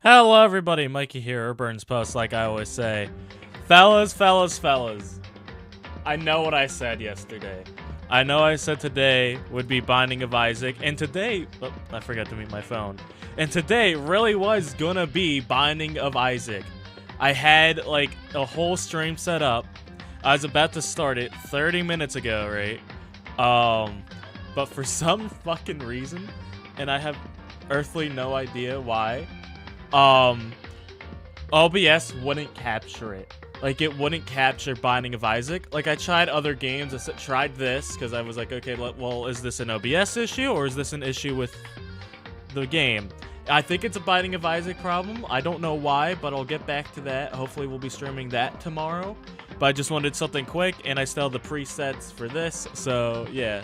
Hello everybody, Mikey here, Burns Post, like I always say. Fellas. I know what I said yesterday. I know I said today would be Binding of Isaac, and today, oh, I forgot to mute my phone. And today really was gonna be Binding of Isaac. I had like a whole stream set up. I was about to start it 30 minutes ago, right? But for some fucking reason, and I have earthly no idea why, OBS wouldn't capture it. Like, it wouldn't capture Binding of Isaac. Like, I tried other games. I tried this because I was like, okay, well, is this an OBS issue or is this an issue with the game? I think it's a Binding of Isaac problem. I don't know why, but I'll get back to that. Hopefully, we'll be streaming that tomorrow. But I just wanted something quick, and I still have the presets for this, so yeah.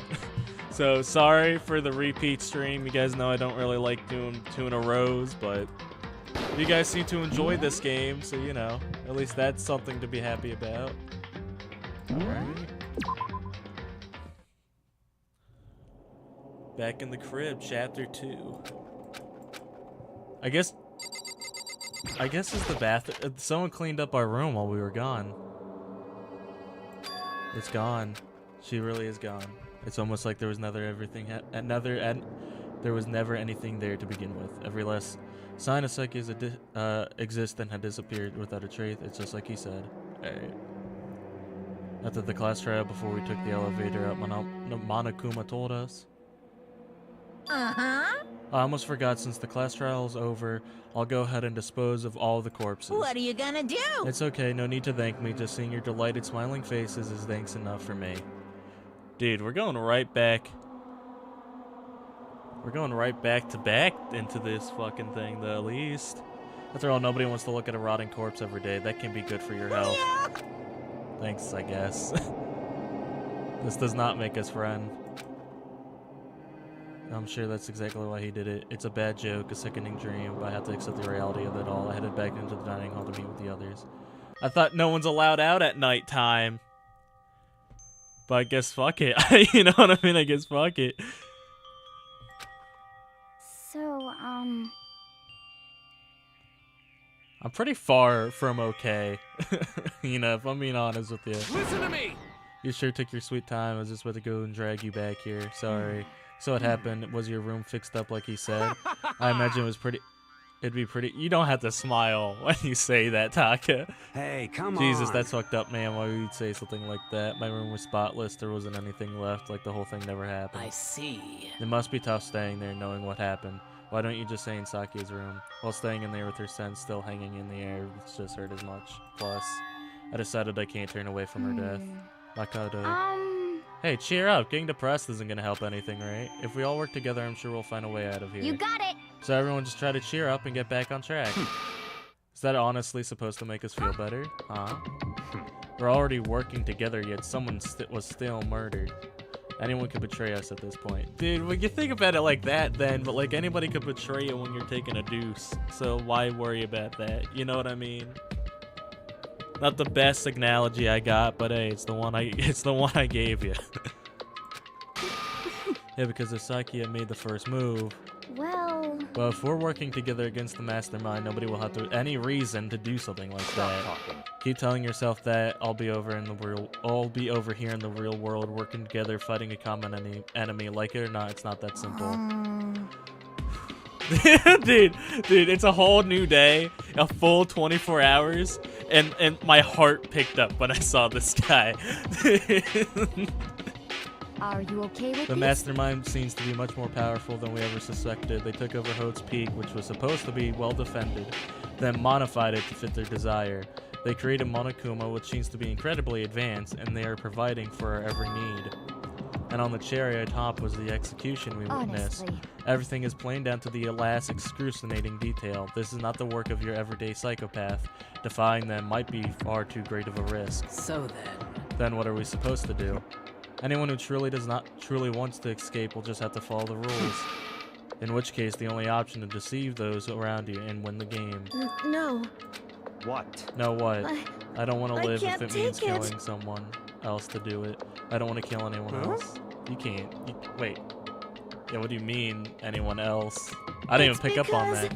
So, sorry for the repeat stream. You guys know I don't really like doing two in a rows, but you guys seem to enjoy this game, so you know, at least that's something to be happy about. Alright. Back in the crib, chapter 2. I guess it's the bath. Someone cleaned up our room while we were gone. It's gone. She really is gone. It's almost like there was there was never anything there to begin with. Every last sign of Psyche's existence had disappeared without a trace. It's just like he said. Alright. After the class trial, before we took the elevator up, Monokuma told us. Uh-huh. I almost forgot, since the class trial is over, I'll go ahead and dispose of all the corpses. What are you gonna do? It's okay, no need to thank me. Just seeing your delighted smiling faces is thanks enough for me. Dude, we're going right back. We're going right back into this fucking thing, though, at least. After all, nobody wants to look at a rotting corpse every day. That can be good for your health. Thanks, I guess. This does not make us friends. I'm sure that's exactly why he did it. It's a bad joke, a sickening dream, but I have to accept the reality of it all. I headed back into the dining hall to meet with the others. I thought no one's allowed out at nighttime. But I guess fuck it. You know what I mean? I guess fuck it. So, I'm pretty far from okay. You know, if I'm being honest with you. Listen to me! You sure took your sweet time. I was just about to go and drag you back here. Sorry. So what happened? Was your room fixed up like he said? I imagine it'd be pretty. You don't have to smile when you say that, Taka. Hey, come Jesus, on. that's fucked up, man. Why would you say something like that? My room was spotless. There wasn't anything left. Like the whole thing never happened. I see. It must be tough staying there knowing what happened. Why don't you just stay in Saki's room? While staying in there with her scent still hanging in the air, it's just hurt as much. Plus, I decided I can't turn away from her death. Makoto. Hey, cheer up. Getting depressed isn't gonna help anything, right? If we all work together, I'm sure we'll find a way out of here. you got it. So everyone just try to cheer up and get back on track. Is that honestly supposed to make us feel better? Huh? We're already working together, yet someone was still murdered. Anyone could betray us at this point. Dude, when you think about it like that then, but like anybody could betray you when you're taking a deuce. So why worry about that? You know what I mean? Not the best analogy I got, but hey, it's the one I gave you. Yeah, because if Saki had made the first move. Well, If we're working together against the mastermind, nobody will have any reason to do something like that. Keep telling yourself that I'll be over here in the real world, working together, fighting a common enemy. Like it or not, it's not that simple. dude, it's a whole new day, a full 24 hours, and my heart picked up when I saw this guy. are you okay with The this? mastermind seems to be much more powerful than we ever suspected. They took over Hode's Peak, which was supposed to be well defended, then modified it to fit their desire. They created Monokuma, which seems to be incredibly advanced, and they are providing for our every need. And on the cherry atop was the execution we witnessed. Honestly. Everything is plain down to the last excruciating detail. This is not the work of your everyday psychopath. Defying them might be far too great of a risk. So then. Then what are we supposed to do? Anyone who truly wants to escape will just have to follow the rules. In which case, the only option is to deceive those around you and win the game. No. What? No, what? I don't want to I live if can't it means take it. killing someone else to do it. I don't want to kill anyone else. You can't. Wait. Yeah, what do you mean, anyone else? I didn't even pick up on that.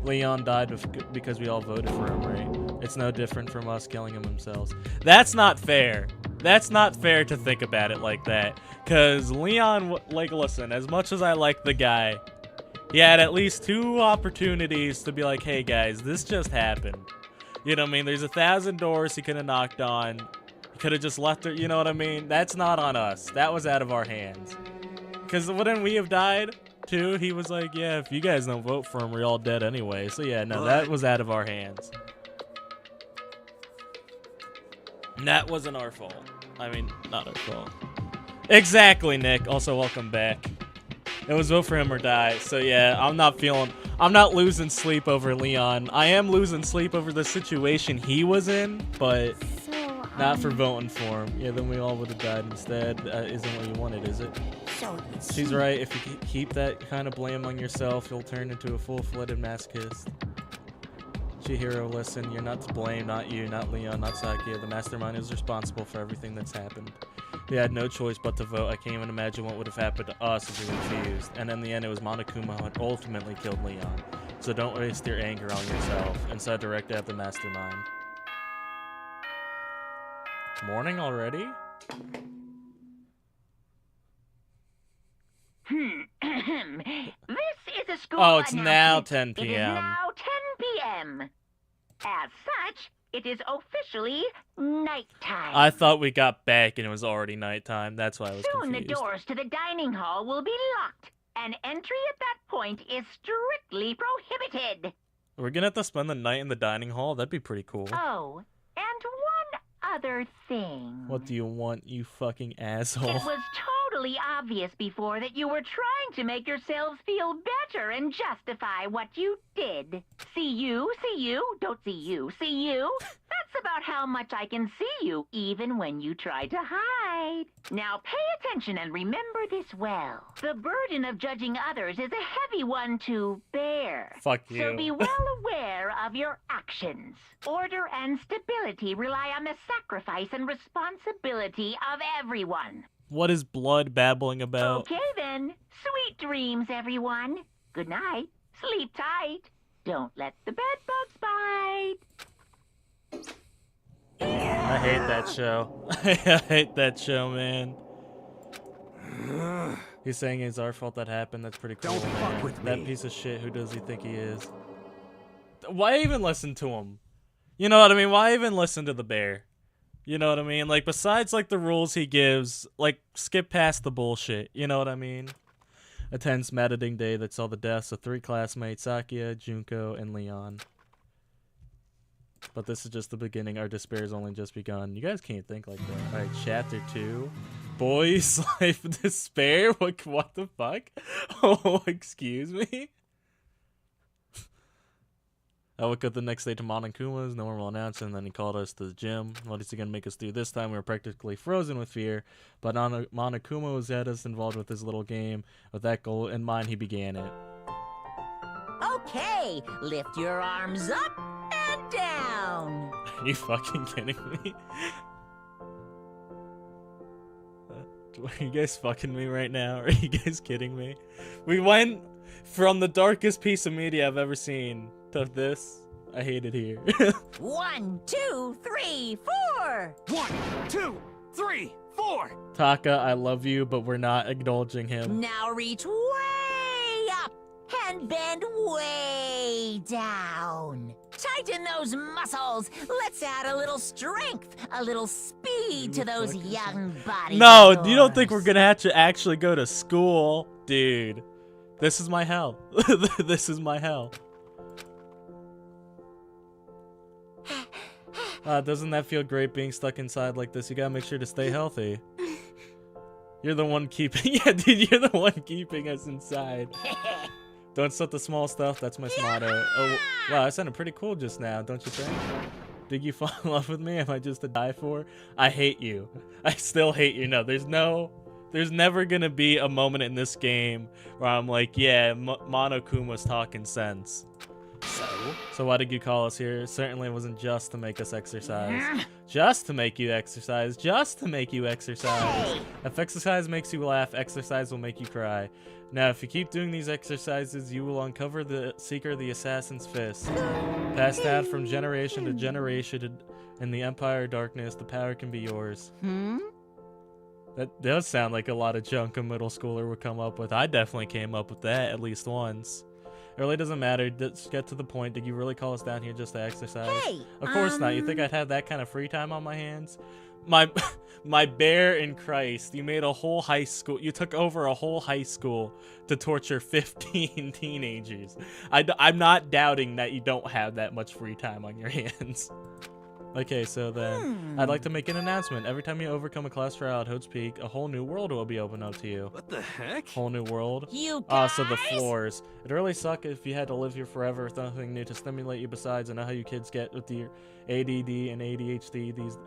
Leon died because we all voted for him, right? It's no different from us killing him themselves. That's not fair. That's not fair to think about it like that. Because Leon, like, listen, as much as I like the guy, he had at least 2 opportunities to be like, hey guys, this just happened. You know what I mean? There's 1,000 doors he could have knocked on. He could have just left her, you know what I mean? That's not on us. That was out of our hands. Because wouldn't we have died too? He was like, yeah, if you guys don't vote for him, we're all dead anyway. So yeah, no, that was out of our hands. That wasn't our fault. I mean, not our fault. Exactly, Nick. Also, welcome back. It was vote for him or die. So yeah, I'm not losing sleep over Leon. I am losing sleep over the situation he was in, but So, not for voting for him. Yeah, then we all would have died instead. Isn't what you wanted, is it? So She's right. If you keep that kind of blame on yourself, you'll turn into a full-fledged masochist. Chihiro, listen, you're not to blame, not you, not Leon, not Sakia. The mastermind is responsible for everything that's happened. They had no choice but to vote. I can't even imagine what would have happened to us if we refused. And in the end, it was Monokuma who had ultimately killed Leon. So don't waste your anger on yourself. Instead, direct it at the mastermind. Morning already? This is a school Oh, it's now announcement. 10 It is p.m. now 10 p.m. As such, it is officially nighttime. I thought we got back and it was already nighttime. That's why I was Soon confused. the doors to the dining hall will be locked, and entry at that point is strictly prohibited. We're gonna have to spend the night in the dining hall? That'd be pretty cool. Oh, and one other thing. What do you want, you fucking asshole? It was totally obvious before that you were trying to make yourselves feel better and justify what you did. See you, don't see you, see you. That's about how much I can see you, even when you try to hide. Now pay attention and remember this well. The burden of judging others is a heavy one to bear. Fuck you. So be well aware of your actions. Order and stability rely on the sacrifice and responsibility of everyone. What is blood babbling about? Okay then. Sweet dreams, everyone. Good night. Sleep tight. Don't let the bed bugs bite. I hate that show. I hate that show, man. He's saying it's our fault that happened. That's pretty cool, Don't fuck man. with That me. piece of shit, who does he think he is? Why even listen to him? You know what I mean? Why even listen to the bear? You know what I mean? Like, besides, like, the rules he gives, like, skip past the bullshit. You know what I mean? A tense maddening day that saw the deaths of 3 classmates, Sakia, Junko, and Leon. But this is just the beginning. Our despair has only just begun. You guys can't think like that. Alright, chapter 2. Boys' life despair? What the fuck? Oh, excuse me? I woke up the next day to Monokuma's normal announcement, and then he called us to the gym. What is he gonna make us do this time? We were practically frozen with fear, but Monokuma was had us involved with his little game. With that goal in mind, he began it. Okay, lift your arms up and down. Are you fucking kidding me? Are you guys fucking me right now? Are you guys kidding me? We went from the darkest piece of media I've ever seen to this. I hate it here. 1, 2, 3, 4. 1, 2, 3, 4. Taka, I love you, but we're not indulging him. Now reach way up and bend way down. Tighten those muscles. Let's add a little strength, a little speed to those young bodies. No, of you don't think we're yours. gonna have to actually go to school? Dude, this is my hell. This is my hell. Doesn't that feel great being stuck inside like this? You gotta make sure to stay healthy. You're the one keeping, yeah, dude, you're the one keeping us inside. Don't sweat the small stuff, that's my motto. Oh, wow, that sounded pretty cool just now, don't you think? Did you fall in love with me? Am I just to die for? I hate you. I still hate you. No, there's never gonna be a moment in this game where I'm like, yeah, Monokuma's talking sense. So why did you call us here? It certainly wasn't just to make us exercise. Just to make you exercise. Just to make you exercise. Hey! If exercise makes you laugh, exercise will make you cry. Now, if you keep doing these exercises, you will uncover the secret of the assassin's fist. Passed down from generation to generation in the Empire of Darkness, the power can be yours. That does sound like a lot of junk a middle schooler would come up with. I definitely came up with that at least once. It really doesn't matter. Just get to the point. Did you really call us down here just to exercise? Hey, Of course not. You think I'd have that kind of free time on my hands? My bear in Christ. You made a whole high school. You took over a whole high school to torture 15 teenagers. I'm not doubting that you don't have that much free time on your hands. Okay, so then I'd like to make an announcement. Every time you overcome a class trial at Hode's Peak, a whole new world will be open up to you. What the heck? Whole new world? You guys? So the floors. It'd really suck if you had to live here forever with nothing new to stimulate you besides. I know how you kids get with your ADD and ADHD.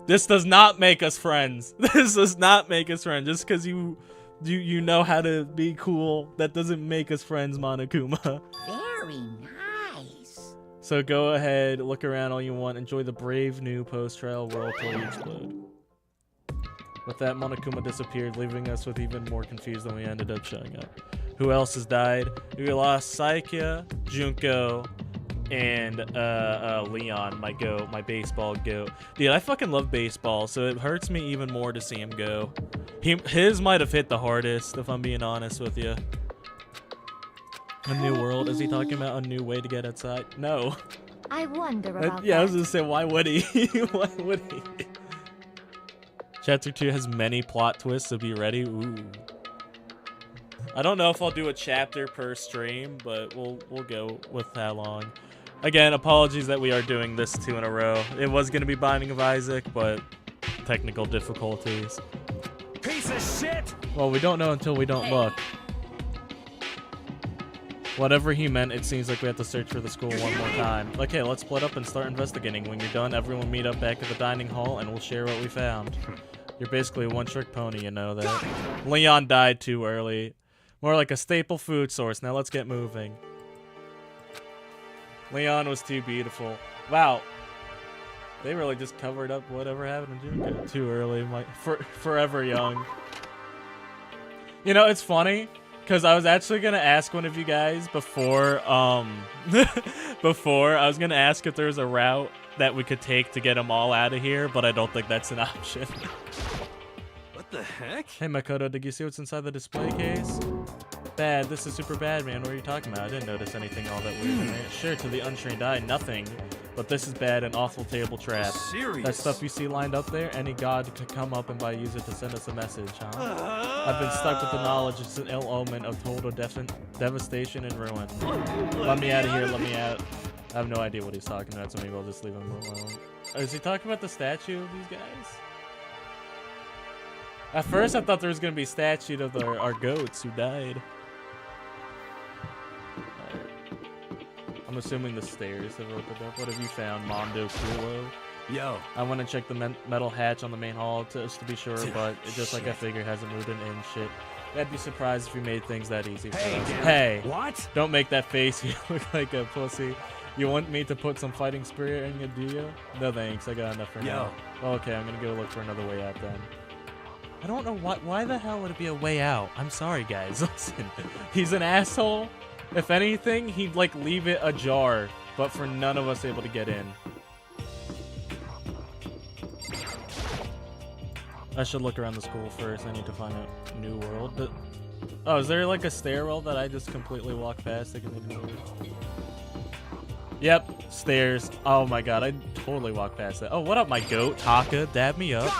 This does not make us friends. This does not make us friends. Just because you know how to be cool, that doesn't make us friends, Monokuma. Very nice. So go ahead, look around all you want, enjoy the brave new post-trial world till you explode. With that, Monokuma disappeared, leaving us with even more confused than we ended up showing up. Who else has died? We lost Saikya, Junko, and Leon, my baseball goat. Dude, I fucking love baseball, so it hurts me even more to see him go. His might have hit the hardest, if I'm being honest with you. A new world? Is he talking about a new way to get outside? No. I wonder about Yeah, I was that. gonna say, why would he? Why would he? Chapter 2 has many plot twists, so be ready. Ooh. I don't know if I'll do a chapter per stream, but we'll go with how long. Again, apologies that we are doing this 2 in a row. It was gonna be Binding of Isaac, but technical difficulties. Piece of shit! Well, we don't know until we don't look. Whatever he meant, it seems like we have to search for the school one more time. Okay, let's split up and start investigating. When you're done, everyone meet up back at the dining hall and we'll share what we found. You're basically a one-trick pony, you know that. Leon died too early. More like a staple food source. Now let's get moving. Leon was too beautiful. Wow. They really just covered up whatever happened to Junko too early. Forever young. You know, it's funny. Because I was actually going to ask one of you guys before, before, I was going to ask if there was a route that we could take to get them all out of here, but I don't think that's an option. What the heck? Hey, Makoto, did you see what's inside the display case? Bad, this is super bad, man. What are you talking about? I didn't notice anything all that weird in there. Sure, to the untrained eye, nothing. But this is bad, an awful table trap. Serious? That stuff you see lined up there, any god could come up and by use it to send us a message, huh? I've been stuck with the knowledge it's an ill omen of total devastation and ruin. Let me out of here, let me out. I have no idea what he's talking about, so maybe I'll just leave him alone. Is he talking about the statue of these guys? At first I thought there was going to be a statue of our goats who died. I'm assuming the stairs have opened up. What have you found, Mondo Kulo? Yo. I want to check the metal hatch on the main hall just to be sure, but it just like I figure hasn't moved an inch. Shit. I'd be surprised if we made things that easy for us. Hey! What? Don't make that face. You look like a pussy. You want me to put some fighting spirit in you, do you? No thanks. I got enough for now. Well, okay, I'm gonna go look for another way out then. I don't know why the hell would it be a way out? I'm sorry, guys. Listen, he's an asshole. If anything, he'd like leave it ajar, but for none of us able to get in. I should look around the school first. I need to find a new world. Oh, is there like a stairwell that I just completely walk past? I can ignore it. Yep, stairs. Oh my god, I totally walked past that. Oh, what up, my goat? Taka, dab me up.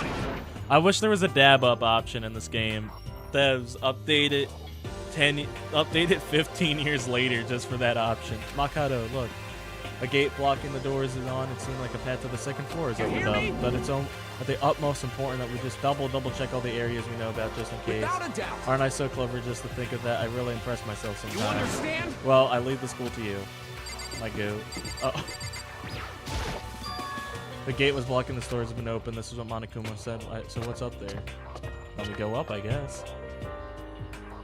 I wish there was a dab up option in this game that was updated 15 years later just for that option. Makoto, look. A gate blocking the doors is on. It seemed like a path to the second floor is opened up. But it's at the utmost important that we just double check all the areas we know about just in case. Without a doubt. Aren't I so clever just to think of that? I really impress myself You sometimes. understand? Well, I leave the school to you. My goat. Oh. The gate was blocking the doors have been open. This is what Monokuma said. So what's up there? Let me go up, I guess.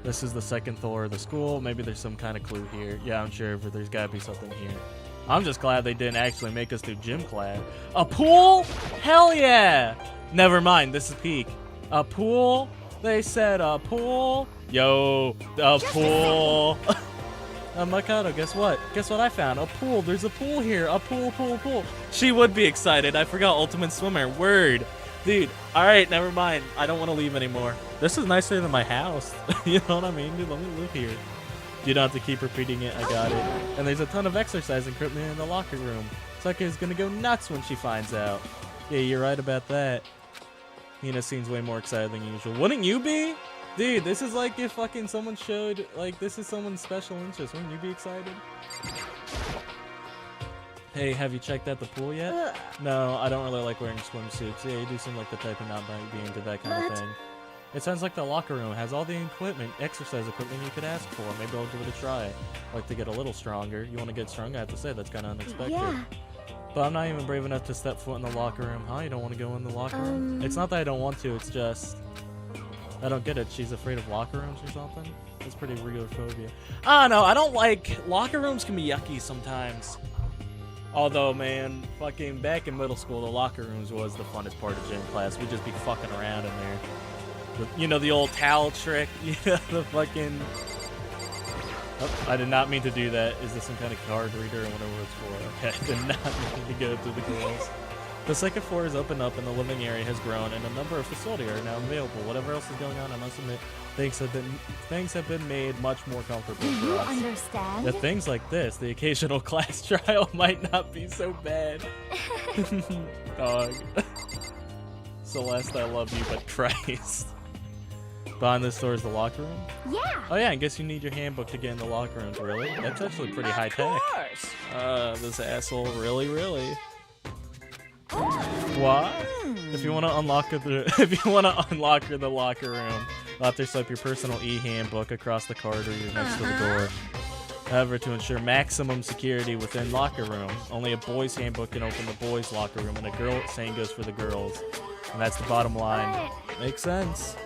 This is the second floor of the school. Maybe there's some kind of clue here. Yeah, I'm sure there's gotta be something here. I'm just glad they didn't actually make us do gym class. A pool? Hell yeah! Never mind, this is peak. A pool? They said a pool? Yo, a pool. Mikado, guess what? Guess what I found? A pool. There's a pool here. A pool, pool, pool. She would be excited. I forgot Ultimate Swimmer. Word. Dude, alright, never mind. I don't want to leave anymore. This is nicer than my house. You know what I mean? Dude, let me live here. You don't have to keep repeating it. I got it. And there's a ton of exercise equipment in the locker room. Saka's gonna go nuts when she finds out. Yeah, you're right about that. Hina seems way more excited than usual. Wouldn't you be? Dude, this is like if fucking someone showed, like, this is someone's special interest. Wouldn't you be excited? Hey, have you checked out the pool yet? No, I don't really like wearing swimsuits. Yeah, you do seem like the type of not be into that kind of thing. It sounds like the locker room has all the equipment, exercise equipment you could ask for. Maybe I'll give it a try. Like to get a little stronger. You want to get stronger? I have to say, that's kind of unexpected. Yeah. But I'm not even brave enough to step foot in the locker room. Huh? You don't want to go in the locker room? It's not that I don't want to, it's just... I don't get it. She's afraid of locker rooms or something? That's pretty real phobia. I don't know. I don't like... Locker rooms can be yucky sometimes. Although, man, fucking back in middle school, the locker rooms was the funnest part of gym class. We'd just be fucking around in there. You know, the old towel trick? You know, the fucking... Oh, I did not mean to do that. Is this some kind of card reader or whatever it's for? Okay, I did not mean to go through the girls. The second floor is opened up and the living area has grown and a number of facilities are now available. Whatever else is going on, I must admit, things have been made much more comfortable for us. Do you understand? With things like this, the occasional class trial might not be so bad. Dog. Celeste, I love you, but Christ. Behind this door is the locker room? Yeah. Oh yeah, I guess you need your handbook to get in the locker rooms, really? That's actually pretty high tech. This asshole, really? What? If you want to unlock the locker room, you'll have to swipe your personal e-handbook across the corridor next to the door. However, to ensure maximum security within locker room, only a boys' handbook can open the boys' locker room, and a girl same goes for the girls. And that's the bottom line. Makes sense.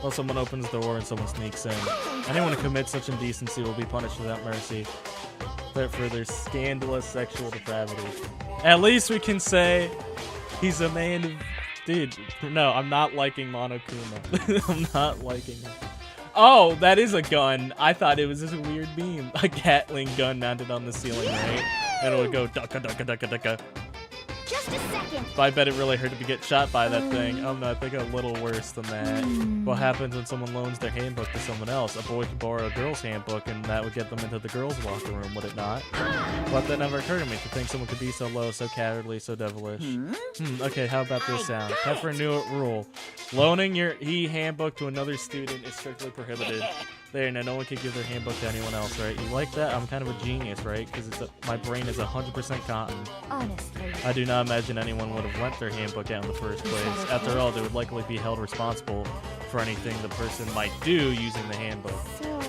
Well, someone opens the door and someone sneaks in. Anyone who commits such indecency will be punished without mercy for their scandalous sexual depravity. At least we can say he's a man of... Dude, no, I'm not liking Monokuma. I'm not liking it. Oh, that is a gun. I thought it was just a weird beam. A Gatling gun mounted on the ceiling, right? And it would go ducka ducka ducka ducka. Just a second. But I bet it really hurt to get shot by that thing. Oh no, I think a little worse than that. What happens when someone loans their handbook to someone else? A boy could borrow a girl's handbook and that would get them into the girls' locker room, would it not? But that never occurred to me to think someone could be so low, so cowardly, so devilish. Okay, how about this sound? Time for a new rule. Loaning your handbook to another student is strictly prohibited. There, now no one can give their handbook to anyone else, right? You like that? I'm kind of a genius, right? Because my brain is 100% cotton. Honestly. I do not imagine anyone would have lent their handbook out in the first place. After all, they would likely be held responsible for anything the person might do using the handbook.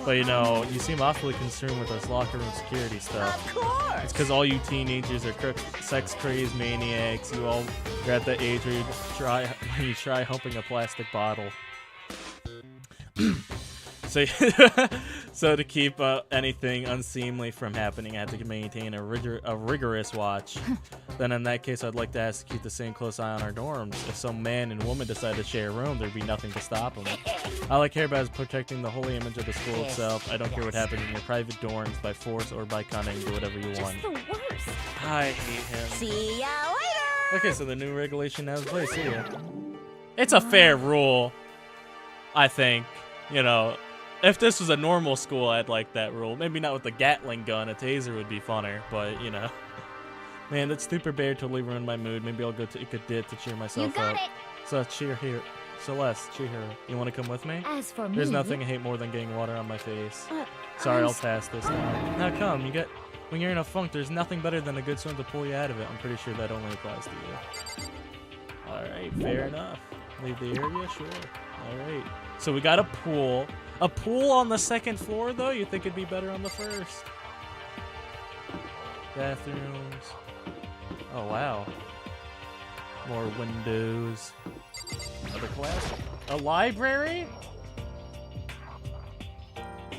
But you know, you seem awfully concerned with this locker room security stuff. Of course. It's because all you teenagers are sex-crazy maniacs. You all are at the age where you try humping a plastic bottle. So to keep anything unseemly from happening, I have to maintain a rigorous watch. Then in that case, I'd like to ask to keep the same close eye on our dorms. If some man and woman decide to share a room, there'd be nothing to stop them. All I care about is protecting the holy image of the school itself. I don't care what happens in your private dorms, by force or by cunning. Do whatever you want. The worst. I hate him. See ya later. Okay, so the new regulation now is in place. See ya. It's a fair rule, I think. You know, if this was a normal school, I'd like that rule. Maybe not with the Gatling gun. A taser would be funner, but, you know. Man, that stupid bear totally ruined my mood. Maybe I'll go take a dip to cheer myself up. You got it. So, cheer here. Celeste, cheer her. You want to come with me? As for me, There's nothing I hate more than getting water on my face. Sorry, I'll pass this now. Now come, when you're in a funk, there's nothing better than a good swim to pull you out of it. I'm pretty sure that only applies to you. Alright, fair enough. Leave the area? Sure. Alright. So we got a pool. A pool on the second floor, though? You think it'd be better on the first? Bathrooms. Oh, wow. More windows. Another class. A library?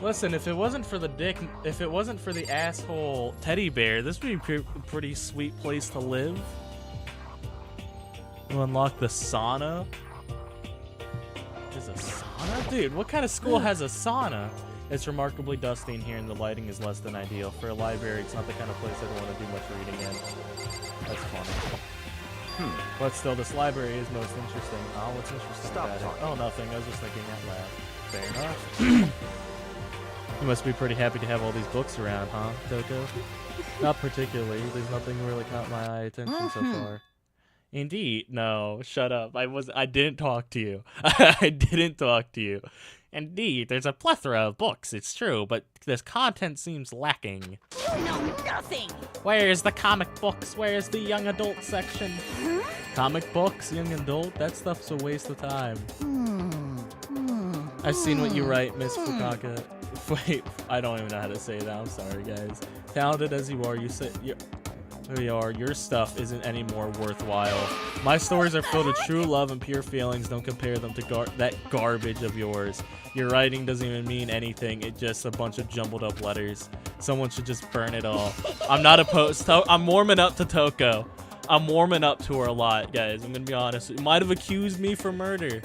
Listen, if it wasn't for the asshole teddy bear, this would be a pretty sweet place to live. We'll unlock the sauna. Is a sauna? Dude, what kind of school has a sauna? It's remarkably dusty in here and the lighting is less than ideal. For a library, it's not the kind of place I'd want to do much reading in. That's funny. But still, this library is most interesting. Oh, what's interesting about it? Oh, nothing. I was just thinking out loud. Fair enough. You must be pretty happy to have all these books around, huh, Toko? Not particularly. There's nothing really caught my attention so far. Indeed. No, shut up. I didn't talk to you. I didn't talk to you. Indeed, there's a plethora of books, it's true, but this content seems lacking. You know nothing! Where's the comic books? Where's the young adult section? Comic books, young adult? That stuff's a waste of time. I've seen what you write, Miss Fukaka. Wait, I don't even know how to say that. I'm sorry, guys. Talented as you are, your stuff isn't any more worthwhile. My stories are filled with true love and pure feelings. Don't compare them to that garbage of yours. Your writing doesn't even mean anything. It's just a bunch of jumbled up letters. Someone should just burn it all. I'm not opposed. I'm warming up to Toko. I'm warming up to her a lot, guys. I'm gonna be honest. You might have accused me for murder.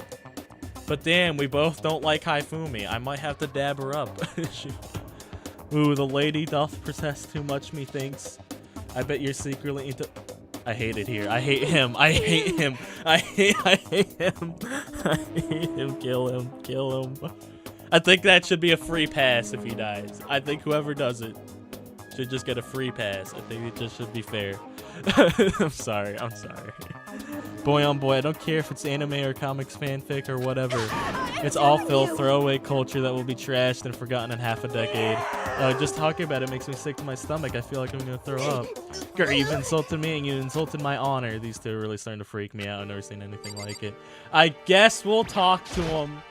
But damn, we both don't like Haifumi. I might have to dab her up. Ooh, the lady doth protest too much, methinks. I bet you're secretly into... I hate it here. I hate him. I hate him. I hate him. I hate him. Kill him. Kill him. I think that should be a free pass if he dies. I think whoever does it should just get a free pass. I think it just should be fair. I'm sorry. I'm sorry. Boy on boy, I don't care if it's anime or comics fanfic or whatever. It's all filth, throwaway culture that will be trashed and forgotten in half a decade. Just talking about it makes me sick to my stomach. I feel like I'm gonna throw up. Girl, you've insulted me and you insulted my honor. These two are really starting to freak me out. I've never seen anything like it. I guess we'll talk to them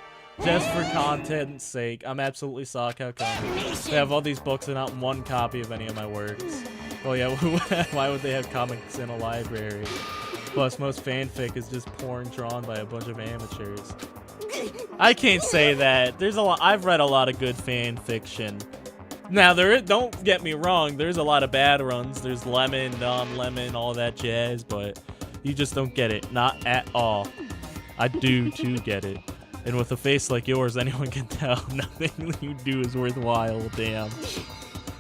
just for content's sake. I'm absolutely socked. How come? They have all these books and not one copy of any of my works. Well, yeah, why would they have comics in a library? Plus, most fanfic is just porn drawn by a bunch of amateurs. I can't say that. There's a lot. I've read a lot of good fan fiction. Now, don't get me wrong. There's a lot of bad runs. There's lemon, non-lemon, all that jazz, but you just don't get it. Not at all. I do too get it. And with a face like yours, anyone can tell nothing you do is worthwhile. Damn.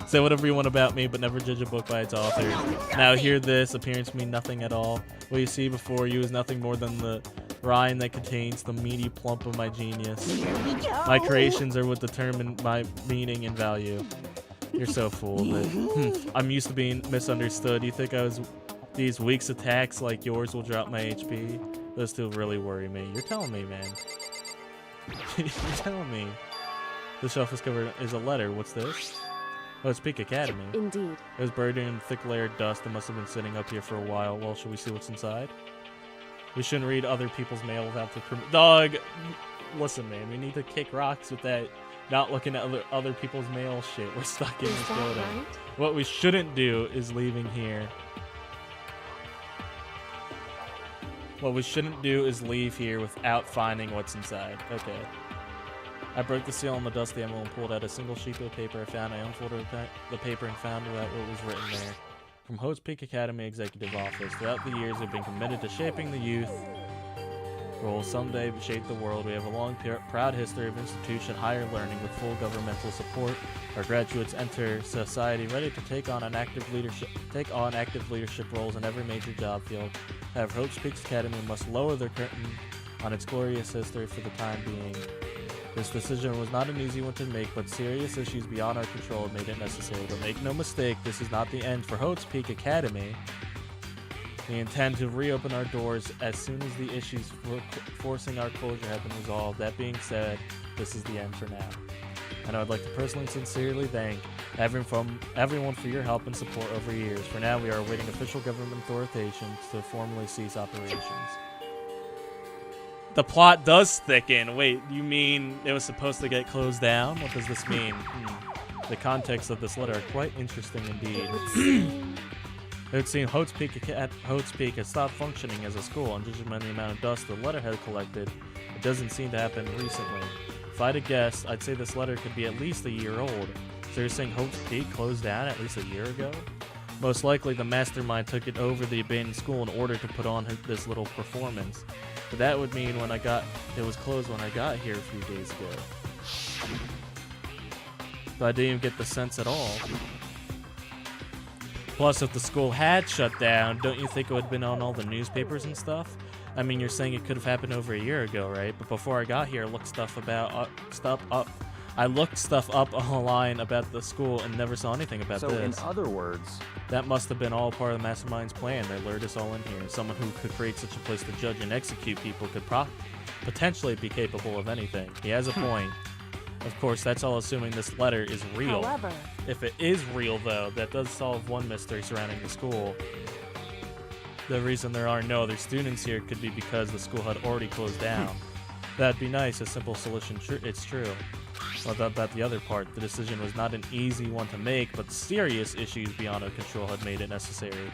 Say whatever you want about me, but never judge a book by its author. Now hear this. Appearance mean nothing at all. What you see before you is nothing more than the rind that contains the meaty plump of my genius. My creations are what determine my meaning and value. You're so full of it. I'm used to being misunderstood. You think these week's attacks like yours will drop my HP? Those two really worry me. You're telling me, man. You're telling me. The shelf is covered is a letter. What's this? Oh, it's Peak Academy. Indeed. It was buried in thick layered dust and must have been sitting up here for a while. Well, should we see what's inside? We shouldn't read other people's mail without the Dog! Listen, man, we need to kick rocks with that not looking at other people's mail shit. We're stuck in this building. Right? What we shouldn't do is leaving here. What we shouldn't do is leave here without finding what's inside. Okay. I broke the seal on the dusty envelope and pulled out a single sheet of paper I found. I unfolded the paper and found out what was written there. From Havoc Peak Academy Executive Office. Throughout the years, we've been committed to shaping the youth. Will someday shape the world. We have a long, proud history of institution higher learning with full governmental support. Our graduates enter society ready to take on active leadership roles in every major job field. However, Havoc Peak Academy must lower their curtain on its glorious history for the time being. This decision was not an easy one to make, but serious issues beyond our control made it necessary. But make no mistake, this is not the end for Havoc Peak Academy. We intend to reopen our doors as soon as the issues forcing our closure have been resolved. That being said, this is the end for now. And I would like to personally and sincerely thank everyone for your help and support over years. For now, we are awaiting official government authorization to formally cease operations. The plot does thicken. Wait, you mean it was supposed to get closed down? What does this mean? The context of this letter are quite interesting indeed. It would seem Havoc Peak has stopped functioning as a school, and judging by the amount of dust the letter had collected, it doesn't seem to happen recently. If I had to guess, I'd say this letter could be at least a year old. So you're saying Hope's Peak closed down at least a year ago? Most likely the mastermind took it over the abandoned school in order to put on this little performance. But that would mean it was closed when I got here a few days ago. But I didn't even get the sense at all. Plus, if the school had shut down, don't you think it would have been on all the newspapers and stuff? I mean, you're saying it could have happened over a year ago, right? But before I got here, I looked stuff up online about the school and never saw anything about So this. in other words, That must have been all part of the mastermind's plan. They lured us all in here. Someone who could create such a place to judge and execute people could potentially be capable of anything. He has a point. Of course, that's all assuming this letter is real. However, If it is real, though, that does solve one mystery surrounding the school. The reason there are no other students here could be because the school had already closed down. That'd be nice, a simple solution. It's true. Well, about the other part, the decision was not an easy one to make, but serious issues beyond our control had made it necessary.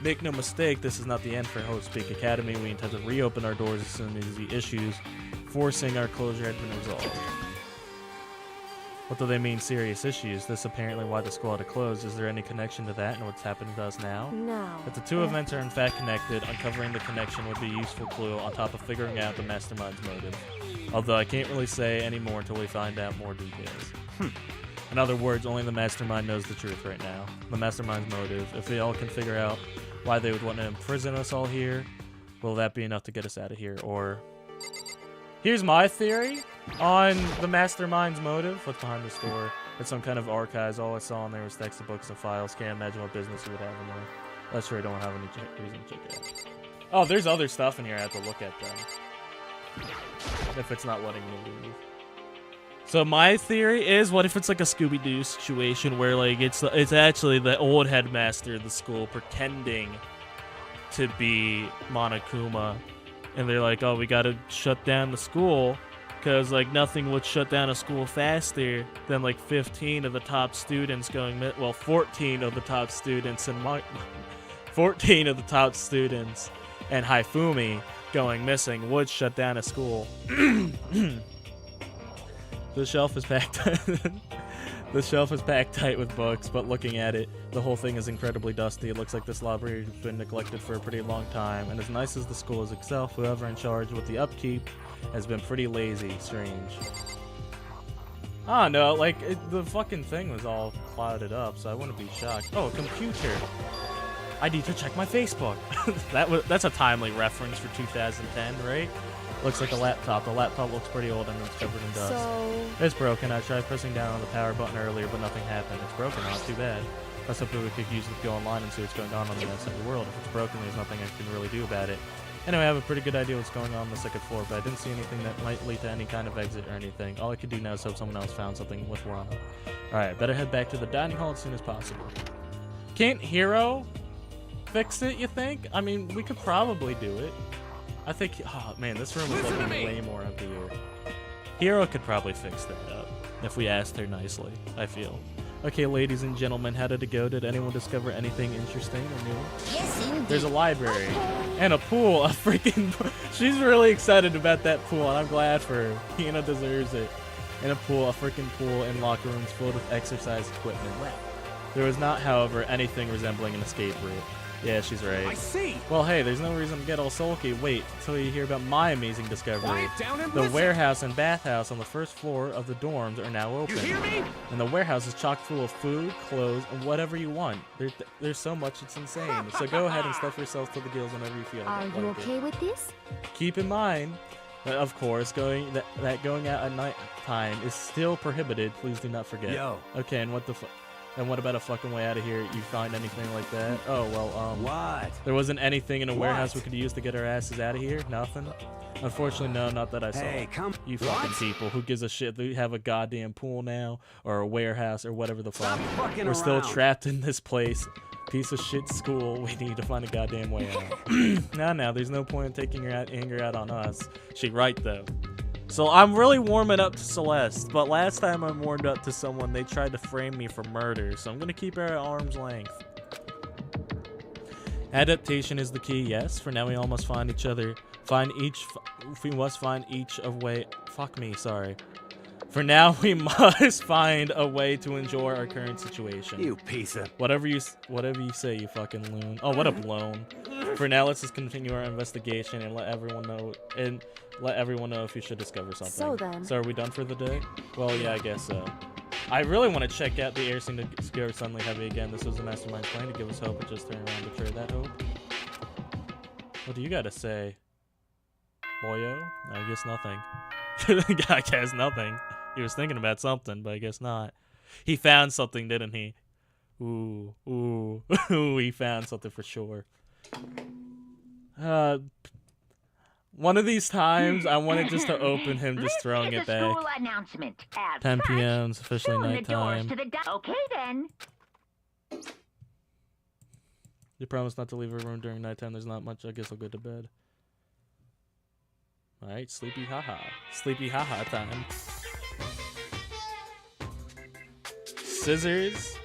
Make no mistake, this is not the end for Hope's Peak Academy. We intend to reopen our doors as soon as the issues forcing our closure had been resolved. What do they mean, serious issues? This apparently why the school had to close. Is there any connection to that and what's happening to us now? no. If the two events are in fact connected, uncovering the connection would be a useful clue on top of figuring out the mastermind's motive. Although I can't really say any more until we find out more details. In other words, only the mastermind knows the truth right now. The mastermind's motive. If we all can figure out why they would want to imprison us all here, will that be enough to get us out of here? Or... Here's my theory on the mastermind's motive. What's behind the store? It's some kind of archives. All I saw in there was textbooks and files. Can't imagine what business you would have in there. That's sure I don't have any reason to check it out. Oh, there's other stuff in here I have to look at, though. If it's not letting me leave. So my theory is, what if it's like a Scooby-Doo situation where like it's actually the old headmaster of the school pretending to be Monokuma, and they're like, oh, we gotta shut down the school because like nothing would shut down a school faster than like 15 of the top students going 14 of the top students and 14 of the top students and Haifumi going missing would shut down a school. The shelf is packed. The shelf is packed tight with books, but looking at it, the whole thing is incredibly dusty. It looks like this library has been neglected for a pretty long time, and as nice as the school is itself, whoever in charge with the upkeep has been pretty lazy. Strange. Oh no, like the fucking thing was all clouded up, so I wouldn't be shocked. Oh, a computer. I need to check my Facebook. That's a timely reference for 2010, right? Looks like a laptop. The laptop looks pretty old and it's covered in dust. So, It's broken. I tried pressing down on the power button earlier, but nothing happened. It's broken. Not too bad. That's something we could use to go online and see what's going on the outside of the world. If it's broken, there's nothing I can really do about it. Anyway, I have a pretty good idea what's going on the second floor, but I didn't see anything that might lead to any kind of exit or anything. All I could do now is hope someone else found something with wrong. Alright, better head back to the dining hall as soon as possible. Can't Hero fix it, you think? I mean, we could probably do it. I think, oh man, this room is looking way more empty here. Hero could probably fix that up if we asked her nicely, I feel. Okay, ladies and gentlemen, how did it go? Did anyone discover anything interesting or new? Yes, indeed. There's a library and a pool. A freaking she's really excited about that pool, and I'm glad for her. Hina deserves it. And a pool, a freaking pool, and locker rooms filled with exercise equipment. There was not, however, anything resembling an escape route. Yeah, she's right. I see. Well, hey, there's no reason to get all sulky. Wait until you hear about my amazing discovery. Quiet down and The listen. warehouse and bathhouse on the first floor of the dorms are now open. You hear me? And the warehouse is chock full of food, clothes, and whatever you want. There's so much, it's insane. So go ahead and stuff yourself to the gills whenever you feel are like you it. okay with this? Keep in mind that, of course, going out at night time is still prohibited. Please do not forget. Yo. Okay, and what about a fucking way out of here? You find anything like that? Oh, well, What? there wasn't anything in a warehouse we What? could use to get our asses out of here? Nothing? Unfortunately, no, not that I saw. Hey, come. You What? fucking people, who gives a shit? They have a goddamn pool now, or a warehouse, or whatever the fuck. Stop fucking We're still around. trapped in this place. Piece of shit school. We need to find a goddamn way out. Now, there's no point in taking your anger out on us. She right, though. So I'm really warming up to Celeste, but last time I warmed up to someone, they tried to frame me for murder, so I'm gonna keep her at arm's length. Adaptation is the key, yes. For now, we all must find each other. We must find each of way. Fuck me, sorry. For now, we must find a way to enjoy our current situation. You piece of... Whatever you say, you fucking loon. Oh, what a blown. For now, let's just continue our investigation and let everyone know if you should discover something. So then. So are we done for the day? Well, yeah, I guess so. I really want to check out the air scene to scare suddenly heavy again. This was the mastermind's plan to give us hope and just turn around to betray that hope. What do you gotta say, boyo? I guess nothing. I guess nothing. He was thinking about something, but I guess not. He found something, didn't he? Ooh, ooh, ooh, he found something for sure. One of these times, I wanted just to open him just throwing it back. School announcement. 10 p.m. is officially Soon the doors nighttime. to the okay then. You promised not to leave a room during nighttime. There's not much. I guess I'll go to bed. Alright, sleepy haha. Sleepy haha time. Scissors.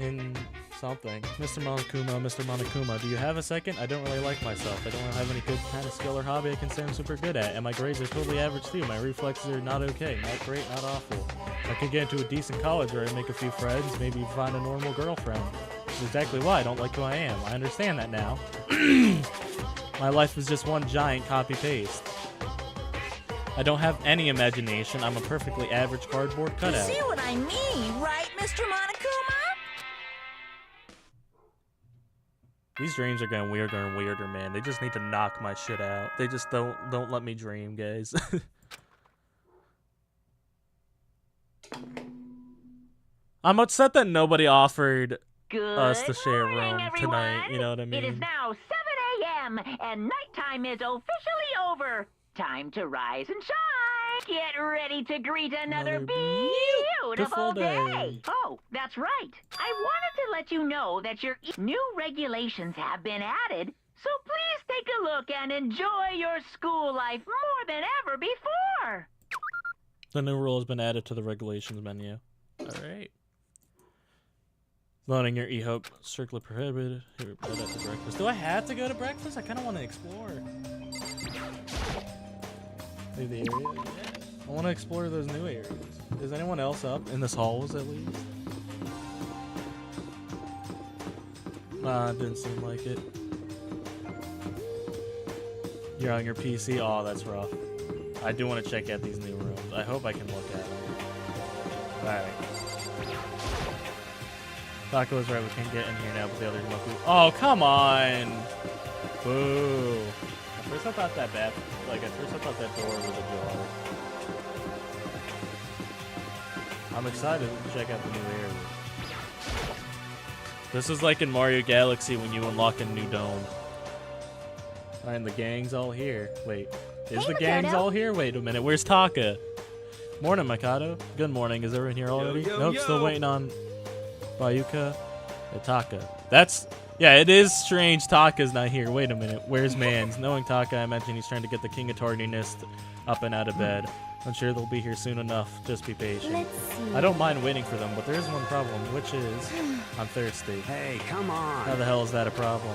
In something. Mr. Monokuma, do you have a second? I don't really like myself. I don't really have any good kind of skill or hobby I can say I'm super good at. And my grades are totally average too. My reflexes are not okay. Not great, not awful. I could get into a decent college where I make a few friends, maybe find a normal girlfriend. Which is exactly why I don't like who I am. I understand that now. My life is just one giant copy-paste. I don't have any imagination. I'm a perfectly average cardboard You cutout. see what I mean, right, Mr. Monokuma? These dreams are getting weirder and weirder, man. They just need to knock my shit out. They just don't let me dream, guys. I'm upset that nobody offered Good us to share a morning, room everyone. tonight. You know what I mean? It is now 7 a.m. and nighttime is officially over. Time to rise and shine. Get ready to greet another beautiful beautiful day. Oh, that's right. I wanted to let you know that your new regulations have been added, so please take a look and enjoy your school life more than ever before. The new rule has been added to the regulations menu. Alright. Loading your e-hope. Strictly prohibited. Here, head out to breakfast. Do I have to go to breakfast? I kind of want to explore. Leave the area? Yeah. I want to explore those new areas. Is anyone else up in this halls at least? Nah, it didn't seem like it. You're on your PC? Oh, that's rough. I do want to check out these new rooms. I hope I can look at them. Alright. Taco was right, we can't get in here now, but the others must be. Oh, come on! Boo. At first I thought that door was ajar. I'm excited to check out the new area. This is like in Mario Galaxy when you unlock a new dome. Alright, and the gang's all here. Wait, is Hey, the gang's Makoto. all here? Wait a minute, where's Taka? Morning, Mikado. Good morning, is everyone here already? yo, Nope, yo. still waiting on Bayuka and Taka. That's, yeah, it is strange Taka's not here. Wait a minute, where's Mans? Knowing Taka, I imagine he's trying to get the King of Tardiness up and out of bed. I'm sure they'll be here soon enough. Just be patient. Let's see. I don't mind waiting for them, but there is one problem, which is I'm thirsty. Hey, come on. How the hell is that a problem?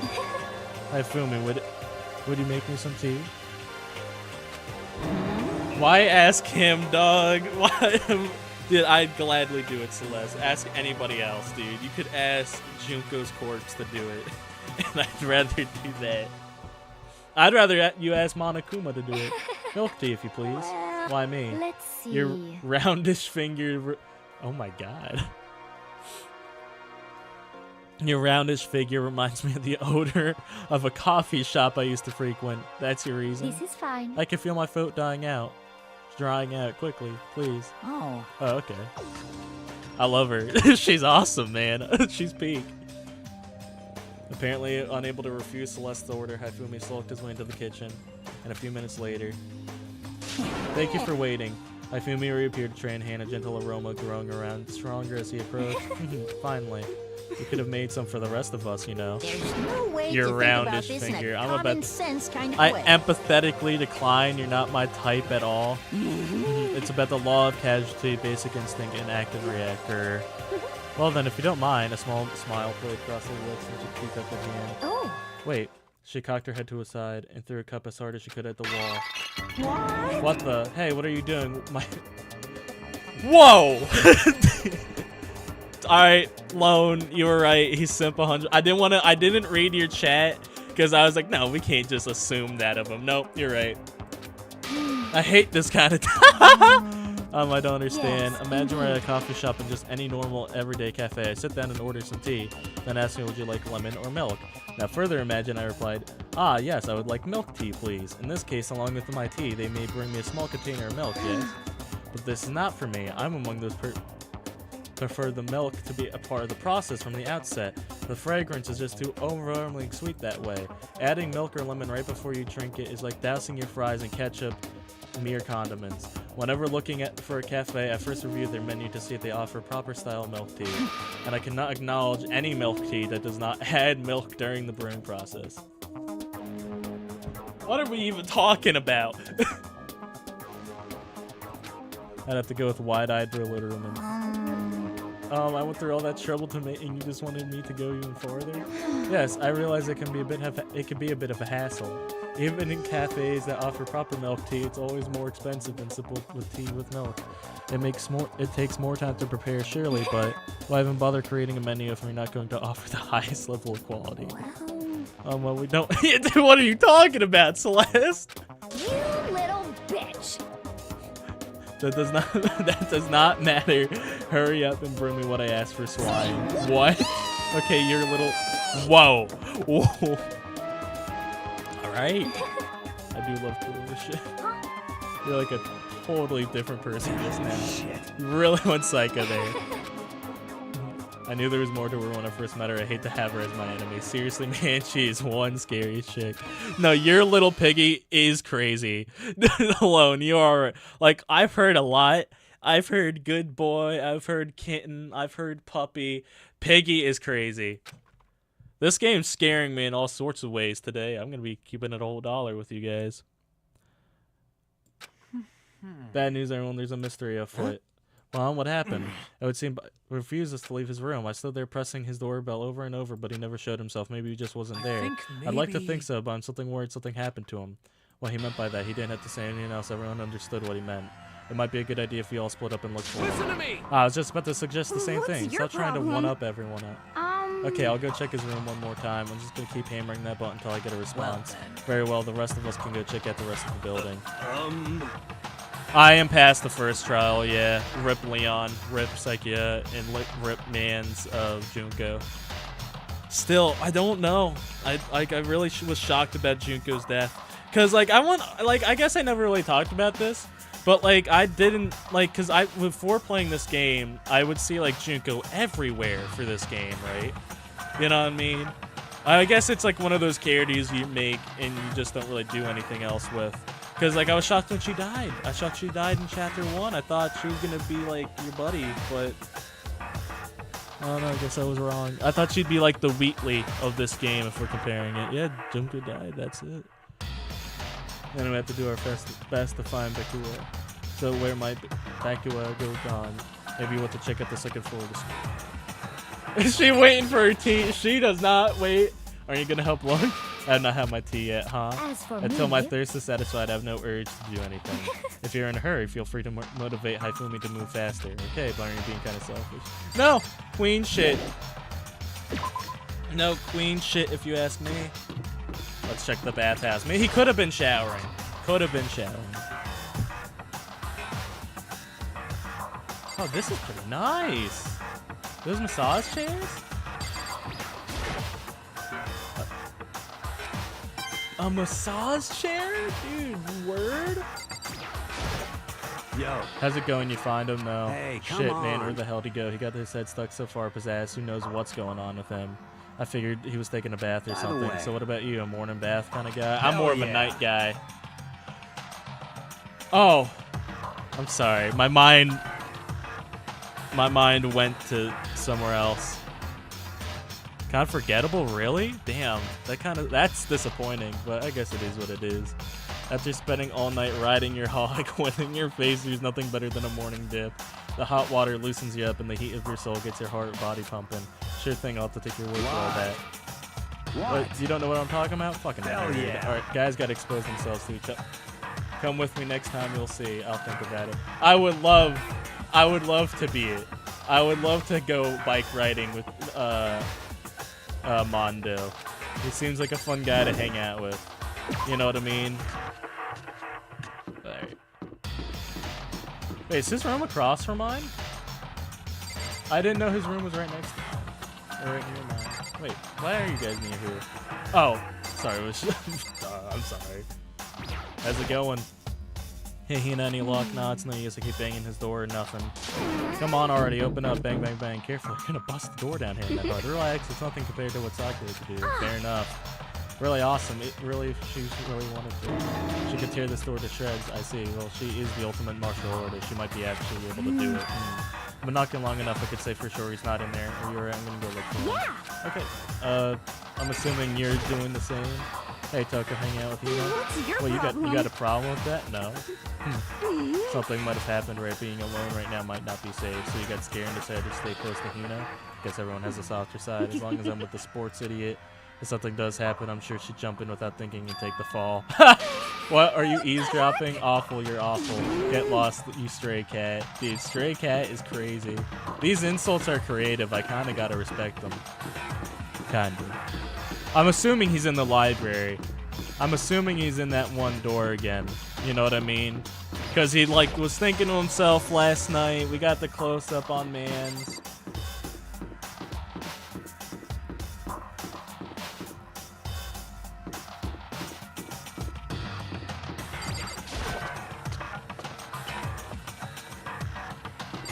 Hi, Fumi, would you make me some tea? Why ask him, dog? Why? Dude, I'd gladly do it, Celeste. Ask anybody else, dude. You could ask Junko's corpse to do it, and I'd rather do that. I'd rather you ask Monokuma to do it. Milk tea, if you please. Well, Why me? Let's see. Your roundish finger. Oh my god. Your roundish figure reminds me of the odor of a coffee shop I used to frequent. That's your reason? This is fine. I can feel my throat dying out. Drying out quickly, please. Oh. Oh, okay. I love her. She's awesome, man. She's peak. Apparently unable to refuse Celeste's order, Hifumi sulked his way into the kitchen. And a few minutes later... Thank you for waiting. Hifumi reappeared, tray in hand, a gentle aroma growing around, stronger as he approached. Finally. You could have made some for the rest of us, you know. There's no way Your to think about roundish this finger. in a I'm common about- sense kind of I way. empathetically decline. You're not my type at all. It's about the law of casualty, basic instinct, and active reactor. Well then, if you don't mind, a small smile played across her lips and she peeked up at the end. Oh, Wait, She cocked her head to her side and threw a cup as hard as she could at the wall. What? What the? Hey, what are you doing? My. Whoa! Alright, Lone, you were right. He's simp 100. I didn't read your chat because I was like, no, we can't just assume that of him. Nope, you're right. I hate this kind of I don't understand. Yes. Imagine we're at a coffee shop in just any normal everyday cafe. I sit down and order some tea, then ask me, would you like lemon or milk? Now further imagine I replied, ah, yes, I would like milk tea, please. In this case, along with my tea, they may bring me a small container of milk, yes? But this is not for me. I'm among those prefer the milk to be a part of the process from the outset. The fragrance is just too overwhelmingly sweet that way. Adding milk or lemon right before you drink it is like dousing your fries in ketchup, mere condiments. Whenever looking for a cafe, I first review their menu to see if they offer proper style milk tea. And I cannot acknowledge any milk tea that does not add milk during the brewing process. What are we even talking about? I'd have to go with wide-eyed bewilderment. I went through all that trouble to make, and you just wanted me to go even farther? Yes, I realize it can be a bit of a hassle. Even in cafes that offer proper milk tea, it's always more expensive than simple with tea with milk. It takes more time to prepare, surely, but why even bother creating a menu if we're not going to offer the highest level of quality? Well, we don't. What are you talking about, Celeste? You little bitch. That does not matter. Hurry up and bring me what I asked for, swine. What? Okay, you're a little. Whoa. Whoa. All right. I do love cool shit. You're like a totally different person just now. You really went psycho there. I knew there was more to her when I first met her. I hate to have her as my enemy. Seriously, man, she is one scary chick. No, your little piggy is crazy. Alone, you are. Like, I've heard a lot. I've heard good boy. I've heard kitten. I've heard puppy. Piggy is crazy. This game's scaring me in all sorts of ways today. I'm going to be keeping it a whole $1 with you guys. Bad news, everyone. There's a mystery afoot. Well, what happened? It would seem refuses to leave his room. I stood there pressing his doorbell over and over, but he never showed himself. Maybe he just wasn't there. I'd like to think so, but I'm something worried something happened to him. What he meant by that, he didn't have to say anything else. Everyone understood what he meant. It might be a good idea if we all split up and look for him. Listen to me. I was just about to suggest the same What's thing. your Stop trying to problem? one-up everyone up. Okay, I'll go check his room one more time. I'm just going to keep hammering that button until I get a response. Very well, the rest of us can go check out the rest of the building. I am past the first trial, yeah. Rip Leon, Rip Psychia, and Rip Mans of Junko. Still, I don't know. I really was shocked about Junko's death. Cause I guess I never really talked about this, but like I didn't like, cause before playing this game, I would see like Junko everywhere for this game, right? You know what I mean? I guess it's like one of those characters you make and you just don't really do anything else with. Cause like I was shocked when she died. I shocked she died in chapter 1. I thought she was gonna be like your buddy, but I don't know. I guess I was wrong. I thought she'd be like the Wheatley of this game if we're comparing it. Yeah, Junko died. That's it. And we have to do our best to find Bakua. So where might Bakua go gone? Maybe you want to check out the second floor of the school. Is she waiting for her tea? She does not wait. Are you gonna help Lauren? I have not had my tea yet, huh? As for Until me, my thirst is satisfied, I have no urge to do anything. If you're in a hurry, feel free to motivate Haifumi to move faster. Okay, but you're being kind of selfish. No! Queen shit. No, queen shit if you ask me. Let's check the bathhouse. He could have been showering. Could have been showering. Oh, this is pretty nice. Those massage chairs? A massage chair? Dude, word? Yo. How's it going? You find him? No. Hey, come Shit, man, on. where the hell did he go? He got his head stuck so far up his ass. Who knows what's going on with him? I figured he was taking a bath or By the something. way. So what about you? A morning bath kind of guy? I'm Hell more of a yeah. night guy. Oh. I'm sorry. My mind went to somewhere else. Kind of forgettable, really? Damn, that's disappointing, but I guess it is what it is. After spending all night riding your hog, wetting your face, there's nothing better than a morning dip. The hot water loosens you up and the heat of your soul gets your heart body pumping. Sure thing, I'll have to take your word for all that. What? You don't know what I'm talking about? Fucking Hell nerd. yeah. Alright, guys gotta expose themselves to each other. Come with me next time, you'll see. I'll think about it. I would love to be it. I would love to go bike riding with Mondo. He seems like a fun guy to hang out with. You know what I mean? Alright. Wait, is his room across from mine? I didn't know his room was right next to mine. Or right near mine. Wait, why are you guys near here? Oh, sorry. It was I'm sorry. How's it going? Hey, Hina, any luck? Nah, it's no use. I keep banging his door or nothing. Come on already, open up. Bang, bang, bang. Careful, you're gonna bust the door down here in that hard. Relax, it's nothing compared to what Sakura could do. Fair enough. Really awesome. It really, if she really wanted to, she could tear this door to shreds. I see. Well, she is the ultimate martial artist. She might be actually able to do it. I've been knocking long enough, I could say for sure he's not in there. Are you alright? I'm gonna go look for him. Yeah. Okay. I'm assuming you're doing the same. Hey, Tucker, hang out with you. What's your Well, problem? you got a problem with that? No. Something might have happened, right? Being alone right now might not be safe. So you got scared and decided to stay close to Hina. Guess everyone has a softer side. As long as I'm with the sports idiot, if something does happen, I'm sure she'd jump in without thinking and take the fall. What? Are you eavesdropping? Awful, you're awful. Get lost, you stray cat. Dude, stray cat is crazy. These insults are creative. I kind of gotta respect them. Kind of. I'm assuming he's in the library. I'm assuming he's in that one door again. You know what I mean? Because he like was thinking to himself last night. We got the close-up on Mans.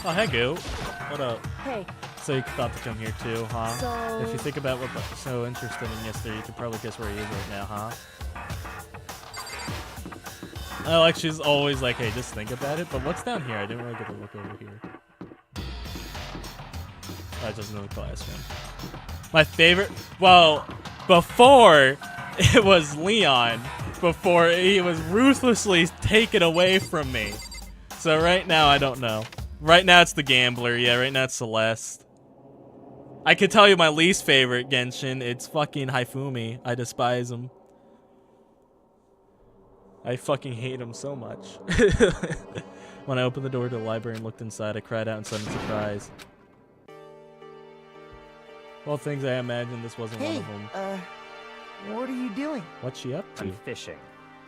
Oh, hey, Goo. What up? Hey, So you thought to come here too, huh? So- If you think about what was so interesting in yesterday, you could probably guess where he is right now, huh? I like she's always like, hey, just think about it. But what's down here? I didn't really get a look over here. Oh, just another classroom. My favorite. Well, before it was Leon. Before he was ruthlessly taken away from me. So right now I don't know. Right now it's the gambler. Yeah, right now it's Celeste. I could tell you my least favorite Genshin. It's fucking Haifumi. I despise him. I fucking hate him so much. When I opened the door to the library and looked inside, I cried out in sudden surprise. Well, things I imagined this wasn't one Hey, of them. what are you doing? What's she up to? I'm fishing.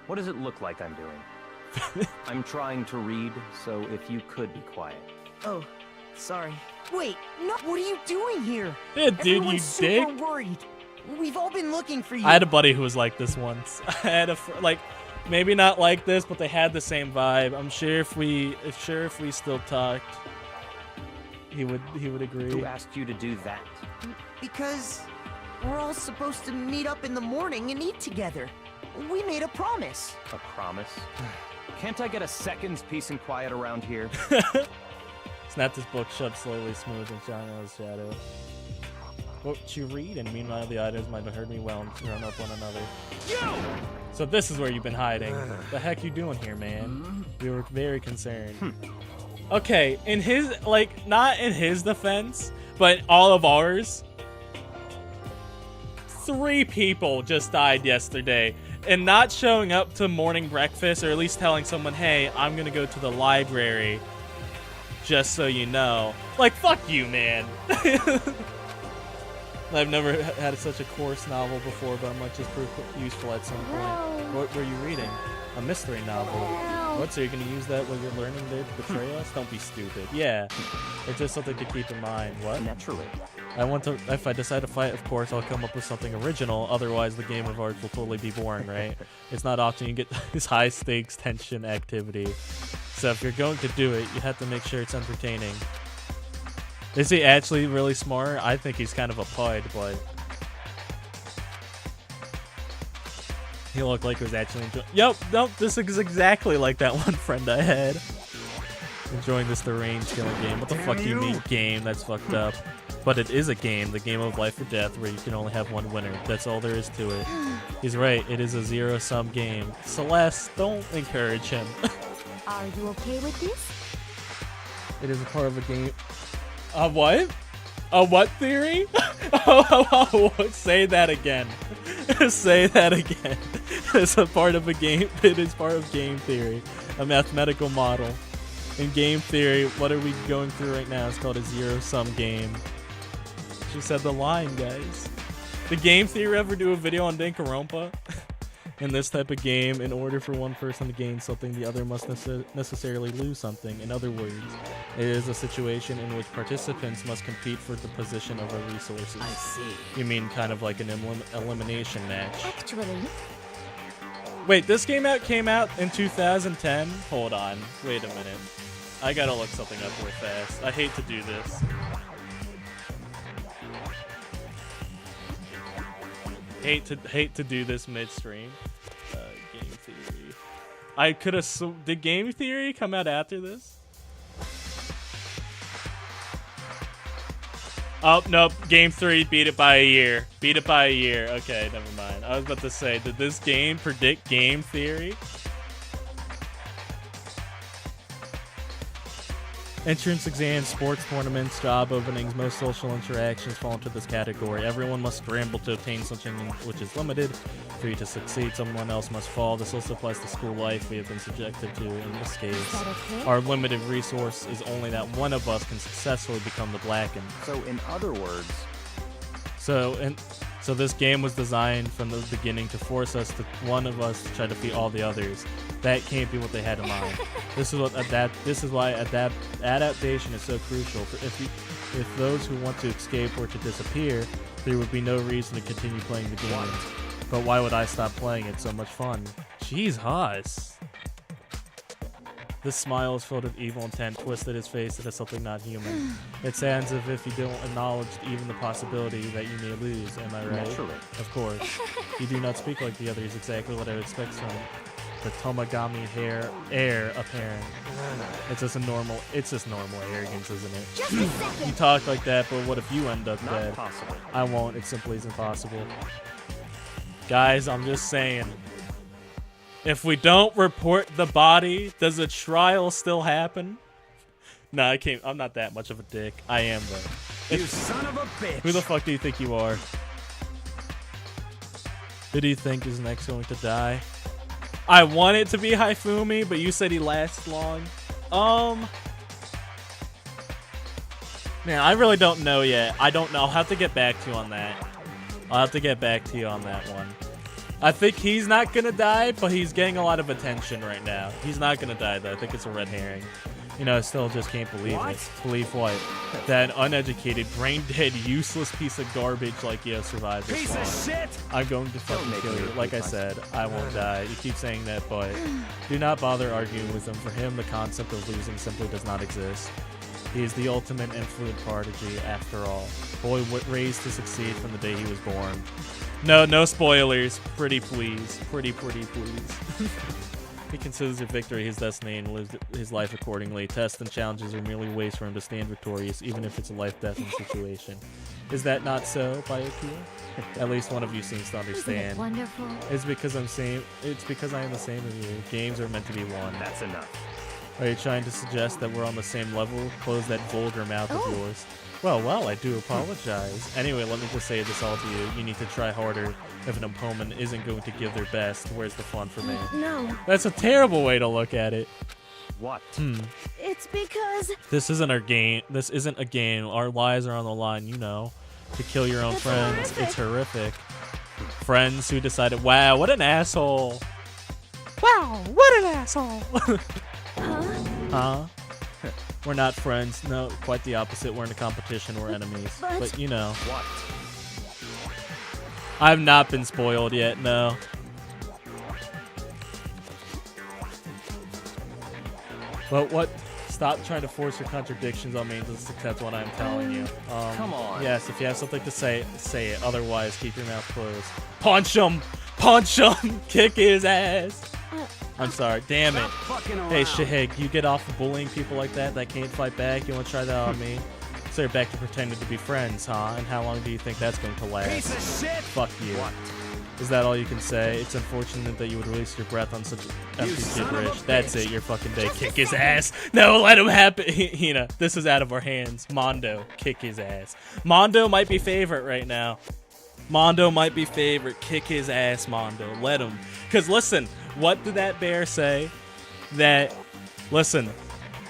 What does it look like I'm doing? I'm trying to read, so if you could be quiet. Oh, sorry. Wait, no, what are you doing here? Yeah, dude, you Everyone's dick. super worried. We've all been looking for you. I had a buddy who was like this once. I had a like, maybe not like this, but they had the same vibe. I'm sure if we still talked, he would agree. Who asked you to do that? Because we're all supposed to meet up in the morning and eat together. We made a promise. A promise? Can't I get a second's peace and quiet around here? Snap this book shut slowly, smooth, and shine out of shadow. What you read, and meanwhile the items might have heard me well and thrown up one another. So this is where you've been hiding. The heck you doing here, man? We were very concerned. Okay, in his, like, not in his defense, but all of ours, 3 people just died yesterday. And not showing up to morning breakfast, or at least telling someone, hey, I'm gonna go to the library, just so you know. Like, fuck you, man. I've never had such a coarse novel before, but it might just prove useful at some point. What were you reading? A mystery novel. What, so you're gonna use that while you're learning there to betray us? Don't be stupid. Yeah, it's just something to keep in mind. What? Naturally. I want to, if I decide to fight, of course, I'll come up with something original. Otherwise, the game of arts will totally be boring, right? It's not often you get this high-stakes tension activity. So if you're going to do it, you have to make sure it's entertaining. Is he actually really smart? I think he's kind of a pud, but he looked like he was actually enjoying. Yep, nope, this is exactly like that one friend I had. Enjoying this terrain killing game. What the fuck do you mean game? That's fucked up. But it is a game, the game of life or death, where you can only have one winner. That's all there is to it. He's right, it is a zero-sum game. Celeste, don't encourage him. Are you okay with this? It is a part of a game. What? A what theory? Oh, say that again. Say that again. It's a part of a game. It is part of game theory, a mathematical model. In game theory, what are we going through right now? It's called a zero-sum game. She said the line, guys. Did game theory ever do a video on Danganronpa? In this type of game, in order for one person to gain something, the other must necessarily lose something. In other words, it is a situation in which participants must compete for the possession of our resources. I see. You mean kind of like an elimination match? Actually, Wait, this game came out in 2010? Hold on. Wait a minute. I gotta look something up real fast. I hate to do this. Hate to do this midstream. Game theory. I could have. Did game theory come out after this? Oh nope. Game 3 beat it by a year. Beat it by a year. Okay, never mind. I was about to say, did this game predict game theory? Entrance exams, sports tournaments, job openings, most social interactions fall into this category. Everyone must scramble to obtain something which is limited. For you to succeed, someone else must fall. This also applies to school life we have been subjected to in this case. is that okay? Our limited resource is only that one of us can successfully become the Blackened. So, in other words, So this game was designed from the beginning to force us to one of us to try to defeat all the others. That can't be what they had in mind. This is why adaptation is so crucial. If those who want to escape were to disappear, there would be no reason to continue playing the game. But why would I stop playing? It's so much fun. Jeez, Haas. This smile is filled with evil intent, twisted his face into something not human. It sounds as if you don't acknowledge even the possibility that you may lose, am I right? naturally. Of course. You do not speak like the others, exactly what I would expect from the Tomagami heir apparent. It's just normal arrogance, isn't it? just a second. You talk like that, but what if you end up Not dead? possible. I won't, it simply isn't possible. Guys, I'm just saying. If we don't report the body, does a trial still happen? Nah, I'm not that much of a dick. I am, though. You son of a bitch! Who the fuck do you think you are? Who do you think is next going to die? I want it to be Haifumi, but you said he lasts long. Man, I really don't know yet. I don't know. I'll have to get back to you on that. I'll have to get back to you on that one. I think he's not gonna die, but he's getting a lot of attention right now. He's not gonna die, though. I think it's a red herring. You know, I still just can't believe it. Believe what? That an uneducated, brain-dead, useless piece of garbage like you survived this Piece long. of shit! I'm going to fucking make kill me you. Like I repeat said, I won't die. You keep saying that, but do not bother arguing with him. For him, the concept of losing simply does not exist. He is the ultimate influent prodigy, after all. Boy raised to succeed from the day he was born. No spoilers. Pretty please. Pretty please. He considers a victory his destiny and lives his life accordingly. Tests and challenges are merely ways for him to stand victorious, even if it's a life-death situation. Is that not so, Byakuya? At least one of you seems to Isn't it understand. wonderful? It's because I am the same as you. Games are meant to be won. That's enough. Are you trying to suggest that we're on the same level? Close that vulgar mouth of Oh. yours. Well, I do apologize. Anyway, let me just say this all to you. You need to try harder. If an opponent isn't going to give their best, where's the fun for me? No, That's a terrible way to look at it. What? it's because This isn't our game. This isn't a game. Our lives are on the line, you know. To kill your own That's friends, horrific. it's horrific. Friends who decided, wow, what an asshole. Wow, what an asshole. Huh? We're not friends. No, quite the opposite. We're in a competition. We're enemies. But you know, What? I've not been spoiled yet. No. But what? Stop trying to force your contradictions on me. Just accept what I'm telling you. Come on. Yes, if you have something to say, say it. Otherwise, keep your mouth closed. Punch him! Punch him! Kick his ass! I'm sorry. Damn it. Stop fucking around. Hey, Shahig, you get off of bullying people like that can't fight back? You want to try that on me? So you're back to pretending to be friends, huh? And how long do you think that's going to last? Piece of shit! Fuck you. What? Is that all you can say? It's unfortunate that you would waste your breath on such empty gibberish. That's it, your fucking day. Kick his ass. No, let him happen. Hina, this is out of our hands. Mondo, kick his ass. Mondo might be favorite right now. Mondo might be favorite. Kick his ass, Mondo. Let him. Because listen, what did that bear say? That, listen,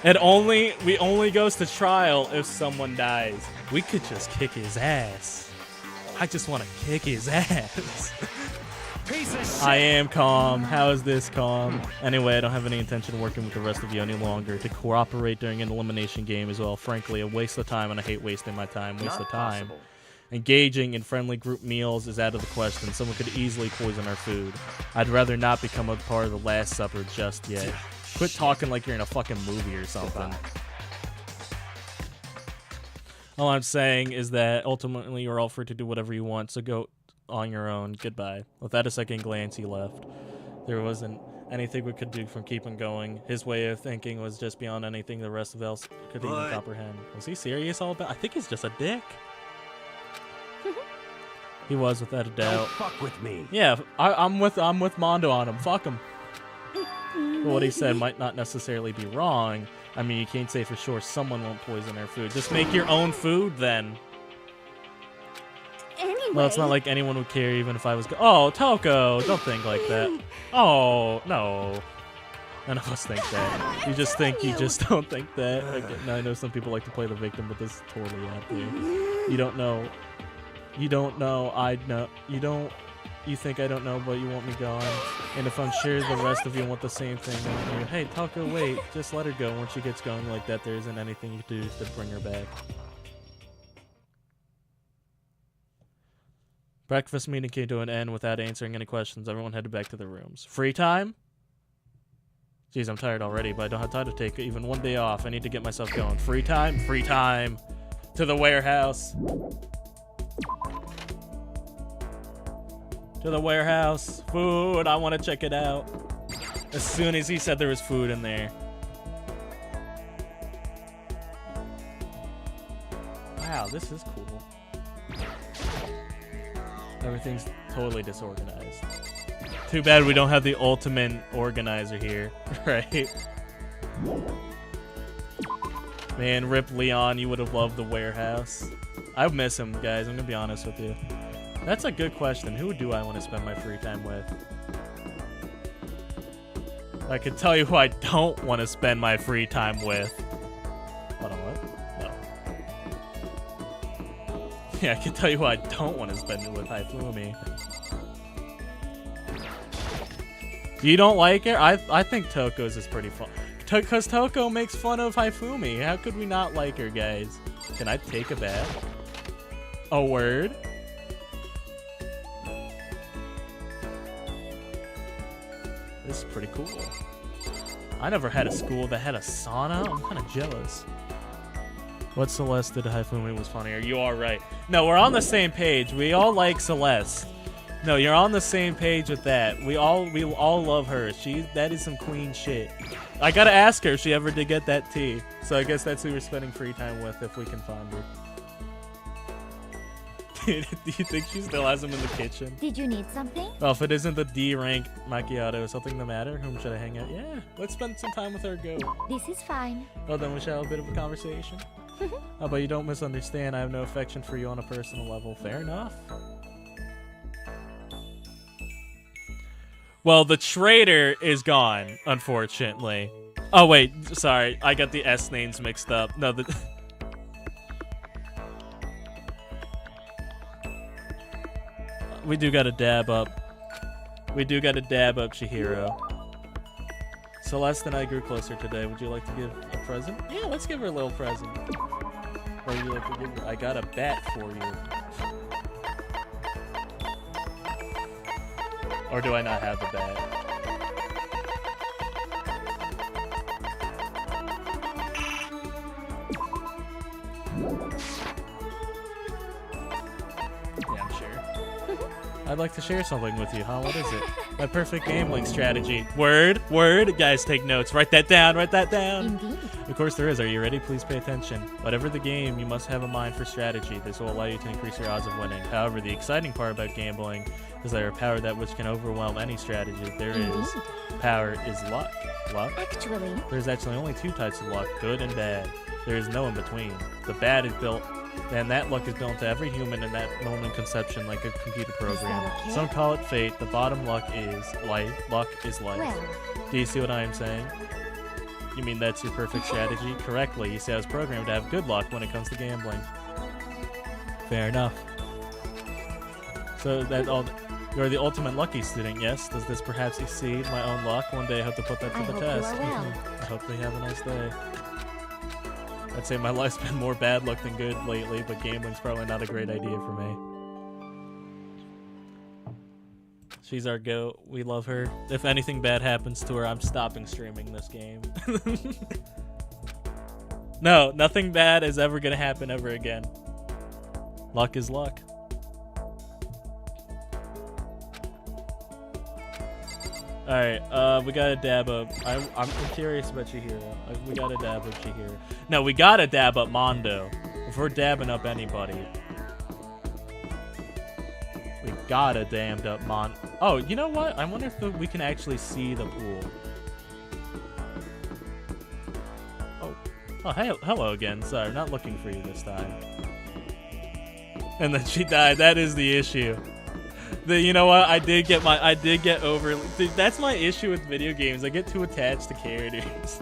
we only goes to trial if someone dies. We could just kick his ass. I just want to kick his ass. Piece of shit. I am calm. How is this calm? Anyway, I don't have any intention of working with the rest of you any longer. To cooperate during an elimination game is, well, frankly, a waste of time, and I hate wasting my time. Waste of time. Possible. Engaging in friendly group meals is out of the question. Someone could easily poison our food. I'd rather not become a part of the Last Supper just yet. Quit talking like you're in a fucking movie or something. All I'm saying is that ultimately you're all free to do whatever you want, so go on your own. Goodbye. Without a second glance, he left. There wasn't anything we could do from keeping going. His way of thinking was just beyond anything the rest of us could even comprehend. Was he serious all about? I think he's just a dick. He was, without a doubt. Don't fuck with me. Yeah, I'm with Mondo on him. Fuck him. But what he said might not necessarily be wrong. I mean, you can't say for sure someone won't poison our food. Just make your own food then. Anyway. Well, it's not like anyone would care even if I was oh, Toko, don't think like that. Oh, no. None of us think that. You just think you just don't think that. Like, I know some people like to play the victim, but this is totally out there. You don't know. You don't know. I know. You don't. You think I don't know, but you want me gone. And if I'm sure the rest of you want the same thing, then you, hey, Toko, wait. Just let her go. Once she gets going like that, there isn't anything you can do to bring her back. Breakfast meeting came to an end without answering any questions. Everyone headed back to their rooms. Free time? Jeez, I'm tired already, but I don't have time to take even one day off. I need to get myself going. Free time? Free time. To the warehouse. To the warehouse. Food. I want to check it out. As soon as he said there was food in there. Wow, this is cool. Everything's totally disorganized. Too bad we don't have the ultimate organizer here, right? Man, rip Leon, you would have loved the warehouse. I miss him, guys. I'm gonna be honest with you. That's a good question. Who do I want to spend my free time with? I can tell you who I don't want to spend my free time with. Hold on, what? No. Yeah, I can tell you who I don't want to spend it with. Haifumi. You don't like her? I think Toko's is pretty fun. Because Toko makes fun of Haifumi. How could we not like her, guys? Can I take a bath? A word? This is pretty cool. I never had a school that had a sauna. I'm kind of jealous. What Celeste did to Haifumi was funnier. You are right. No, we're on the same page. We all like Celeste. No, you're on the same page with that. We all love her. That is some queen shit. I gotta ask her if she ever did get that tea. So I guess that's who we're spending free time with if we can find her. Do you think she still has him in the kitchen? Did you need something? Well, if it isn't the D rank macchiato, is something the matter? Whom should I hang out? Yeah, let's spend some time with our goat. This is fine. Well, then we shall have a bit of a conversation. Oh, but you don't misunderstand. I have no affection for you on a personal level. Fair enough. Well, the traitor is gone, unfortunately. Oh, wait. Sorry. I got the S names mixed up. No, we do got to dab up. We do got to dab up Chihiro. Celeste and I grew closer today. Would you like to give a present? Yeah, let's give her a little present. What would you like to give her? I got a bat for you. Or do I not have the bat? Yeah, I'm sure. I'd like to share something with you, huh? What is it? My perfect gambling strategy. Word, word. Guys, take notes. Write that down, write that down. Indeed. Of course there is. Are you ready? Please pay attention. Whatever the game, you must have a mind for strategy. This will allow you to increase your odds of winning. However, the exciting part about gambling is there a power that which can overwhelm any strategy. There is. Power is luck. Luck? Actually, There's actually only two types of luck, good and bad. There is no in between. The bad is built, and that luck is built into every human in that moment conception like a computer program. okay? Some call it fate. The bottom luck is life. Luck is life. well, Do you see what I am saying? You mean that's your perfect strategy? Correctly. You see I was programmed to have good luck when it comes to gambling. Fair enough. So that all. You're the ultimate lucky student, yes? Does this perhaps exceed my own luck? One day I hope to put that to I the hope you test. are well. I hope they have a nice day. I'd say my life's been more bad luck than good lately, but gambling's probably not a great idea for me. She's our goat. We love her. If anything bad happens to her, I'm stopping streaming this game. No, nothing bad is ever gonna happen ever again. Luck is luck. Alright, we gotta dab up. I'm curious about Chihiro. We gotta dab up Chihiro. No, we gotta dab up Mondo. If we're dabbing up anybody, we gotta damned up Oh, you know what? I wonder if we can actually see the pool. Oh, hey, hello again. Sorry, I'm not looking for you this time. And then she died. That is the issue. You know what? I did get over. Dude, that's my issue with video games. I get too attached to characters.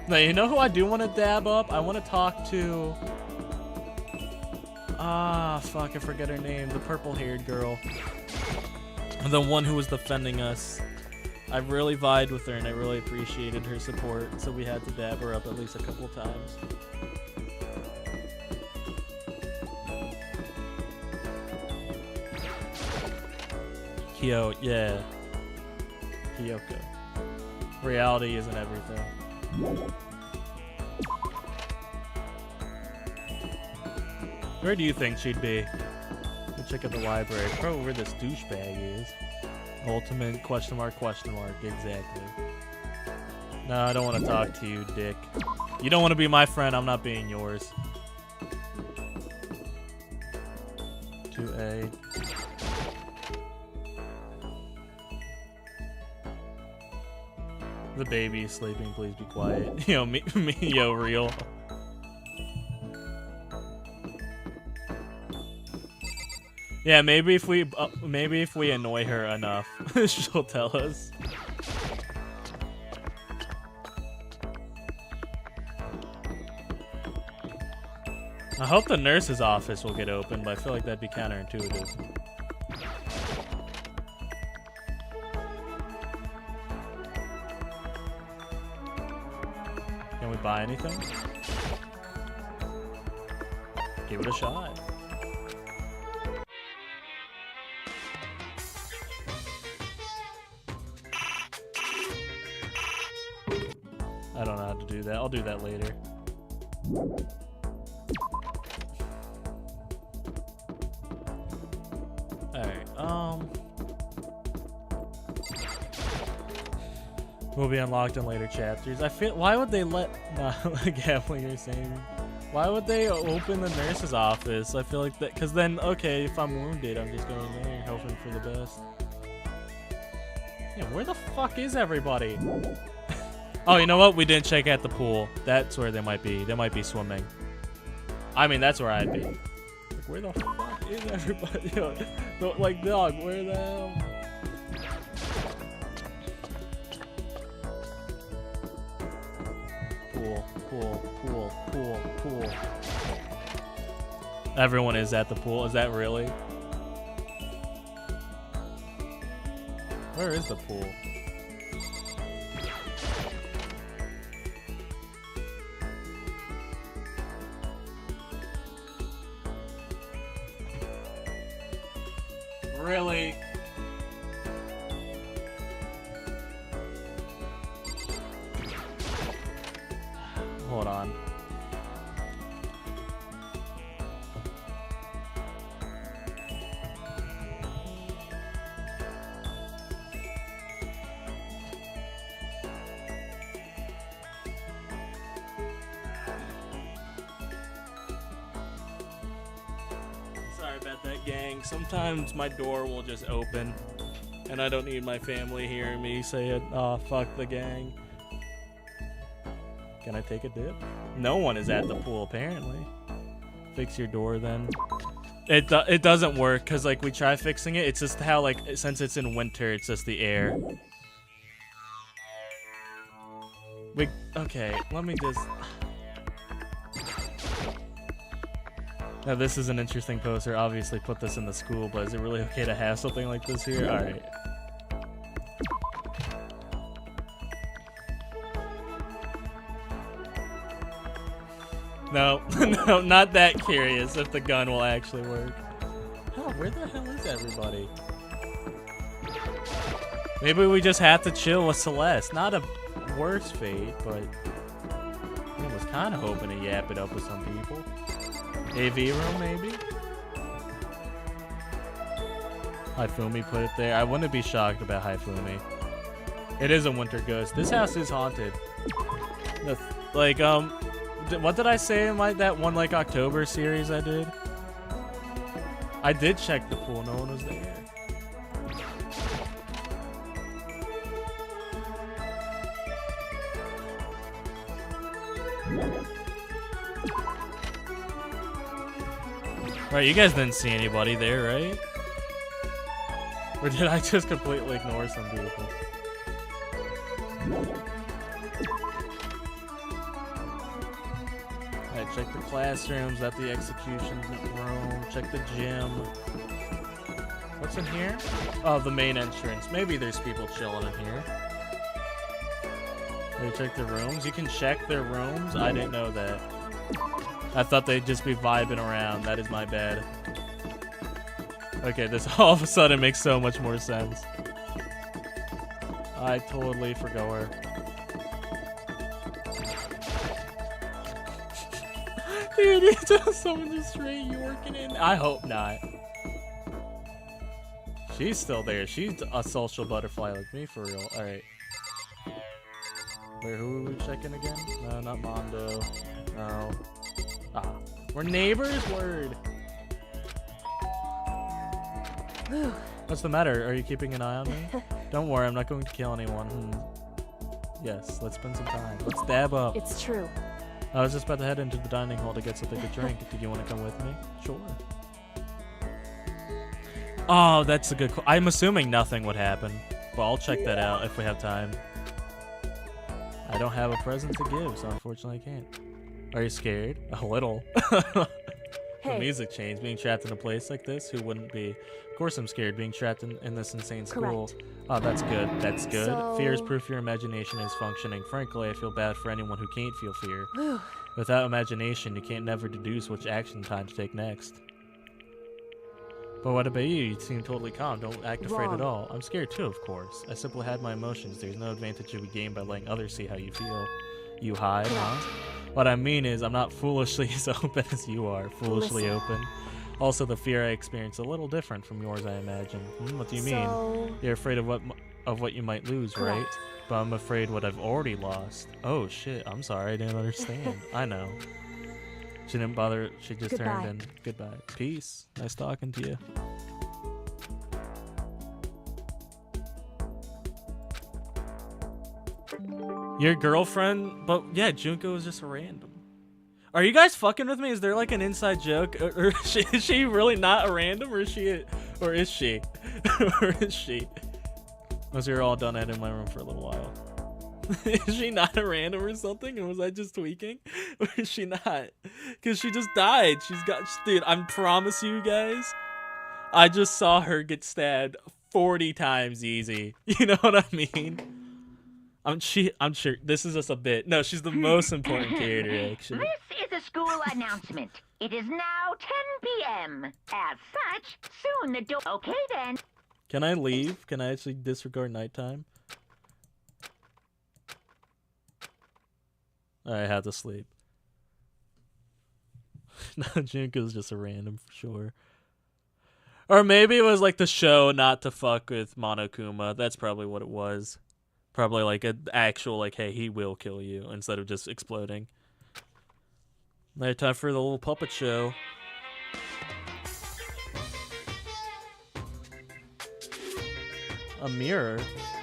Now, you know who I do want to dab up? I want to talk to. Fuck, I forget her name. The purple-haired girl. The one who was defending us. I really vibed with her and I really appreciated her support, so we had to dab her up at least a couple times. Kyo, yeah. Kyoko. Reality isn't everything. Where do you think she'd be? We'll check out the library. Probably where this douchebag is. Ultimate question mark, exactly. No, I don't want to talk to you, dick. You don't want to be my friend, I'm not being yours. 2A. The baby is sleeping, please be quiet. Yo, yo, real. Yeah, maybe if we annoy her enough, she'll tell us. I hope the nurse's office will get open, but I feel like that'd be counterintuitive. Can we buy anything? Give it a shot. I don't know how to do that. I'll do that later. Alright, will be unlocked in later chapters. I feel, why would they let, gambling you're saying? Why would they open the nurse's office? I feel like that, cause then, okay, if I'm wounded, I'm just going there, hoping for the best. Yeah, where the fuck is everybody? Oh, you know what? We didn't check out the pool. That's where they might be. They might be swimming. I mean, that's where I'd be. Like, where the fuck is everybody? Like, dog, where the hell? Pool. Everyone is at the pool. Is that really? Where is the pool? Really? Hold on. Sorry about that, gang. Sometimes my door will just open, and I don't need my family hearing me say it. Oh, fuck the gang. Can I take a dip? No one is at the pool, apparently. Fix your door, then. It doesn't work, because, like, we try fixing it. It's just how, like, since it's in winter, it's just the air. Okay, let me just... Now, this is an interesting poster. Obviously, put this in the school, but is it really okay to have something like this here? Alright. No, no, not that curious if the gun will actually work. Oh, where the hell is everybody? Maybe we just have to chill with Celeste. Not a worse fate, but I was kind of hoping to yap it up with some people. AV room, maybe? Haifumi put it there. I wouldn't be shocked about Haifumi. It is a winter ghost. This house is haunted. Like, what did I say in that one, like, October series I did? I did check the pool. No one was there. Right, you guys didn't see anybody there, right? Or did I just completely ignore some people? Alright, check the classrooms, at the execution room, check the gym. What's in here? Oh, the main entrance. Maybe there's people chilling in here. They check the rooms. You can check their rooms? I didn't know that. I thought they'd just be vibing around. That is my bad. Okay, this all of a sudden makes so much more sense. I totally forgot her. Dude, it's just someone just straight Yorking in. I hope not. She's still there. She's a social butterfly like me for real. Alright. Wait, who are we checking again? No, not Mondo. No. Ah, we're neighbors? Word. What's the matter? Are you keeping an eye on me? Don't worry, I'm not going to kill anyone. Yes, let's spend some time. Let's dab up. It's true. I was just about to head into the dining hall to get something to drink. Did you want to come with me? Sure. Oh, that's a good I'm assuming nothing would happen, but I'll check that out if we have time. I don't have a present to give, so unfortunately I can't. Are you scared? A little. The music changed. Being trapped in a place like this, who wouldn't be? Of course I'm scared, being trapped in this insane school. Correct. Oh, that's good. That's good. So... Fear is proof your imagination is functioning. Frankly, I feel bad for anyone who can't feel fear. Without imagination, you can't never deduce which action time to take next. But what about you? You seem totally calm. Don't act afraid at all. I'm scared too, of course. I simply hide my emotions. There's no advantage to be gained by letting others see how you feel. You hide, huh? What I mean is, I'm not foolishly as open as you are. Foolishly open. Also, the fear I experience is a little different from yours, I imagine. What do you mean? You're afraid of what you might lose, right? But I'm afraid what I've already lost. Oh shit! I'm sorry, I didn't understand. I know. She didn't bother. She just turned in. Goodbye. Peace. Nice talking to you. Your girlfriend? But yeah, Junko is just a random. Are you guys fucking with me? Is there like an inside joke? Or is she really not a random? Or is she? Or is she? Or is she? Was you're all done in my room for a little while? Is she not a random or something? And was I just tweaking? Or is she not? Because she just died. Dude, I promise you guys, I just saw her get stabbed 40 times easy. You know what I mean? I'm sure this is just a bit. No, she's the most important character, actually. This is a school announcement. It is now 10 p.m. As such, soon the door... Okay, then. Can I leave? Can I actually disregard nighttime? I had to sleep. No, Junko's just a random for sure. Or maybe it was like the show not to fuck with Monokuma. That's probably what it was. Probably like an actual, like, hey, he will kill you, instead of just exploding. Now time for the little puppet show. a mirror.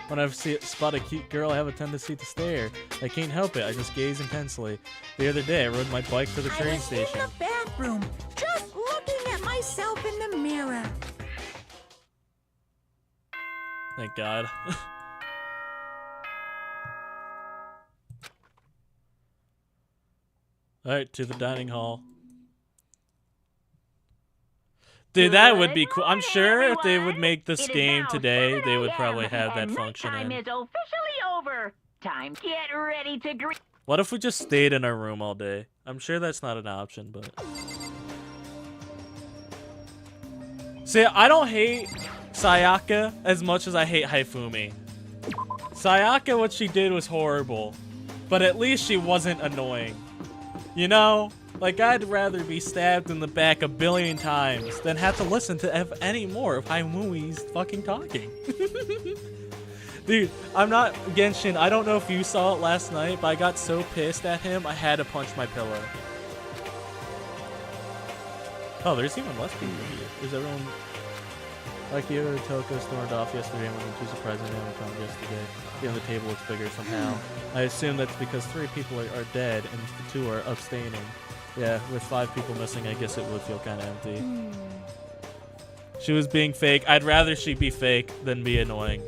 When I spot a cute girl, I have a tendency to stare. I can't help it. I just gaze intensely. The other day, I rode my bike to the train station. I was in the bathroom, just looking at myself in the mirror. Thank God. Alright, to the dining hall. Dude, that would be cool. I'm sure if they would make this game today, they would probably have that function in. Time is officially over. Time. Get ready to greet. What if we just stayed in our room all day? I'm sure that's not an option, but... See, I don't hate Sayaka as much as I hate Haifumi. Sayaka, what she did was horrible, but at least she wasn't annoying. You know? Like, I'd rather be stabbed in the back 1 billion times than have to listen to any more of Haifumi's fucking talking. Dude, I'm not Genshin. I don't know if you saw it last night, but I got so pissed at him, I had to punch my pillow. Oh, there's even less people here. Is everyone... Like the other Toko stormed off yesterday and wasn't too surprising they only found yesterday. The other table looks bigger somehow. I assume that's because 3 people are dead and the 2 are abstaining. Yeah, with 5 people missing, I guess it would feel kind of empty. She was being fake. I'd rather she be fake than be annoying.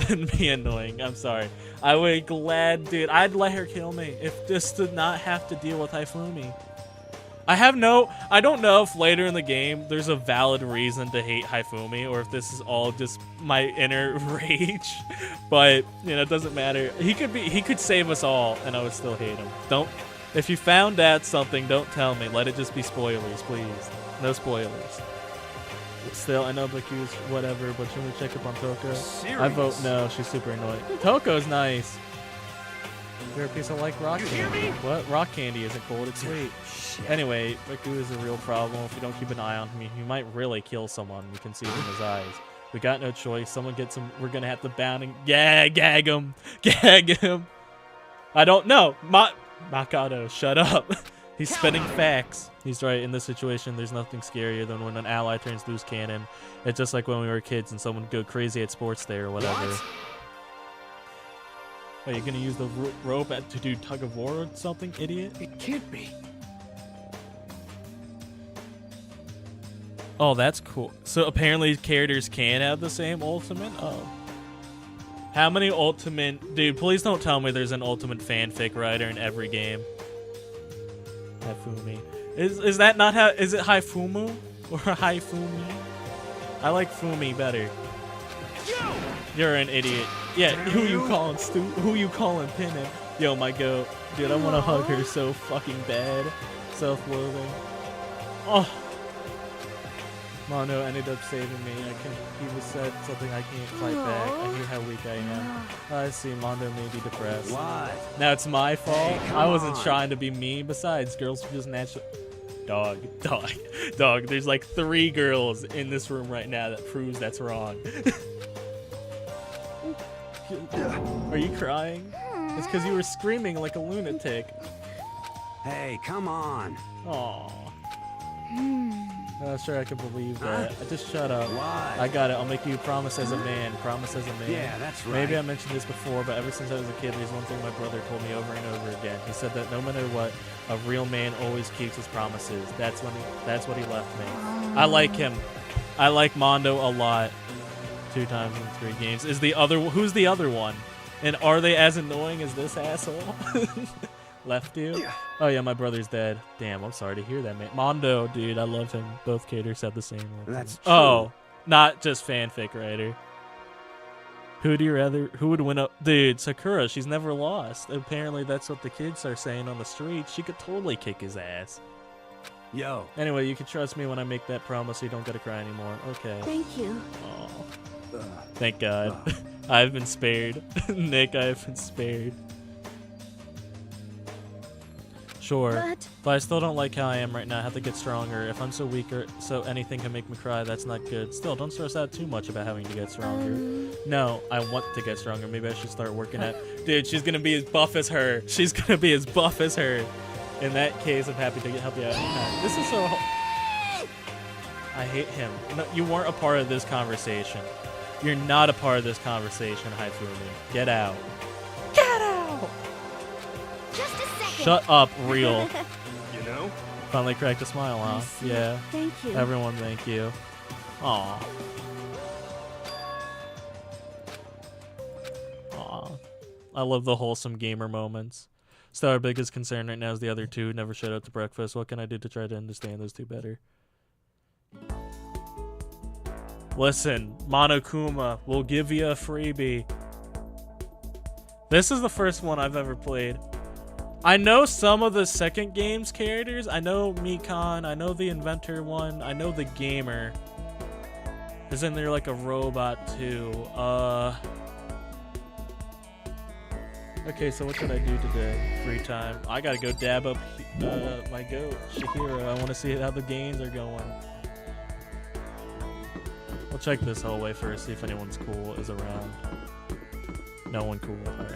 I'm sorry. I would dude, I'd let her kill me if just to not have to deal with Haifumi. I don't know if later in the game there's a valid reason to hate Haifumi or if this is all just my inner rage. But, you know, it doesn't matter. He could save us all and I would still hate him. If you found out something, don't tell me. Let it just be spoilers, please. No spoilers. Still, I know Baku's whatever, but should we check up on Toko? I vote no, she's super annoying. Toko's nice. Favorite piece I like rock candy. What? Rock candy isn't cold, it's sweet. Anyway, Baku is a real problem. If you don't keep an eye on him, he might really kill someone. You can see it in his eyes. We got no choice. Someone gets him. We're gonna have to bound and gag him. Gag him. I don't know. Makoto, shut up. He's spitting facts. He's right. In this situation, there's nothing scarier than when an ally turns loose cannon. It's just like when we were kids and someone would go crazy at sports day or whatever. Are you gonna use the rope to do tug of war or something, idiot? It can't be. Oh, that's cool. So apparently characters can have the same ultimate? Oh. How many ultimate... Dude, please don't tell me there's an ultimate fanfic writer in every game. Haifumi. Is that not how... Is it Haifumu? Or Haifumi? I like Fumi better. You're an idiot. Yeah, who you calling pinning? Yo, my goat. Dude, I want to hug her so fucking bad. Self-loathing. Oh. Mono ended up saving me. He was said something I can't fight back. I hate how weak I am. I see. Mondo may be depressed. What? Now it's my fault. Hey, I wasn't on. trying to be mean. Besides, girls are just natural. Dog. There's like 3 girls in this room right now that proves that's wrong. Are you crying? It's because you were screaming like a lunatic. Hey, come on. Aww. Sure, I can believe that. Just shut up. Why? I got it. I'll make you a promise as a man. Promise as a man. Yeah, that's right. Maybe I mentioned this before, but ever since I was a kid, there's one thing my brother told me over and over again. He said that no matter what, a real man always keeps his promises. That's what he left me. I like him. I like Mondo a lot. 2 times in 3 games. Who's the other one? And are they as annoying as this asshole? Left you? Oh yeah, my brother's dead. Damn, I'm sorry to hear that, man. Mondo, dude, I love him. Both caters have the same one. That's true. Oh, not just fanfic writer. Who would win up? Dude, Sakura, she's never lost. Apparently that's what the kids are saying on the street. She could totally kick his ass. Yo. Anyway, you can trust me when I make that promise so you don't gotta cry anymore. Okay. Thank you. Oh. Thank God. I've been spared. Nick, I have been spared. Sure, but I still don't like how I am right now. I have to get stronger. If I'm so weak so anything can make me cry, that's not good. Still, don't stress out too much about having to get stronger. No, I want to get stronger. Maybe I should start working at... Dude, she's going to be as buff as her. She's going to be as buff as her. In that case, I'm happy to help you out anytime. This is so... I hate him. No, you weren't a part of this conversation. You're not a part of this conversation, Haifumi. Get out. Get out! Just a second. Shut up, real. You know? Finally cracked a smile, huh? Yeah. Thank you. Everyone, thank you. Aw. Aw. I love the wholesome gamer moments. Still, our biggest concern right now is the other two never showed up to breakfast. What can I do to try to understand those two better? Listen, Monokuma, we'll give you a freebie. This is the first one I've ever played. I know some of the second game's characters. I know Mikan. I know the inventor one. I know the gamer. Isn't there like a robot too? Okay, so what should I do today? Free time. I gotta go dab up my goat, Shihiro. I want to see how the games are going. We'll check this hallway first, see if anyone's cool is around. No one cool. Alright.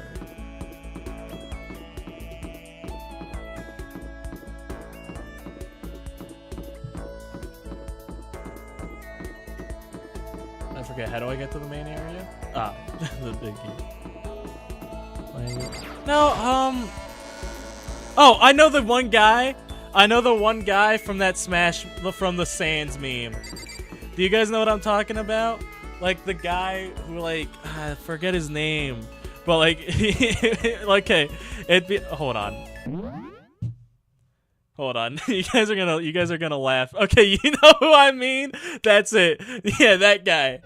I forget, how do I get to the main area? Ah, the big gate. No, oh, I know the one guy. I know the one guy from that Smash, from the Sans meme. Do you guys know what I'm talking about? Like the guy who like, I forget his name, but like, okay, hold on. Hold on. You guys are gonna laugh. Okay, you know who I mean? That's it. Yeah, that guy.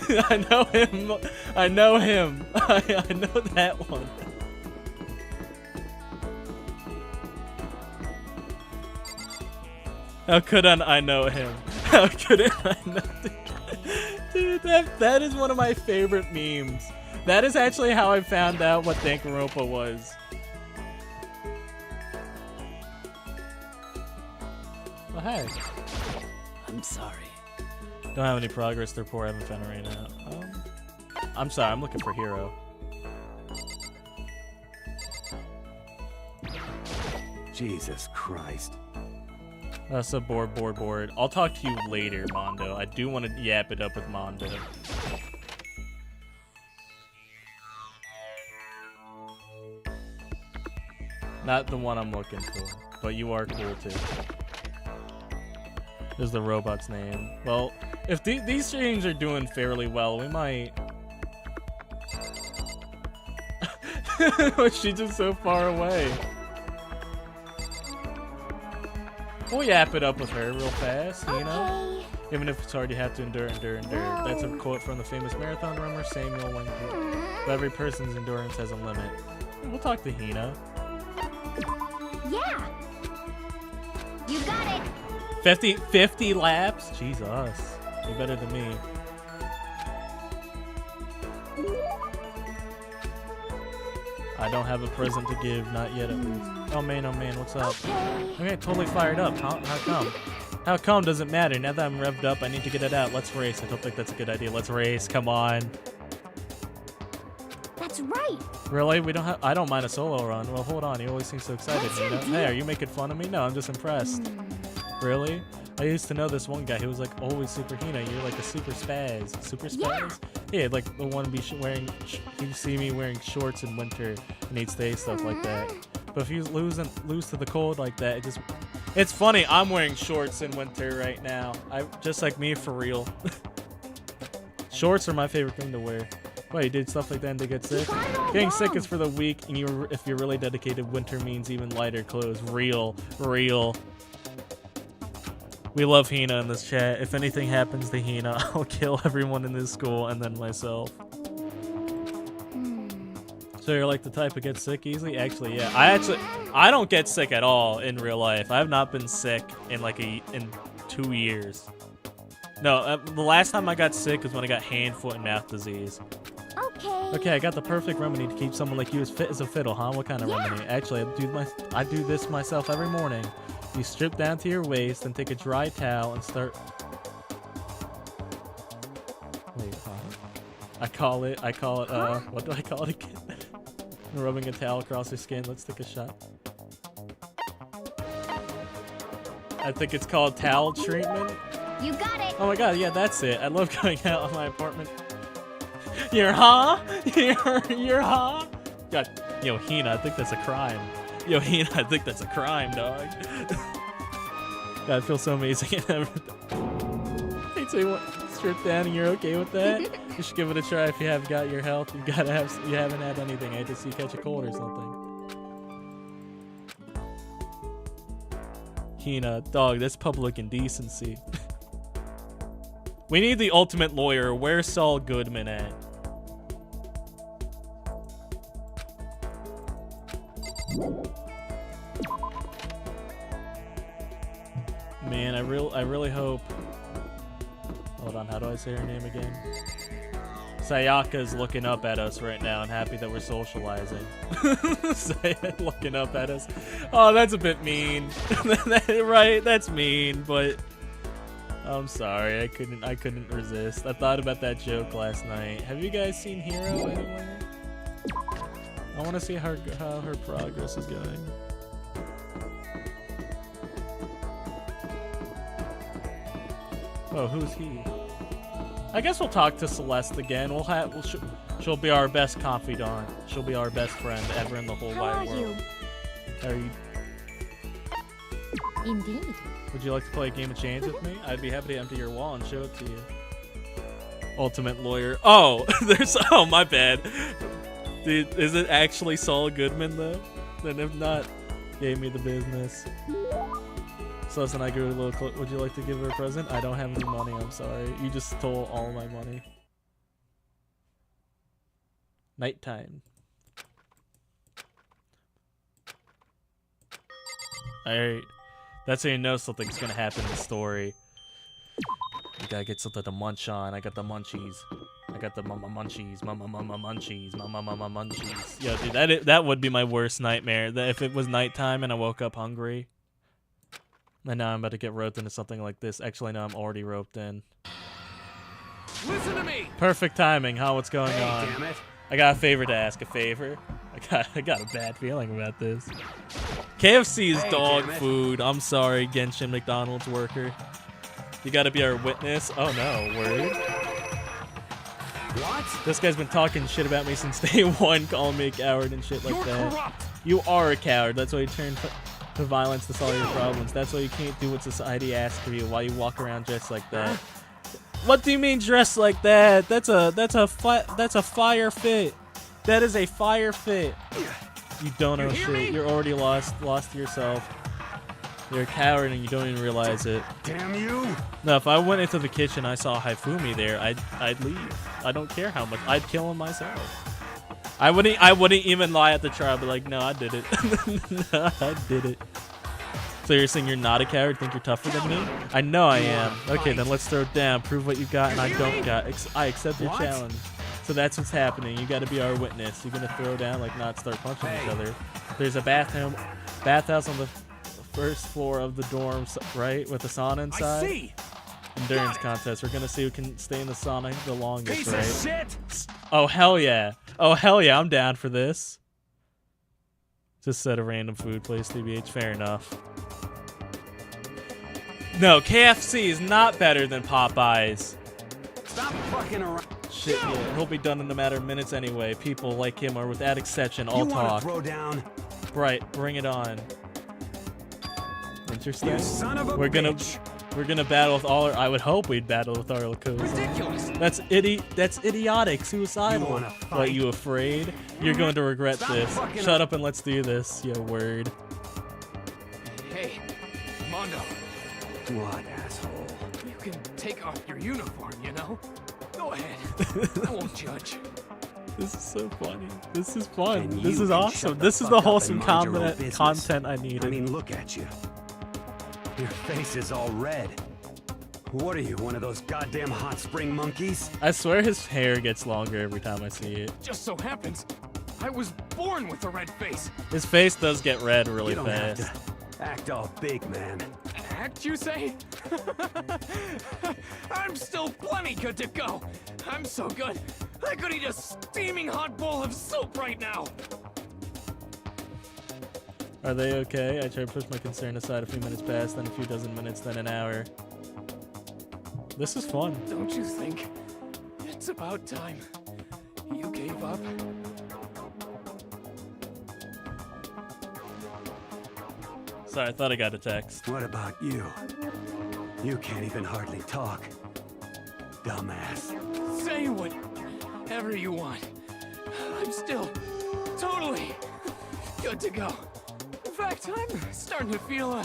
I know him. I know him. I know that one. How couldn't I know him? How couldn't I know? Dude, that is one of my favorite memes. That is actually how I found out what Danganronpa was. Oh, hey. I'm sorry. Don't have any progress, they're poor, I haven't found it right now. I'm sorry, I'm looking for Hero. Jesus Christ. That's a bored. I'll talk to you later, Mondo. I do want to yap it up with Mondo. Not the one I'm looking for, but you are cool too. Is the robot's name. Well, if these streams are doing fairly well, we might... She's just so far away. We'll yap it up with her real fast, you know? Even if it's hard, you have to endure. That's a quote from the famous marathon runner, Samuel Wingate. But every person's endurance has a limit. We'll talk to Hina. Yeah. You got it. 50 laps? Jesus. You're better than me. I don't have a present to give, not yet at least. Oh man, what's up? Okay, totally fired up. How come? How come doesn't matter. Now that I'm revved up, I need to get it out. Let's race. I don't think that's a good idea. Let's race. Come on. That's right. Really? I don't mind a solo run. Well, hold on. You always seem so excited, Nina. Hey, are you making fun of me? No, I'm just impressed. Really? I used to know this one guy who was like always super Hina. You're like a super spaz. Super spaz? Yeah, like the one wearing, you see me wearing shorts in winter and he'd say stuff like that. But if you lose to the cold like that, it's funny. I'm wearing shorts in winter right now. Just like me, for real. Shorts are my favorite thing to wear. Wait, you did stuff like that and they get sick? Getting sick is for the weak, and if you're really dedicated, winter means even lighter clothes. Real. We love Hina in this chat. If anything happens to Hina, I'll kill everyone in this school and then myself. So you're like the type who gets sick easily? Actually, yeah. I don't get sick at all in real life. I have not been sick in in 2 years. No, the last time I got sick was when I got hand, foot, and mouth disease. Okay, I got the perfect remedy to keep someone like you as fit as a fiddle, huh? What kind of remedy? Actually, I do this myself every morning. You strip down to your waist, then take a dry towel and start... Wait, huh? I call it, what do I call it again? Rubbing a towel across your skin. Let's take a shot. I think it's called towel treatment. You got it. Oh my god, yeah, that's it. I love going out of my apartment. You're huh? You're huh? God, yo, Hina, I think that's a crime. Yo, Hina, I think that's a crime, dog. God, it feels so amazing and everything. Hey, so you want strip down and you're okay with that? You should give it a try if you haven't got your health. You haven't had anything. I hate to see you catch a cold or something. Hina, dog, that's public indecency. We need the ultimate lawyer. Where's Saul Goodman at? Man, I really hope. Hold on, how do I say her name again? Sayaka's looking up at us right now and happy that we're socializing. Sayaka looking up at us. Oh, that's a bit mean. Right? That's mean, but I'm sorry. I couldn't resist. I thought about that joke last night. Have you guys seen Hero anywhere? I want to see how her progress is going. Oh, who's he? I guess we'll talk to Celeste again. She'll be our best confidant. She'll be our best friend ever in the whole wide world. How are you? Indeed. Would you like to play a game of chains with me? I'd be happy to empty your wall and show it to you. Ultimate lawyer. Oh, oh, my bad. Dude, is it actually Saul Goodman though? Then if not, gave me the business. Celeste and I grew a little close. Would you like to give her a present? I don't have any money, I'm sorry. You just stole all my money. Nighttime. Alright. That's how you know something's gonna happen in the story. You gotta get something to munch on. I got the munchies. I got the mama munchies. Mama munchies. Mama munchies. Yo, dude, that would be my worst nightmare. That if it was nighttime and I woke up hungry. And now I'm about to get roped into something like this. Actually, no, I'm already roped in. Listen to me. Perfect timing, huh? What's going on? Damn it. I got a favor to ask. A favor? I got a bad feeling about this. KFC is dog food. I'm sorry, Genshin McDonald's worker. You gotta be our witness. Oh no, word. What? This guy's been talking shit about me since day one, calling me a coward and shit like You're that. corrupt. You are a coward. That's why you turned to violence to solve your problems. That's why you can't do what society asks of you. Why you walk around dressed like that? What do you mean dressed like that? That's a fire fit. That is a fire fit. You don't know shit. You're already lost to yourself. You're a coward and you don't even realize it. Damn you. No, if I went into the kitchen and I saw Haifumi there, I'd leave. I don't care how much. I'd kill him myself. I wouldn't even lie at the trial. I'd be like, no, I did it. No, I did it. So you're saying you're not a coward? Think you're tougher than me? I know I am. Okay, then let's throw it down. Prove what you got and I don't got. I accept your challenge. So that's what's happening. You got to be our witness. You're gonna throw down, like not start punching each other. There's a bathhouse on the first floor of the dorms, right, with a sauna inside. I see. Endurance contest. We're gonna see who can stay in the sauna the longest, Piece right? of shit. Oh hell yeah! Oh hell yeah! I'm down for this. Just said a random food place, TBH. Fair enough. No, KFC is not better than Popeyes. Stop fucking around. Shit, yeah. He'll be done in a matter of minutes anyway. People like him are without exception all You want talk. to throw down? Right, bring it on. Interesting. You son of a We're bitch. gonna battle with all our. I would hope we'd battle with our Lakos. Ridiculous. That's idiotic, suicidal. You wanna fight? What, you afraid? You're going to regret Stop this. fucking Shut up and let's do this, yo word. Hey, Mondo, What, asshole? you can take off your uniform, you know? Go ahead. I won't judge. This is so funny. This is fun. And This you is can awesome. shut the This is fuck the up and wholesome mind your own business. content I needed. I mean, look at you. Your face is all red. What are you, one of those goddamn hot spring monkeys? I swear his hair gets longer every time I see it. Just so happens, I was born with a red face. His face does get red really You don't have fast. to act all big, man. Act, you say? I'm still plenty good to go. I'm so good, I could eat a steaming hot bowl of soup right now. Are they okay? I try to push my concern aside. A few minutes pass, then a few dozen minutes, then an hour. This is fun. Don't you think it's about time you gave up? Sorry, I thought I got a text. What about you? You can't even hardly talk. Dumbass. Say whatever you want. I'm still totally good to go. In fact, I'm starting to feel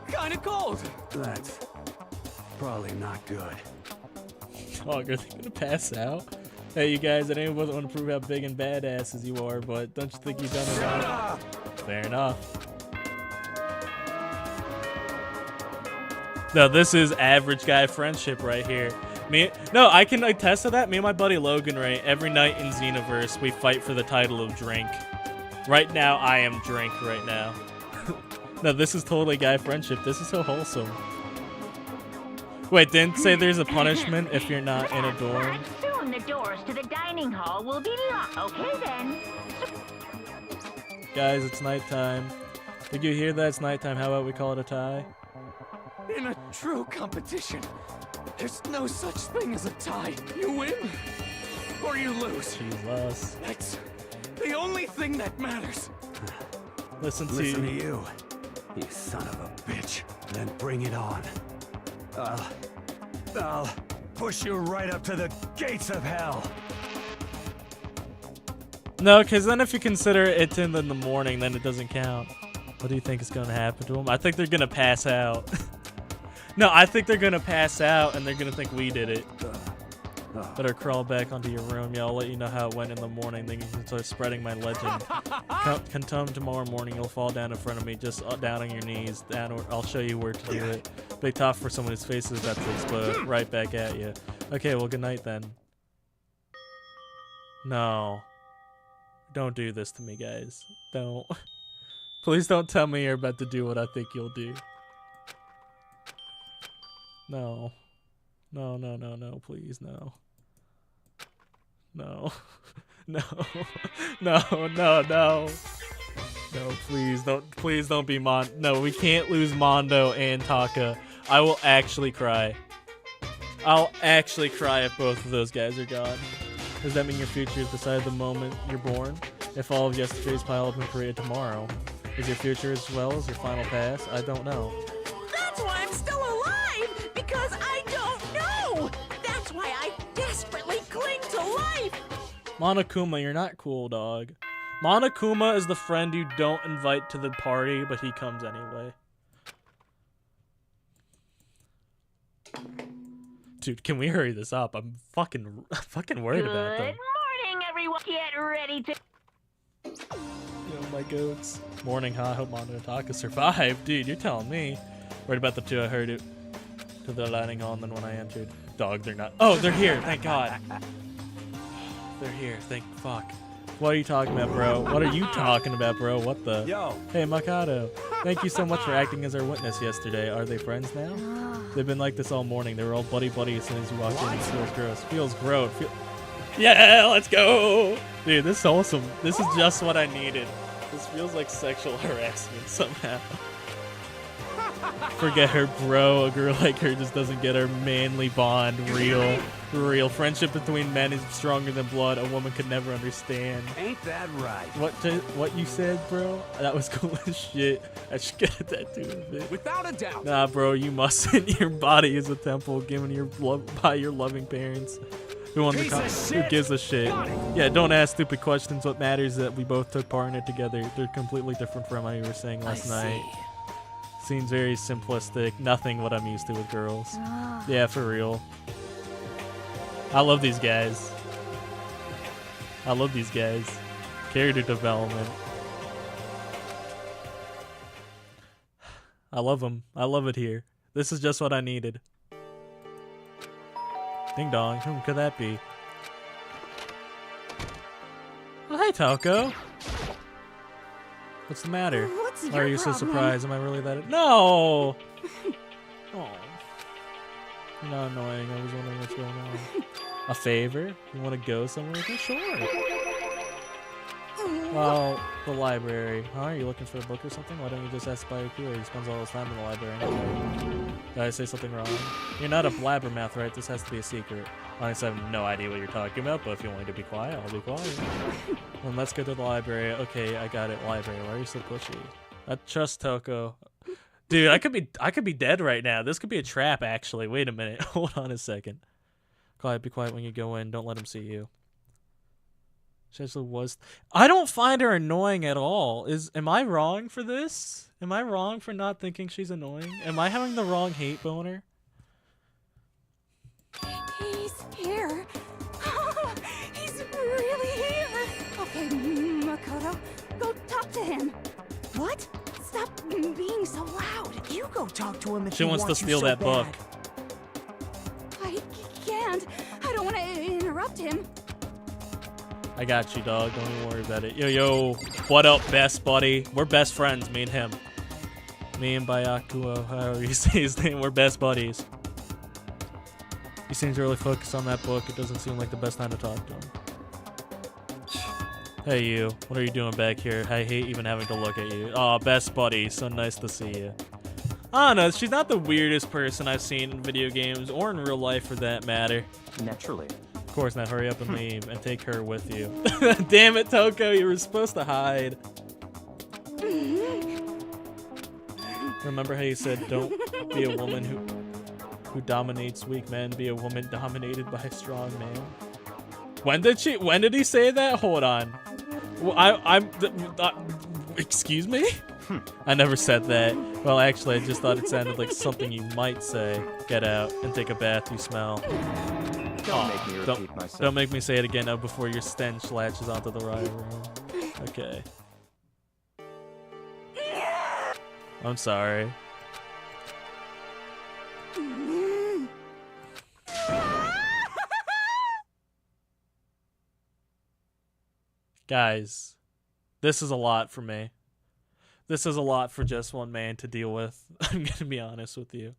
kind of cold. That's probably not good. Oh, are they gonna pass out? Hey, you guys, I didn't want to prove how big and badasses you are, but don't you think you've done enough? Fair enough. No, this is average guy friendship right here. No, I can attest to that. Me and my buddy Logan, right? Every night in Xenoverse, we fight for the title of Drink. Right now, I am Drink right now. No, this is totally guy friendship. This is so wholesome. Wait, didn't say there's a punishment if you're not in a dorm? Soon the doors to the dining hall will be locked. Okay then. Guys, it's nighttime. Did you hear that? It's nighttime. How about we call it a tie? In a true competition, there's no such thing as a tie. You win or you lose. Jesus. That's the only thing that matters. Listen to you, you son of a bitch. Then bring it on. I'll push you right up to the gates of hell. No, because then if you consider it's in the morning, then it doesn't count. What do you think is going to happen to them? I think they're going to pass out. No, I think they're going to pass out and they're going to think we did it. Better crawl back onto your room. Yeah, I'll let you know how it went in the morning. Then you can start spreading my legend. Come tomorrow morning, you'll fall down in front of me, just down on your knees. I'll show you where to do it. Big top for someone whose face is about to explode right back at you. Okay, well, good night then. No. Don't do this to me, guys. Don't. Please don't tell me you're about to do what I think you'll do. No. No, no, no, no, please, no. No. No. No, no, no. No, please don't be No, we can't lose Mondo and Taka. I will actually cry. I'll actually cry if both of those guys are gone. Does that mean your future is decided the moment you're born? If all of yesterday's pile up and created tomorrow? Is your future as well as your final pass? I don't know. That's why I'm still alive, because I don't know. That's why I desperately cling to life. Monokuma, you're not cool, dog. Monokuma is the friend you don't invite to the party, but he comes anyway. Dude, can we hurry this up? I'm fucking worried about them. Good morning, everyone. Get ready to... Yo, my goats. Morning, huh? I hope Mondo and Taka survived. Dude, you're telling me. Worried about the two. I heard it to the dining hall, and then when I entered. Dog, they're not. Oh, they're here. Thank God. They're here. Thank fuck. What are you talking about, bro? What are you talking about, bro? What the? Yo. Hey, Mikado. Thank you so much for acting as our witness yesterday. Are they friends now? They've been like this all morning. They were all buddy-buddy as soon as you walked in. It feels gross. Feels gross. Yeah, let's go. Dude, this is awesome. This is just what I needed. This feels like sexual harassment somehow. Forget her, bro. A girl like her just doesn't get her manly bond. Real friendship between men is stronger than blood. A woman could never understand. Ain't that right? What you said, bro? That was cool as shit. I should get a tattoo of it. Without a doubt. Nah, bro, you mustn't. Your body is a temple given by your loving parents. Who gives a shit? Yeah, don't ask stupid questions. What matters is that we both took part in it together. They're completely different from what you were saying last night. Seems very simplistic. Nothing what I'm used to with girls. Yeah, for real. I love these guys. Character development. I love them. I love it here. This is just what I needed. Ding dong. Who could that be? Oh, hey, Taco. What's the matter? What's Why are your you so problem? surprised? Am I really that? No! Oh. You're not annoying. I was wondering what's going on. A favor? You want to go somewhere with me? Sure. Well, the library. Huh? Are you looking for a book or something? Why don't you just ask Bayakura? He spends all his time in the library anyway. Did I say something wrong? You're not a blabbermouth, right? This has to be a secret. Honestly, I have no idea what you're talking about, but if you want me to be quiet, I'll be quiet. Then let's go to the library. Okay, I got it. Library. Why are you so pushy? I trust Toko. Dude, I could be dead right now. This could be a trap, actually. Wait a minute. Hold on a second. Quiet. Be quiet when you go in. Don't let him see you. She actually was. I don't find her annoying at all. Am I wrong for this? Am I wrong for not thinking she's annoying? Am I having the wrong hate boner? He's here. He's really here. Okay, Makoto, go talk to him. What? Stop being so loud. You go talk to him if She he wants to you steal so that book. bad. I can't. I don't want to interrupt him. I got you, dog. Don't even worry about it. Yo, what up, best buddy? We're best friends, me and him. Me and Byakuya, however you say his name, we're best buddies. He seems really focused on that book. It doesn't seem like the best time to talk to him. Hey, you. What are you doing back here? I hate even having to look at you. Aw, best buddy. So nice to see you. I don't know. She's not the weirdest person I've seen in video games, or in real life for that matter. Naturally. Of course, now hurry up and leave, and take her with you. Damn it, Toko. You were supposed to hide. Remember how you said, don't be a woman who dominates weak men, be a woman dominated by a strong man? When did he say that? Hold on. Well, excuse me? I never said that. Well, actually, I just thought it sounded like something you might say. Get out and take a bath, you smell. Don't make me repeat myself. Don't make me say it again before your stench latches onto the riot room. Okay. I'm sorry. Guys, this is a lot for me. This is a lot for just one man to deal with. I'm gonna be honest with you.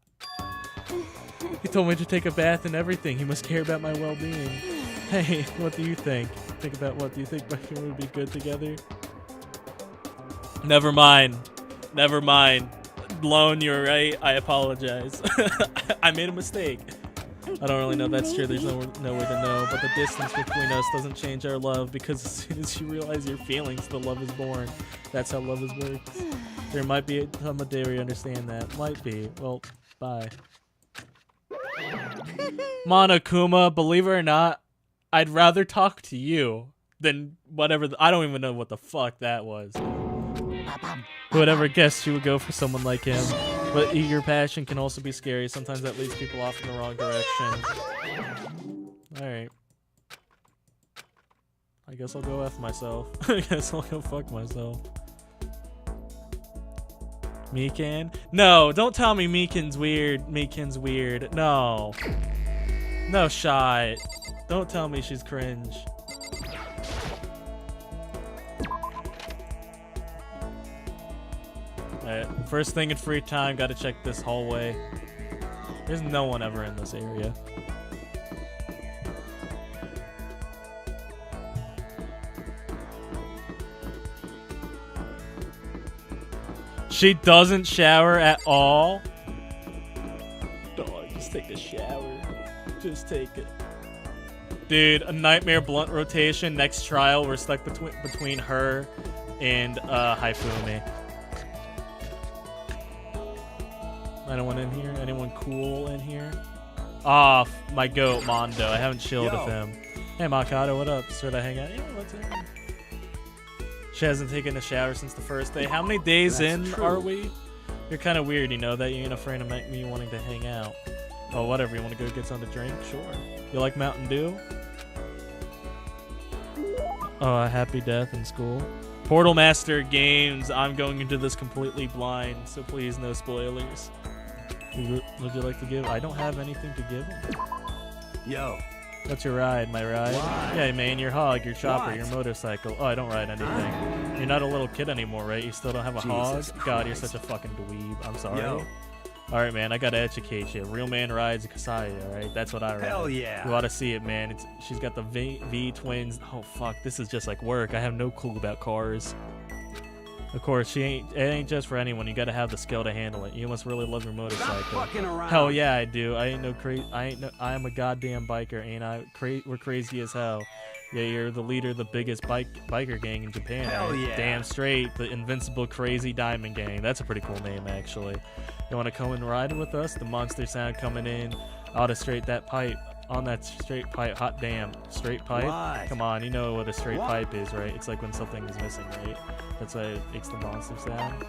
He told me to take a bath and everything. He must care about my well-being. Hey, what do you think? Think about what? Do you think we would be good together? Never mind. Never mind. Lone, you're right. I apologize. I made a mistake. I don't really know if that's true. There's nowhere to know. But the distance between us doesn't change our love, because as soon as you realize your feelings, the love is born. That's how love works. There might be a day where you understand that. Might be. Well, bye. Monokuma, believe it or not, I'd rather talk to you than whatever. I don't even know what the fuck that was. Who would ever guess you would go for someone like him? But eager passion can also be scary. Sometimes that leads people off in the wrong direction. Alright. I guess I'll go F myself. I guess I'll go fuck myself. Mikan? No, don't tell me Mikan's weird. Mikan's weird. No. No shot. Don't tell me she's cringe. Alright, first thing in free time, gotta check this hallway. There's no one ever in this area. She doesn't shower at all? Dog, just take a shower. Just take it. Dude, a nightmare blunt rotation. Next trial, we're stuck between her and Hifumi. Anyone in here? Anyone cool in here? Ah, my goat, Mondo. I haven't chilled with him. Hey, Makoto, what up? Should I hang out? Yeah, let's hang out. She hasn't taken a shower since the first day. How many days are we? You're kind of weird, you know, that you ain't afraid of me wanting to hang out. Oh, whatever. You want to go get something to drink? Sure. You like Mountain Dew? Oh, a happy death in school. Portal Master Games. I'm going into this completely blind, so please no spoilers. Would you like to give? I don't have anything to give him. Yo. What's your ride? My ride? Why? Yeah, man, your hog, your chopper, What? your motorcycle. Oh, I don't ride anything. You're not a little kid anymore, right? You still don't have a hog? Jesus God, you're Christ. such a fucking dweeb. I'm sorry. Yo. All right, man, I gotta educate you. Real man rides a Kasai, all right? That's what I ride. Hell yeah. You ought to see it, man. She's got the V twins. Oh fuck, this is just like work. I have no clue about cars. Of course, it ain't just for anyone. You gotta have the skill to handle it. You must really love your motorcycle. Stop fucking around. Hell yeah, I do. I am a goddamn biker, ain't I? We're crazy as hell. Yeah, you're the leader of the biggest biker gang in Japan. Hell right? yeah. Damn straight, the Invincible Crazy Diamond Gang. That's a pretty cool name, actually. You want to come and ride with us? The monster sound coming in. Ought to straight that pipe. On that straight pipe. Hot damn. Straight pipe? What? Come on, you know what a straight pipe is, right? It's like when something is missing, right? That's why it makes the monster sound.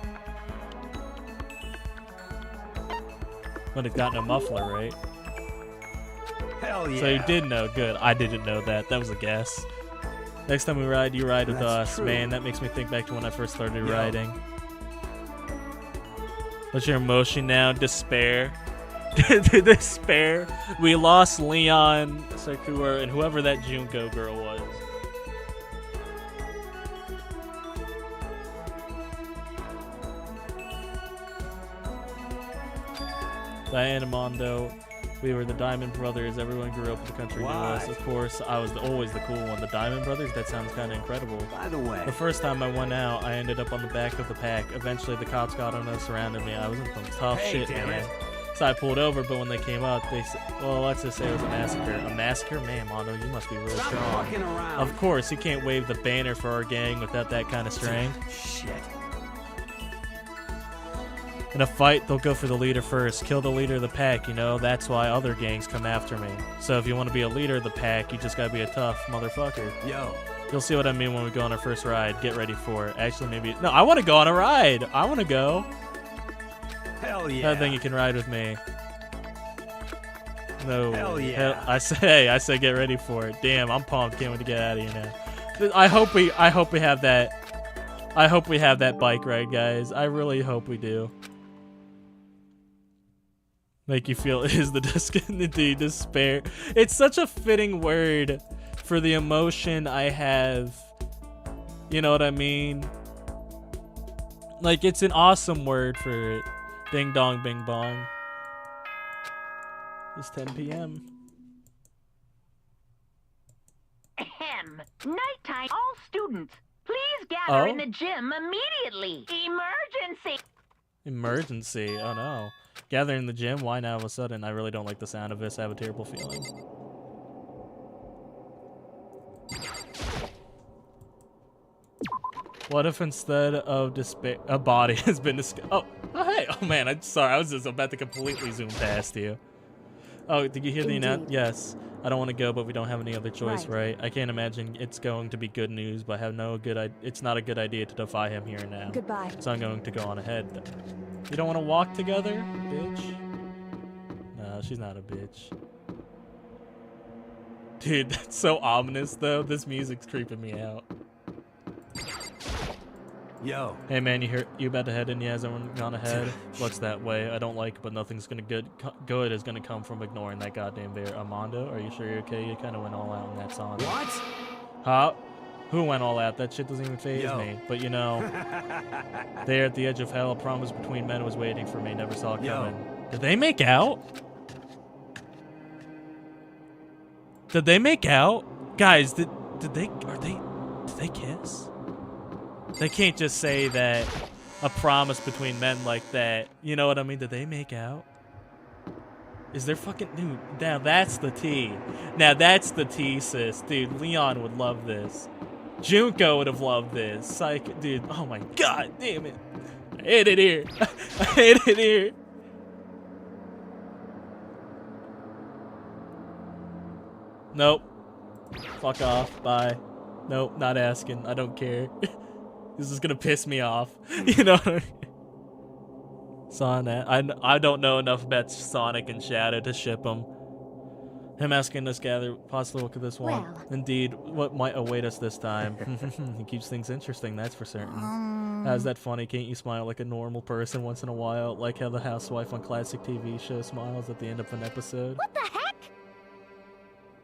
But it's got no muffler, right? Hell yeah. So you did know. Good. I didn't know that. That was a guess. Next time we ride, you ride with That's us. true. Man, that makes me think back to when I first started Yo. riding. What's your emotion now? Despair. Despair. We lost Leon, Sakura, and whoever that Junko girl was. Diana Mondo. We were the Diamond Brothers. Everyone grew up in the country knew us. What? Of course, I was always the cool one. The Diamond Brothers? That sounds kind of incredible. By the way, The first time I went out, I ended up on the back of the pack. Eventually, the cops got on us, surrounded me. I was in some tough Hey, shit, damn man. it. So I pulled over, but when they came out, they said, well, let's just say it was a massacre. A massacre? Man, Mondo, you must be really stop strong. fucking around. Of course, you can't wave the banner for our gang without that kind of strength. Shit. In a fight, they'll go for the leader first. Kill the leader of the pack, you know? That's why other gangs come after me. So if you want to be a leader of the pack, you just gotta be a tough motherfucker. Yo. You'll see what I mean when we go on our first ride. Get ready for it. Actually, maybe... No, I want to go on a ride. I want to go. Hell yeah. I think you can ride with me. No. Hell yeah. I say get ready for it. Damn, I'm pumped. Can't wait to get out of here now. I hope we have that. I hope we have that bike ride, guys. I really hope we do. Make you feel is the despair. It's such a fitting word for the emotion I have. You know what I mean? Like, it's an awesome word for it. Ding dong, bing bong. It's 10 p.m. Ahem. Nighttime. All students, please gather Oh? in the gym immediately. Emergency. Emergency. Oh no. Gather in the gym? Why now all of a sudden? I really don't like the sound of this. I have a terrible feeling. What if instead of despair, a body has been oh hey, oh man, I'm sorry, I was just about to completely zoom past you. Oh, did you hear the announcement? Yes. I don't want to go, but we don't have any other choice, right? I can't imagine it's going to be good news, but I have no good. It's not a good idea to defy him here and now. Goodbye. So I'm going to go on ahead. You don't want to walk together, bitch? No, she's not a bitch. Dude, that's so ominous, though. This music's creeping me out. Yo. Hey man, you about to head in? Yeah, has everyone gone ahead? Looks that way. I don't like it, but nothing's gonna good is gonna come from ignoring that goddamn bear. Armando, are you sure you're okay? You kind of went all out in that song. What? Huh? Who went all out? That shit doesn't even faze Yo. me. But you know, there at the edge of hell, a promise between men was waiting for me. Never saw it Yo. coming. Did they make out? Did they make out? Guys, did they kiss? They can't just say that a promise between men like that. You know what I mean? Did they make out? Is there fucking... Dude, now that's the tea. Now that's the tea, sis. Dude, Leon would love this. Junko would have loved this. Psych... Dude, oh my god, damn it. I hate it here. I hate it here. Nope. Fuck off. Bye. Nope, not asking. I don't care. This is gonna piss me off. You know what I mean? Sonic. I don't know enough about Sonic and Shadow to ship them. Him asking us gather, possibly look at this one. Well. Indeed, what might await us this time? He keeps things interesting, that's for certain. How's that funny? Can't you smile like a normal person once in a while? Like how the housewife on classic TV show smiles at the end of an episode? What the heck?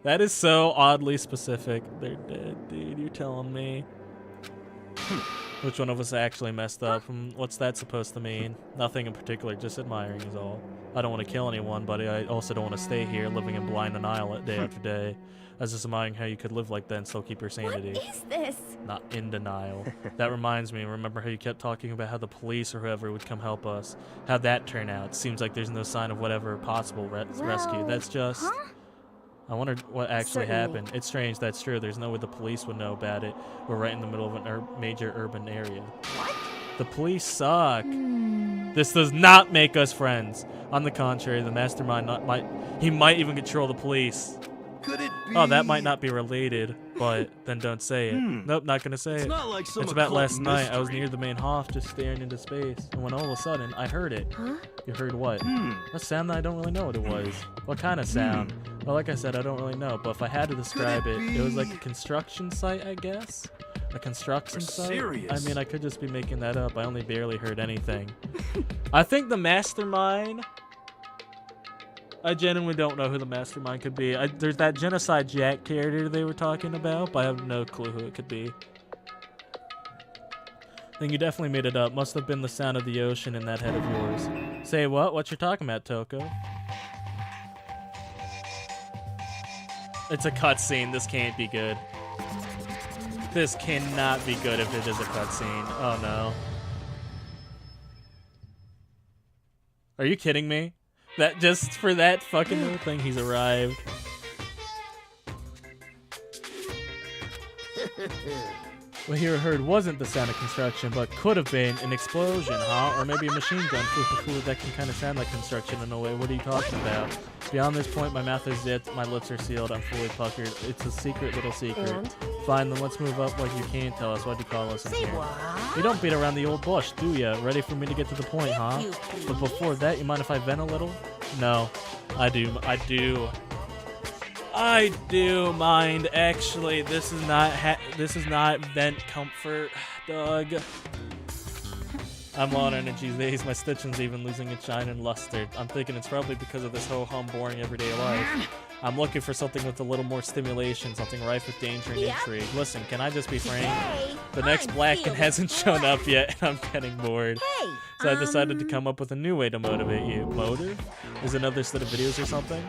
That is so oddly specific. They're dead, dude. You're telling me. Which one of us actually messed up? What's that supposed to mean? Nothing in particular, just admiring is all. I don't want to kill anyone, but I also don't want to stay here living in blind denial day after day. I was just admiring how you could live like that and still keep your sanity. What is this? Not in denial. That reminds me, remember how you kept talking about how the police or whoever would come help us? How'd that turn out? Seems like there's no sign of whatever possible rescue. That's just... Huh? I wonder what actually happened. It's strange, that's true. There's no way the police would know about it. We're right in the middle of a major urban area. What? The police suck. This does not make us friends. On the contrary, the mastermind he might even control the police. Could it be? Oh, that might not be related, but then don't say it. Nope, not gonna say it. Not like some It's about occult last night. I was mystery. near the main Hoff, just staring into space, and when all of a sudden I heard it. Huh? You heard what? A sound that I don't really know what it was. What kind of sound? Well, like I said, I don't really know, but if I had to describe it was like a construction site, I guess? A construction site? serious? I mean, I could just be making that up. I only barely heard anything. I think the mastermind... I genuinely don't know who the mastermind could be. There's that Genocide Jack character they were talking about, but I have no clue who it could be. I think you definitely made it up. Must have been the sound of the ocean in that head of yours. Say what? What you're talking about, Toko? It's a cutscene. This can't be good. This cannot be good if it is a cutscene. Oh no. Are you kidding me? That just for that fucking little thing, he's arrived. What you heard wasn't the sound of construction, but could have been an explosion, huh? Or maybe a machine gun. That can kind of sound like construction in a way. What are you talking about? Beyond this point, my mouth is zipped, my lips are sealed, I'm fully puckered. It's a secret, little secret. And? Fine, then let's move up like you can tell us. Why'd you call us in Say here? what? You don't beat around the old bush, do ya? Ready for me to get to the point, huh? You please. But before that, you mind if I vent a little? No, I do mind. Actually, this is not vent comfort, Doug. I'm low on energy these days. My stitching's even losing its shine and luster. I'm thinking it's probably because of this ho-hum boring everyday life. I'm looking for something with a little more stimulation, something rife with danger and intrigue. Listen, can I just be frank? Hey, The next I'm Blacken feeling hasn't shown up fresh. yet, and I'm getting bored. Hey, So I decided to come up with a new way to motivate you. Motive? Is another set of videos or something?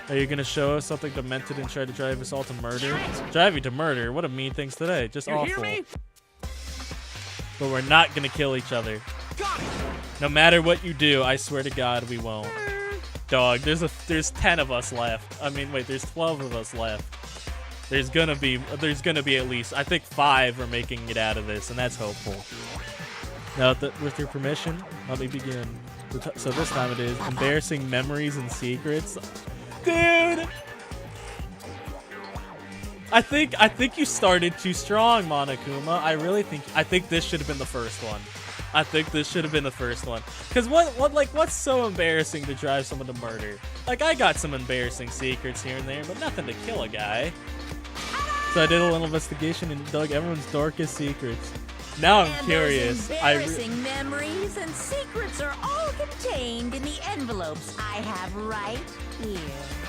Are you gonna show us something demented and try to drive us all to murder? Drive you to murder? What a mean things today. Just You hear awful. me? But we're not gonna kill each other. No matter what you do, I swear to God, we won't. Dog, there's 10 of us left. I mean, wait, there's 12 of us left. There's gonna be at least, I think 5 are making it out of this, and that's hopeful. Now, with your permission, let me begin. So this time it is embarrassing memories and secrets. Dude! I think you started too strong, Monokuma. I think this should have been the first one. Cause what's so embarrassing to drive someone to murder? Like, I got some embarrassing secrets here and there, but nothing to kill a guy. So I did a little investigation and dug everyone's darkest secrets. Now I'm And curious. those embarrassing memories and secrets are all contained in the envelopes I have right here.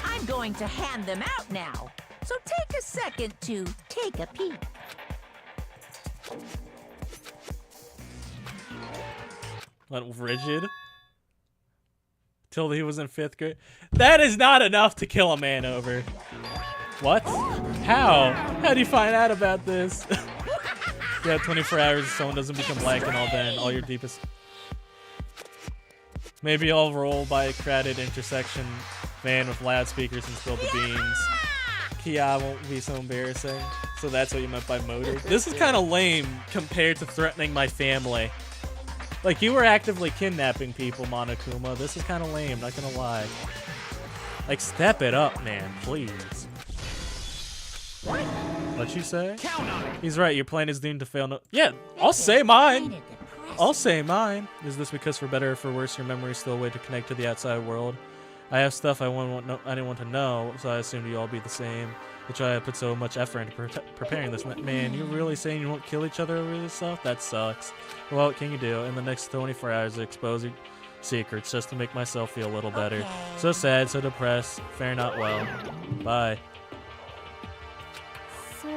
I'm going to hand them out now, so take a second to take a peek. Went rigid. Till he was in 5th grade. That is not enough to kill a man over. What? How? How do you find out about this? Yeah, 24 hours if someone doesn't become black and all then. All your deepest... Maybe I'll roll by a crowded intersection van with loudspeakers and spill the beans. Kia won't be so embarrassing. So that's what you meant by motive. This is kind of lame compared to threatening my family. Like, you were actively kidnapping people, Monokuma. This is kind of lame, not gonna lie. Like, step it up, man, please. What'd you say? Count on it. He's right, your plan is doomed to fail. No, yeah, I'll say mine. I'll say mine. Is this because for better or for worse, your memory is still a way to connect to the outside world? I have stuff I didn't want to know, so I assumed you all be the same. Which I put so much effort into preparing this. Man, you really saying you won't kill each other over this stuff? That sucks. Well, what can you do? In the next 24 hours, I expose your secrets just to make myself feel a little better. Okay. So sad, so depressed. Fare not well. Bye. So,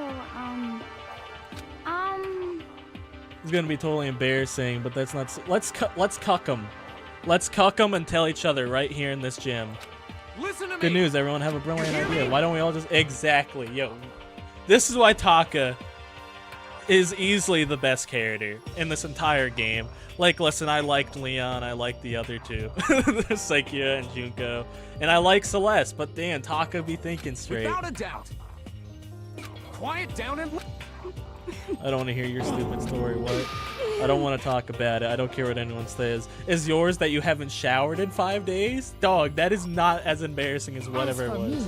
It's gonna be totally embarrassing, but that's not. Let's cuck them. Let's cuck them and tell each other right here in this gym. Listen to me. Good news, everyone have a brilliant idea. Why don't we all just exactly, yo? This is why Taka is easily the best character in this entire game. Like, listen, I liked Leon, I liked the other two, Saikya and Junko, and I like Celeste. But damn, Taka be thinking straight. Without a doubt. Quiet down and. I don't want to hear your stupid story. What? I don't want to talk about it. I don't care what anyone says. Is yours that you haven't showered in 5 days? Dog, that is not as embarrassing as whatever it was.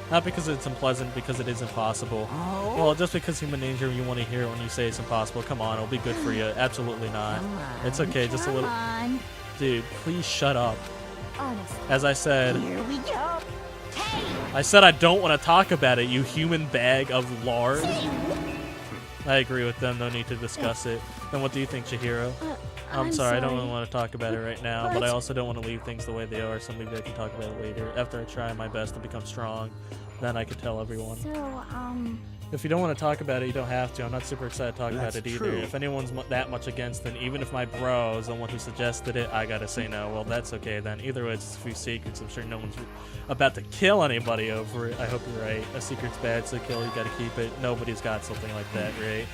Not because it's unpleasant, because it is impossible. Oh? Well, just because human nature, you want to hear it when you say it's impossible. Come on, it'll be good for you. Absolutely not. It's okay, just a little. On. Dude, please shut up. Honestly. As I said, Here we go. Hey! I said I don't want to talk about it, you human bag of lard. I agree with them. No need to discuss it. Then what do you think, Chihiro? I'm sorry, I don't really want to talk about it right now, but I also don't want to leave things the way they are, so maybe I can talk about it later. After I try my best to become strong, then I can tell everyone. So, If you don't want to talk about it, you don't have to. I'm not super excited to talk about That's it either. true. If anyone's that much against it, even if my bro is the one who suggested it, I gotta say no. Well, that's okay then. Either way, it's a few secrets. I'm sure no one's about to kill anybody over it. I hope you're right. A secret's bad, so kill, you gotta keep it. Nobody's got something like that, right?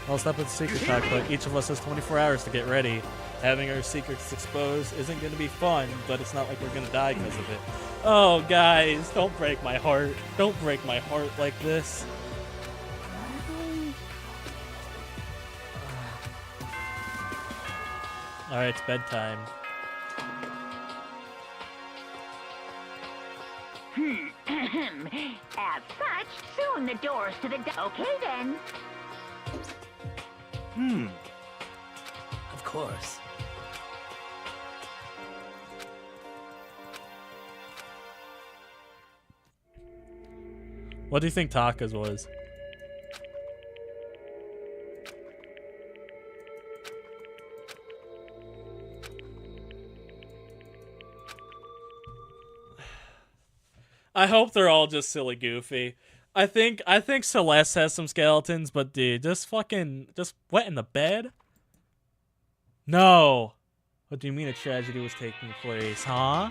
I'll stop with the secret talk, but each of us has 24 hours to get ready. Having our secrets exposed isn't going to be fun, but it's not like we're going to die because of it. Oh, guys, don't break my heart. Don't break my heart like this. Alright, it's bedtime. As such, soon the doors to the... Okay, then. Of course. What do you think Taka's was? I hope they're all just silly goofy. I think Celeste has some skeletons, but dude, just wet in the bed? No. What do you mean a tragedy was taking place, huh?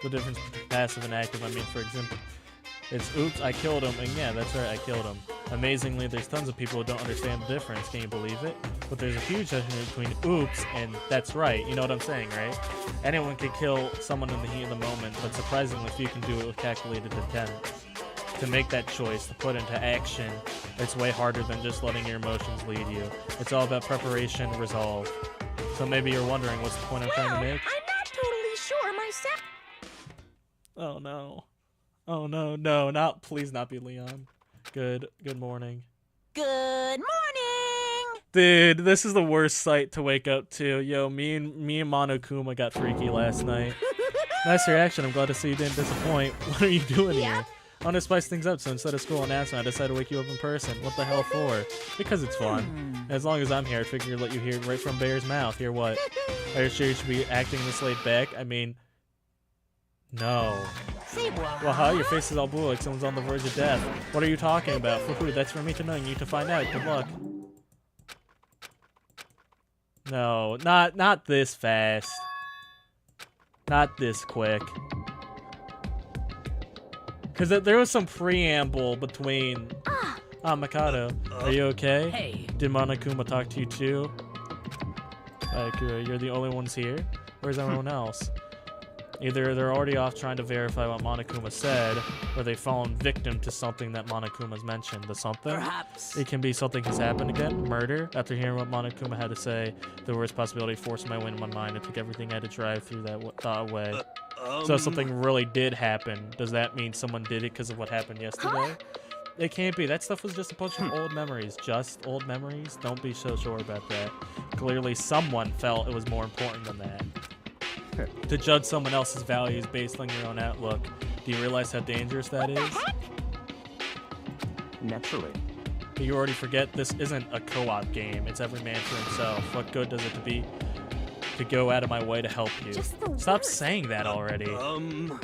The difference between passive and active, I mean, for example, it's oops, I killed him, and yeah, that's right, I killed him. Amazingly, there's tons of people who don't understand the difference, can you believe it? But there's a huge difference between oops and that's right, you know what I'm saying, right? Anyone can kill someone in the heat of the moment, but surprisingly few can do it with calculated intent. To make that choice, to put into action, it's way harder than just letting your emotions lead you. It's all about preparation, resolve. So maybe you're wondering what's the point I'm trying to make? I'm not totally sure myself. Oh no. Oh no, no, please not be Leon. Good morning. Good morning! Dude, this is the worst sight to wake up to. Yo, me and Monokuma got freaky last night. Nice reaction, I'm glad to see you didn't disappoint. What are you doing here? I want to spice things up, so instead of school announcement, I decided to wake you up in person. What the hell for? Because it's fun. As long as I'm here, I figure I'd let you hear it right from Bear's mouth. Hear what? Are you sure you should be acting this laid back? I mean, no. Say what? Well, huh? Your face is all blue like someone's on the verge of death. What are you talking about? Woohoo, that's for me to know. You need to find out. Good luck. No, not this fast. Not this quick. Because there was some preamble between... Ah, Mikado. Are you okay? Hey. Did Monokuma talk to you too? Like, you're the only ones here? Where's everyone else? Either they're already off trying to verify what Monokuma said, or they've fallen victim to something that Monokuma's mentioned. The something? Perhaps. It can be something has happened again. Murder? After hearing what Monokuma had to say, the worst possibility forced my way into my mind and took everything I had to drive through that thought away. So something really did happen. Does that mean someone did it because of what happened yesterday? It can't be. That stuff was just a bunch of old memories. Just old memories? Don't be so sure about that. Clearly someone felt it was more important than that. To judge someone else's values based on your own outlook. Do you realize how dangerous that is? Naturally. But you already forget this isn't a co-op game. It's every man for himself. What good does it to go out of my way to help you. Just the Stop worst. saying that already.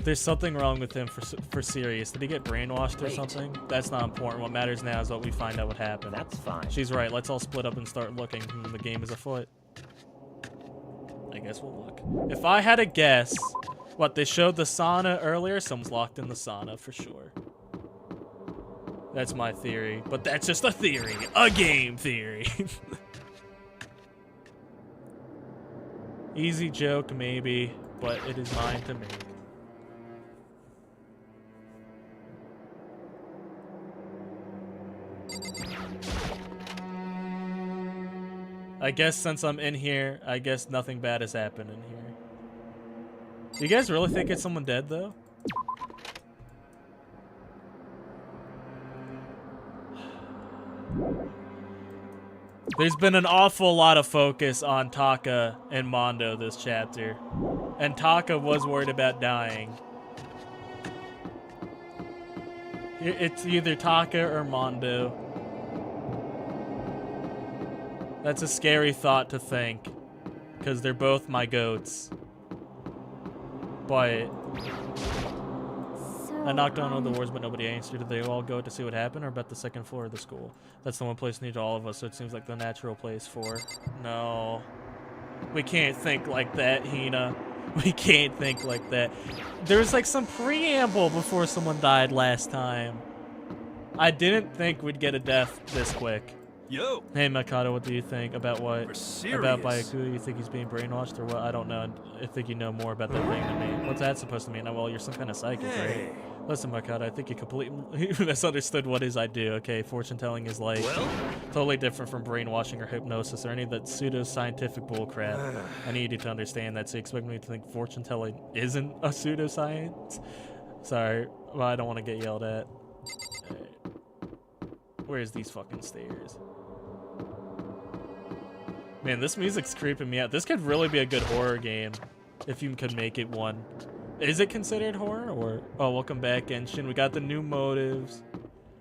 There's something wrong with him for serious. Did he get brainwashed or Wait. something? That's not important. What matters now is what we find out what happened. That's fine. She's right. Let's all split up and start looking. The game is afoot. I guess we'll look. If I had a guess, what, they showed the sauna earlier? Someone's locked in the sauna for sure. That's my theory. But that's just a theory. A game theory. Easy joke, maybe, but it is mine to make. I guess since I'm in here, I guess nothing bad has happened in here. Do you guys really think it's someone dead, though? There's been an awful lot of focus on Taka and Mondo this chapter. And Taka was worried about dying. It's either Taka or Mondo. That's a scary thought to think, because they're both my goats. But I knocked on all the doors, but nobody answered. Did they all go to see what happened, or about the second floor of the school? That's the one place near to all of us, so it seems like the natural place for. No, we can't think like that, Hina. We can't think like that. There was like some preamble before someone died last time. I didn't think we'd get a death this quick. Yo. Hey Mikado, what do you think about what? For serious? About Byakuya? You think he's being brainwashed or what? I don't know. I think you know more about that thing than me. What's that supposed to mean? Oh, well, you're some kind of psychic, Hey. right? Listen, Mikado, I think you completely misunderstood what is I do, okay? Fortune telling is like totally different from brainwashing or hypnosis or any of that pseudo-scientific bullcrap. I need you to understand that, so you expect me to think fortune telling isn't a pseudoscience? Sorry, well, I don't want to get yelled at. Where's these fucking stairs? Man, this music's creeping me out. This could really be a good horror game if you could make it one. Is it considered horror or? Oh, welcome back, Genshin. We got the new motives.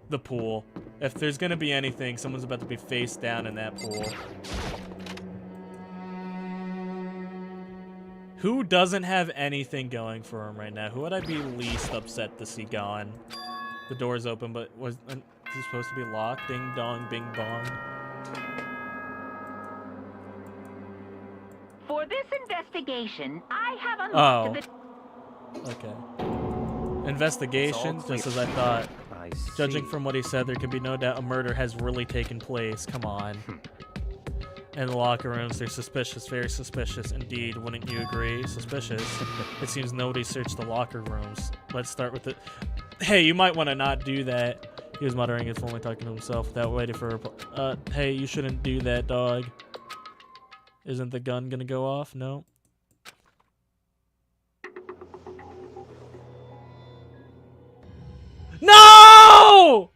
The pool. If there's gonna be anything, someone's about to be face down in that pool. Who doesn't have anything going for him right now? Who would I be least upset to see gone? The door's open, but was it supposed to be locked? Ding dong, bing bong. For this investigation, I have unlocked the... Okay. Investigation, It's all just as I thought. I Judging see. from what he said, there can be no doubt a murder has really taken place. Come on. In the locker rooms, they're suspicious, very suspicious indeed. Wouldn't you agree? Suspicious. It seems nobody searched the locker rooms. Let's start with it. Hey, you might want to not do that. He was muttering if only talking to himself without waiting for a reply. Hey, you shouldn't do that, dog. Isn't the gun gonna go off? No. No!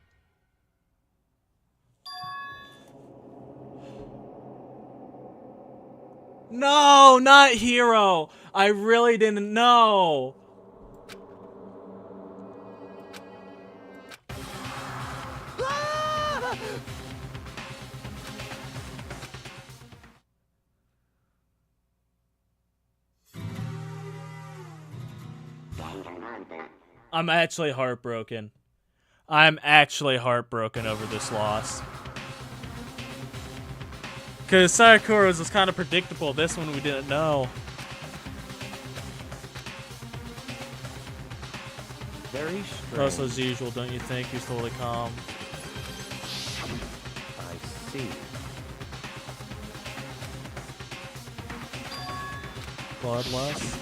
No, not Hero. I really didn't know. I'm actually heartbroken. I'm actually heartbroken over this loss. Because Sakura's was kind of predictable. This one we didn't know. Very strange. Also, as usual, don't you think? He's totally calm. I see. Bloodlust?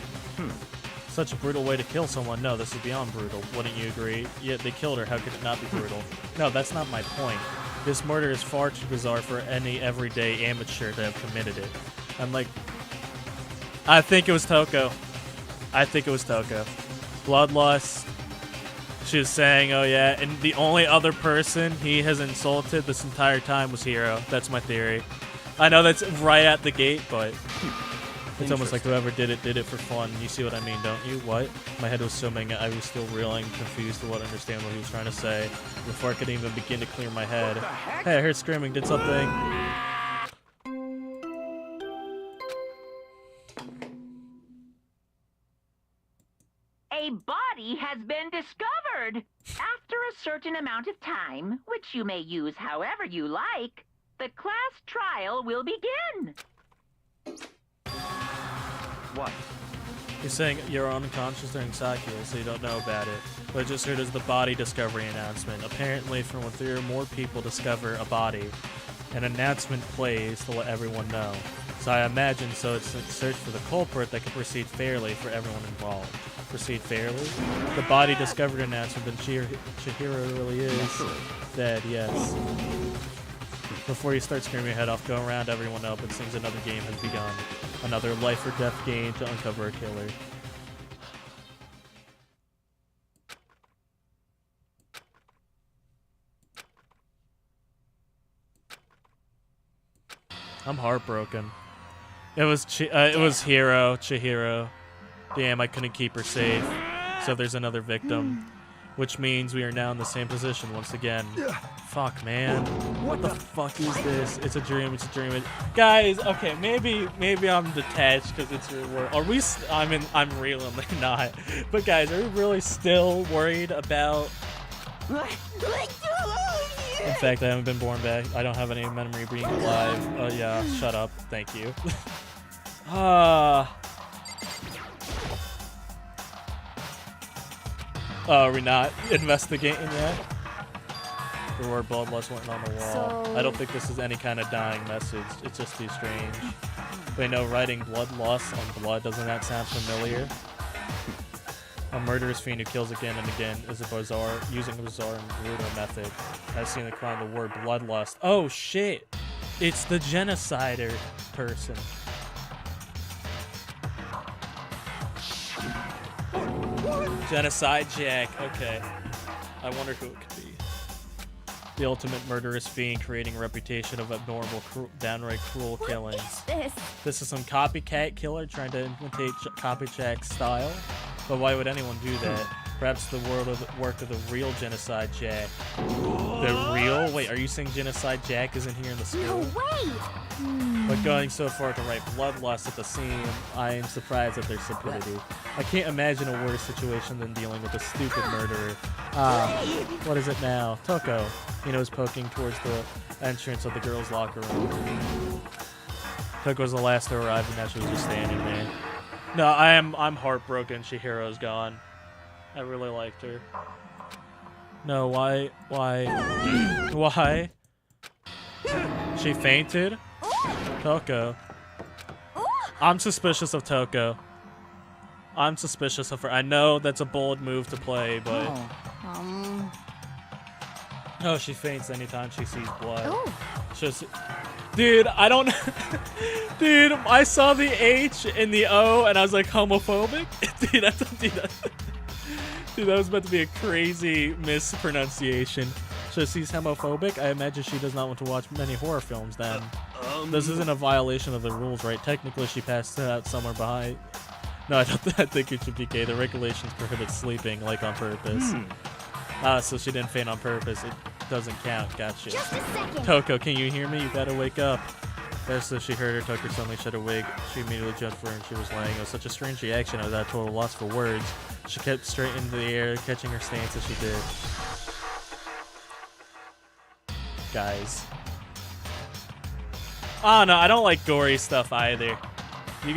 Such a brutal way to kill someone. No, this is beyond brutal. Wouldn't you agree? Yeah, they killed her. How could it not be brutal? No, that's not my point. This murder is far too bizarre for any everyday amateur to have committed it. I'm like... I think it was Toko. I think it was Toko. Bloodlust. She was saying, oh yeah, and the only other person he has insulted this entire time was Hiro. That's my theory. I know that's right at the gate, but... It's almost like whoever did it for fun. You see what I mean, don't you? What? My head was swimming. I was still reeling, confused to understand what he was trying to say. Before I could even begin to clear my head. Hey, I heard screaming. Did something. A body has been discovered. After a certain amount of time, which you may use however you like, the class trial will begin. What? You're saying you're unconscious during Sakura, so you don't know about it. What I just heard is the body discovery announcement. Apparently, from when 3 or more people discover a body, an announcement plays to let everyone know. So I imagine it's a search for the culprit that can proceed fairly for everyone involved. Proceed fairly? The body discovered announcement, then Chihiro really is dead, yes. Before you start screaming your head off, go around everyone up and sings another game has begun. Another life or death game to uncover a killer. I'm heartbroken. It was Chihiro. Damn, I couldn't keep her safe. So there's another victim. Which means we are now in the same position once again. Fuck, man. What the fuck is this? It's a dream. Guys, okay, maybe I'm detached because it's your world. Are we? I'm really not. But guys, are we really still worried about? In fact, I haven't been born back. I don't have any memory of being alive. Yeah, shut up. Thank you. Are we not investigating yet? The word bloodlust went on the wall. I don't think this is any kind of dying message. It's just too strange. Wait, no, writing bloodlust on blood, doesn't that sound familiar? A murderous fiend who kills again and again is using a bizarre and brutal method. I've seen the crime, the word bloodlust. Oh shit! It's the genocider person. Genocide Jack. Okay. I wonder who it could be. The ultimate murderous fiend creating a reputation of abnormal, downright cruel killings. This is some copycat killer trying to imitate copycat style. But why would anyone do that? Perhaps the work of the real Genocide Jack. The real? Wait, are you saying Genocide Jack isn't here in the school? No way! But going so far to write bloodlust at the scene, I am surprised at their stupidity. I can't imagine a worse situation than dealing with a stupid murderer. What is it now? Toko. Is poking towards the entrance of the girls' locker room. Toko was the last to arrive, and now she was just standing there. No, I'm heartbroken. Chihiro's gone. I really liked her. No, why? Why? She fainted? Toko. I'm suspicious of Toko. I'm suspicious of her. I know that's a bold move to play, but... Oh, she faints anytime she sees blood. Dude, I don't... Dude, I saw the H and the O, and I was like, homophobic? Dude, that was meant to be a crazy mispronunciation. So she's homophobic? I imagine she does not want to watch many horror films then. This isn't a violation of the rules, right? Technically, she passed out somewhere behind. No, I think it should be gay. The regulations prohibit sleeping, like on purpose. So she didn't faint on purpose. It doesn't count. Gotcha. Just a second. Toko, can you hear me? You gotta wake up. As she heard her, Tucker suddenly shed a wig. She immediately jumped for her and she was laying. It was such a strange reaction. I was at a total loss for words. She kept straight into the air, catching her stance as she did. Guys. Oh no, I don't like gory stuff either.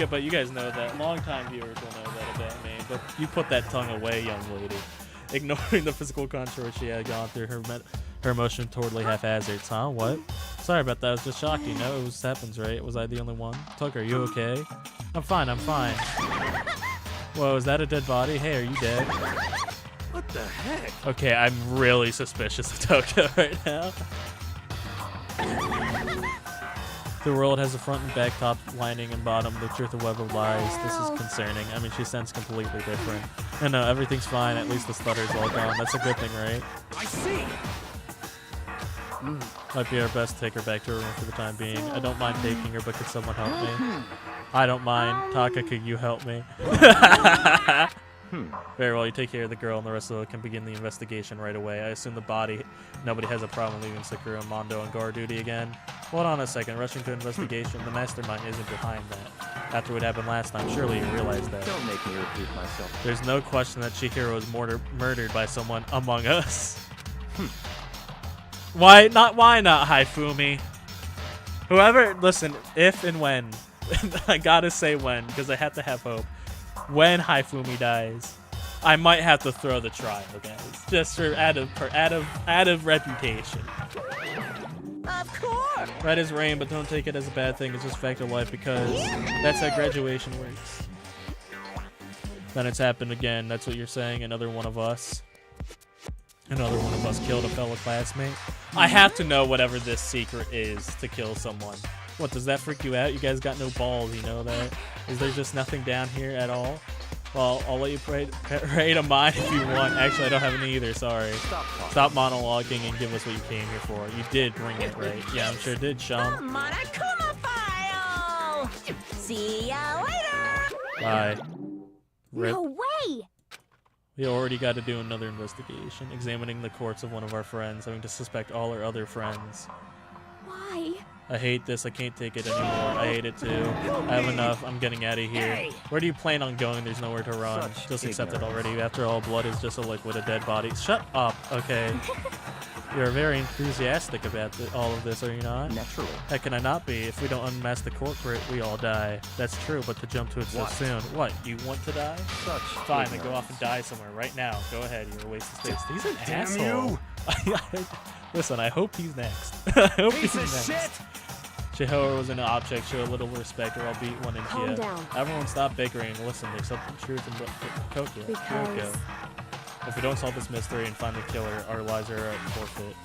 But you guys know that. Long-time viewers will know that about me. But you put that tongue away, young lady. Ignoring the physical contour she had gone through, her emotion totally haphazard. Huh? What? Sorry about that. I was just shocked. You know, it happens, right? Was I the only one? Tucker, are you okay? I'm fine. Whoa, is that a dead body? Hey, are you dead? What the heck? Okay, I'm really suspicious of Toko right now. The world has a front and back, top, lining, and bottom. The truth of web of lies. This is concerning. I mean, she sounds completely different. No, everything's fine. At least the stutter's all gone. That's a good thing, right? I see. Might be our best to take her back to her room for the time being. I don't mind taking her, but could someone help me? I don't mind. Taka, could you help me? Very well, you take care of the girl and the rest of it can begin the investigation right away. I assume the body, nobody has a problem leaving Sakura and Mondo on guard duty again. Hold on a second, rushing to investigation, the mastermind isn't behind that. after what happened last time. Surely you realize that. Don't make me repeat myself. There's no question that Chihiro was murdered by someone among us. Why not, Haifumi? Whoever, listen, if and when, I gotta say when, because I have to have hope. When Haifumi dies, I might have to throw the trial, guys, just for out of reputation. Of course. Red is rain, but don't take it as a bad thing. It's just fact of life because that's how graduation works. Then it's happened again. That's what you're saying. Another one of us killed a fellow classmate. I have to know whatever this secret is to kill someone. What, does that freak you out? You guys got no balls, you know that? Is there just nothing down here at all? Well, I'll let you pray to mine if you want. Actually, I don't have any either, sorry. Stop monologuing and give us what you came here for. You did bring it, right? Yeah, I'm sure it did, Sean. Monokuma file! See ya later! Bye. Rip. No way! We already got to do another investigation, examining the corpse of one of our friends, having to suspect all our other friends. Why? I hate this. I can't take it anymore. I hate it too. I have enough. I'm getting out of here. Where do you plan on going? There's nowhere to run. Just accept it already. After all, blood is just a liquid, a dead body. Shut up. Okay. You're very enthusiastic about all of this, are you not? Naturally. How can I not be? If we don't unmask the culprit, we all die. That's true, but to jump to it so soon. What? You want to die? Such Fine, then go ignorance. off and die somewhere right now. Go ahead. You're a waste of space. He's an Damn asshole. Listen, I hope he's next. I hope he's Piece of next. shit! Chihiro was an object. Show a little respect, or I'll beat one into Calm you. down. Everyone stop bickering and listen. There's something truth in Kyoko. Because... If we don't solve this mystery and find the killer, our lives are at forfeit.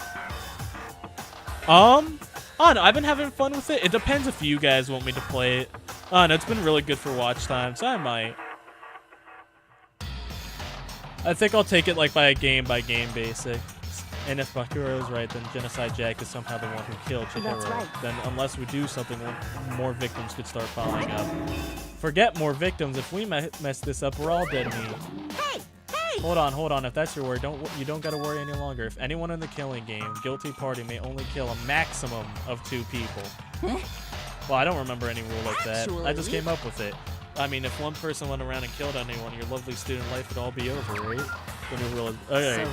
I don't know. I've been having fun with it. It depends if you guys want me to play it. No, it's been really good for watch time, so I might. I think I'll take it like by game basis. And if Bakuro is right, then Genocide Jack is somehow the one who killed Chihiro. That's right. Then unless we do something, more victims could start following up. Forget more victims. If we mess this up, we're all dead meat. Hey! Hey! Hold on. If that's your word, you don't gotta worry any longer. If anyone in the killing game, guilty party may only kill a maximum of 2 people. Well, I don't remember any rule like that. I just came up with it. I mean, if one person went around and killed anyone, your lovely student life would all be over, right? When you realize, okay.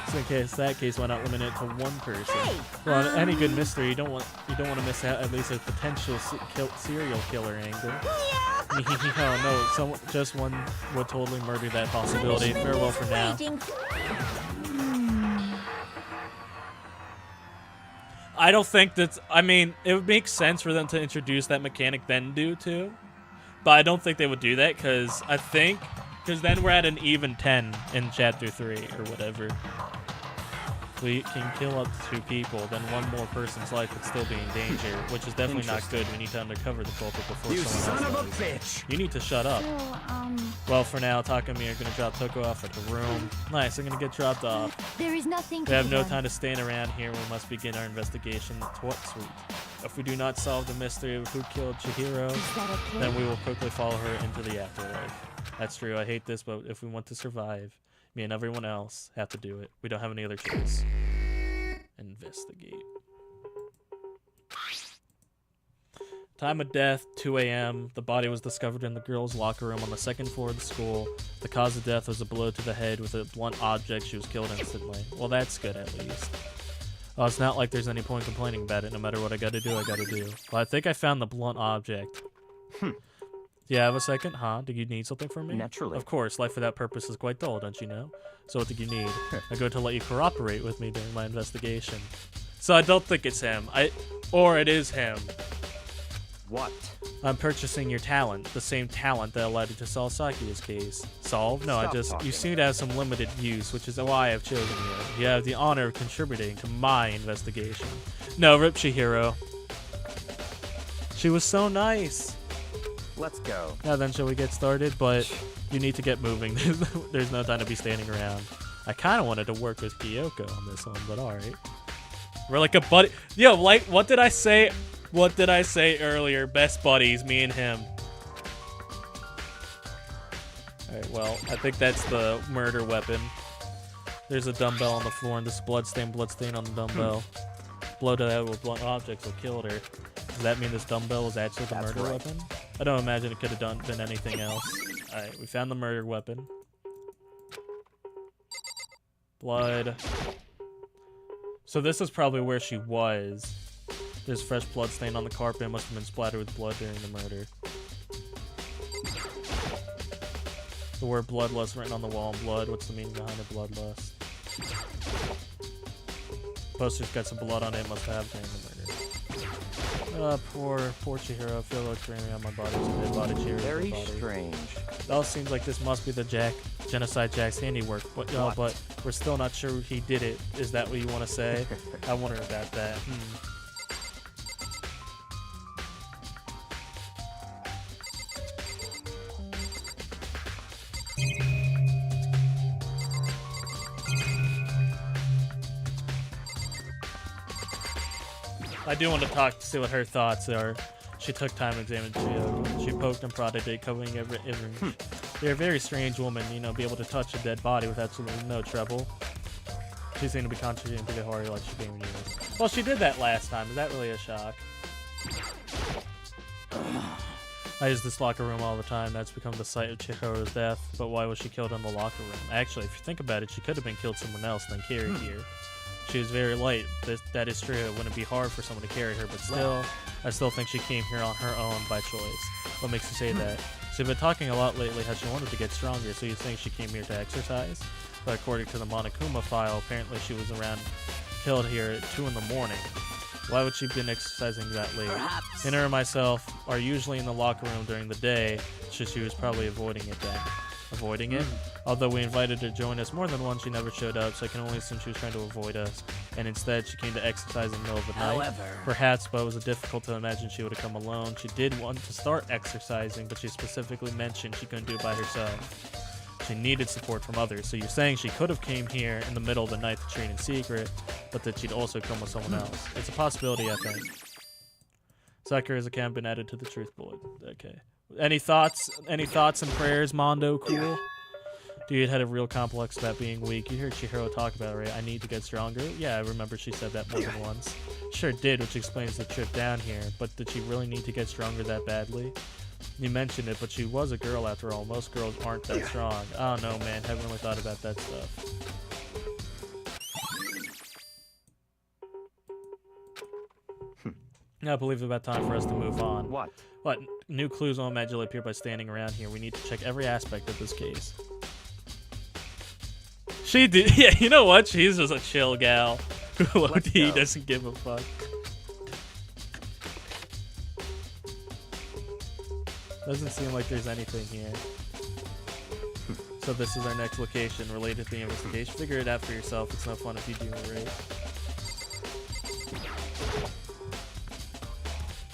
So in that case, why not limit it to 1 person? Well, in any good mystery, you don't want to miss out at least a potential serial killer angle. No, just one would totally murder that possibility. Farewell for now. I don't think that's. I mean, it would make sense for them to introduce that mechanic then do too, but I don't think they would do that because then we're at an even 10 in chapter 3 or whatever. We can kill up to 2 people, then one more person's life would still be in danger, which is definitely not good. We need to undercover the culprit before You someone son else of a does. bitch! You need to shut up. So, Well, for now, Taka and me are going to drop Toko off at the room. Nice, I'm going to get dropped off. there is nothing We to have be no done. time to stand around here. We must begin our investigation. To what suite? If we do not solve the mystery of who killed Chihiro, Is that okay? then we will quickly follow her into the afterlife. That's true. I hate this, but if we want to survive, me and everyone else have to do it. We don't have any other choice. Investigate. Time of death, 2 a.m. The body was discovered in the girls' locker room on the 2nd floor of the school. The cause of death was a blow to the head with a blunt object. She was killed instantly. Well, that's good at least. Oh, it's not like there's any point complaining about it. No matter what I gotta do, I gotta do. Well, I think I found the blunt object. Do you have a second? Huh? Do you need something from me? Naturally. Of course, life without purpose is quite dull, don't you know? So what do you need? I'm going to let you cooperate with me during my investigation. So I don't think it's him. Or it is him. What? I'm purchasing your talent, the same talent that allowed you to solve Saki's case. Solve? No, Stop you talking. seem to have some limited use, which is why I've chosen you. You have the honor of contributing to my investigation. No, rip Chihiro. She was so nice. Let's go. Now then, shall we get started? But you need to get moving. There's no time to be standing around. I kind of wanted to work with Kyoko on this one, but alright. We're like a buddy. Yo, like, what did I say? What did I say earlier? Best buddies, me and him. Alright, well, I think that's the murder weapon. There's a dumbbell on the floor, and this bloodstain on the dumbbell. Blow to that with blunt objects will kill her. Does that mean this dumbbell was actually the That's murder right. weapon? I don't imagine it could have been anything else. Alright, we found the murder weapon. Blood. So this is probably where she was. There's fresh blood stain on the carpet. It must have been splattered with blood during the murder. The word bloodlust written on the wall in blood. What's the meaning behind a bloodlust? Poster's got some blood on it. Must have during the murder. Poor Chihiro. I feel like dreaming on my body. It's a dead body. Chihiro. Very strange. It all seems like this must be the Genocide Jack's handiwork, but we're still not sure he did it. Is that what you want to say? I wonder about that. I do want to talk to see what her thoughts are. She took time to examine Chihiro. She poked and prodded it, covering every inch. You're a very strange woman, be able to touch a dead body with absolutely no trouble. She seemed to be concentrating pretty hard like she came in years. Well, she did that last time. Is that really a shock? I use this locker room all the time. That's become the site of Chihiro's death. But why was she killed in the locker room? Actually, if you think about it, she could have been killed somewhere else than carried here. She was very light. That is true. It wouldn't be hard for someone to carry her, but still, I still think she came here on her own by choice. What makes you say that? She's been talking a lot lately how she wanted to get stronger, so you think she came here to exercise? But according to the Monokuma file, apparently she was killed here at 2 in the morning. Why would she have been exercising that late? Perhaps. Inner and myself are usually in the locker room during the day, so she was probably avoiding it then. Avoiding it? Although we invited her to join us more than once, she never showed up, so I can only assume she was trying to avoid us. And instead, she came to exercise in the middle of the night. However, Perhaps, but it was difficult to imagine she would have come alone. She did want to start exercising, but she specifically mentioned she couldn't do it by herself. She needed support from others, so you're saying she could have came here in the middle of the night to train in secret, but that she'd also come with someone else. It's a possibility, I think. Sakura's account been added to the truth bullet. Okay. Any thoughts? Any thoughts and prayers, Mondo? Cool. Dude had a real complex about being weak. You heard Chihiro talk about it, right? I need to get stronger. Yeah, I remember she said that more than once. Sure did, which explains the trip down here. But did she really need to get stronger that badly? You mentioned it, but she was a girl after all. Most girls aren't that strong. I don't know, man. Haven't really thought about that stuff. I believe it's about time for us to move on. What? What? New clues won't magically appear by standing around here. We need to check every aspect of this case. She did. Yeah, you know what? She's just a chill gal who OD doesn't give a fuck. Doesn't seem like there's anything here. So this is our next location related to the investigation. Figure it out for yourself. It's no fun if you do it right.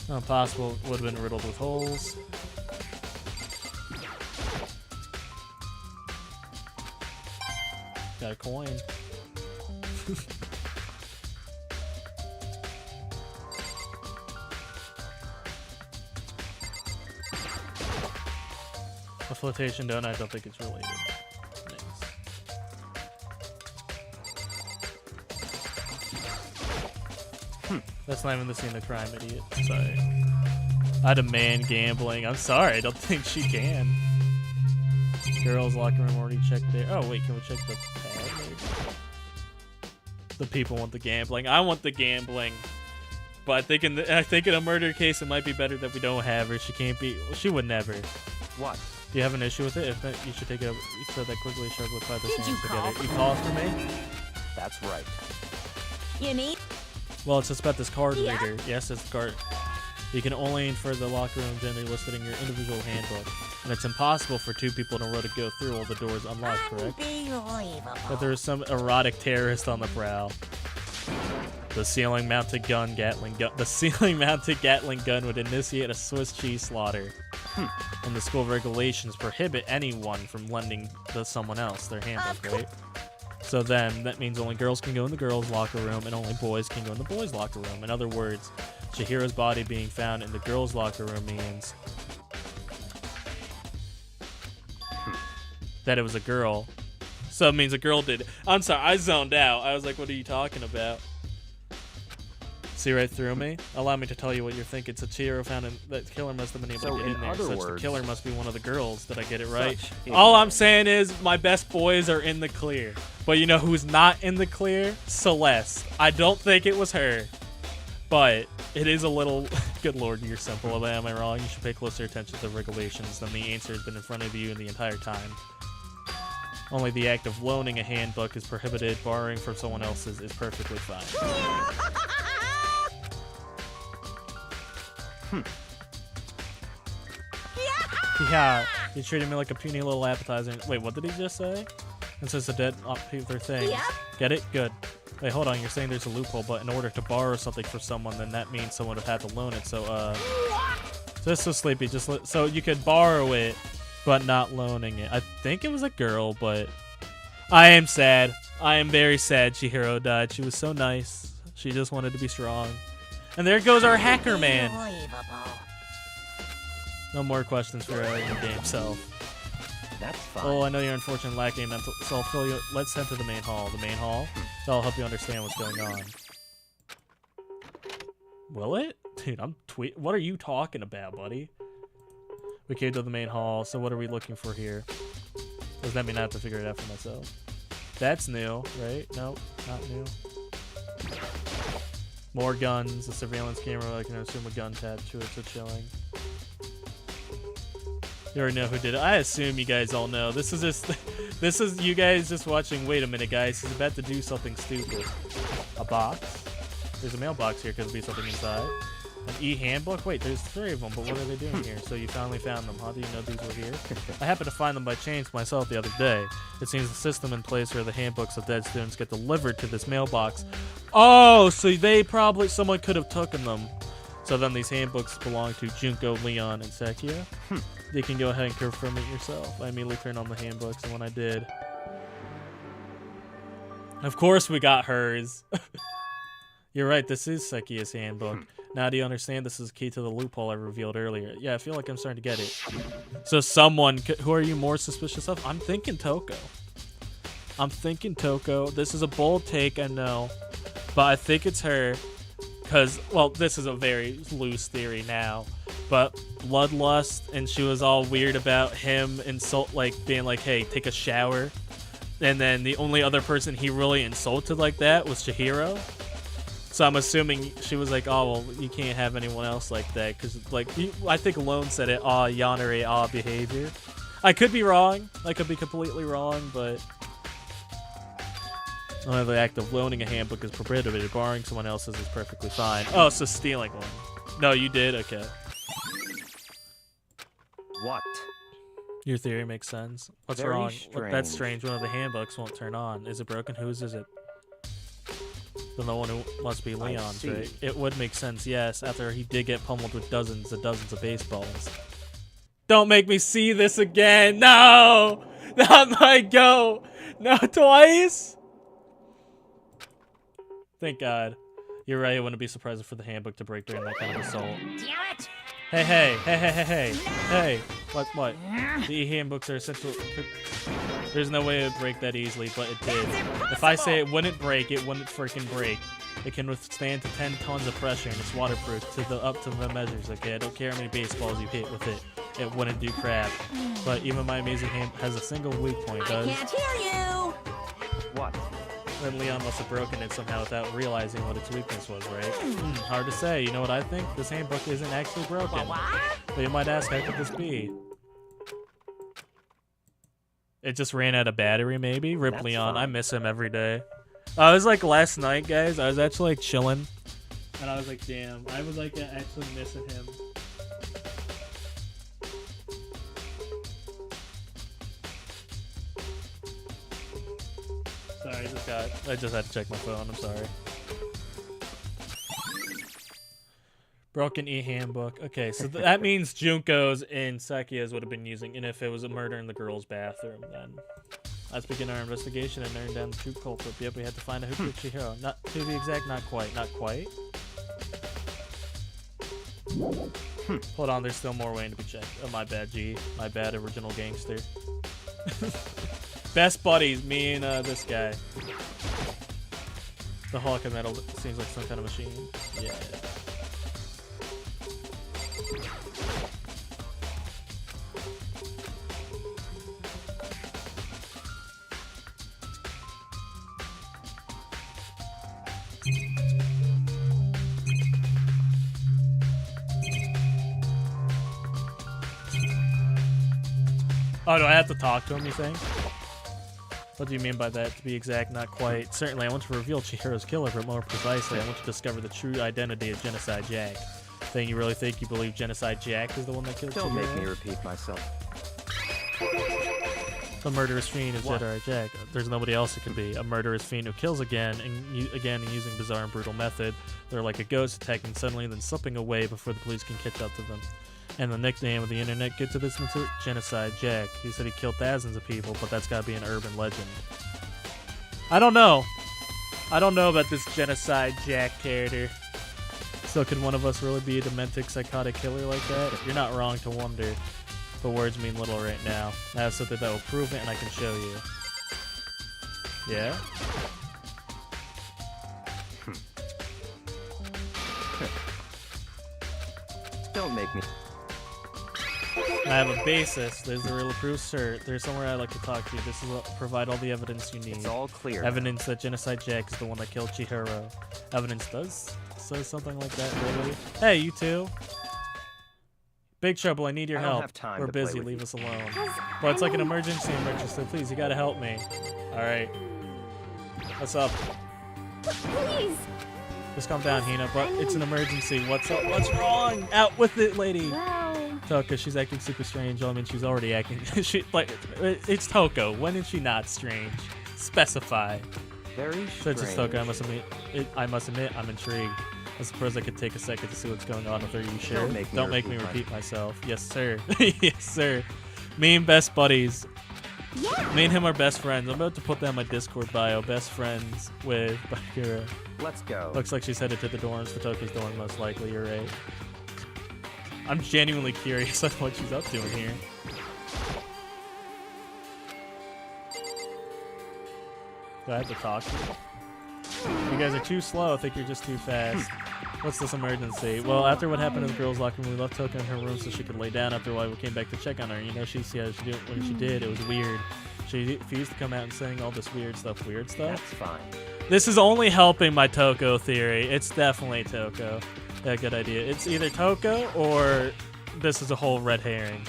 Not possible. Would have been riddled with holes. Got a coin. A flotation donut, I don't think it's related. Nice. That's not even the scene of crime, idiot. Sorry. I demand gambling. I'm sorry, I don't think she can. Girls' locker room already checked there. Oh, wait, can we check the pad, maybe? The people want the gambling. I want the gambling. But I think in a murder case, it might be better that we don't have her. She can't be... Well, she would never. What? Do you have an issue with it? If not, you should take it. You said that quickly, sharp look by the Did you hands call together. You for call for me? That's right. you need Well, it's just about this card Yeah. reader. Yes, it's the card. You can only infer the locker room generally listed in your individual handbook. And it's impossible for 2 people in a row to go through all the doors unlocked, correct? unbelievable. But there is some erotic terrorist on the prowl. The ceiling-mounted Gatling gun. The ceiling-mounted Gatling gun would initiate a Swiss cheese slaughter. And the school regulations prohibit anyone from lending to someone else their handbook, right? So then, that means only girls can go in the girls' locker room, and only boys can go in the boys' locker room. In other words, Chihiro's body being found in the girls' locker room means that it was a girl. So it means a girl did it. I'm sorry, I zoned out. I was like, what are you talking about? See right through me? Allow me to tell you what you're thinking. It's a Chihiro found in that killer must have been able to get in there. Such the killer must be one of the girls. Did I get it right? All I'm saying is my best boys are in the clear. But you know who's not in the clear? Celeste. I don't think it was her. But it is a little... Good lord, you're simple. Am I wrong? You should pay closer attention to the regulations. Then the answer has been in front of you the entire time. Only the act of loaning a handbook is prohibited. Borrowing from someone else's is perfectly fine. Yeah, he treated me like a puny little appetizer. Wait, what did he just say? And since the dead people are saying, get it? Good. Wait, hold on. You're saying there's a loophole, but in order to borrow something from someone, then that means someone would have had to loan it. So, just so sleepy. So you could borrow it, but not loaning it. I think it was a girl, but I am sad. I am very sad Chihiro died. She was so nice. She just wanted to be strong. And there goes our hacker man. No more questions for our in-game self. That's fine. Oh, I know you're unfortunate lacking mental. So I'll fill you. Let's head to the main hall. The main hall. That'll help you understand what's going on. Will it? Dude, what are you talking about, buddy? We came to the main hall. So what are we looking for here? Does that mean I have to figure it out for myself? That's new, right? Nope, not new. More guns. A surveillance camera. I can assume a gun tattooed to it. So chilling. You already know who did it. I assume you guys all know. This is just, this is you guys just watching. Wait a minute, guys. He's about to do something stupid. A box. There's a mailbox here. Could be something inside. An e-handbook. Wait, there's 3 of them. But what are they doing here? So you finally found them, huh? Do you know these were here? I happened to find them by chance myself the other day. It seems the system in place where the handbooks of dead students get delivered to this mailbox. Oh, so they probably someone could have taken them. So then these handbooks belong to Junko, Leon, and Sekia. You can go ahead and confirm it yourself. I immediately turned on the handbooks, and when I did... Of course we got hers. You're right, this is Sekia's handbook. Now do you understand this is key to the loophole I revealed earlier? Yeah, I feel like I'm starting to get it. So someone... Who are you more suspicious of? I'm thinking Toko. I'm thinking Toko. This is a bold take, I know. But I think it's her. Because, well, this is a very loose theory now. But bloodlust, and she was all weird about him being like, hey, take a shower. And then the only other person he really insulted like that was Chihiro. So I'm assuming she was like, oh, well, you can't have anyone else like that. Because, like, I think Lone said it, Yanere, behavior. I could be wrong. I could be completely wrong, but... Only the act of loaning a handbook is prohibited. Borrowing someone else's is perfectly fine. Oh, so stealing one. No, you did? Okay. What? Your theory makes sense. What's Very wrong? strange. That's strange. One of the handbooks won't turn on. Is it broken? Whose is it? Then the one who must be Leon's, right? It would make sense, yes, after he did get pummeled with dozens and dozens of baseballs. Don't make me see this again! No! Not my go! No, twice? Thank God. You're right, I wouldn't be surprised for the handbook to break during that kind of assault. Damn it! Hey. What? The e-handbooks are essential. There's no way it would break that easily, but it did. If I say it wouldn't break, it wouldn't freaking break. It can withstand to 10 tons of pressure and it's waterproof up to the measures, okay? I don't care how many baseballs you hit with it. It wouldn't do crap. But even my amazing hand has a single weak point, does. I can't hear you! What? Then Leon must have broken it somehow without realizing what its weakness was, right? Hard to say. You know what I think? This handbook isn't actually broken. But you might ask, how could this be? It just ran out of battery, maybe? Rip Leon. Fine. I miss him every day. I was like, last night, guys, I was actually like chilling. And I was like, damn. I was like actually missing him. Sorry, I just had to check my phone. I'm sorry. Broken e-handbook. Okay, so that means Junko's and Sekia's would have been using, and if it was a murder in the girls' bathroom, then let's begin our investigation and narrow down the true culprit. Yep, we had to find out who killed Chihiro. Not to be exact, not quite. Not quite. Hold on, there's still more waiting to be checked. Oh, my bad, G. My bad, original gangster. Best buddies, me and this guy. The Hawk and metal seems like some kind of machine. Yeah. Oh, do I have to talk to him, you saying? What do you mean by that? To be exact, not quite. Certainly, I want to reveal Chihiro's killer, but more precisely, I want to discover the true identity of Genocide Jack. Thing you really think you believe Genocide Jack is the one that killed Don't Chihiro? make me repeat myself. The murderous fiend is Genocide Jack. There's nobody else it could be. A murderous fiend who kills again and using bizarre and brutal method. They're like a ghost attacking suddenly, then slipping away before the police can catch up to them. And the nickname of the internet good to this material, Genocide Jack. He said he killed thousands of people, but that's gotta be an urban legend. I don't know. I don't know about this Genocide Jack character. So can one of us really be a dementic, psychotic killer like that? You're not wrong to wonder. But words mean little right now. I have something that will prove it, and I can show you. Yeah? Don't make me. I have a basis. There's the real proof, sir. There's somewhere I'd like to talk to you. This will provide all the evidence you need. It's all clear. Evidence that Genocide Jack is the one that killed Chihiro. Evidence does say something like that, really? Hey, you two. Big trouble, I need your I don't help. have time We're to play busy, with leave you. us alone. Well, it's like an emergency, so please, you gotta help me. Alright. What's up? Please. Just calm down, Hina, but it's an emergency. What's up? What's wrong? Out with it, lady! Well, Toko, she's acting super strange. I mean, she's already acting. It's Toko. When is she not strange? Specify. Very Since it's Toko, strange. I must admit, I'm intrigued. I suppose I could take a second to see what's going on with her. You sure? Don't make me repeat myself. Yes, sir. Yes, sir. Me and best buddies. yeah. Me and him are best friends. I'm about to put that in my Discord bio. Best friends with Bakura. Let's go. Looks like she's headed to the dorms. The Toko's dorm, most likely. You're right. I'm genuinely curious on what she's up to in here. Do I have to talk to you? You guys are too slow. I think you're just too fast. What's this emergency? Well, after what happened in the girls' locker room, we left Toko in her room so she could lay down. After a while, we came back to check on her. You know, she see how she did when she did. It was weird. She refused to come out and saying all this weird stuff. Weird stuff? That's fine. This is only helping my Toko theory. It's definitely Toko. Yeah, good idea. It's either Toko or this is a whole red herring.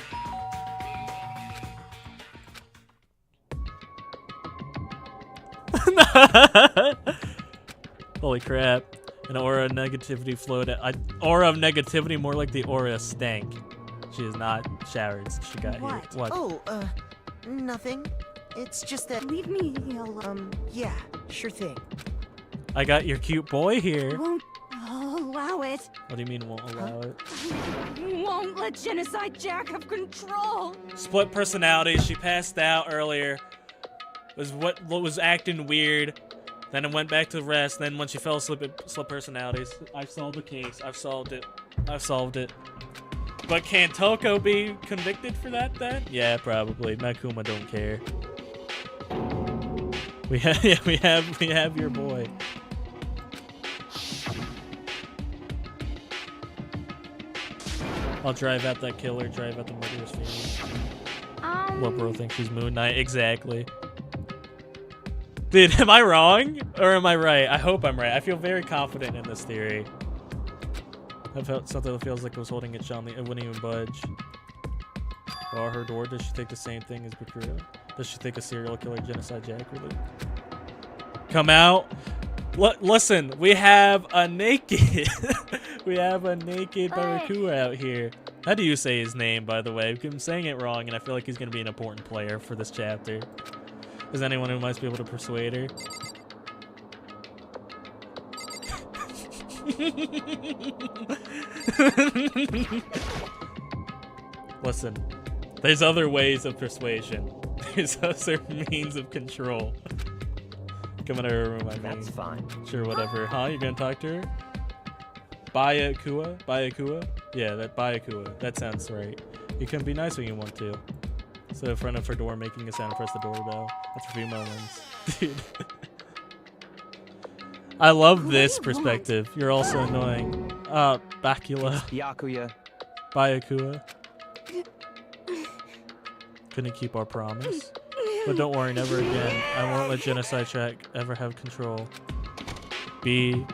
Holy crap. An aura of negativity flowed out. Aura of negativity, more like the aura of stank. She is not showered since she got here. What? Oh, nothing. It's just that. Leave me alone. Yeah, sure thing. I got your cute boy here. Won't allow it. What do you mean won't allow it? Won't let Genocide Jack have control. Split personality. She passed out earlier. What was acting weird. Then it went back to rest. Then when she fell asleep, it split personalities. I've solved the case. I've solved it. I've solved it. But can Toko be convicted for that then? Yeah, probably. Makuma don't care. We have your boy. I'll drive out that killer. Drive out the murderous fiend. What bro thinks she's Moon Knight? Exactly. Dude, am I wrong or am I right? I hope I'm right. I feel very confident in this theory. I felt something that feels like it was holding its shell. It wouldn't even budge. Bar her door. Does she think the same thing as Bakura? Does she think a serial killer Genocide Jack really? Come out. Listen, we have a naked. We have a naked Barakua out here. How do you say his name, by the way? I'm saying it wrong, and I feel like he's going to be an important player for this chapter. Is anyone who might be able to persuade her? Listen, there's other ways of persuasion. There's other means of control. Come into her room, I mean. That's fine. Sure, whatever. Huh? You're gonna talk to her? Bayakua? Bayakua? Yeah, that Bayakua. That sounds right. You can be nice when you want to. So in front of her door, making a sound, press the doorbell. That's a few moments. Dude. I love this perspective. You're also annoying. Bakula. Byakuya. Bayakua. Couldn't keep our promise. But don't worry, never again. I won't let Genocide Track ever have control. Byakuya.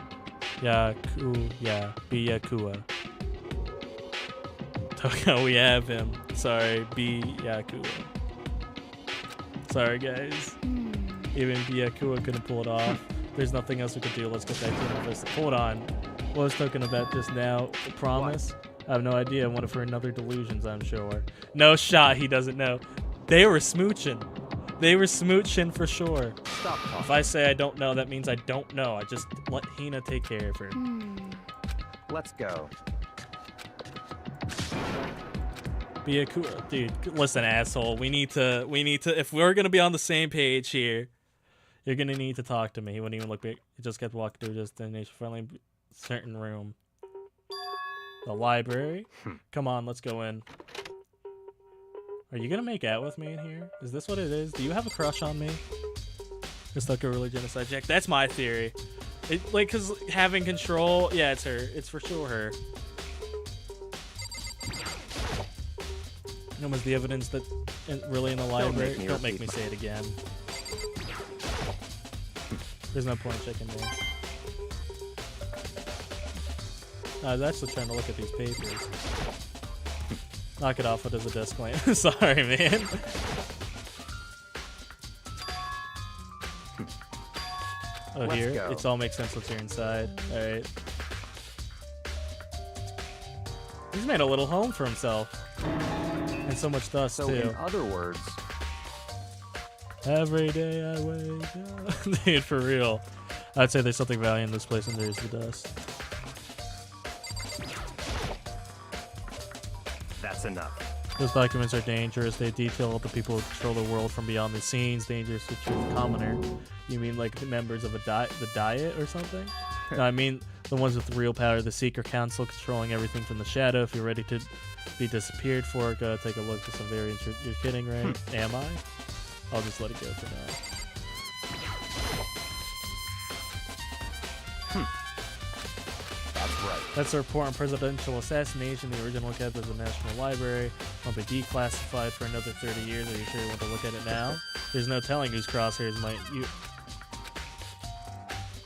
Toko, we have him. Sorry, Byakuya. Sorry, guys. Even Byakuya couldn't pull it off. There's nothing else we could do. Let's get back to this. Hold on. What was talking about just now? The promise? What? I have no idea. One of her another delusions, I'm sure. No shot. He doesn't know. They were smooching. They were smooching for sure. Stop talking. If I say I don't know, that means I don't know. I just let Hina take care of her. Let's go. Be a cool dude. Listen, asshole. We need to. If we're gonna be on the same page here, you're gonna need to talk to me. He wouldn't even look big. He just kept walking through just destination friendly certain room. The library. Come on, let's go in. Are you gonna make out with me in here? Is this what it is? Do you have a crush on me? It's like a really Genocide Jack. That's my theory. Cause having control. Yeah, it's her. It's for sure her. And was the evidence that really in the library? Don't make me say it again. There's no point checking there. I was actually trying to look at these papers. Knock it off. What is a desk lamp? Sorry, man. Oh, Let's here? go. It all makes sense once you're inside. Alright. He's made a little home for himself. And so much dust, so too. In other words... Every day I wake up. Dude, for real. I'd say there's something valuable in this place and there's the dust. That's enough. Those documents are dangerous. They detail all the people who control the world from beyond the scenes. Dangerous to the commoner. You mean like the members of the Diet or something? No, I mean the ones with the real power. The Secret Council controlling everything from the shadow. If you're ready to be disappeared for, go take a look for some variants. You're kidding, right? Am I? I'll just let it go for now. That's right. That's a report on presidential assassination. The original kept at the National Library won't be declassified for another 30 years. Are you sure you want to look at it now? There's no telling whose crosshairs might you.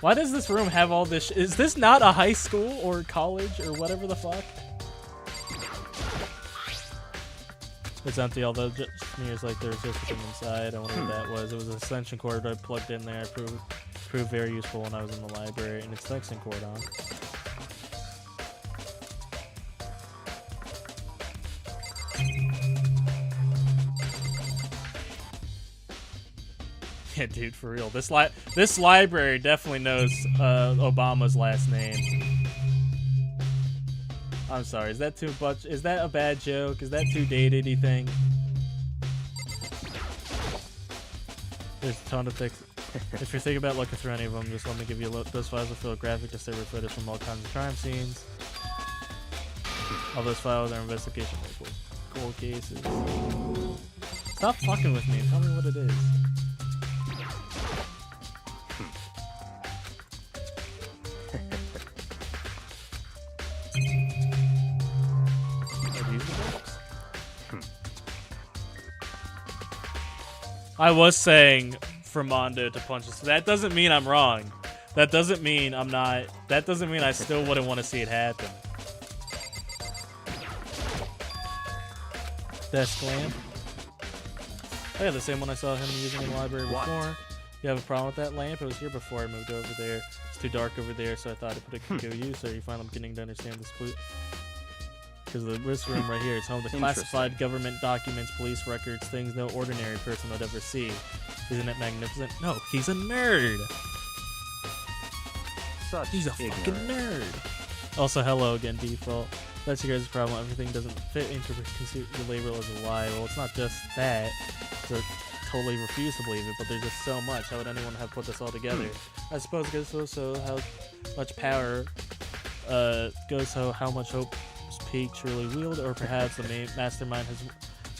Why does this room have all this? Is this not a high school or college or whatever the fuck? It's empty, although just smears like there's just something inside. I wonder what that was. It was an extension cord I plugged in there. Proved very useful when I was in the library. And extension cord on. Yeah, dude, for real. This library definitely knows Obama's last name. I'm sorry. Is that too much? Is that a bad joke? Is that too dated, you think? There's a ton of things. If you're thinking about looking through any of them, just let me give you a look. Those files will fill graphic to server footage from all kinds of crime scenes. All those files are investigation labels. Cold cases. Stop fucking with me. Tell me what it is. I was saying for Mondo to punch us. That doesn't mean I'm wrong. That doesn't mean I'm not. That doesn't mean I still wouldn't want to see it happen. Desk lamp. Oh yeah, the same one I saw him using in the library before. You have a problem with that lamp? It was here before I moved over there. It's too dark over there, so I thought I'd put it to go use. So you finally beginning to understand the split. Because this room right here is home to classified government documents, police records, things no ordinary person would ever see. Isn't it magnificent? No, he's a nerd. He's a fucking nerd. Also, hello again, default. That's your guys' problem. Everything doesn't fit into your label as a lie. Well, it's not just that. So totally refuse to believe it, but there's just so much. How would anyone have put this all together? I suppose it goes so how much power goes so how much hope Peak truly wield, or perhaps the mastermind has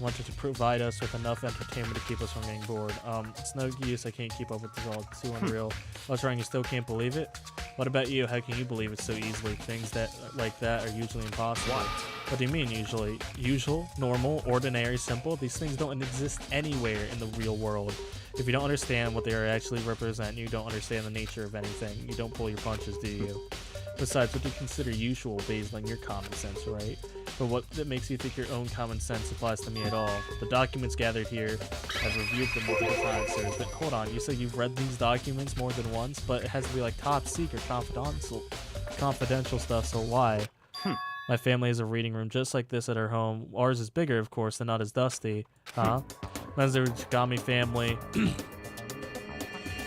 wanted to provide us with enough entertainment to keep us from getting bored. It's no use, I can't keep up with this all, it's too unreal. What's wrong, you still can't believe it? What about you? How can you believe it so easily? Things that like that are usually impossible. What do you mean usually? Usual, normal, ordinary, simple? These things don't exist anywhere in the real world. If you don't understand what they are actually represent, you don't understand the nature of anything. You don't pull your punches, do you? Besides, what do you consider usual based on your common sense, right? But what that makes you think your own common sense applies to me at all? The documents gathered here, I've reviewed them multiple times, sir. But hold on, you say you've read these documents more than once, but it has to be like top secret, confidential stuff, so why? My family has a reading room just like this at our home. Ours is bigger, of course, and not as dusty. Huh? Mine's the Chigami family.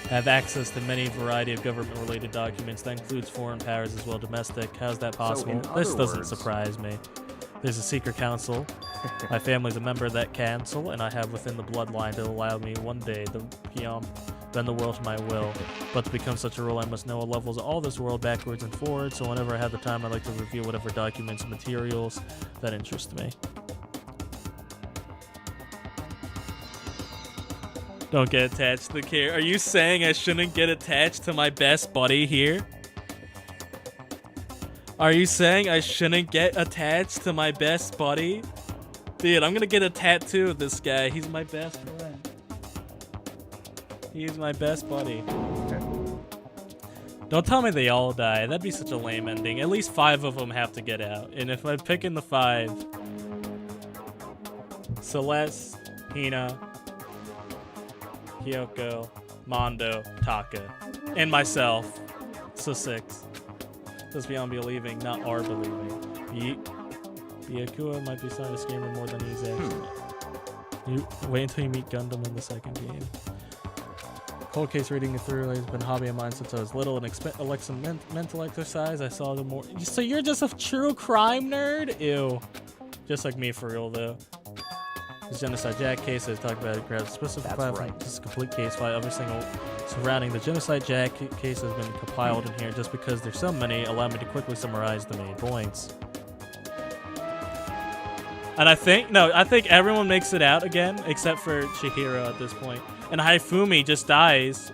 Have access to many variety of government-related documents. That includes foreign powers as well as domestic. How's that possible? This doesn't surprise me. There's a secret council. My family's a member of that council, and I have within the bloodline to allow me one day to bend the world to my will. But to become such a rule, I must know all levels of all this world backwards and forwards, so whenever I have the time, I like to review whatever documents and materials that interest me. Don't get attached to the character. Are you saying I shouldn't get attached to my best buddy here? Are you saying I shouldn't get attached to my best buddy? Dude, I'm gonna get a tattoo of this guy. He's my best friend. He's my best buddy. Don't tell me they all die. That'd be such a lame ending. At least 5 of them have to get out. And if I'm picking the 5... Celeste, Hina... Kyoko, Mondo, Taka, and myself. So 6. Just beyond believing, not are believing. Byakuya might be starting to scare me more than he's actually. You wait until you meet Gundam in the second game. Cold case reading it through has been a hobby of mine since I was little and like some mental exercise. I saw the more. So you're just a true crime nerd? Ew. Just like me for real though. This Genocide Jack case I talked about it grabs specific file. Right. This is a complete case file. Every single surrounding the Genocide Jack case has been compiled in here. Just because there's so many, allow me to quickly summarize the main points. And I think everyone makes it out again except for Chihiro at this point. And Haifumi just dies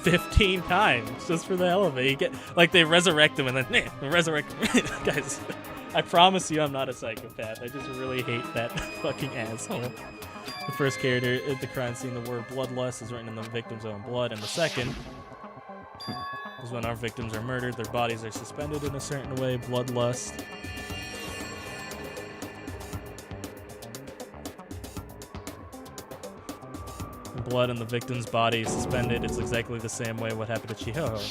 15 times just for the hell of it. They resurrect him and then resurrect him. Guys. I promise you I'm not a psychopath. I just really hate that fucking asshole. The first character at the crime scene, the word bloodlust is written in the victim's own blood. And the second is when our victims are murdered, their bodies are suspended in a certain way, bloodlust. The blood in the victim's body is suspended. It's exactly the same way what happened to Chihoho.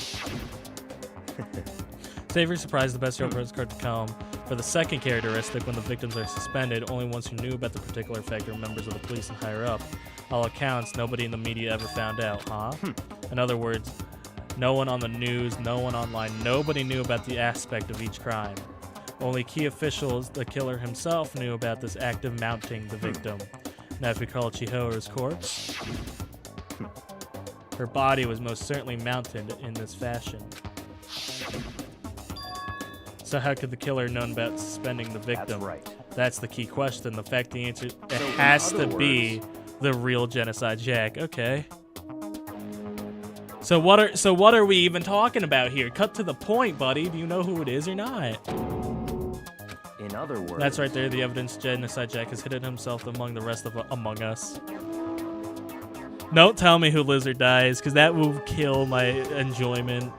Savory surprise, the best joke card to come. For the second characteristic, when the victims are suspended, only ones who knew about the particular fact are members of the police and higher up. All accounts, nobody in the media ever found out, huh? In other words, no one on the news, no one online, nobody knew about the aspect of each crime. Only key officials, the killer himself, knew about this act of mounting the victim. Now if we call Chihiro's corpse, her body was most certainly mounted in this fashion. So how could the killer known about suspending the victim? That's right. That's the key question. The fact the answer has to be the real Genocide Jack. Okay. So what are we even talking about here? Cut to the point, buddy. Do you know who it is or not? In other words, that's right there. The evidence Genocide Jack has hidden himself among the rest of Among Us. Don't tell me who lives or dies, because that will kill my enjoyment.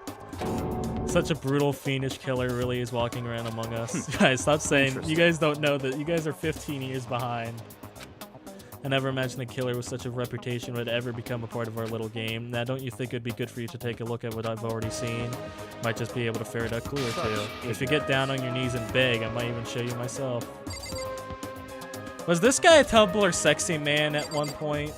Such a brutal, fiendish killer really is walking around among us. Guys, stop saying you guys don't know that. You guys are 15 years behind. I never imagined a killer with such a reputation would ever become a part of our little game. Now, don't you think it'd be good for you to take a look at what I've already seen? Might just be able to ferret out a clue or two. If you get down on your knees and beg, I might even show you myself. Was this guy a Tumblr sexy man at one point?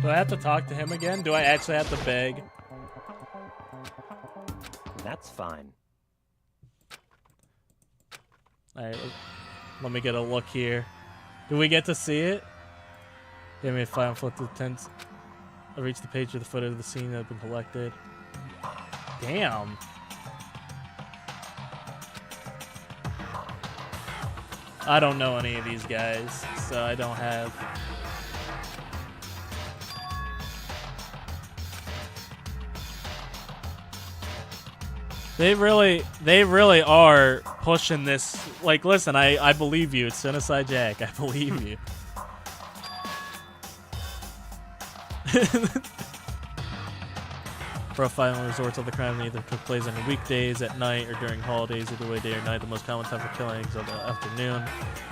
Do I have to talk to him again? Do I actually have to beg? That's fine. Alright, let me get a look here. Do we get to see it? Give me a 5 and flip to the tents. I reached the page of the footage of the scene that had been collected. Damn. I don't know any of these guys, so I don't have. They really are pushing this. Like, listen, I believe you. It's Genocide Jack. I believe you. Profiling resorts of the crime either took place on weekdays, at night, or during holidays. Either way, day or night, the most common time for killing is of the afternoon.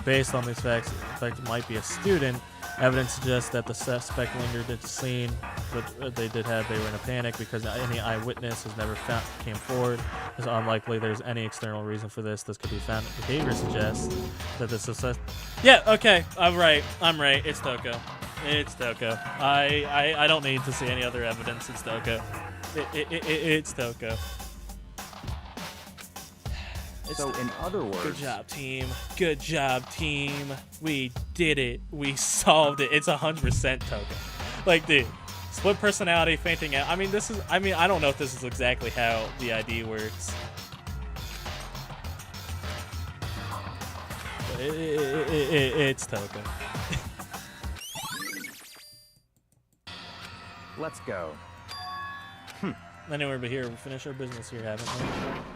Based on these facts, the suspect might be a student. Evidence suggests that the suspect lingered at the scene, but they were in a panic because any eyewitness has never came forward. It's unlikely there's any external reason for this. This could be found. Behavior suggests that the suspect. Yeah, okay, I'm right. It's Toko. It's Toko. I don't need to see any other evidence. It's Toko. It's Toko. So, in other words... Good job, team. Good job, team. We did it. We solved it. It's 100% Toko. Like, dude, split personality, fainting out. I mean, I don't know if this is exactly how the ID works. But it's Toko. Let's go. Anywhere but here. We finish our business here, haven't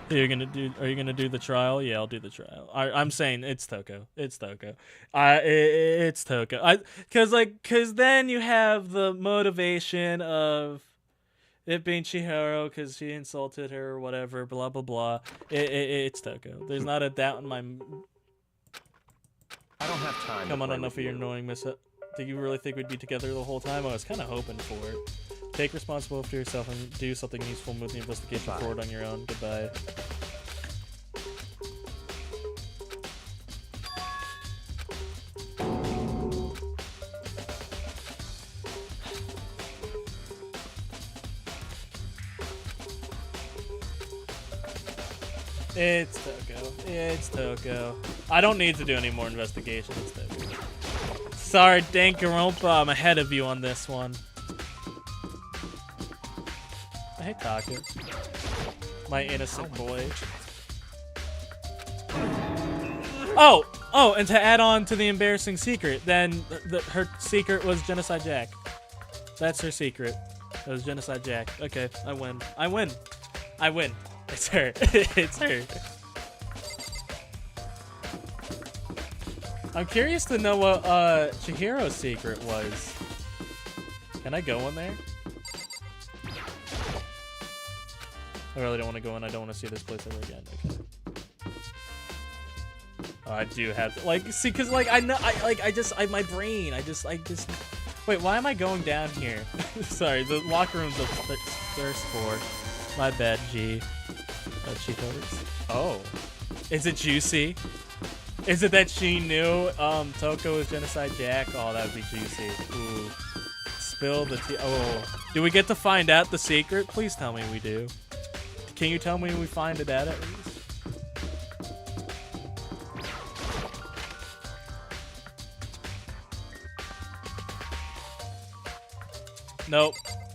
we? Are you gonna do the trial? Yeah, I'll do the trial. I'm saying it's Toko. It's Toko. It's Toko. Cause then you have the motivation of it being Chihiro because she insulted her or whatever. Blah blah blah. It's Toko. There's not a doubt in my. I don't have time. Come on, enough of your annoying miss. Do you really think we'd be together the whole time? I was kind of hoping for it. Take responsibility for yourself and do something useful. Move the investigation forward on your own. Goodbye. It's Toko. It's Toko. I don't need to do any more investigation. It's Toko. Sorry, Danganronpa. I'm ahead of you on this one. Hey, Taka. My innocent boy. Oh, and to add on to the embarrassing secret, then her secret was Genocide Jack. That's her secret. It was Genocide Jack. Okay, I win. It's her. It's her. I'm curious to know what Chihiro's secret was. Can I go in there? I really don't want to go in. I don't want to see this place ever again. Okay. Oh, I do have to, like, see, cause like my brain. Wait, why am I going down here? Sorry, the locker room's a thirst for. My bad, G. Cheetos. Oh, is it juicy? Is it that she knew Toko was Genocide Jack? Oh, that would be juicy. Ooh. Spill the tea. Oh, do we get to find out the secret? Please tell me we do. Can you tell me we find it out at least? Nope.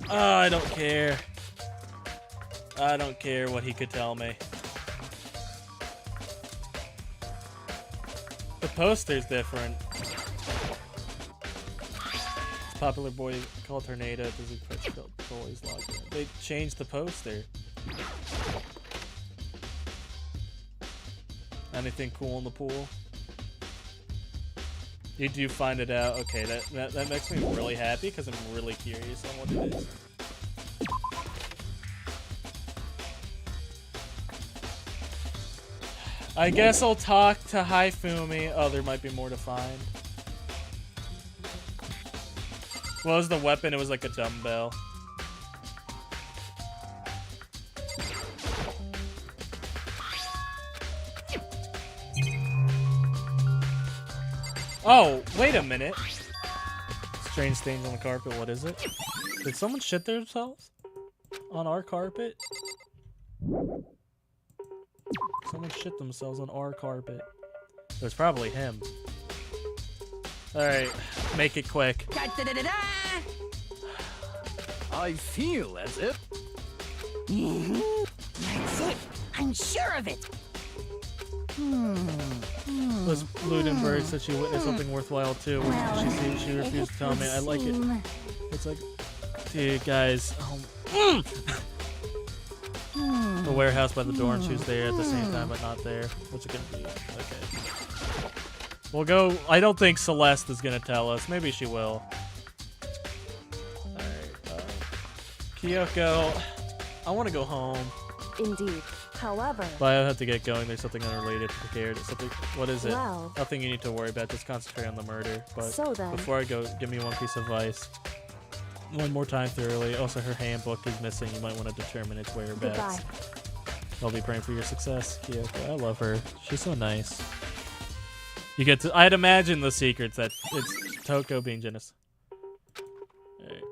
Oh, I don't care. I don't care what he could tell me. The poster's different. Popular boy called Tornado. Does he always log in? They changed the poster. Anything cool in the pool? Did you find it out? Okay, that makes me really happy because I'm really curious on what it is. I guess I'll talk to Haifumi. Oh, there might be more to find. What was the weapon? It was like a dumbbell. Oh, wait a minute. Strange stains on the carpet. What is it? Did someone shit themselves on our carpet? Someone shit themselves on our carpet. There's probably him. Alright, make it quick. I feel as if... That's it. I'm sure of it. Liz Bludenberg said she witnessed something worthwhile too. Well, She refused to tell me. I like it. It's like, dude, guys. The warehouse by the door, and she was there at the same time, but not there. What's it gonna be? Okay. We'll go. I don't think Celeste is gonna tell us. Maybe she will. Alright. Kyoko, I want to go home. Indeed. However, But I have to get going. There's something unrelated to the character. Something. What is it? well, Nothing you need to worry about. Just concentrate on the murder. But so then, before I go, give me one piece of advice. One more time thoroughly. Also, her handbook is missing. You might want to determine its whereabouts. goodbye. I'll be praying for your success, Kyoko. I love her. She's so nice. You get to. I'd imagine the secrets that it's Toko being generous. Alright.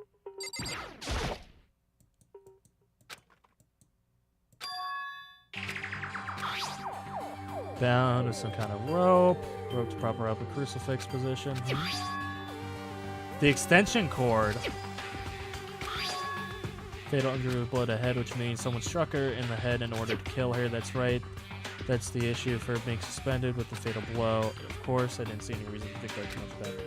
Bound with some kind of rope. Rope to prop her up in crucifix position. The extension cord. Fatal injury with blood ahead, which means someone struck her in the head in order to kill her. That's right. That's the issue for being suspended with the fatal blow. Of course, I didn't see any reason to think that too much better.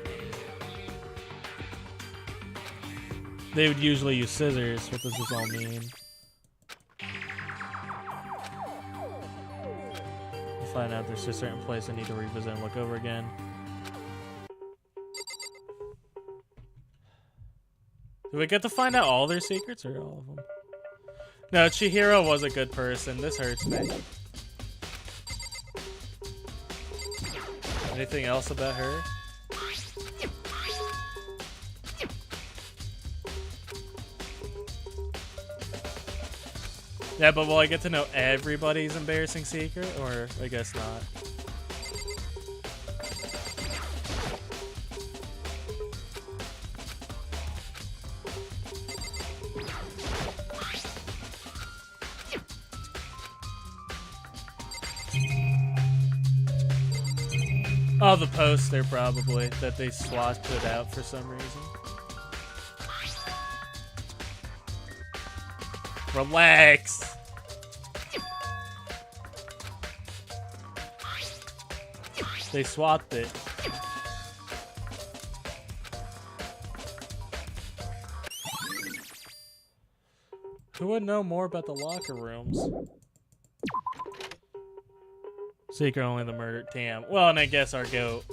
They would usually use scissors. What does this all mean? We'll find out there's a certain place I need to revisit and look over again. Do we get to find out all their secrets or all of them? No, Chihiro was a good person. This hurts me. Anything else about her? Yeah, but will I get to know everybody's embarrassing secret? Or I guess not. Oh, the poster probably that they swatched it out for some reason. Relax. They swapped it. Who would know more about the locker rooms? Secret only the murder. Damn. Well, and I guess our goat.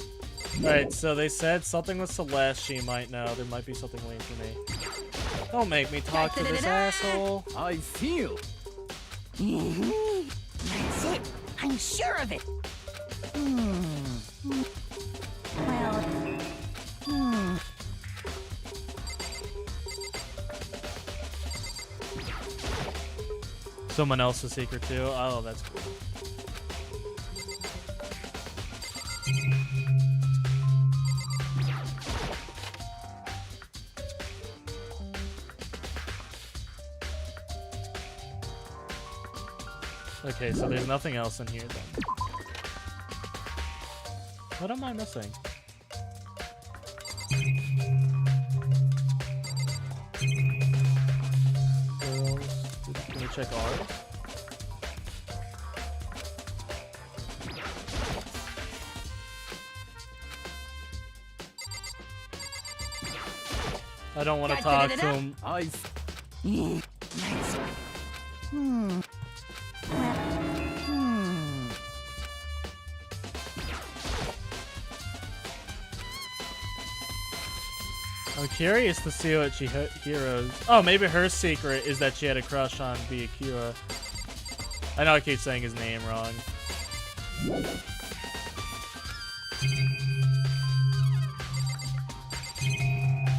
Alright, so they said something with Celeste she might know. There might be something waiting for me. Don't make me talk to this asshole. I feel. That's it. I'm sure of it. Well, Someone else's secret too. Oh, that's cool. Okay, so there's nothing else in here then. What am I missing? Girls. Can we check ours? I don't want to talk to him. I'm curious to see what Chihiro's... Oh, maybe her secret is that she had a crush on Byakuya. I know I keep saying his name wrong.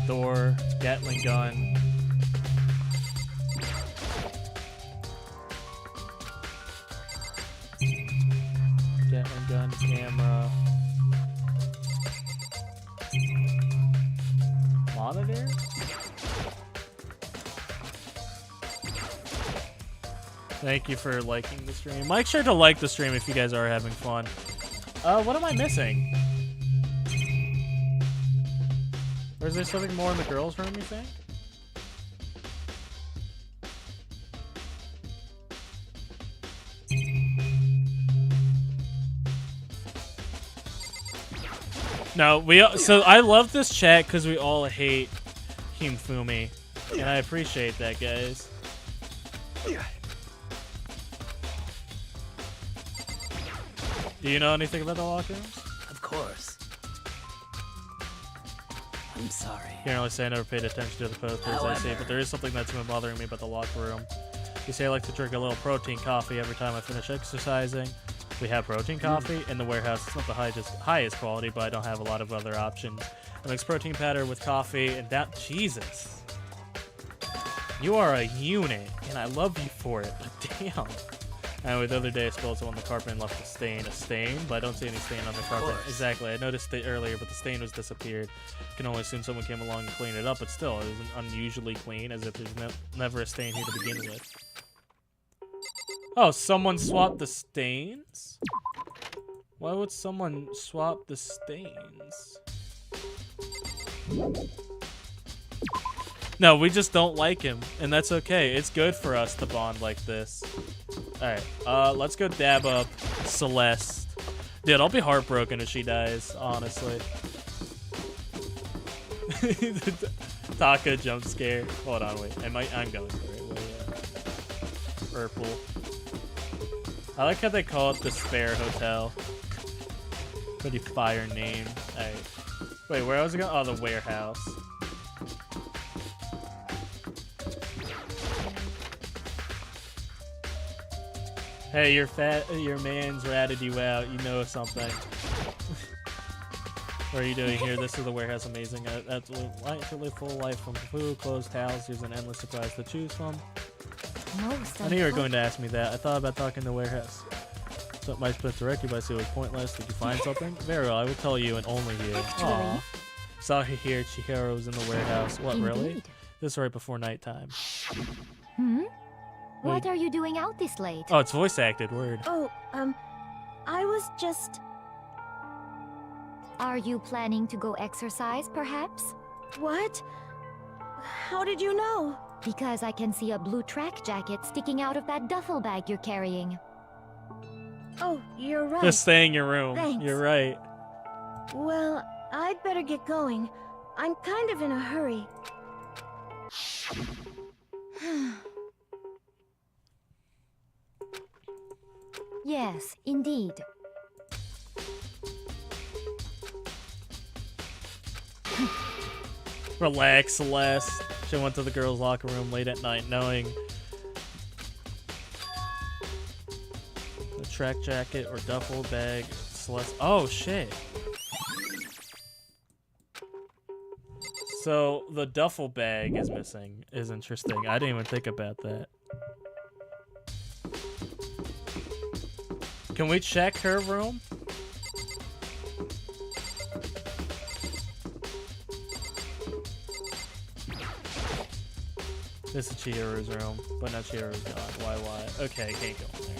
Door, Gatling gun. Gatling gun, camera. Monitor? Thank you for liking the stream. Make sure to like the stream if you guys are having fun. What am I missing? Or is there something more in the girls' room, you think? No, so I love this chat because we all hate Himfumi, and I appreciate that, guys. Do you know anything about the locker rooms? Of course. I'm sorry. Can't really say I never paid attention to the posters I see, but there is something that's been bothering me about the locker room. You say I like to drink a little protein coffee every time I finish exercising. We have protein coffee in the warehouse. It's not the highest quality, but I don't have a lot of other options. I mix protein powder with coffee, and that... Jesus. You are a unit, and I love you for it, but damn. Anyway, the other day I spilled some on the carpet and left a stain, but I don't see any stain on the carpet. Exactly, I noticed it earlier, but the stain was disappeared. Can only assume someone came along and cleaned it up, but still, it isn't unusually clean, as if there's never a stain here to begin with. Oh, someone swapped the stains? Why would someone swap the stains? No, we just don't like him, and that's okay. It's good for us to bond like this. Alright, let's go dab up Celeste. Dude, I'll be heartbroken if she dies, honestly. Taka jump scare. Hold on, wait. I'm going for it. Wait, purple. I like how they call it the Spare Hotel. Pretty fire name. Alright. Wait, where was it going? Oh, the warehouse. Hey, your man's ratted you out. You know something. What are you doing here? This is the warehouse. Amazing. That's to live full life from food, clothes, towels. There's an endless surprise to choose from. I knew you were going to ask me that. I thought about talking to the warehouse. So my split directly, but I see it was pointless. Did you find something? Very well. I will tell you and only you. Aww. Saw her here. Chihiro's in the warehouse. What, really? This is right before nighttime. What are you doing out this late? Oh, it's voice acted. Word. Oh, I was just... Are you planning to go exercise, perhaps? What? How did you know? Because I can see a blue track jacket sticking out of that duffel bag you're carrying. Oh, you're right. Just stay in your room. Thanks. You're right. Well, I'd better get going. I'm kind of in a hurry. Yes, indeed. Relax, Celeste. She went to the girls' locker room late at night knowing the track jacket or duffel bag. Celeste. Oh, shit. So the duffel bag is missing. Is interesting. I didn't even think about that. Can we check her room? This is Chihiro's room, but not Chihiro's gone. Why? Okay, can't go in there.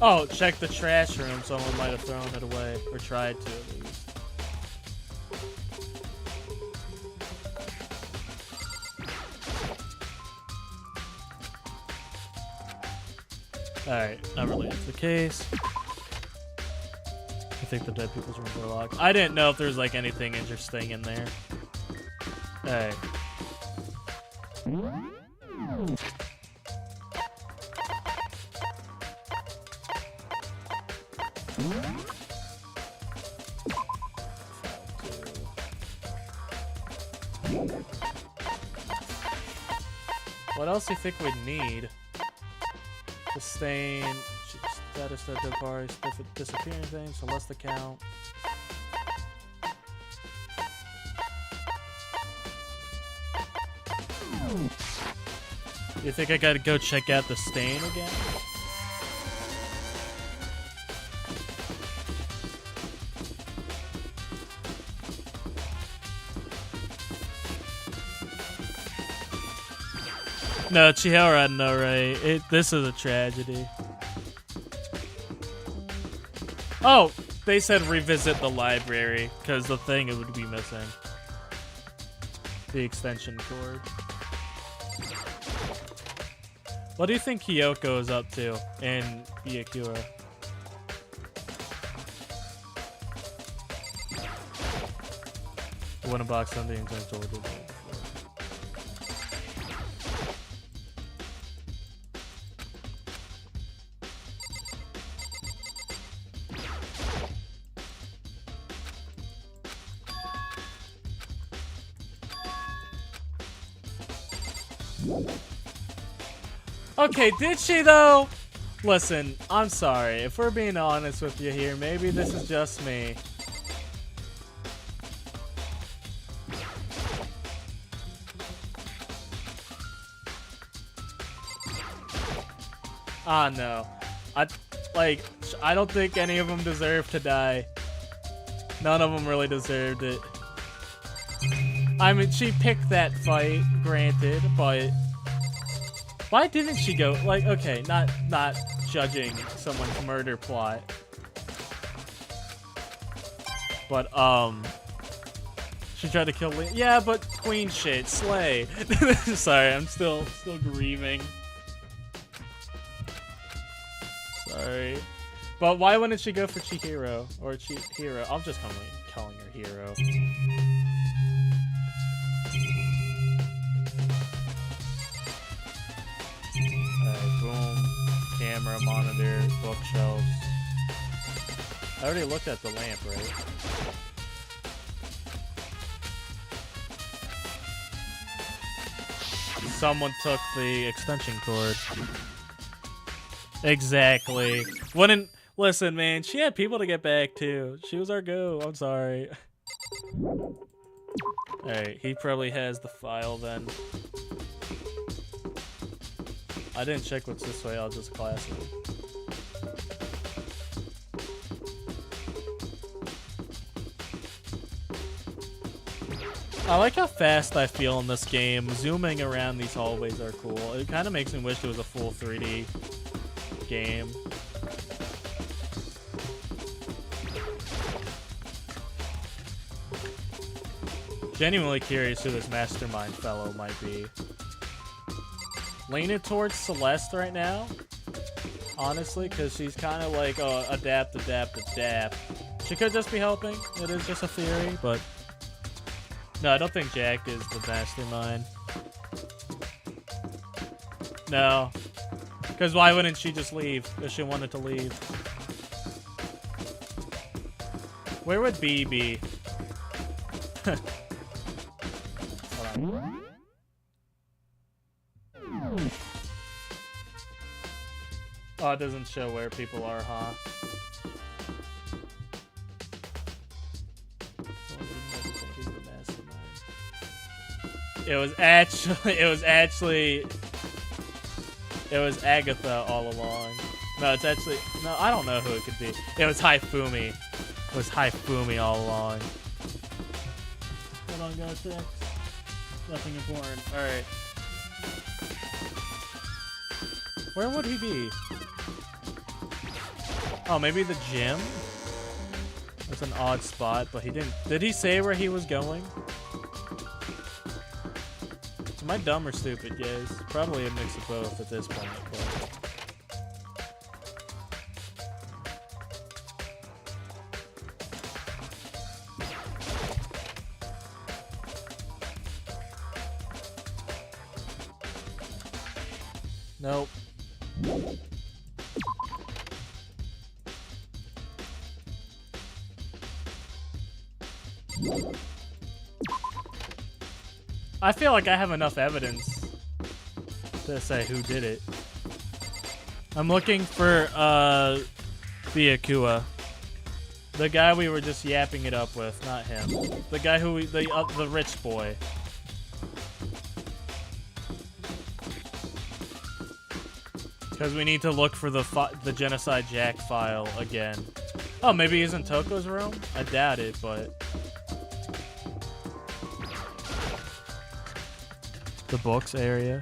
Oh, check the trash room. Someone might have thrown it away, or tried to at least. Alright, not really that's the case. I think the dead people's rooms are locked. I didn't know if there's like anything interesting in there. Alright. What else do you think we'd need? Sustain, status that dead parties, disappearing things, Celeste account. You think I gotta go check out the stain again? No, Chihara, no, right? This is a tragedy. Oh, they said revisit the library, because the thing it would be missing. The extension cord. What do you think Kyoko is up to in Byakuya? Win a box on the intentional. Okay, did she though? Listen, I'm sorry. If we're being honest with you here, maybe this is just me. Ah, no. I don't think any of them deserve to die. None of them really deserved it. I mean, she picked that fight, granted, but why didn't she go? Like, okay, not judging someone's murder plot, but she tried to kill Lee. Yeah, but queen shit, slay. Sorry, I'm still grieving. Sorry, but why wouldn't she go for Chihiro or Chihiro? I'm just calling her Hero. Boom. Camera, monitor, bookshelves. I already looked at the lamp, right? Someone took the extension cord. Exactly. Listen, man, she had people to get back to. She was our go. I'm sorry. Alright, he probably has the file then. I didn't check what's this way, I'll just class it. I like how fast I feel in this game. Zooming around these hallways are cool. It kind of makes me wish it was a full 3D game. Genuinely curious who this mastermind fellow might be. Leaning towards Celeste right now, honestly, because she's kind of like, oh, adapt. She could just be helping. It is just a theory, but no, I don't think Jack is the mastermind. No, because why wouldn't she just leave if she wanted to leave? Where would B be? Hold on. Oh, it doesn't show where people are, huh? It was Agatha all along. No, it's actually, no, I don't know who it could be. It was Haifumi. It was Haifumi all along. Hold on, guys, nothing important. Alright. Where would he be? Oh, maybe the gym? That's an odd spot, but he didn't. Did he say where he was going? Am I dumb or stupid, guys? Probably a mix of both at this point. But... Nope. I feel like I have enough evidence to say who did it. I'm looking for Byakuya. The guy we were just yapping it up with, not him. The guy who the rich boy. Because we need to look for the Genocide Jack file again. Oh, maybe he's in Toko's room? I doubt it, but... The books area.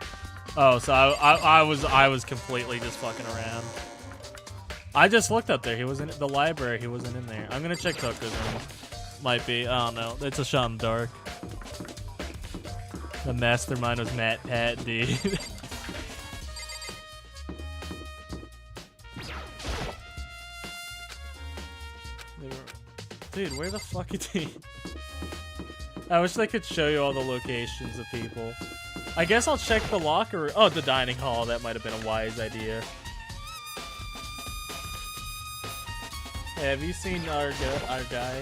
Oh, so I was completely just fucking around. I just looked up there. He was in the library. He wasn't in there. I'm gonna check Tucker's room. Might be. I don't know. It's a shot in the dark. The mastermind was Matt Pat, dude. Dude, where the fuck is he? I wish I could show you all the locations of people. I guess I'll check the locker. Oh, the dining hall. That might have been a wise idea. Hey, have you seen our guy?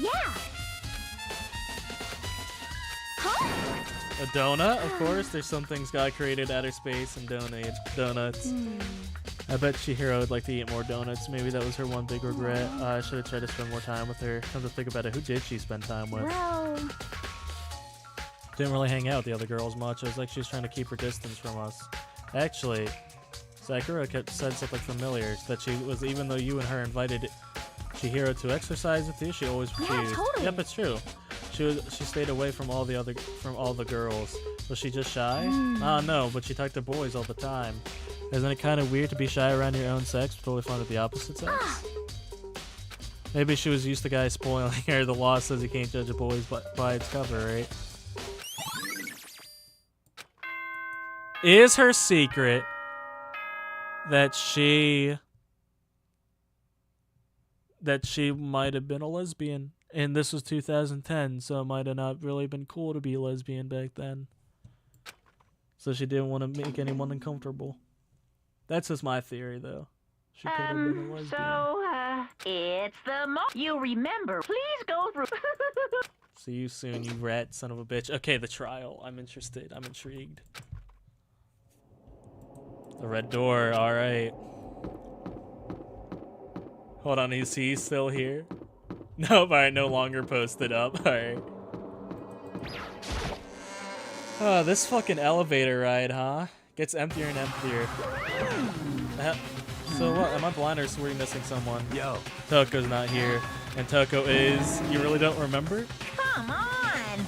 Yeah. Huh? A donut, of course. There's some things God created outer space and donuts. I bet Chihiro would like to eat more donuts. Maybe that was her one big regret. I should have tried to spend more time with her. Come to think about it, who did she spend time with? Well, Didn't really hang out with the other girls much. It was like she was trying to keep her distance from us. Actually, Sakura said something familiar. That she was, even though you and her invited Chihiro to exercise with you, she always refused. totally. Yep, it's true. She stayed away from all the girls. Was she just shy? No, but she talked to boys all the time. Isn't it kind of weird to be shy around your own sex, but totally fond of the opposite sex? Maybe she was used to guys spoiling her. The law says you can't judge a boy by its cover, right? Is her secret that she might have been a lesbian? And this was 2010, so it might have not really been cool to be a lesbian back then. So she didn't want to make anyone uncomfortable. That's just my theory, though. She could have been a lesbian. So, it's the you remember. Please go through. See you soon, you rat son of a bitch. Okay, the trial. I'm interested. I'm intrigued. The red door. All right. Hold on. Is he still here? Nope. All right. No longer posted up. All right. Oh, this fucking elevator ride, huh? Gets emptier and emptier. So what? Am I blind or is we missing someone? Yo. Toko's not here. And Toko is... You really don't remember? Come on!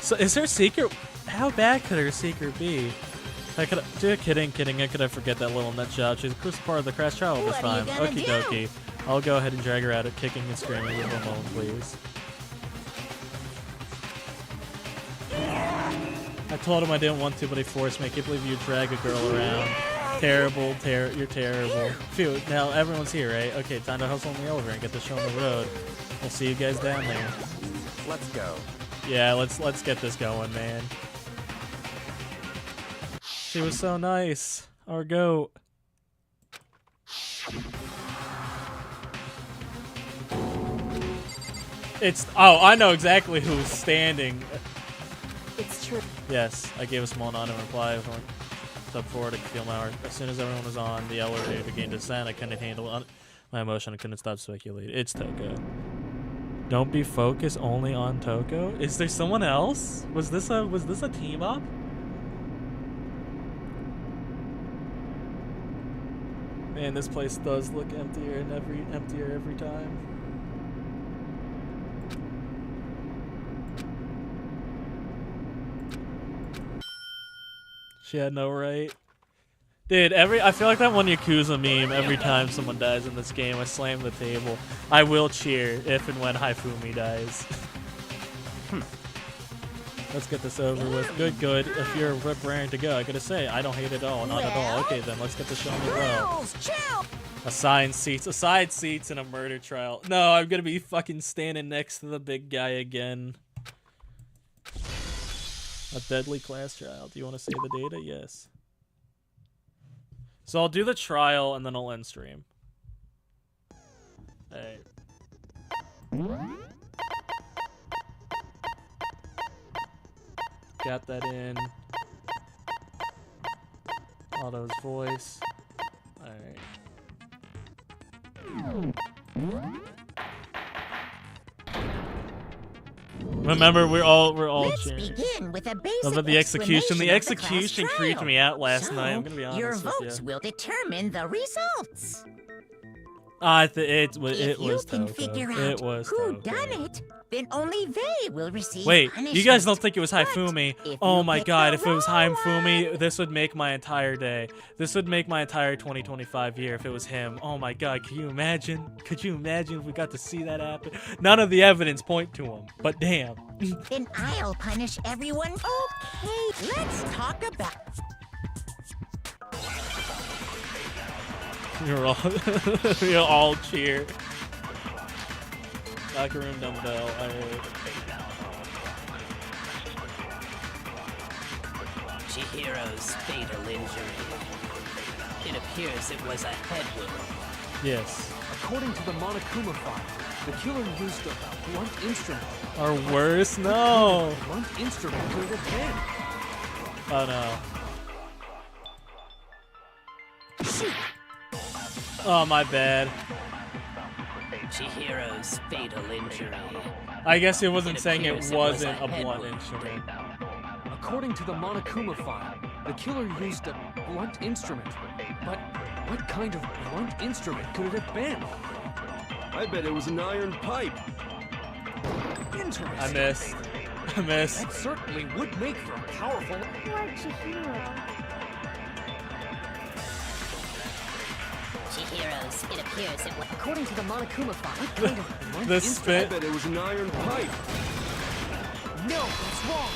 So is her secret... How bad could her secret be? Kidding. I could forget that little nut job. She's a crucial part of the crash trial this What are you time. gonna Okie do? dokie. I'll go ahead and drag her out of kicking and screaming with a moment, please. I told him I didn't want to, but he forced me. I can't believe you drag a girl around. Terrible, you're terrible. Phew, now everyone's here, right? Okay, time to hustle on the elevator and get the show on the road. We'll see you guys down there. Let's go. Yeah, let's get this going, man. She was so nice. Our goat. Oh, I know exactly who's standing. It's true. Yes, I gave a small nod in reply. Step forward, I could feel my heart. As soon as everyone was on the elevator began to descend, I couldn't handle my emotion. I couldn't stop speculating. It's Toko. Don't be focused only on Toko. Is there someone else? Was this a team up? Man, this place does look emptier and emptier every time. She had no right. Dude, I feel like that one Yakuza meme. Every time someone dies in this game, I slam the table. I will cheer if and when Haifumi dies. Let's get this over with. Good. If you're raring to go, I gotta say, I don't hate it at all. Not at all. Okay, then let's get the show on the road. Assigned seats in a murder trial. No, I'm gonna be fucking standing next to the big guy again. A deadly class trial. Do you want to save the data? Yes. So I'll do the trial and then I'll end stream. Alright. Got that in. Otto's voice. Alright. Remember, we're all cheering. Begin with a basic But the execution. The explanation execution of the creeped class me out last trial. night. I'm gonna be honest Your with votes you. will determine the results. It was If you can Toko. figure It out was who Toko. done it, then only they will receive Wait, punishment. you guys don't think it was But Haifumi? if Oh you my pick god, the if it was wrong Haifumi, one- this would make my entire day. This would make my entire 2025 year if it was him. Oh my god, can you imagine? Could you imagine if we got to see that happen? None of the evidence point to him, but damn. Then I'll punish everyone. Okay, let's talk about... You'll all cheer. Locker room dumbbell. I heard. Chihiro's fatal injury. It appears it was a head wound. Yes. According to the Monokuma file, the killer used a blunt instrument. Or worse, no. Blunt instrument could have been. Oh no. Oh, my bad. Chihiro's fatal injury. I guess it wasn't It saying it appears it was wasn't a a head blunt wound. instrument. According to the Monokuma file, the killer used a blunt instrument. But what kind of blunt instrument could it have been? I bet it was an iron pipe. Interesting. I missed. I missed. That certainly would make for a powerful... Poor Chihiro. Chihiro's, it appears it was... According to the Monokuma file, what kind of blunt The I spit. bet it was an iron pipe. No, that's wrong.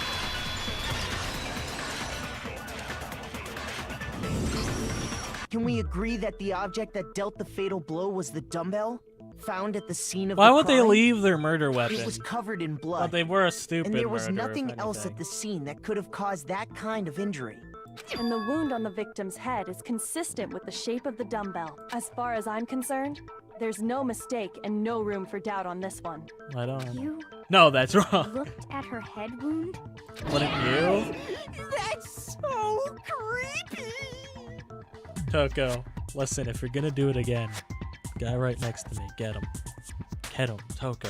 Can we agree that the object that dealt the fatal blow was the dumbbell? Found at the scene of Why the would they crime? leave their murder weapon? It was covered in blood. Well, they were a stupid and there was murderer, nothing if else at anything. the scene that could have caused that kind of injury. And the wound on the victim's head is consistent with the shape of the dumbbell. As far as I'm concerned, there's no mistake and no room for doubt on this one. I don't. You No, that's wrong. looked at her head wound? Wouldn't you? That's so creepy! Toko, listen, if you're gonna do it again, guy right next to me, get him. Get him, Toko.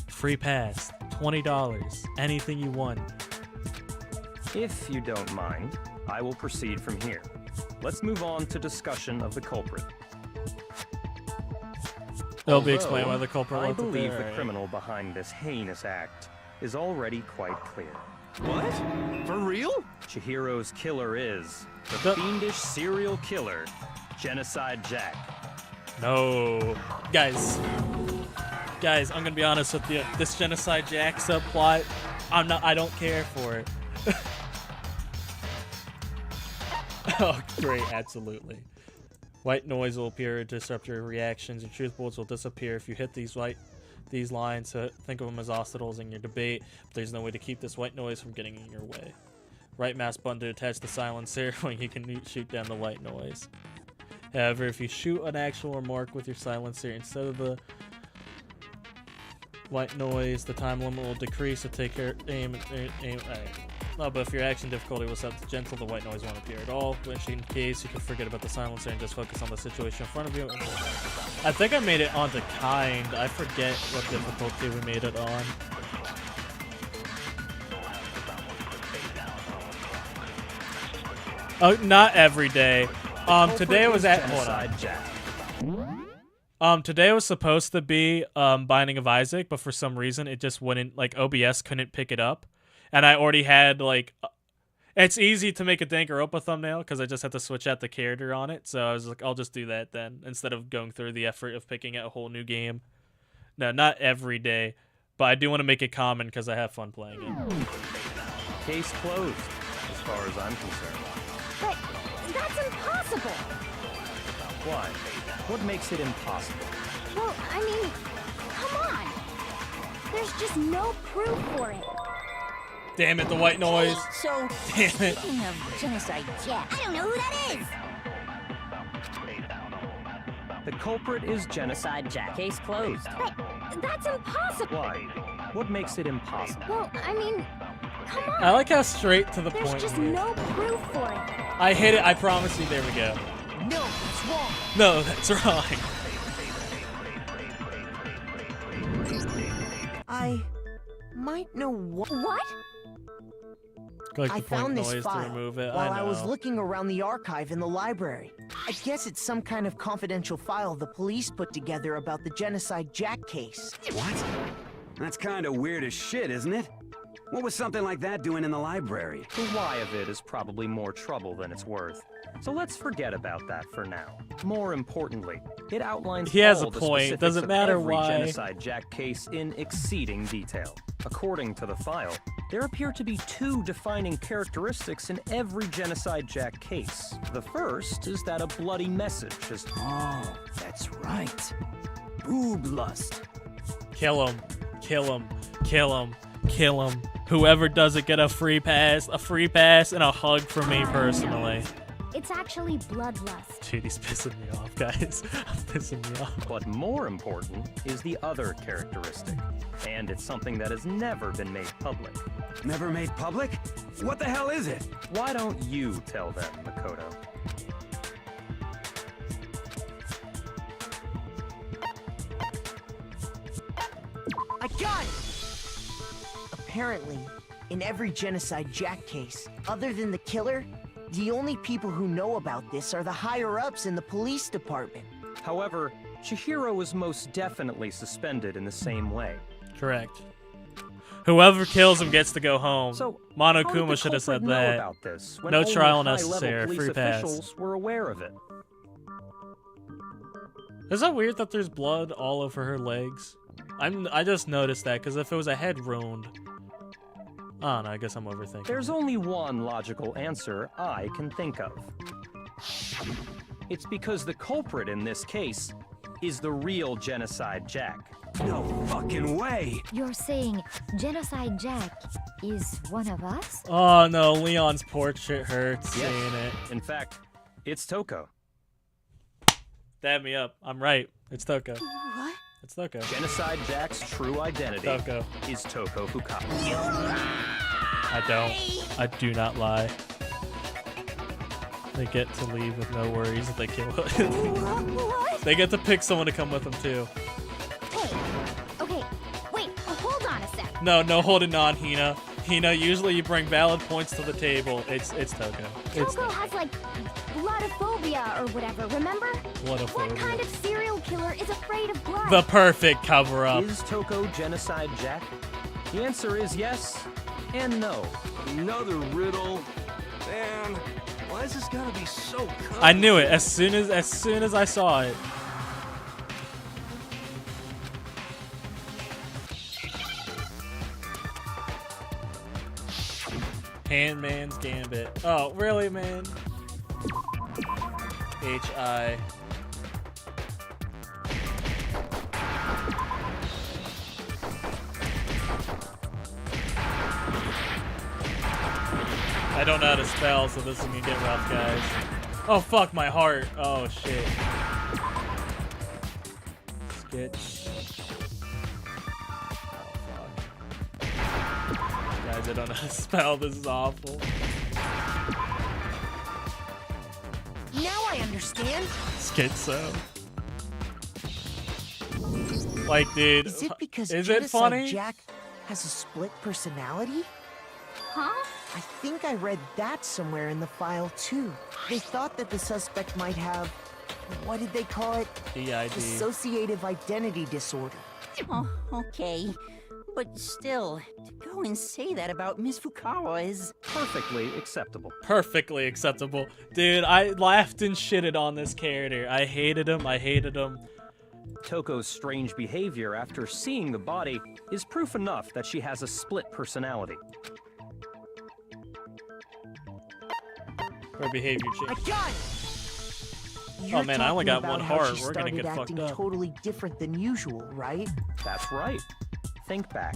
Free pass, $20, anything you want. If you don't mind, I will proceed from here. Let's move on to discussion of the culprit. It'll be explained why Although, the culprit I left it believe there, the right? criminal behind this heinous act is already quite clear. What? For real? Chihiro's killer is the The- fiendish serial killer, Genocide Jack. No. Guys, I'm gonna be honest with you. This Genocide Jack subplot, I don't care for it. Oh, great, absolutely. White noise will appear to disrupt your reactions. Your truth bullets will disappear if you hit these lines. So think of them as obstacles in your debate. But there's no way to keep this white noise from getting in your way. Right mouse button to attach the silencer when you can shoot down the white noise. However, if you shoot an actual remark with your silencer instead of the white noise, the time limit will decrease. So take care, aim. Alright. No, but if your action difficulty was set to gentle, the white noise won't appear at all. Which in case you can forget about the silencer and just focus on the situation in front of you. I think I made it onto kind. I forget what difficulty we made it on. Oh, not every day. Today was at hold on. Genocide Jack. Today was supposed to be Binding of Isaac, but for some reason it just wouldn't, like OBS couldn't pick it up. And I already had like it's easy to make a Danganronpa thumbnail because I just had to switch out the character on it. So I was like, I'll just do that then instead of going through the effort of picking out a whole new game. No, not every day, but I do want to make it common because I have fun playing it. Case closed, as far as I'm concerned. But that's impossible. Why? What makes it impossible? Well, I mean, come on. There's just no proof for it. Damn it, the white noise. So, Damn it. speaking of Genocide Jack, I don't know who that is. The culprit is Genocide Jack. Case closed. But that's impossible. Why? What makes it impossible? Well, I mean, come on. I like how straight to the There's point. just it is. no proof for it. I hit it. I promise you. There we go. No, it's wrong. No, that's wrong. I might know what. What? Like I the point found this noise to file remove it. while I I was know. looking around the archive in the library. I guess it's some kind of confidential file the police put together about the Genocide Jack case. What? That's kind of weird as shit, isn't it? What was something like that doing in the library? The why of it is probably more trouble than it's worth. So let's forget about that for now. More importantly, it outlines He has all a the point. specifics Doesn't of matter every why. Genocide Jack case in exceeding detail. According to the file, there appear to be two defining characteristics in every Genocide Jack case. The first is that a bloody message is... Oh, that's right. Boob lust. Kill him. Kill him. Kill him. Kill him. Whoever does it get a free pass, and a hug from me personally. It's actually bloodlust. Dude, he's pissing me off, guys. I'm pissing me off. But more important is the other characteristic. And it's something that has never been made public. Never made public? What the hell is it? Why don't you tell them, Makoto? I got it! Apparently, in every Genocide Jack case, other than the killer, the only people who know about this are the higher-ups in the police department. However, Chihiro was most definitely suspended in the same way. Correct. Whoever kills him gets to go home. So, Monokuma should have said know that. about this when No only trial high-level necessary. police Free pass. officials were aware of it. Is that weird that there's blood all over her legs? I just noticed that because if it was a head wound, I don't know. I guess I'm overthinking. There's only one logical answer I can think of. It's because the culprit in this case is the real Genocide Jack. No fucking way! You're saying Genocide Jack is one of us? Oh no, Leon's portrait hurts Yes. seeing it. In fact, it's Toko. Dab me up. I'm right. It's Toko. What? It's Toko. Genocide Jack's true identity Toko. is Toko Fukaka. I do not lie. They get to leave with no worries if they kill him. What? They get to pick someone to come with them too. Hey, okay, wait, hold on a sec. No holding on, Hina. Hina, usually you bring valid points to the table. It's Toko. It's Toko has like bloodophobia or whatever, remember? What Bloodophobia. kind of serial killer is afraid of blood? The perfect cover-up. Is Toko Genocide Jack? The answer is yes and no. Another riddle. Man, why is this gotta be so complicated? I knew it as soon as I saw it. Handman's Gambit. Oh, really, man? H.I. I don't know how to spell, so this is gonna get rough, guys. Oh, fuck, my heart. Oh, shit. Sketch. Oh, fuck. Guys, I don't know how to spell. This is awful. Now I understand. Schizo. Like, dude, Is it because is it Genocide funny? Jack has a split personality? Huh? I think I read that somewhere in the file too. They thought that the suspect might have, what did they call it? DID. Dissociative identity disorder. Oh, okay. But still, to go and say that about Miss Fukawa is... Perfectly acceptable. Perfectly acceptable. Dude, I laughed and shitted on this character. I hated him. Toko's strange behavior after seeing the body is proof enough that she has a split personality. Her behavior I change. got it! Oh man, I only got one how heart. she We're gonna started get fucked acting up. totally different than usual, right? That's right. Think back.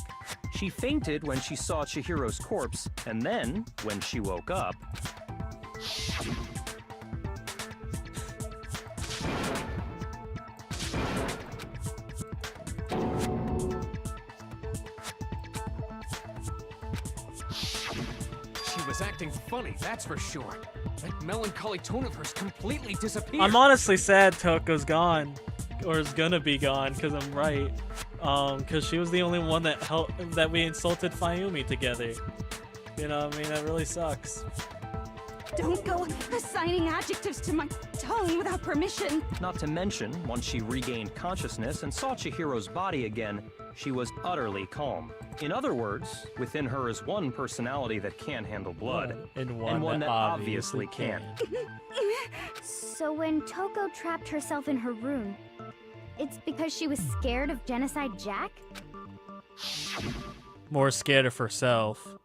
She fainted when she saw Chihiro's corpse, and then, when she woke up... She was acting funny, that's for sure. That melancholy tone of hers completely disappeared. I'm honestly sad Toko's gone, or is gonna be gone, because I'm right. Because she was the only one that we insulted Fayumi together. You know what I mean? That really sucks. Don't go assigning adjectives to my tone without permission. Not to mention, once she regained consciousness and saw Chihiro's body again, she was utterly calm. In other words, within her is one personality that can handle blood, And and one that obviously can't. So when Toko trapped herself in her room, it's because she was scared of Genocide Jack? More scared of herself.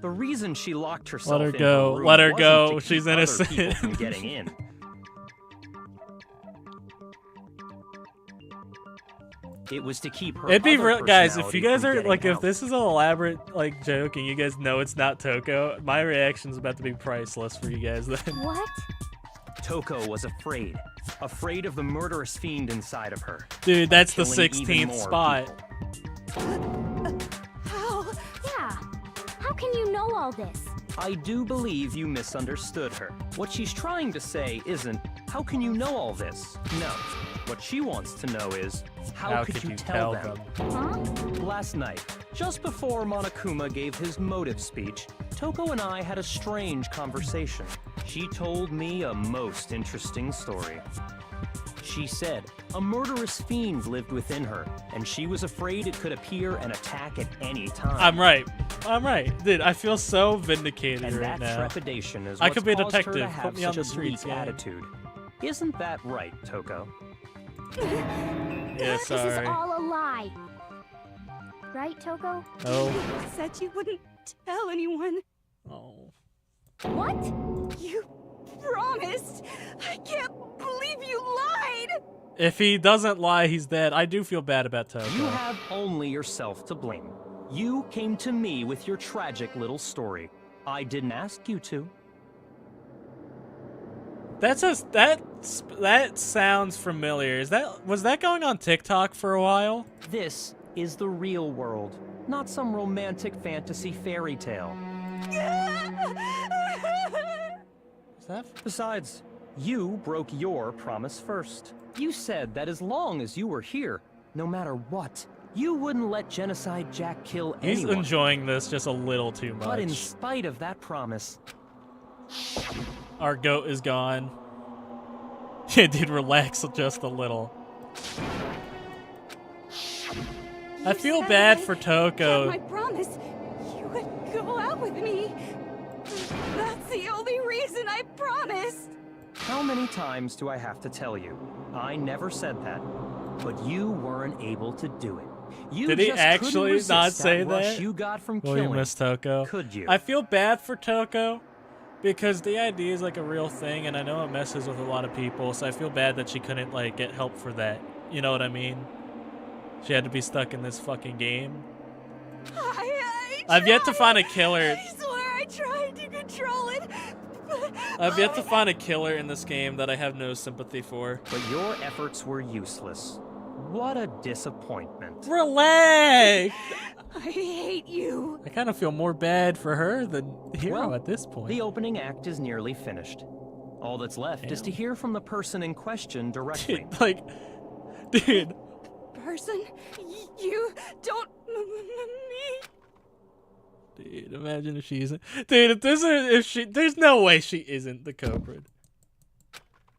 The reason she locked herself Let her in go. her room Let her wasn't go. to keep She's other innocent. people from getting in. It was to keep her It'd be other real, guys. If personality you guys from are getting like, if out. this is an elaborate like joke and you guys know it's not Toko, my reaction's about to be priceless for you guys. Then. What? Toko was afraid. Afraid of the murderous fiend inside of her. Dude, that's the Killing even 16th more spot. How? Yeah. How can you know all this? I do believe you misunderstood her. What she's trying to say isn't, how can you know all this? No. What she wants to know is, how could you tell them? Huh? Last night, just before Monokuma gave his motive speech, Toko and I had a strange conversation. She told me a most interesting story. She said a murderous fiend lived within her, and she was afraid it could appear and attack at any time. I'm right. I'm right. Dude, I feel so vindicated And right that now. trepidation is I what's could be a caused her detective. to have Put me on such the a streets, bleak gang. attitude. Isn't that right, Toko? Yeah, This is sorry. all a lie. Right, Toko? Oh. You said you wouldn't tell anyone. Oh. What? You promised. I can't believe you lied. If he doesn't lie, he's dead. I do feel bad about Toko. You have only yourself to blame. You came to me with your tragic little story. I didn't ask you to. That sounds familiar. Was that going on TikTok for a while? This is the real world, not some romantic fantasy fairy tale. Besides, you broke your promise first. You said that as long as you were here, no matter what, you wouldn't let Genocide Jack kill He's anyone. enjoying this just a little too much. But in spite of that promise, Our goat is gone. Yeah, dude, relax just a little. I feel bad for Toko. My promise. You would go out with me. That's the only reason I promised. how many times do I have to tell you? I never said that, but you weren't able to do it. You Did he just actually couldn't resist not say rush that? you got from Will you killing. miss Toko? Could you? I feel bad for Toko because the idea is like a real thing, and I know it messes with a lot of people. So I feel bad that she couldn't like get help for that. You know what I mean? She had to be stuck in this fucking game. I've yet to find a killer. I swear I tried to control it. I've yet to find a killer in this game that I have no sympathy for. But your efforts were useless. What a disappointment. Relax! I hate you. I kind of feel more bad for her than Hero Well, at this point. The opening act is nearly finished. All that's left is to hear from the person in question directly. Dude. Person, you don't me. Dude, imagine if she isn't. Dude, there's no way she isn't the culprit.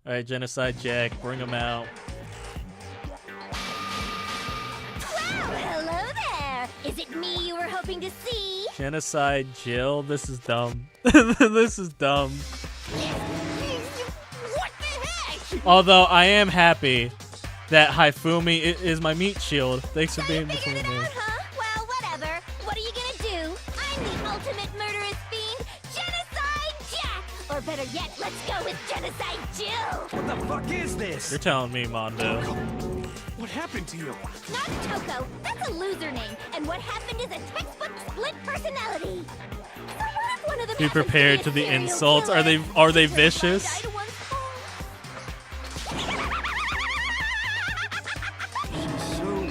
All right, Genocide Jack, bring him out. Well, hello there. Is it me you were hoping to see? Genocide Jill, this is dumb. This is dumb. What the heck? Although I am happy that Haifumi is my meat shield. Thanks for being between me. Huh? Well, whatever. What are you gonna do? I'm the ultimate murderous fiend, Genocide Jack. Or better yet, let's go with Genocide Jill. What the fuck is this? You're telling me, Mondo. What happened to you? Not Toko. That's a loser name. And what happened is a textbook split personality. So what if one of the Be prepared to the insults. Are they vicious? So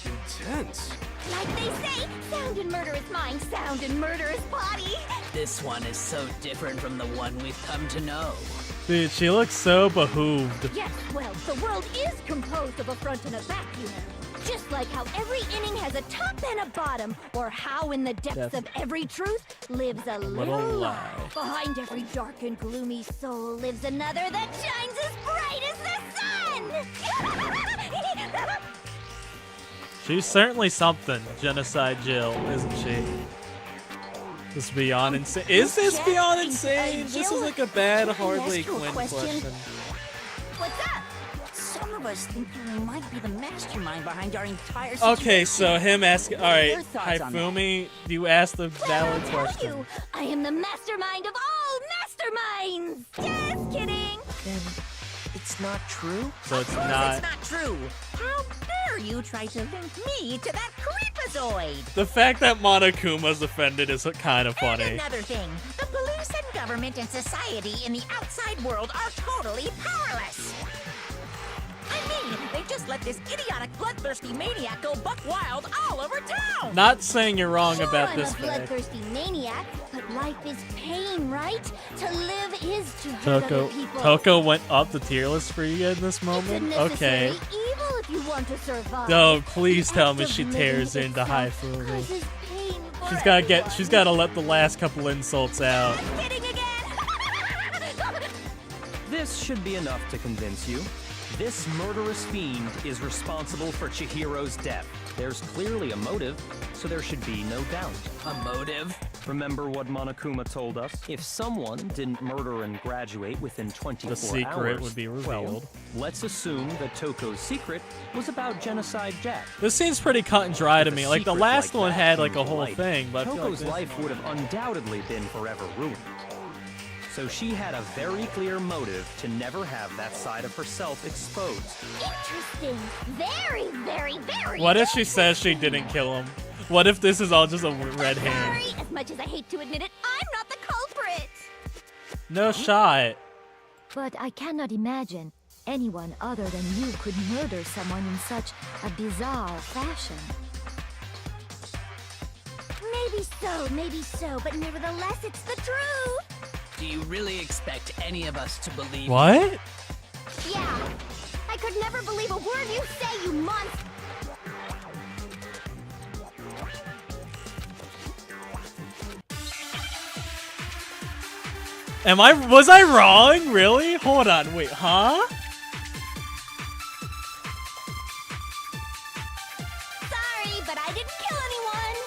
intense. Like they say, sound in murderous mind, sound in murderous body. This one is so different from the one we've come to know. Dude, she looks so behooved. Yes, well, the world is composed of a front and a back, you know. Just like how every inning has a top and a bottom, or how in the depths of every truth lives a little lie. Behind every dark and gloomy soul lives another that shines as bright as the sun! She's certainly something, Genocide Jill, isn't she? This is beyond insane. Is this beyond insane? This is like a bad Harley Quinn question. What's up? Some of us think you might be the mastermind behind our entire situation. Okay, so him asking. All right, Your thoughts on that? Haifumi, you asked the valid question. I am the mastermind of all masterminds! Just kidding! Then it's not true? So it's Of course not. it's not true. How dare you try to link me to that creepazoid? The fact that Monokuma's offended is kind of funny. And another thing, the police and government and society in the outside world are totally powerless. I mean, they just let this idiotic, bloodthirsty maniac go buck wild all over town. Not saying you're wrong Sure, about I'm this a fact. bloodthirsty maniac, but life is pain, right? To live is to hurt Toko, other people. Toko went up the tier list for you in this It's a moment. necessary Okay. evil if you want to survive. No, please The tell act me of she living tears into itself Haifumi. causes pain for She's gotta everyone. she's gotta let the last couple insults out. Kidding again. This should be enough to convince you. This murderous fiend is responsible for Chihiro's death. There's clearly a motive, so there should be no doubt. A motive? Remember what Monokuma told us? If someone didn't murder and graduate within 24 The secret hours, would be well, revealed. let's assume that Toko's secret was about Genocide Jack. This seems pretty cut and dry to If a me. Like the secret last like one that had like came a to whole light, thing, but I feel like Toko's this- life would have undoubtedly been forever ruined. So she had a very clear motive to never have that side of herself exposed. Interesting. Very, very, very. What if she says she didn't kill him? What if this is all just a red herring? Sorry, as much as I hate to admit it, I'm not the culprit. No shot. But I cannot imagine anyone other than you could murder someone in such a bizarre fashion. Maybe so, but nevertheless, it's the truth. Do you really expect any of us to believe? What? Yeah. I could never believe a word you say, you monster. Was I wrong? Really? Hold on, wait, huh? Sorry, but I didn't kill anyone.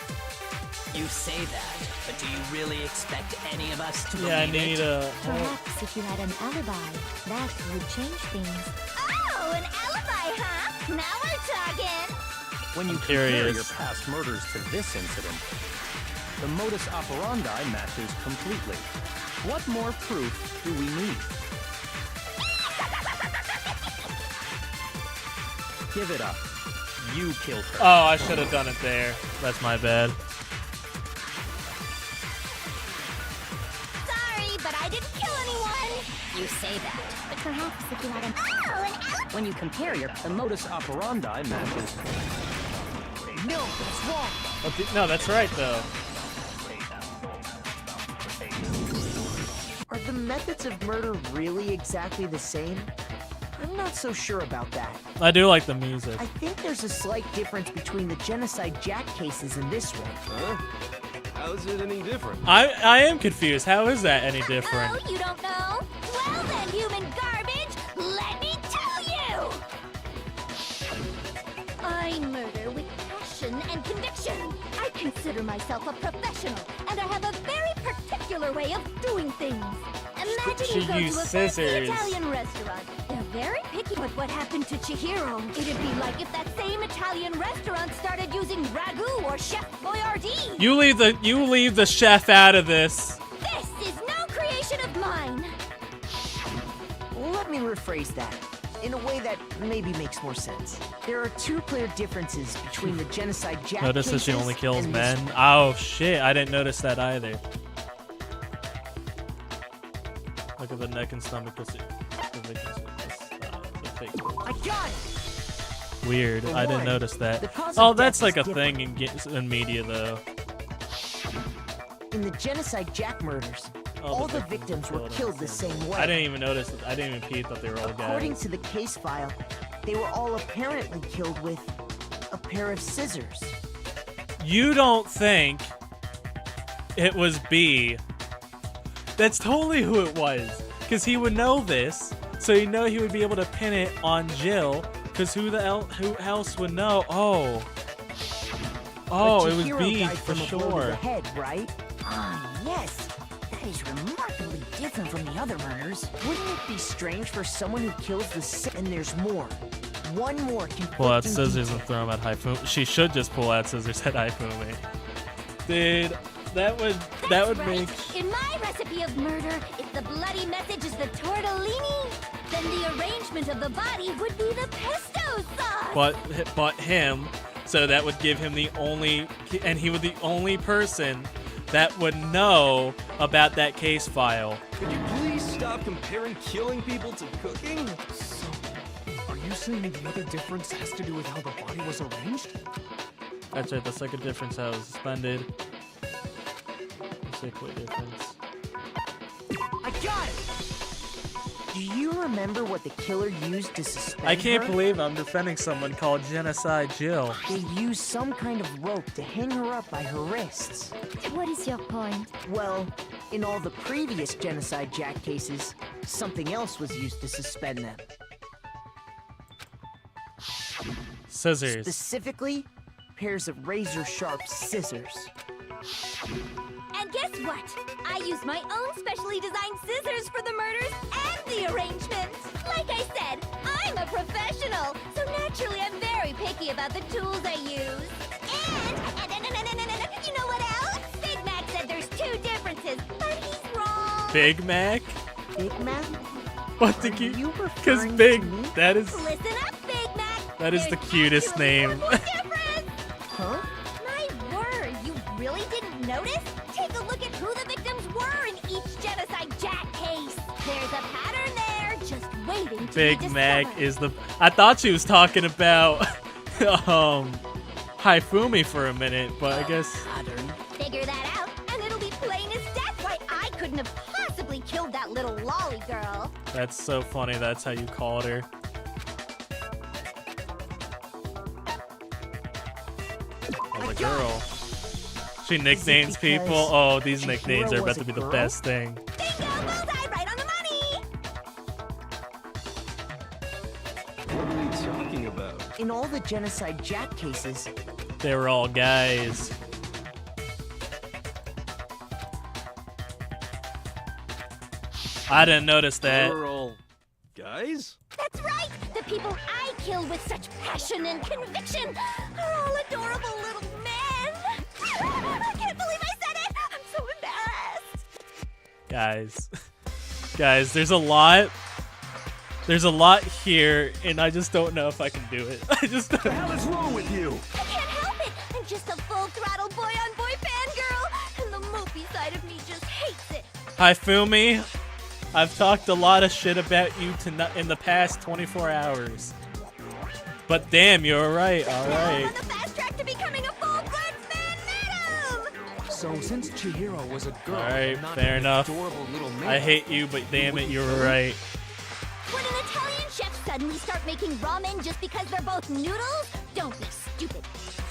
You say that, but do you really expect any of us to Yeah, I believe need it? a. Perhaps if you had an alibi, that would change things. Oh, an alibi, huh? Now we're talking. When you I'm compare curious. your past murders to this incident, the modus operandi matches completely. What more proof do we need? Give it up. You killed her. Oh, I should have done it there. That's my bad. Sorry, but I didn't kill anyone. You say that, but Perhaps if you had an Oh, an alibi. When you compare the modus operandi matches. No, that's wrong. No, that's right though. Are the methods of murder really exactly the same? I'm not so sure about that. I do like the music. I think there's a slight difference between the Genocide Jack cases and this one. Huh? How's it any different? I am confused. How is that any different? Oh, you don't know? Well then, human garbage, let me tell you! I murder with passion and conviction. I consider myself a professional, and I have a very particular way of doing things. Imagine She you go to a used fancy scissors. Italian restaurant. They're very picky with what happened to Chihiro. It'd be like if that same Italian restaurant started using ragu or Chef Boyardee. You leave the chef out of this. This is no creation of mine. Let me rephrase that in a way that maybe makes more sense. There are two clear differences between the Genocide Jack Notice that cases she only kills and this men. one. Oh shit, I didn't notice that either. Look at the neck and stomach. The fake. I got it! Weird. For I didn't one, notice the that. cause Oh, of that's death like a is different. thing in media though. In the Genocide Jack murders, All the victims were killed the same way. I didn't even notice. I didn't even peep that they were all guys. According to the case file, they were all apparently killed with a pair of scissors. You don't think it was B? That's totally who it was. Because he would know this, so you know he would be able to pin it on Jill. Because who else would know? Oh, it was B for sure. Head, right? Ah, yes. That is remarkably different from the other murders. Wouldn't it be strange for someone who kills the and there's more? One more can pull out scissors and throw them at Hifumi. She should just pull out scissors at Hifumi. Dude, that would make. In my recipe of murder, if the bloody message is the tortellini, then the arrangement of the body would be the pesto sauce. But him, so that would give him the only, and he would the only person that would know about that case file. Could you please stop comparing killing people to cooking? So, are you saying the other difference has to do with how the body was arranged? That's right, the second difference how it was suspended. Basically difference. I got it! Do you remember what the killer used to suspend I can't her? believe I'm defending someone called Genocide Jill. They used some kind of rope to hang her up by her wrists. What is your point? Well, in all the previous Genocide Jack cases, something else was used to suspend them. Scissors. Specifically, pairs of razor-sharp scissors. And guess what? I used my own specially designed scissors for the murders and the arrangements. Like I said, I'm a professional, so naturally I'm very picky about the tools I use. And you know what else? Big Mac said there's two differences, but he's wrong. Big Mac? Big Mac? What the cute? Because Big, that is Listen up, Big Mac. that is the cutest name. Huh? My word, you really didn't notice? Take a look at who the victims were in each Genocide Jack case. There's a pattern there, just waiting to Big be Mac discovered. is the. I thought she was talking about Hifumi for a minute, but I guess. Figure that out, and it'll be plain as death why I couldn't have possibly killed that little lolly girl. That's so funny. That's how you called her. Oh, the girl. She nicknames people. Oh, these nicknames are about to be the best thing. Bingo, bullseye, right on the money. What are you talking about? In all the Genocide Jack cases, They were all guys. I didn't notice that. We're all guys? That's right. The people I kill with such passion and conviction are all adorable little men. I can't believe I said it. I'm so embarrassed. Guys, there's a lot. There's a lot here, and I just don't know if I can do it. I just don't. What the hell is wrong with you? I can't help it. I'm just a full-throttle boy-on-boy fangirl, and the mopey side of me just hates it. Hifumi, I've talked a lot of shit about you in the past 24 hours. But damn, you're right. All Now I'm right. on the fast track to becoming a full-blood fan madam. So since Chihiro was a girl, All right, and not fair an enough. adorable little man, I hate you, but damn it, you were right. Would an Italian chef suddenly start making ramen just because they're both noodles? Don't be stupid.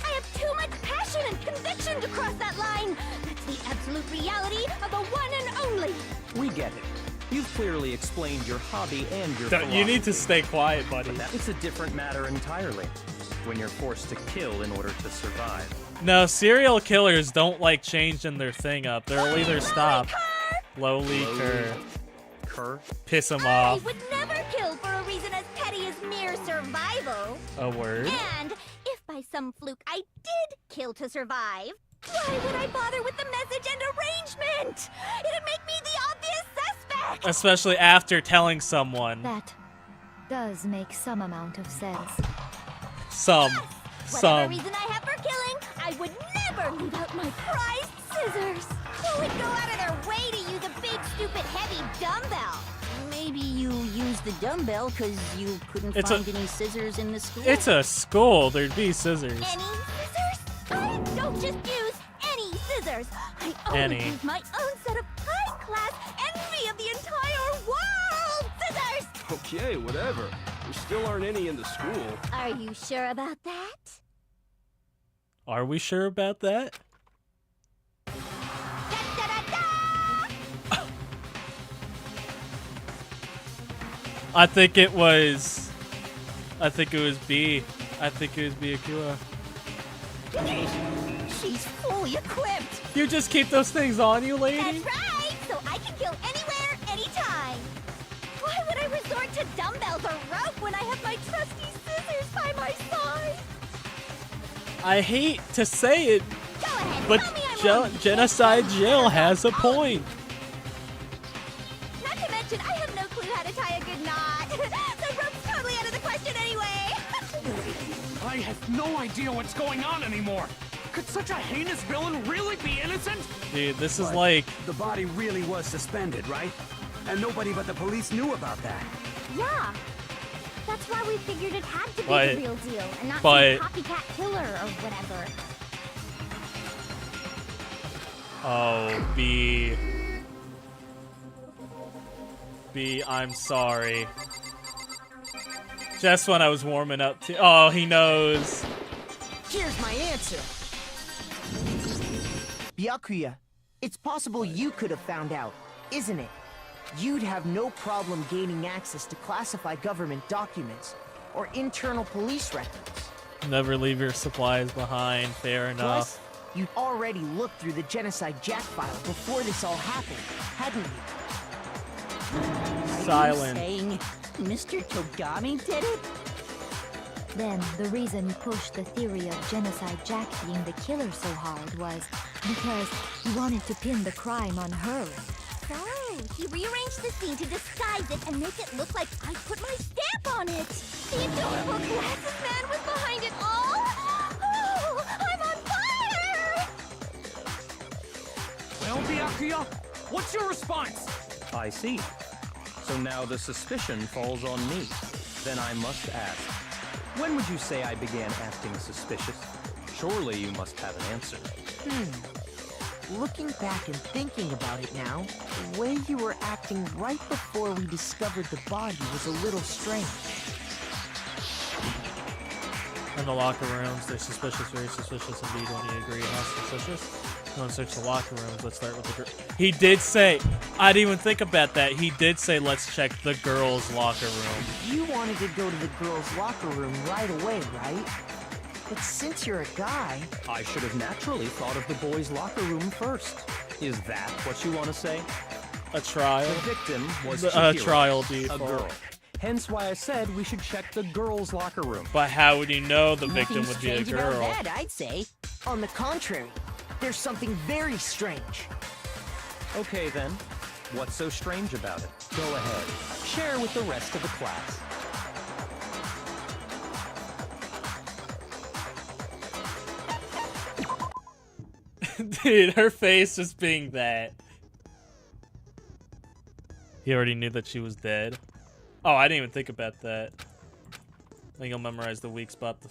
I have too much passion and conviction to cross that line. That's the absolute reality of the one and only. We get it. You've clearly explained your hobby and your You need to philosophy. stay quiet, buddy. But it's a different matter entirely. When you're forced to kill in order to survive. No, serial killers don't like changing their thing up. They'll either stop. Lowly cur. Piss them I off. would never kill for a reason as petty as mere survival. A word. And if by some fluke I did kill to survive, why would I bother with the message and arrangement? It'd make me the obvious suspect. Especially after telling someone. That does make some amount of sense. Whatever reason I have for killing, I would never leave out my prized scissors. Who would go out of their way to use a big, stupid, heavy dumbbell? Maybe you used the dumbbell because you couldn't It's find any scissors in the school. It's a skull. There'd be scissors. Any scissors? I don't just use any scissors. scissors. I only use my own set of high-class envy of the entire world! Scissors! Okay, whatever. There still aren't any in the school. Are you sure about that? Are we sure about that? I think it was B. I think it was B Akua. She's fully equipped. You just keep those things on you, lady? That's right! So I can kill anywhere, anytime! Why would I resort to dumbbells or rope when I have my trusty scissors by my side? I hate to say it, Go ahead, but tell me I'm wrong. Genocide Jill has a point. Not to mention, I have no clue how to tie a good knot. The rope's totally out of the question anyway. I have no idea what's going on anymore. Could such a heinous villain really be innocent? Dude, this is like... The body really was suspended, right? And nobody but the police knew about that. Yeah. That's why we figured it had to be But- the real deal and not but- some copycat killer or whatever. Oh, B. B, I'm sorry. Just when I was warming up to... Oh, he knows. Here's my answer. Byakuya, it's possible you could have found out, isn't it? You'd have no problem gaining access to classified government documents or internal police records. Never leave your supplies behind. Fair enough. Plus, you'd already looked through the Genocide Jack file before this all happened, hadn't you? Silent. Are you saying Mr. Togami did it? Then the reason you pushed the theory of Genocide Jack being the killer so hard was because you wanted to pin the crime on her. So, he rearranged the scene to disguise it and make it look like I put my stamp on it. The adorable glasses man was behind it all. Oh, I'm on fire! Well, Byakuya, what's your response? I see. So now the suspicion falls on me. Then I must ask, when would you say I began acting suspicious? Surely you must have an answer. Looking back and thinking about it now, the way you were acting right before we discovered the body was a little strange. In the locker rooms, they're suspicious, very suspicious indeed. When you agree, how suspicious? You want to search the locker rooms? Let's start with the girl. He did say, I didn't even think about that. He did say, let's check the girls' locker room. You wanted to go to the girls' locker room right away, right? But since you're a guy... I should have naturally thought of the boys' locker room first. Is that what you want to say? A trial? The victim was A Chihiro, trial a default. girl. Hence why I said we should check the girls' locker room. But how would you know the victim would be a Strange about girl? that, I'd say. On the contrary, there's something very strange. Okay then, what's so strange about it? Go ahead, share with the rest of the class. Dude, her face just being that. He already knew that she was dead. Oh, I didn't even think about that. I think you'll memorize the weak spot. The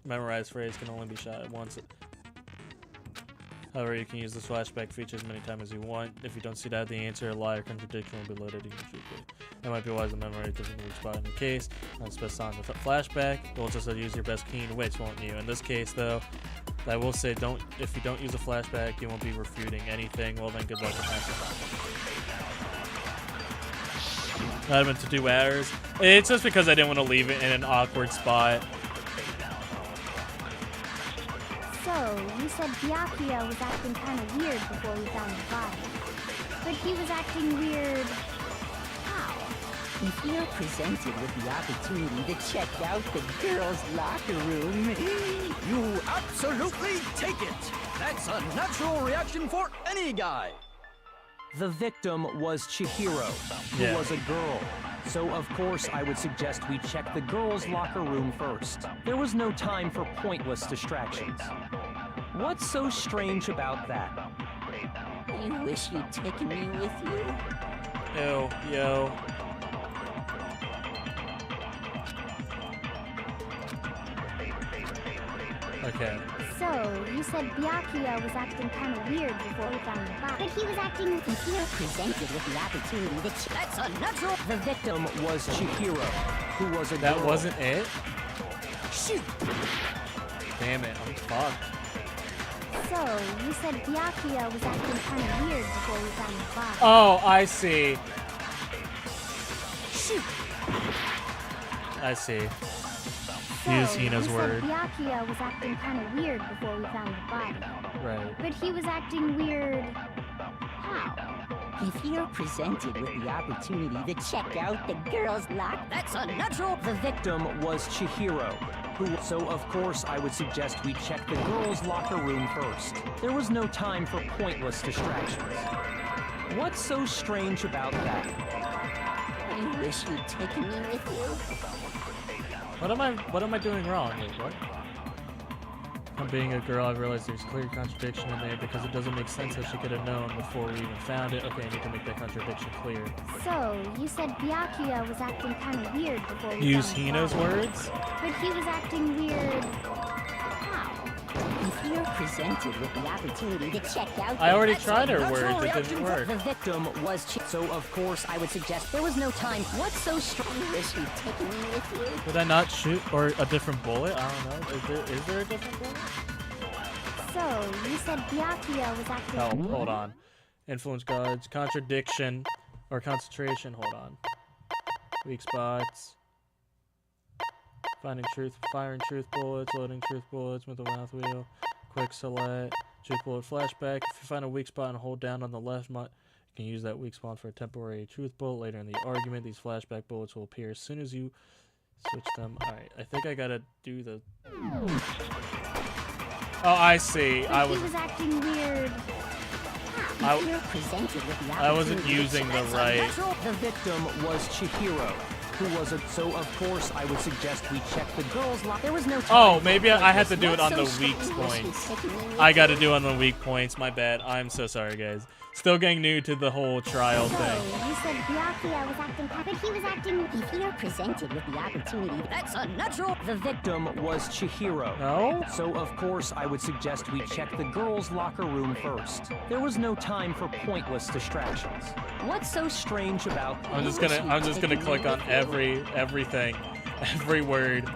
memorized phrase can only be shot once. However, you can use this flashback feature as many times as you want. If you don't see that, the answer, a lie, or contradiction will be loaded. You can shoot it. It might be wise to memorize different weak spot in your case. Not specify on the flashback. You'll just use your best keen wits, won't you? In this case, though, I will say, if you don't use a flashback, you won't be refuting anything. Well, then, good luck with that. I've been to 2 hours. It's just because I didn't want to leave it in an awkward spot. So, you said Byakuya was acting kind of weird before we found the body. But he was acting weird... how? If you're presented with the opportunity to check out the girls' locker room, you absolutely take it! That's a natural reaction for any guy! The victim was Chihiro, who was a girl. So of course I would suggest we check the girls' locker room first. There was no time for pointless distractions. What's so strange about that? you wish you'd taken me with you. Yo. Okay. So, you said Byakuya was acting kind of weird before we found the body. But he was acting... If you're presented with the opportunity to... That's unnatural! The victim was Chihiro, who was a That girl. wasn't it? Shoot! Damn it, I'm fucked. So, you said Byakuya was acting kind of weird before we found the body. Oh, I see. Shoot! I see. So, Use Hina's you word. said Byakuya was acting kind of weird before we found the body. Right. But he was acting weird... how? If you're presented with the opportunity to check out the girl's lock, that's unnatural! The victim was Chihiro, so of course I would suggest we check the girls' locker room first. There was no time for pointless distractions. What's so strange about that? I wish you'd taken me with you. What am I doing wrong? Wait, what? I'm being a girl, I realized there's clear contradiction in there because it doesn't make sense that she could have known before we even found it. Okay, I need to make that contradiction clear. So, you said Byakuya was acting kind of weird before we Use found the Hina's body. words? But he was acting weird... how? If you're presented with the opportunity to check out... I already that's tried her unnatural words, it didn't reaction work. The victim was... So of course I would suggest there was no time. What's so strong? I wish you'd taken me with you. Did I not shoot or a different bullet? I don't know. Is there a different bullet? So, you said Byakuya was acting... Oh, hold on. Influence guards, contradiction, or concentration. Hold on. Weak spots. Finding truth, firing truth bullets, loading truth bullets with the mouth wheel. Quick select, truth bullet flashback. If you find a weak spot and hold down on the left, you can use that weak spot for a temporary truth bullet. Later in the argument, these flashback bullets will appear as soon as you switch them. Alright, I think I gotta do the... Oh, I see. But I he was acting weird... I wasn't opportunity to using the check- right... The victim was Chihiro, who was a... So of course I would suggest we check the girls' locker. There was no time. Oh, maybe I had to do it What's on the so weak strong? points. Taking me with I gotta do it on the weak points, my bad. I'm so sorry, guys. Still getting new to the whole trial So, thing. you said Byakuya was acting... but he was acting... If you're presented with the opportunity, that's unnatural. The victim was Chihiro. No? So of course I would suggest we check the girls' locker room first. There was no time for pointless distractions. What's so strange about... I'm just gonna click on everything, every word.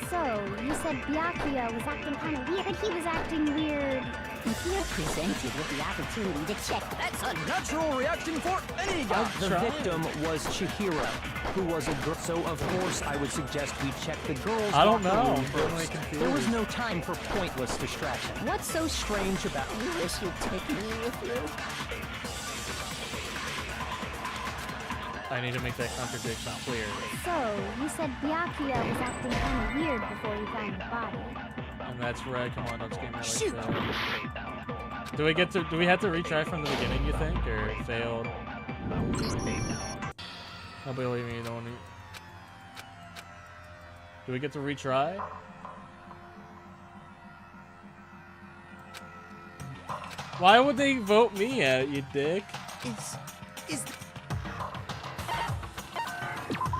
So, you said Byakuya was acting kind of weird... but he was acting weird... If you're presented with the opportunity to check, that's Natural reaction for any guy. The victim was Chihiro, who was a girl. So of course I would suggest we check the girls' I don't locker know. room I'm really first. confused. There was no time for pointless distraction. What's so strange about... I wish you'd taken me with you. I need to make that contradiction clear. So, you said Byakuya was acting kind of weird before we found the body. And that's where I come on, don't scare me like that. Do we have to retry from the beginning, you think? Or it failed? I believe me, don't need... Do we get to retry? Why would they vote me out, you dick?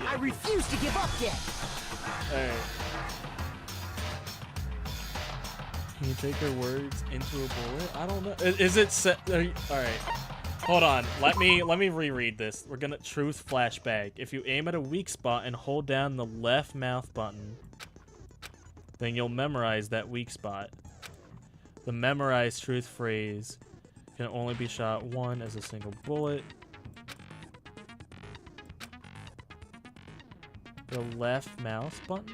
I refuse to give up yet. Alright. Can you take her words into a bullet? I don't know. Is it set? Alright. Hold on. Let me reread this. We're gonna truth flashback. If you aim at a weak spot and hold down the left mouth button, then you'll memorize that weak spot. The memorized truth phrase can only be shot one as a single bullet. The left mouse button?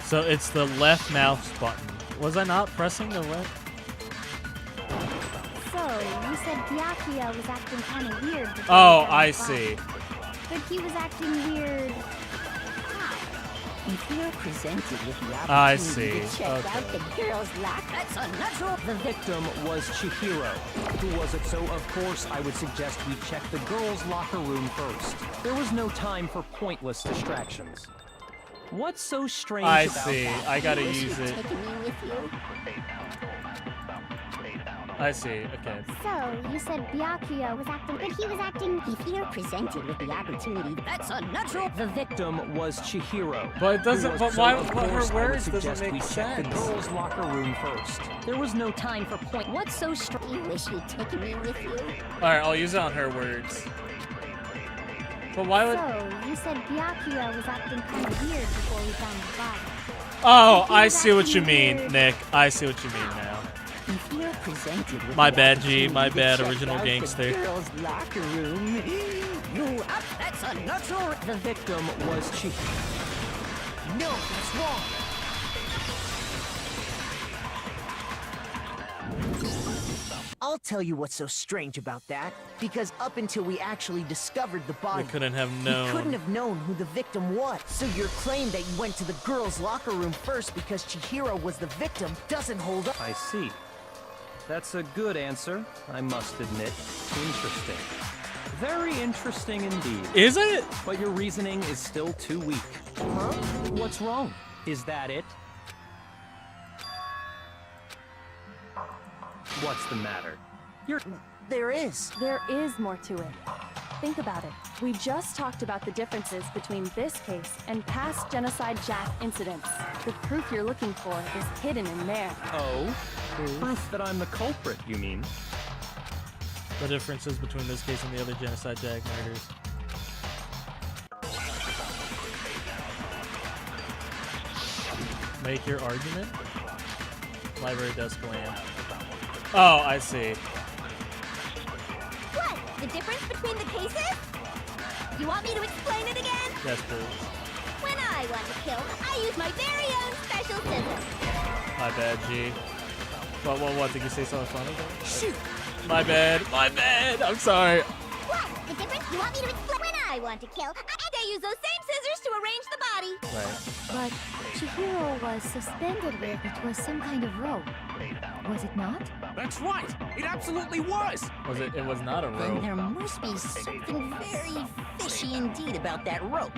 So it's the left mouse button. Was I not pressing the left? So, you said Byakuya was acting kind of weird before Oh, we found I the body. see. But he was acting weird... If you're presented with the opportunity I see. to check Okay. out the girl's lock, that's unnatural. The victim was Chihiro, who was it. So of course I would suggest we check the girls' locker room first. There was no time for pointless distractions. What's so strange I about see. that? I gotta Wish use you'd it. taken me with you. I see. Okay. So, you said Byakuya was acting, but he was acting. If you're presented with the opportunity, That's unnatural. The victim was Chihiro. But it doesn't. But why? Of But her course, I would words doesn't suggest make we check the sense. girls' locker room first. There was no time for point. What's so strange? you wish you'd taken me with you. All right, I'll use it on her words. But why would? So, you said Byakuya was acting kind of weird before we found the body. Oh, I see what you mean, Nick. I see what you mean now. If you're presented with My the bad, G. My opportunity to bad, check original out gangster. The girls' locker room. That's unnatural. The victim was Chihiro. No, that's wrong. I'll tell you what's so strange about that. Because up until we actually discovered the body, We couldn't have we known. couldn't have known who the victim was. So your claim that you went to the girls' locker room first because Chihiro was the victim doesn't hold up. I see. That's a good answer, I must admit. Interesting. Very interesting indeed. Is it? But your reasoning is still too weak. Huh? What's wrong? Is that it? What's the matter? There is. There is more to it. Think about it. We just talked about the differences between this case and past Genocide Jack incidents. The proof you're looking for is hidden in there. Oh? Proof that I'm the culprit, you mean? The differences between this case and the other Genocide Jack murders. Make your argument? Library desk lamp. Oh, I see. What? The difference between the cases? You want me to explain it again? Yes, please. When I want to kill, I use my very own special scissors. My bad, G. What? Did you say something funny? Shoot! My bad. My bad. I'm sorry. What? The difference? You want me to explain? When I want to kill, I use those same scissors to arrange the body. Right. But Chihiro was suspended with it was some kind of rope. Was it not? That's right. It absolutely was. Was it? It was not a Then rope. there must be something very fishy indeed about that rope.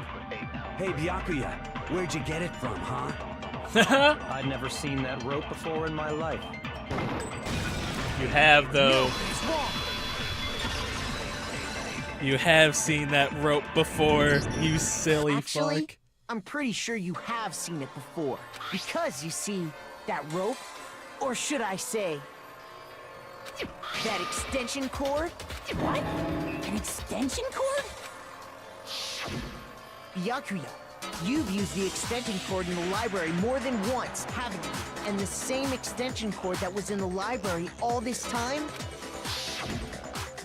Hey, Byakuya, where'd you get it from, huh? I'd never seen that rope before in my life. You have though. It's wrong. You have seen that rope before, you silly Actually, fuck. I'm pretty sure you have seen it before. Because, you see, that rope, or should I say, that extension cord? What? An extension cord? Byakuya, you've used the extension cord in the library more than once, haven't you? And the same extension cord that was in the library all this time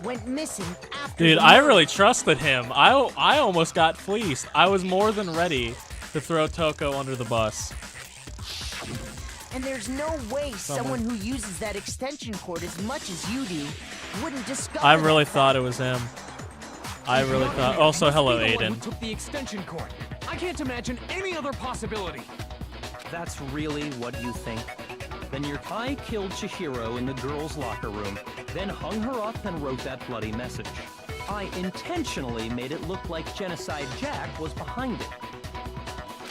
went missing after Dude, the I murder. really trusted him. I almost got fleeced. I was more than ready to throw Toko under the bus. And there's no way someone who uses that extension cord as much as you do wouldn't discover I really that thought it was him. I really thought. Also, hello, Be the one who Aiden. took the extension cord. I can't imagine any other possibility. That's really what you think? Then I killed Chihiro in the girls' locker room, then hung her up and wrote that bloody message. I intentionally made it look like Genocide Jack was behind it.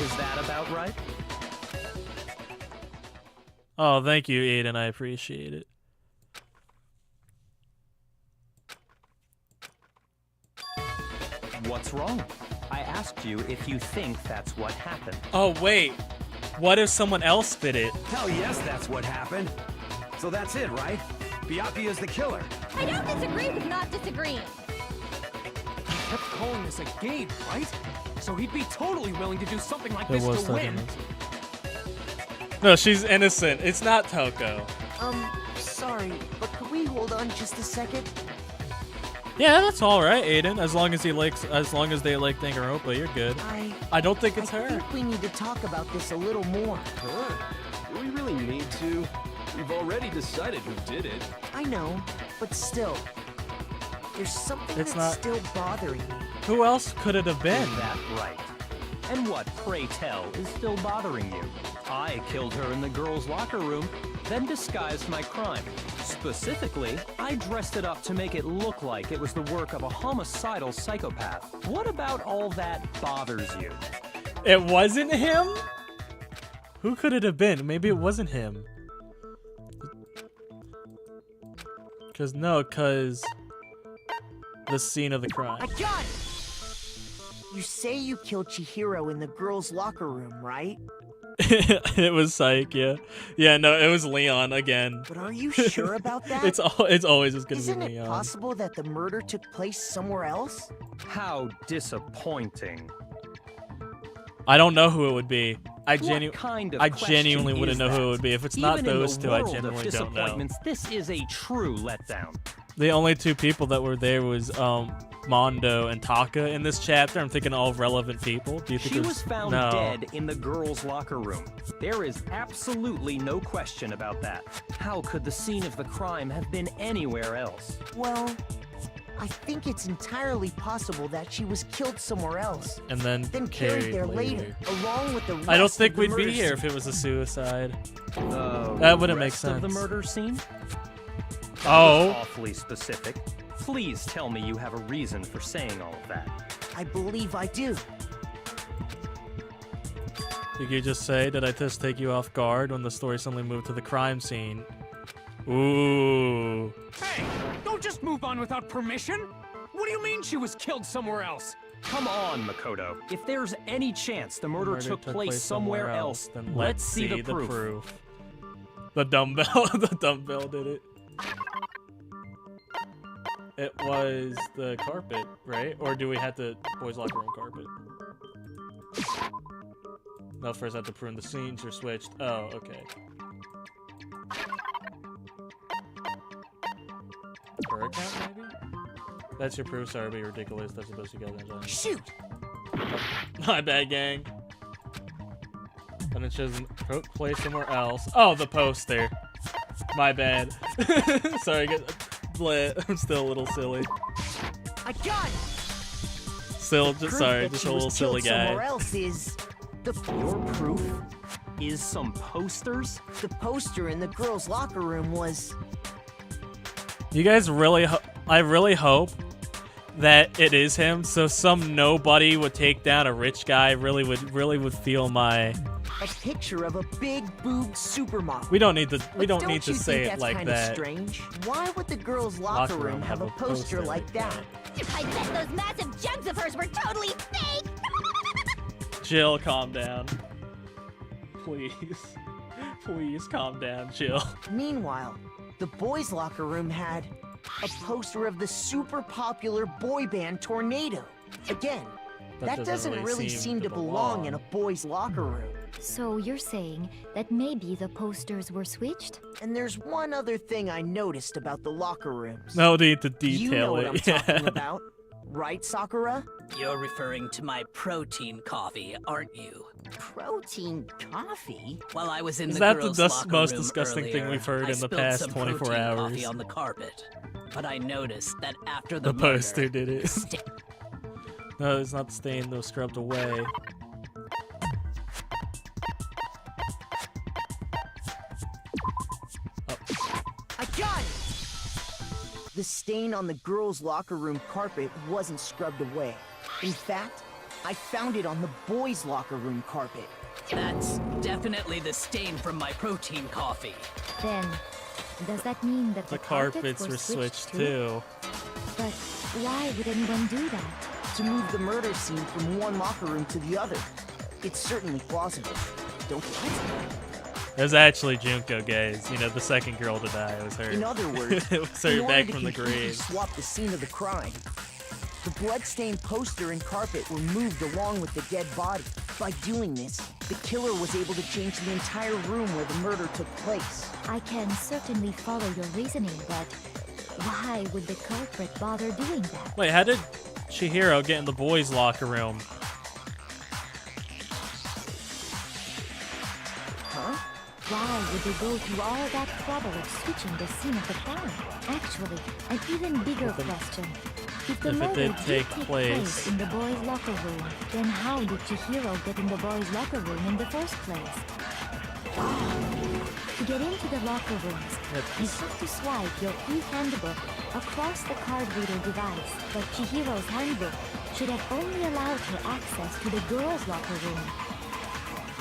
Is that about right? Oh, thank you, Aiden. I appreciate it. What's wrong? I asked you if you think that's what happened. Oh, wait. What if someone else did it? Hell yes, that's what happened. So that's it, right? Byakuya's the killer. I don't disagree with not disagreeing. He kept calling this a game, right? So he'd be totally willing to do something like It this was to something win. else. No, she's innocent. It's not Toko. Sorry, but could we hold on just a second? Yeah, that's all right, Aiden. As long as they like Danganronpa, you're good. I don't think it's I her. think we need to talk about this a little more. Huh? Do we really need to? We've already decided who did it. I know, but still, there's something It's that's not- still bothering me. Who else could it have been? Is that right? And what, pray tell, is still bothering you? I killed her in the girls' locker room, then disguised my crime. Specifically, I dressed it up to make it look like it was the work of a homicidal psychopath. What about all that bothers you? It wasn't him? Who could it have been? Maybe it wasn't him. Cause the scene of the crime. I got it! You say you killed Chihiro in the girls' locker room, right? It was Psych, yeah. Yeah, no, it was Leon again. But are you sure about that? It's always just gonna Isn't be it Leon. possible that the murder took place somewhere else? How disappointing. I don't know who it would be. I What kind of genuinely question wouldn't is know who it that? would be. If it's not Even in those the two, I world of genuinely don't know. disappointments, this is a true letdown. The only two people that were there was Mondo and Taka in this chapter. I'm thinking all relevant people. Do you think She there's... was found no. dead in the girls' locker room. There is absolutely no question about that. How could the scene of the crime have been anywhere else? Well, I think it's entirely possible that she was killed somewhere else. And then carried there later, along with the rest I don't think of the we'd be murder here if scene. it was a suicide. The That wouldn't make rest of the sense. murder scene? That Oh. was awfully specific. Please tell me you have a reason for saying all of that. I believe I do. Did you just say, did I just take you off guard when the story suddenly moved to the crime scene? Ooh. Hey, don't just move on without permission. What do you mean she was killed somewhere else? Come on, Makoto. If there's any chance the murder took place somewhere else, then let's see the proof. The dumbbell, the dumbbell did it. It was the carpet, right? Or do we have the boys' locker room carpet? No, first I have to prune the scenes are switched. Oh, okay. Her account, maybe? That's your proof. Sorry, be ridiculous. That's supposed to go there. Shoot! My bad, gang. And it says place somewhere else. Oh, the poster. My bad. Sorry, I'm still a little silly. I got it! Still, just Proof sorry, that just she a was little silly killed somewhere guy. else is Your proof is some posters? the poster in the girls' locker room was. You guys really, I really hope that it is him. So some nobody would take down a rich guy. Really would feel my. A picture of a big boobed supermodel. We don't need to. We But don't need to you say think it that's like kinda that. Strange? Why would the girls' locker room have a poster like that? I bet those massive jugs of hers were totally fake! Jill, calm down. Please, please calm down, Jill. Meanwhile, the boys' locker room had a poster of the super popular boy band Tornado. Again, that doesn't really seem to belong in a boys' locker room. So you're saying that maybe the posters were switched? And there's one other thing I noticed about the locker rooms. No need to detail You know what it. I'm talking about, right, Sakura? You're referring to my protein coffee, aren't you? Protein coffee? While I was in Is the that the girls' most locker room disgusting thing earlier, we've heard I in the spilled past some 24 protein hours? Coffee on the carpet, but I noticed that after the The poster murder, did it. No, it's not stained, though scrubbed away. I got it! The stain on the girls' locker room carpet wasn't scrubbed away. In fact, I found it on the boys' locker room carpet. That's definitely the stain from my protein coffee. Then, does that mean that The the carpets were switched too. But why would anyone do that? To move the murder scene from one locker room to the other. It's certainly plausible. Don't you think? It was actually Junko, guys. You know, the second girl to die. It was her. In other words, it was in her order back to from the completely grave. swap the scene of the crime, the bloodstained poster and carpet were moved along with the dead body. By doing this, the killer was able to change the entire room where the murder took place. I can certainly follow your reasoning, but why would the culprit bother doing that? Wait, how did Chihiro get in the boys' locker room? Huh? Why would they go through all that trouble of switching the scene of the crime? Actually, an even bigger question. If the If it murder did take place in the boys' locker room, then how did Chihiro get in the boys' locker room in the first place? To get into the locker rooms, you have to swipe your e-handbook across the card reader device, but Chihiro's handbook should have only allowed her access to the girls' locker room.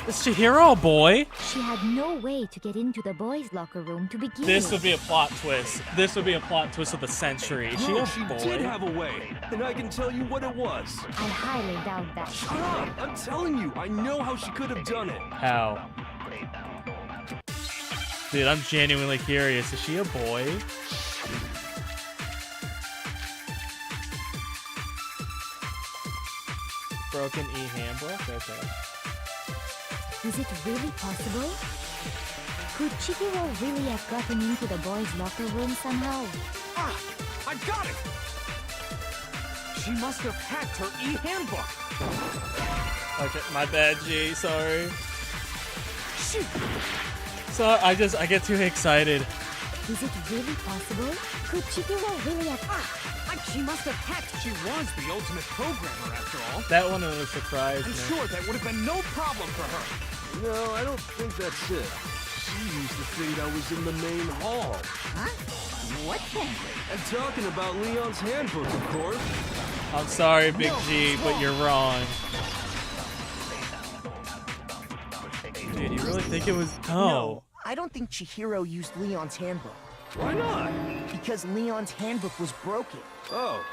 Is Chihiro a boy? She had no way to get into the boys' locker room to begin This with. would be a plot twist. This would be a plot twist of the century. Is she No, a she boy? did have a way, and I can tell you what it was. I highly doubt that. Shut up! I'm telling you, I know how she could have done it. How? Dude, I'm genuinely curious. Is she a boy? Broken e-handbook? Okay. Is it really possible? Could Chihiro really have gotten into the boys' locker room somehow? Ah! I got it! She must have hacked her e-handbook. Okay, my bad, G. Sorry. Shoot! So I get too excited. Is it really possible? Could Chihiro really have... She must have hacked. She was the ultimate programmer, after all. That one was a surprise. I'm sure that would have been no problem for her. No, I don't think that's it. She used the thing that was in the main hall. Huh? What thing? I'm talking about Leon's handbook, of course. I'm sorry, Big G, but you're wrong. Dude, you really think it was... No, I don't think Chihiro used Leon's handbook. Why not? Because Leon's handbook was broken. Oh.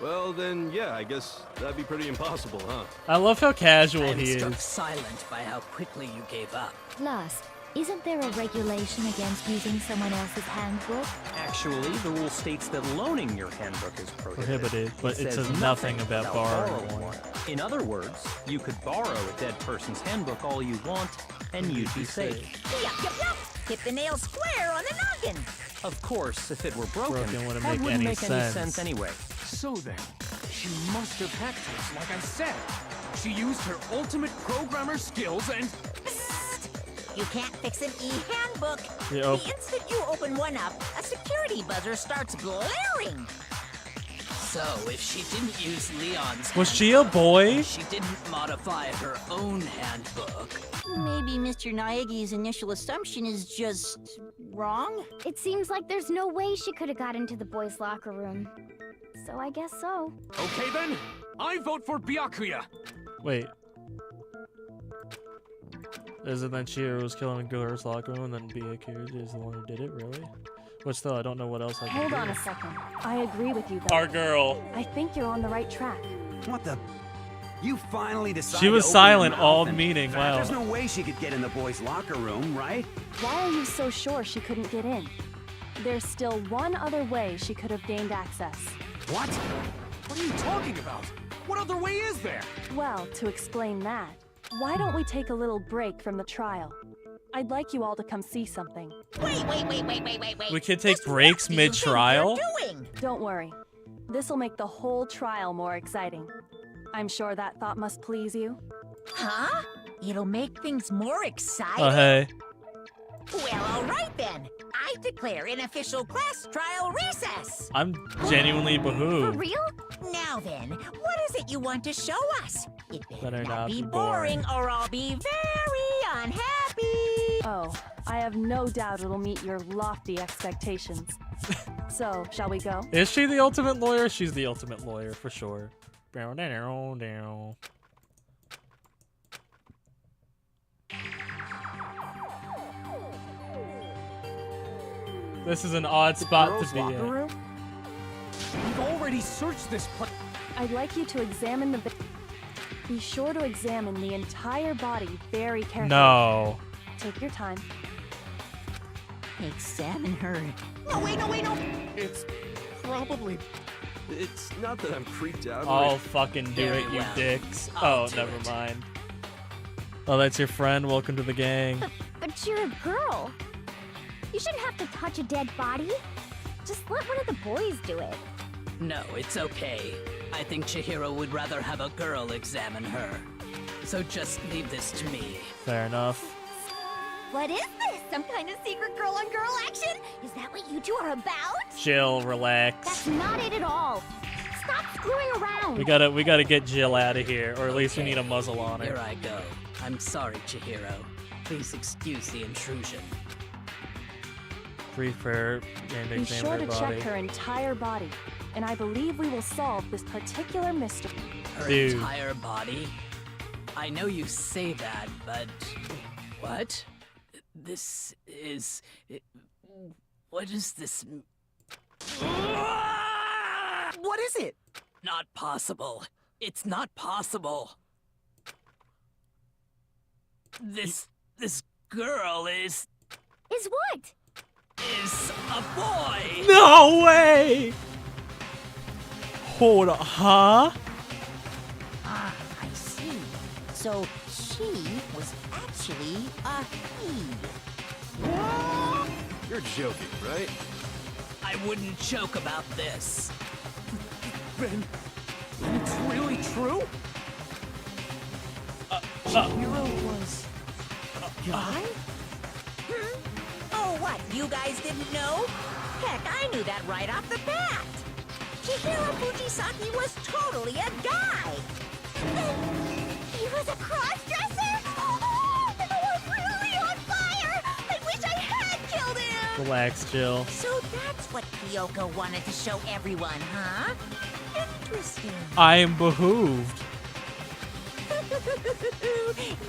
Well, then, yeah, I guess that'd be pretty impossible, huh? I love how casual I'm he struck is. silent by how quickly you gave up. Plus, isn't there a regulation against using someone else's handbook? Actually, the rule states that loaning your handbook is prohibited. But it says nothing about borrowing one. In other words, you could borrow a dead person's handbook all you want, and you'd be safe. Yup, yup, yup. Hit the nail square on the noggin. Of course, if it were broken, wouldn't that make wouldn't any make any sense. sense anyway. So then, she must have hacked us, like I said. She used her ultimate programmer skills and... You can't fix an e-handbook. Yep. The instant you open one up, a security buzzer starts blaring. So, if she didn't use Leon's Was she a boy? handbook, she didn't modify her own handbook. Maybe Mr. Naegi's initial assumption is just wrong? It seems like there's no way she could have got into the boys' locker room. So I guess so. Okay then, I vote for Byakuya. Wait. Is it then Chihiro was killing a girl's locker room and then Byakuya is the one who did it, really? But still, I don't know what else I can Hold do. on a second. I agree with you, though. Our girl. I think you're on the right track. What the? You finally decided She was to open silent your mouth all and- meeting, wow. There's no way she could get in the boys' locker room, right? Why are you so sure she couldn't get in? There's still one other way she could have gained access. What? What are you talking about? What other way is there? Well, to explain that, why don't we take a little break from the trial? I'd like you all to come see something. Wait. We could take breaks mid-trial? Don't worry. This'll make the whole trial more exciting. I'm sure that thought must please you. Huh? It'll make things more exciting? Oh, hey. Well, all right then. I declare an official class trial recess. I'm genuinely behooved. Now then, what is it you want to show us? It Better not be be boring or I'll be very unhappy. Oh, I have no doubt it'll meet your lofty expectations. So, shall we go? Is she the ultimate lawyer? She's the ultimate lawyer, for sure. Down, down, down. This is an odd spot to be in. We've already searched this place. I'd like you to examine the... Be sure to examine the entire body very carefully. No. Take your time. Examine her. No. It's probably... It's not that I'm creeped out. I'll fucking do Very it, you well. dicks. I'll Oh, do never it. mind. Oh, that's your friend. Welcome to the gang. But you're a girl. You shouldn't have to touch a dead body. Just let one of the boys do it. No, it's okay. I think Chihiro would rather have a girl examine her. So just leave this to me. Fair enough. What is this? Some kind of secret girl-on-girl action? Is that what you two are about? Chill, relax. That's not it at all. Stop screwing around. We gotta get Jill out of here, or at least we need a muzzle on Here her. I go. I'm sorry, Chihiro. Please excuse the intrusion. Brief her and Be examine sure her to body. check her entire body, and I believe we will solve this particular mystery. Her Dude. entire body? I know you say that, but... What? This is... What is this? What is it? Not possible. It's not possible. This girl is what? Is a boy. No way! Hold on, huh? Ah, I see. So she was actually a he. You're joking, right? I wouldn't joke about this. Then it's really true? Hero was a guy? Oh, what? You guys didn't know? Heck, I knew that right off the bat. Chihiro Fujisaki was totally a guy. He was a cross-dresser? Oh, I'm really on fire! I wish I had killed him! Relax, Jill. So that's what Kyoko wanted to show everyone, huh? Interesting. I am behooved.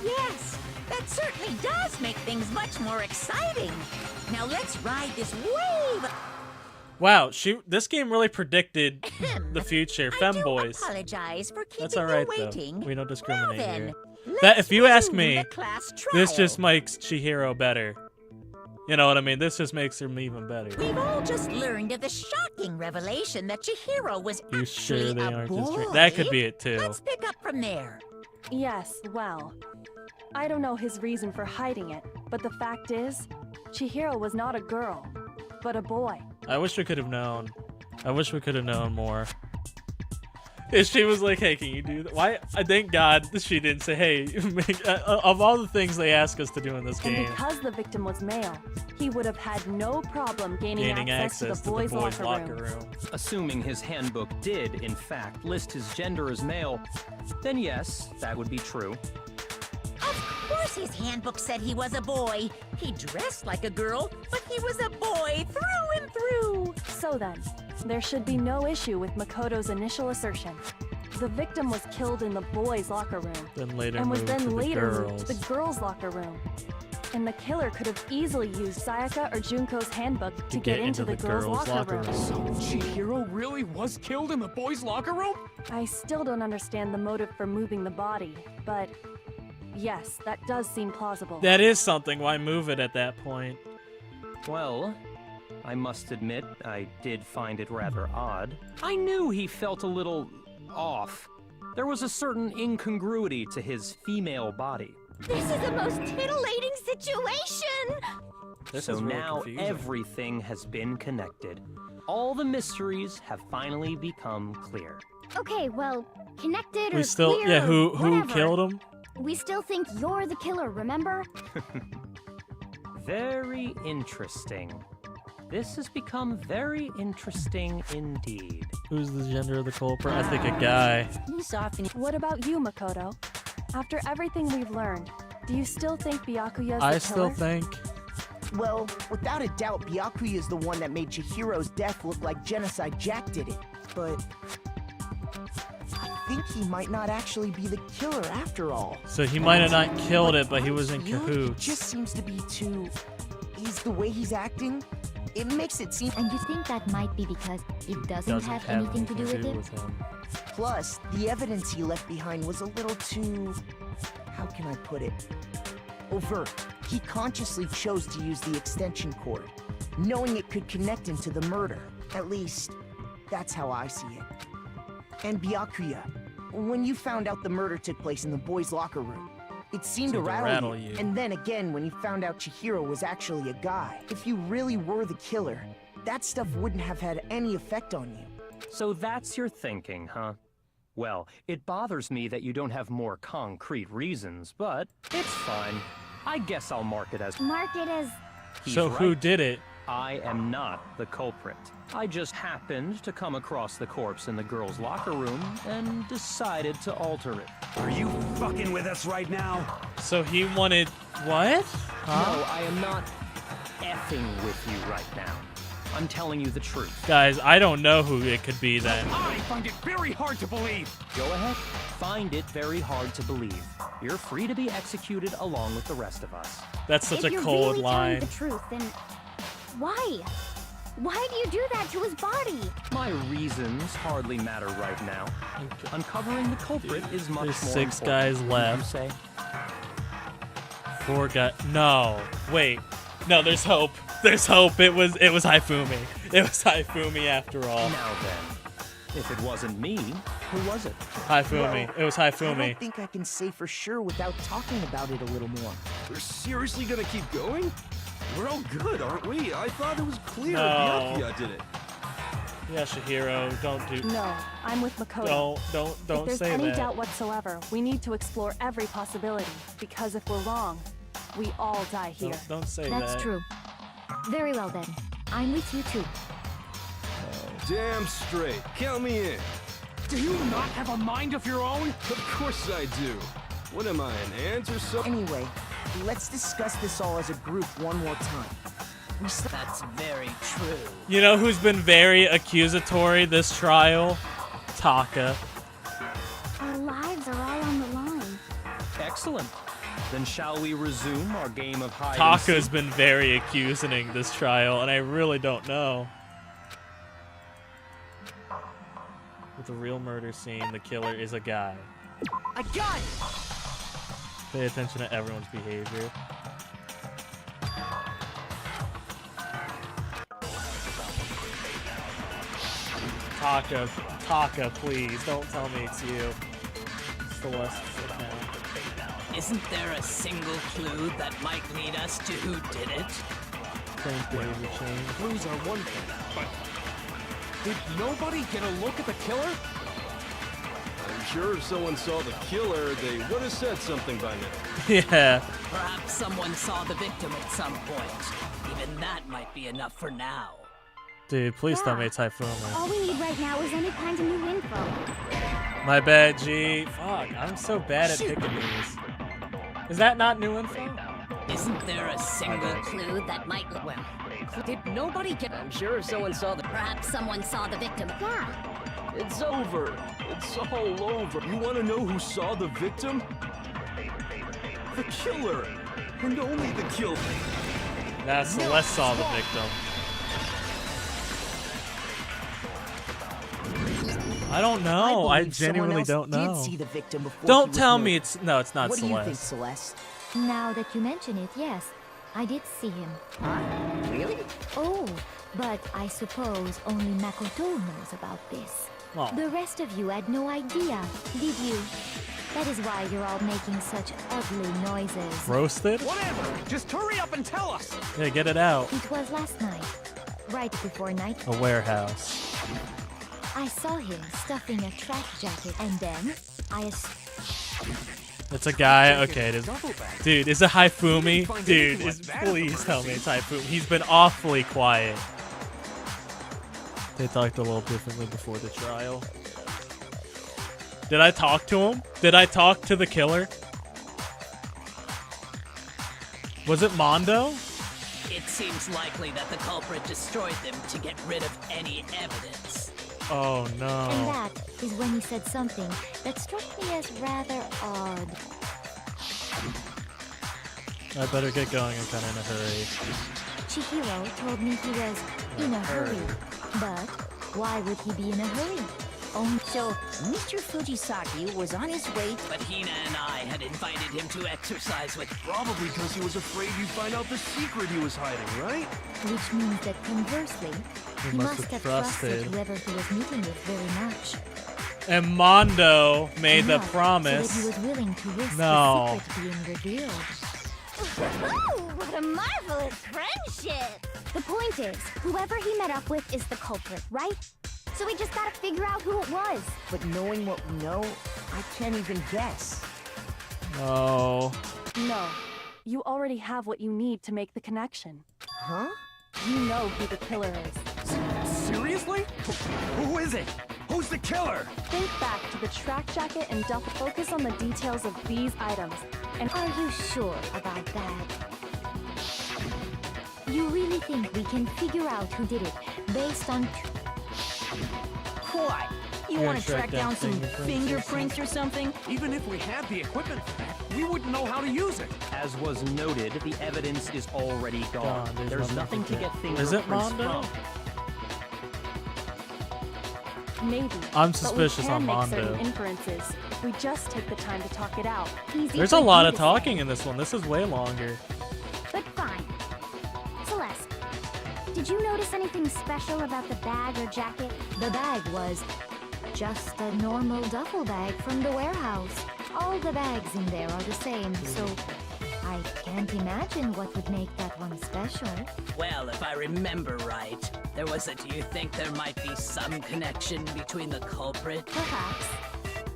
Yes, that certainly does make things much more exciting. Now let's ride this wave. Wow, this game really predicted the future. Femboys. Apologize for keeping That's all right, you waiting. though. We don't discriminate Now then, here. let's That, if you ask resume me, the class this trial. just makes Chihiro better. You know what I mean? This just makes him even better. We've all just learned of the shocking revelation that Chihiro was You actually sure they a aren't boy. just that could be it too. Let's pick up from there. Yes, well, I don't know his reason for hiding it, but the fact is, Chihiro was not a girl, but a boy. I wish we could have known. I wish we could have known more. If she was like, hey, can you do that? Why? I thank God she didn't say, hey, of all the things they ask us to do in this And game. because the victim was male, he would have had no problem gaining access to the boys' locker room. Assuming his handbook did, in fact, list his gender as male, then yes, that would be true. Of course his handbook said he was a boy. He dressed like a girl, but he was a boy through and through. So then, there should be no issue with Makoto's initial assertion. The victim was killed in the boys' locker room, Then later and was moved to then the later girls. moved to the girls' locker room. And the killer could have easily used Sayaka or Junko's handbook to get into the girls' locker room. So Chihiro really was killed in the boys' locker room? I still don't understand the motive for moving the body, but yes, that does seem plausible. That is something. Why move it at that point? Well, I must admit, I did find it rather odd. I knew he felt a little off. There was a certain incongruity to his female body. This is the most titillating situation! So now everything has been connected. All the mysteries have finally become clear. Okay, well, connected or We still, clear yeah, who or whatever. killed him? We still think you're the killer, remember? Very interesting. This has become very interesting indeed. Who's the gender of the culprit? I think a guy. What about you, Makoto? After everything we've learned, do you still think Byakuya's the I killer? still think. Well, without a doubt, Byakuya is the one that made Chihiro's death look like Genocide Jack did it. But I think he might not actually be the killer after all. So he might have not killed it, but he was in It cahoots. just seems to be too... Is the way he's acting? It makes it seem... And you think that might be because it doesn't have anything to do with him? Plus, the evidence he left behind was a little too... How can I put it? Overt. He consciously chose to use the extension cord, knowing it could connect him to the murder. At least, that's how I see it. And Byakuya, when you found out the murder took place in the boys' locker room, it seemed to rattle you. And then again, when you found out Chihiro was actually a guy, if you really were the killer, that stuff wouldn't have had any effect on you. So that's your thinking, huh? Well, it bothers me that you don't have more concrete reasons, but it's fine. I guess I'll mark it as... Mark it as... So who did it? I am not the culprit. I just happened to come across the corpse in the girls' locker room and decided to alter it. Are you fucking with us right now? So he wanted what? No, I am not effing with you right now. I'm telling you the truth. Guys, I don't know who it could be then. I find it very hard to believe. Go ahead. Find it very hard to believe. you're free to be executed along with the rest of us. That's such if a you're cold really line. telling the truth, then why? Why do you do that to his body? My reasons hardly matter right now. Uncovering the culprit is much There's more 6 important. guys left. You say? 4 guys. No, wait. No, there's hope. There's hope. It was Haifumi. It was Haifumi after all. Now then, if it wasn't me, who was it? Haifumi. It was I Haifumi. don't think I can say for sure without talking about it a little more. We're seriously gonna keep going? We're all good, aren't we? I thought it was clear No. Byakuya did it. Yeah, Chihiro, don't do. No, I'm with Makoto. Don't If there's say any that. doubt whatsoever, we need to explore every possibility. Because if we're wrong, we all die here. Don't say That's that. true. Very well then. I'm with you too. Damn straight. Count me in. Do you not have a mind of your own? Of course I do. What am I, an ant or something? Anyway, let's discuss this all as a group one more time. That's very true. You know who's been very accusatory this trial? Taka. Our lives are all on the line. Excellent. Then shall we resume our game of hide and Taka's seek? been very accusing this trial, and I really don't know. With the real murder scene, the killer is a guy. I got it! Pay attention to everyone's behavior. Taka, please, don't tell me it's you. Celeste now. Isn't there a single clue that might lead us to who did it? Change behavior change. Clues are one thing, but did nobody get a look at the killer? I'm sure if someone saw the killer, they would have said something by now. Yeah. Perhaps someone saw the victim at some point. Even that might be enough for now. Dude, please tell me it's Haifumi. All we need right now is any kind of new info. My bad, G. Fuck, I'm so bad at picking these. Is that not new info? Isn't there a single clue that might... Well, did nobody get... I'm sure if someone saw the... Perhaps someone saw the victim. Yeah. It's over. It's all over. You want to know who saw the victim? The killer. And only the killer. Nah, Celeste saw the victim. I don't know. I believe someone genuinely else don't know. Did see the victim before he Don't was tell murdered. me it's... No, it's not What do you think, Celeste. Celeste? Now that you mention it, yes, I did see him. Really? Oh, but I suppose only Makoto knows about this. Oh. The rest of you had no idea, did you? That is why you're all making such ugly noises. Roasted? Whatever! Just hurry up and tell us! Yeah, get it out. It was last night, right before night. A warehouse. I saw him stuffing a track jacket, and then It's a guy. Okay, it is. Dude, is it Haifumi? Dude, please tell me it's Haifumi. He's been awfully quiet. They talked a little differently before the trial. Did I talk to him? Did I talk to the killer? Was it Mondo? it seems likely that the culprit destroyed them to get rid of any evidence. Oh no. And that is when he said something that struck me as rather odd. I better get going. I'm kind of in a hurry. Chihiro told me he was in a hurry. But why would he be in a hurry? So, Mr. Fujisaki was on his way But Hina and I had invited him to exercise with... Probably because he was afraid you'd find out the secret he was hiding, right? Which means that conversely, he must must have have trusted trusted. whoever he was meeting with very much. And Mondo made the Enough promise. So that he was willing to risk No. the secret being revealed. Oh, what a marvelous friendship! The point is, whoever he met up with is the culprit, right? So we just gotta figure out who it was. But knowing what we know, I can't even guess. Oh. No. You already have what you need to make the connection. Huh? You know who the killer is. Seriously? Who is it? Who's the killer? Think back to the track jacket and duffel. Focus on the details of these items. And Are you sure about that? You really think we can figure out who did it based on... Why? You want to track down some fingerprints or something? Even if we had the equipment for that, we wouldn't know how to use it. As was noted, the evidence is already gone. There's nothing to get Is it fingerprints Mondo? from. Maybe. I'm suspicious but we on can make Mondo. certain inferences if we just take the time to talk it out. Easy There's for a lot you of to talking in this one. This is way longer. But fine. Celeste, did you notice anything special about the bag or jacket? The bag was just a normal duffel bag from the warehouse. All the bags in there are the same, so I can't imagine what would make that one special. Well, if I remember right, there was a do you think there might be some connection between the culprit? Perhaps.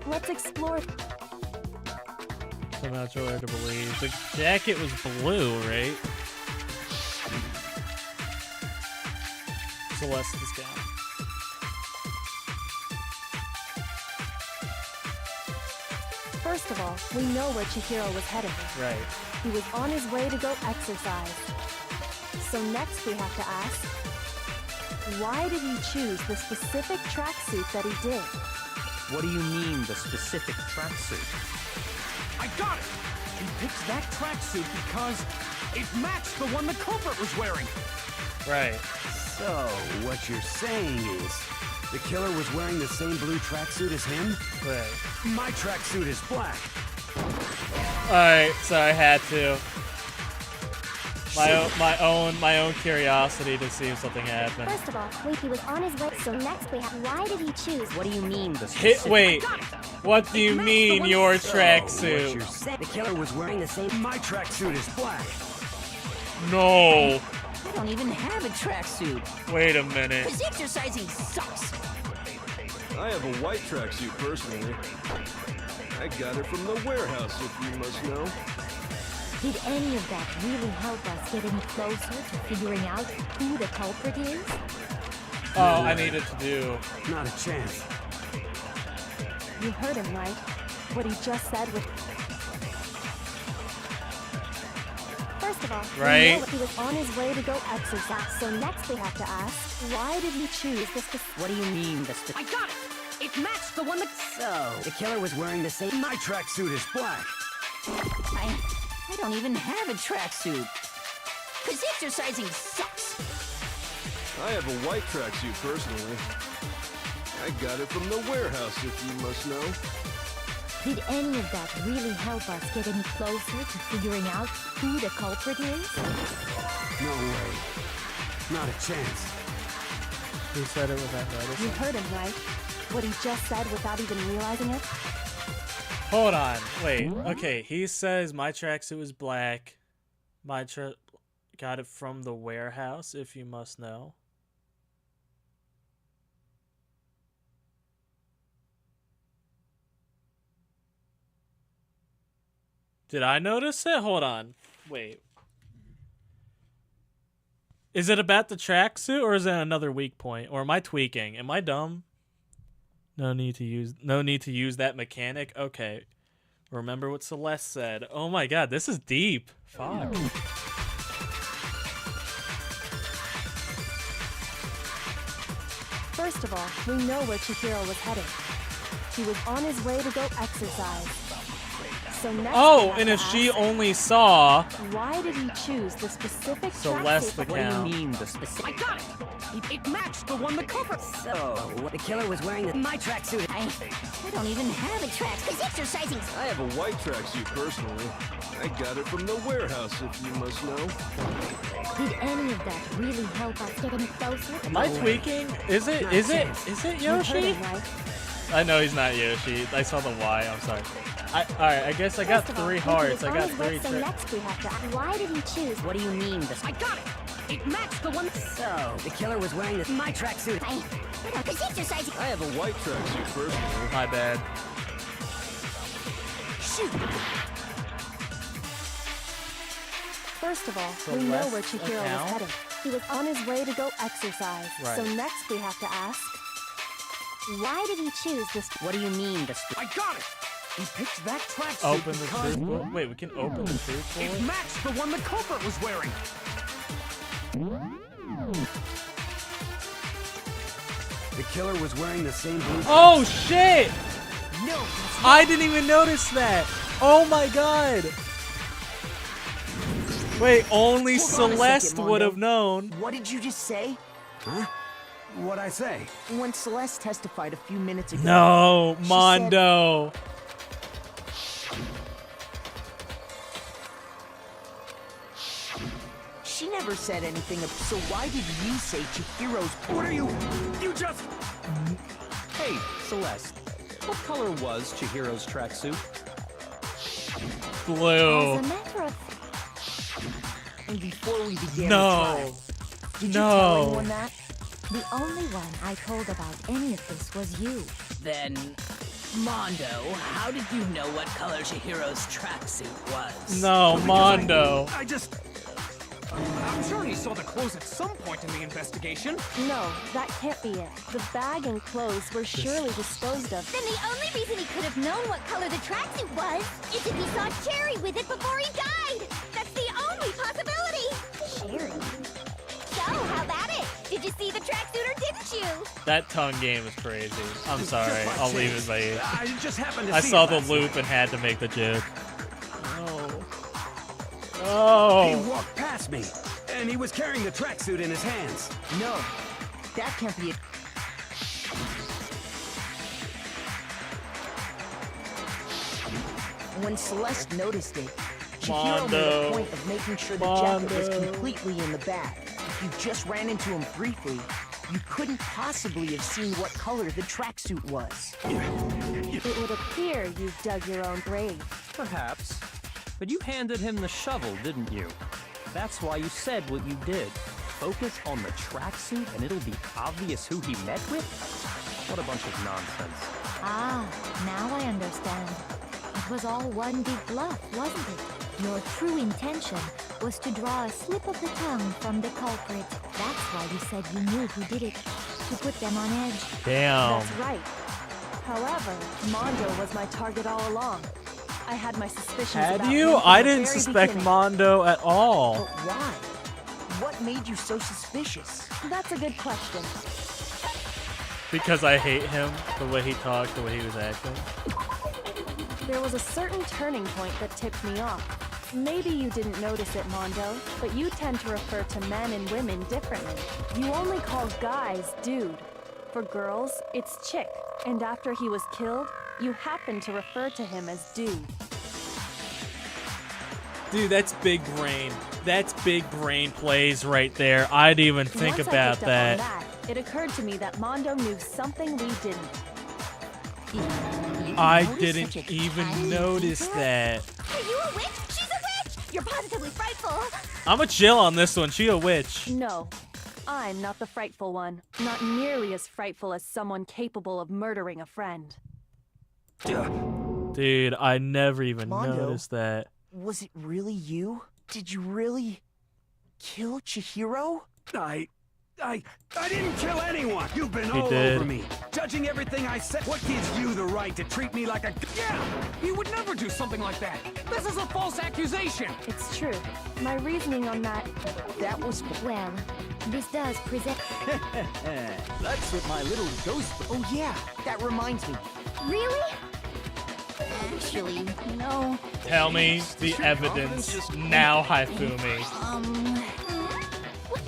Let's explore. I'm not sure where to believe. The jacket was blue, right? Celeste is down. First of all, we know where Chihiro was headed. Right. He was on his way to go exercise. So next we have to ask, why did he choose the specific tracksuit that he did? What do you mean, the specific tracksuit? I got it! He picked that tracksuit because it matched the one the culprit was wearing. Right. So, what you're saying is, the killer was wearing the same blue tracksuit as him? Right. My tracksuit is black. Alright, so I had to. My own curiosity to see if something happened. First of all, wait, he was on his way. So next we have, why did he choose? What do you mean, the Hit, specific... wait, what do you mean your tracksuit? The killer was wearing the same... My tracksuit is black. No. I don't even have a tracksuit. Wait a minute. This exercising sucks. I have a white tracksuit personally. I got it from the warehouse, if you must know. Did any of that really help us get any closer to figuring out who the culprit is? Oh, I needed to do. Not a chance. You heard him, right? What he just said with... First of all, Right. we know he was on his way to go exercise. So next we have to ask, why did he choose this? What do you mean, the I got it! It matched the one that... So, the killer was wearing the same... My tracksuit is black. I don't even have a tracksuit. Cause exercising sucks. I have a white tracksuit personally. I got it from the warehouse, if you must know. Did any of that really help us get any closer to figuring out who the culprit is? No way. Not a chance. He said it without noticing. You heard him, right? What he just said without even realizing it? Hold on, wait. Okay, he says my tracksuit is black. Got it from the warehouse, if you must know. Did I notice it? Hold on. Wait. Is it about the tracksuit or is it another weak point? Or am I tweaking? Am I dumb? No need to use that mechanic. Okay. Remember what Celeste said. Oh my god, this is deep. Fuck. First of all, we know where Chihiro was headed. He was on his way to go exercise. So next Oh, and if she only saw why did he choose the specific Celeste tracksuit? account. What do you mean, the specific... I got it! It matched the one the culprit... So, the killer was wearing my tracksuit. I don't even have a tracksuit. Cause exercising... I have a white tracksuit personally. I got it from the warehouse, if you must know. Did any of that really help us get any closer? Am I tweaking? Is it Yoshi? You heard him, right? I know he's not Yoshi. I saw the Y, I'm sorry. Alright, I guess I got First of all, 3 he hearts. was I on got his way, 3 So next we have to ask, why did he choose? What do you mean, the... I got it! It matched the one... So, the killer was wearing my tracksuit. Cause exercising... I have a white tracksuit personally. My bad. Shoot! First of all, we know where Chihiro was headed. He was on his way to go exercise. Right. So next we have to ask, why did he choose this? What do you mean, the... I got it! He picked that tracksuit Open the because truth bullet? Wait, we can open the truth it bullet? matched the one the culprit was wearing. The killer was wearing the same blue. Oh shit! No, I didn't even notice that. Oh my god. Wait, only Hold on a Celeste second, would Mondo. have known. What did you just say? Huh? What'd I say? When Celeste testified a few minutes ago. No, she Mondo. She never said anything. So why did you say Chihiro's? What are you? You just. Hey, Celeste. What color was Chihiro's tracksuit? Blue. As a matter of And before we began No. the trial, did you No. tell anyone that? the only one I told about any of this was you. Then, Mondo, how did you know what color Chihiro's tracksuit was? No, Mondo. I just... I'm sure he saw the clothes at some point in the investigation. No, that can't be it. The bag and clothes were surely disposed of. Then the only reason he could have known what color the tracksuit was is if he saw Cherry with it before he died. That's the only possibility. Cherry? So, how about it? Did you see the tracksuit or didn't you? That tongue game is crazy. I'm sorry. I'll leave it by you. I just happened to I see saw it the last loop night. and had to make the joke. No. He Oh. walked past me, and he was carrying the tracksuit in his hands. No, that can't be it. When Celeste noticed it, Chihiro made Mondo. a point of making sure the jacket was Mondo. completely in the bag. If you just ran into him briefly, you couldn't possibly have seen what color the tracksuit was. It would appear you've dug your own grave. Perhaps. But you handed him the shovel, didn't you? That's why you said what you did. Focus on the tracksuit and it'll be obvious who he met with? What a bunch of nonsense. Ah, now I understand. It was all one big bluff, wasn't it? Your true intention was to draw a slip of the tongue from the culprit. That's why you said you knew who did it. To put them on edge. Damn. That's right. However, Mondo was my target all along. I had my suspicions Had about you? him from I the didn't very suspect beginning. Mondo at all. But why? What made you so suspicious? That's a good question. Because I hate him, the way he talked, the way he was acting. There was a certain turning point that tipped me off. Maybe you didn't notice it, Mondo, but you tend to refer to men and women differently. You only call guys dude. For girls, it's chick. And after he was killed, you happen to refer to him as dude. Dude, that's big brain. That's big brain plays right there. I didn't even think Once about I picked that. up on that, it occurred to me that Mondo knew something we didn't. I didn't even notice that. Are you a witch? She's a witch! You're positively frightful. I'm a chill on this one. She a witch. No, I'm not the frightful one. Not nearly as frightful as someone capable of murdering a friend. Dude, I never even Mondo? noticed that. Was it really you? Did you really kill Chihiro? I didn't kill anyone. You've been He all did. over me, judging everything I said. What gives you the right to treat me like a? Yeah! He would never do something like that! This is a false accusation! It's true. My reasoning on that... That was... Well, this does present... That's what my little ghost... Oh yeah, that reminds me. Really? Actually, no. Tell me the evidence now, Haifumi.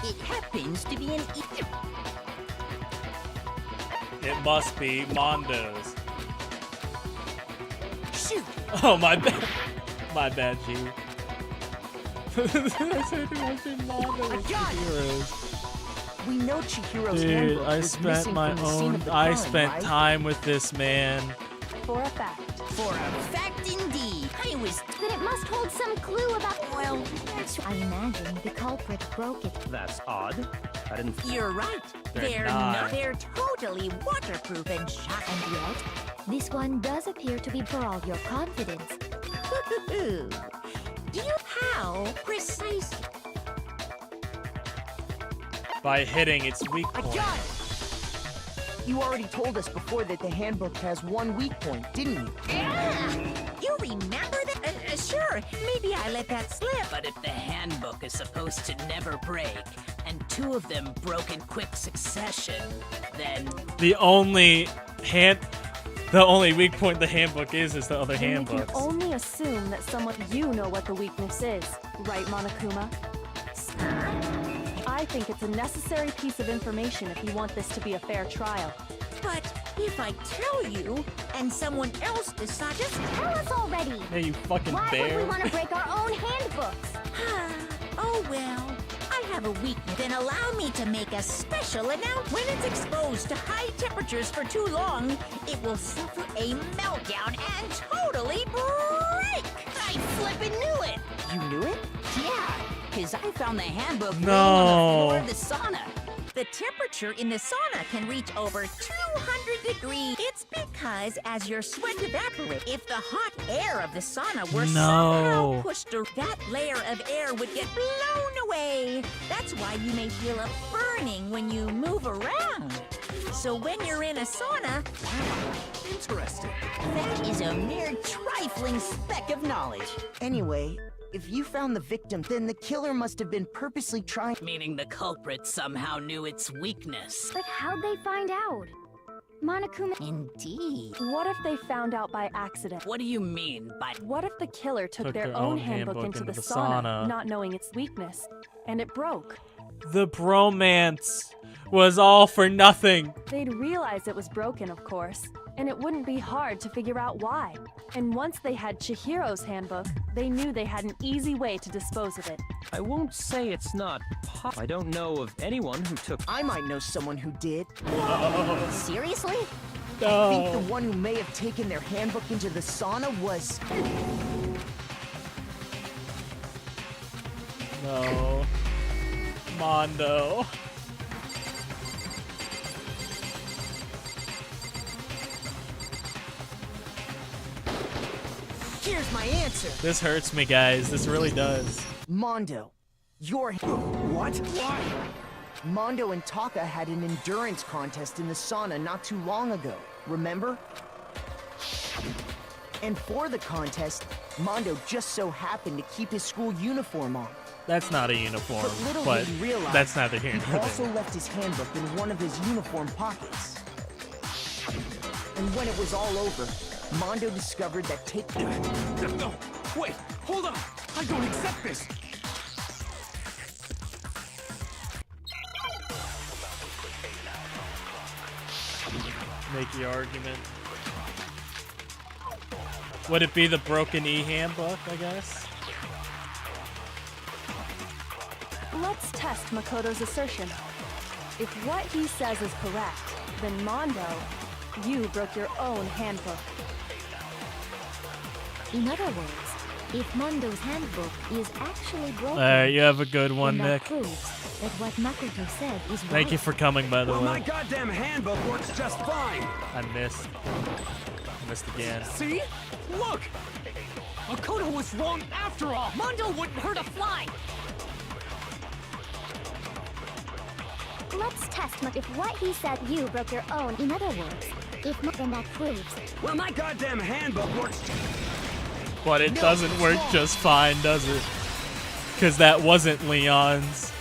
It happens to be an... It must be Mondo's. Shoot! Oh, my bad. My bad, G. I said it must be Mondo's. Chihiro's. We know Chihiro's Dude, handbook I was spent missing my from the scene own... of the I crime, spent right? time with this man. For a fact. For a fact indeed. I was... Then it must hold some clue about... Well, that's... I imagine the culprit broke it. That's odd. I didn't... You're right. They're not. They're totally waterproof and shot. And yet, this one does appear to be for all your confidence. Do you how precisely? By hitting its weak I point. got it! You already told us before that the handbook has one weak point, didn't you? You remember that? Sure, maybe I let that slip. But if the handbook is supposed to never break, and 2 of them broke in quick succession, then... The only weak point the handbook is the other handbooks. We can only assume that you know what the weakness is, right, Monokuma? I think it's a necessary piece of information if you want this to be a fair trial. But if I tell you, and someone else decides... Just tell us already! Hey, you fucking Why bear. would we want to break our own handbooks? Oh well, I have a weakness. Then allow me to make a special announcement. When it's exposed to high temperatures for too long, it will suffer a meltdown and totally break! I flippin' knew it! You knew it? Yeah, because I found the handbook No. laying on the floor of the sauna. The temperature in the sauna can reach over 200 degrees. It's because as your sweat evaporates, if the hot air of the sauna were somehow pushed through, that layer of air would get blown away. That's why you may feel a burning when you move around. So when you're in a sauna, Interesting. that is a mere trifling speck of knowledge. Anyway, if you found the victim, then the killer must have been purposely trying... Meaning the culprit somehow knew its weakness. But how'd they find out? Monokuma... Indeed. What if they found out by accident? What do you mean by... What if the killer took their own handbook into the sauna, not knowing its weakness, and it broke? The bromance was all for nothing. They'd realize it was broken, of course, and it wouldn't be hard to figure out why. And once they had Chihiro's handbook, they knew they had an easy way to dispose of it. I won't say it's not I don't know of anyone who took... I might know someone who did. Seriously? I think the one who may have taken their handbook into the sauna was... No. Mondo. Here's my answer. This hurts me, guys. This really does. Mondo. Your... What? Why? Mondo and Taka had an endurance contest in the sauna not too long ago. Remember? And for the contest, Mondo just so happened to keep his school uniform on. That's not a uniform, But little but did he realize, that's neither here he nor also there. left his handbook in one of his uniform pockets. And when it was all over, Mondo discovered that No, wait, hold on. I don't accept this. Make your argument. Would it be the broken E handbook, I guess? Let's test Makoto's assertion. If what he says is correct, then Mondo, you broke your own handbook. In other words, if Mondo's handbook is actually broken, Alright, you have a good one, then that Nick. proves that what Makoto said is Thank right. you for coming, by the Well, my way. goddamn handbook works just fine. I missed. Missed again. See? Look! Makoto was wrong after all! Mondo wouldn't hurt a fly! Let's test if what he said you broke your own. In other words, if then that proves. Well, my goddamn handbook works. But it doesn't work just fine, does it? Because that wasn't Leon's.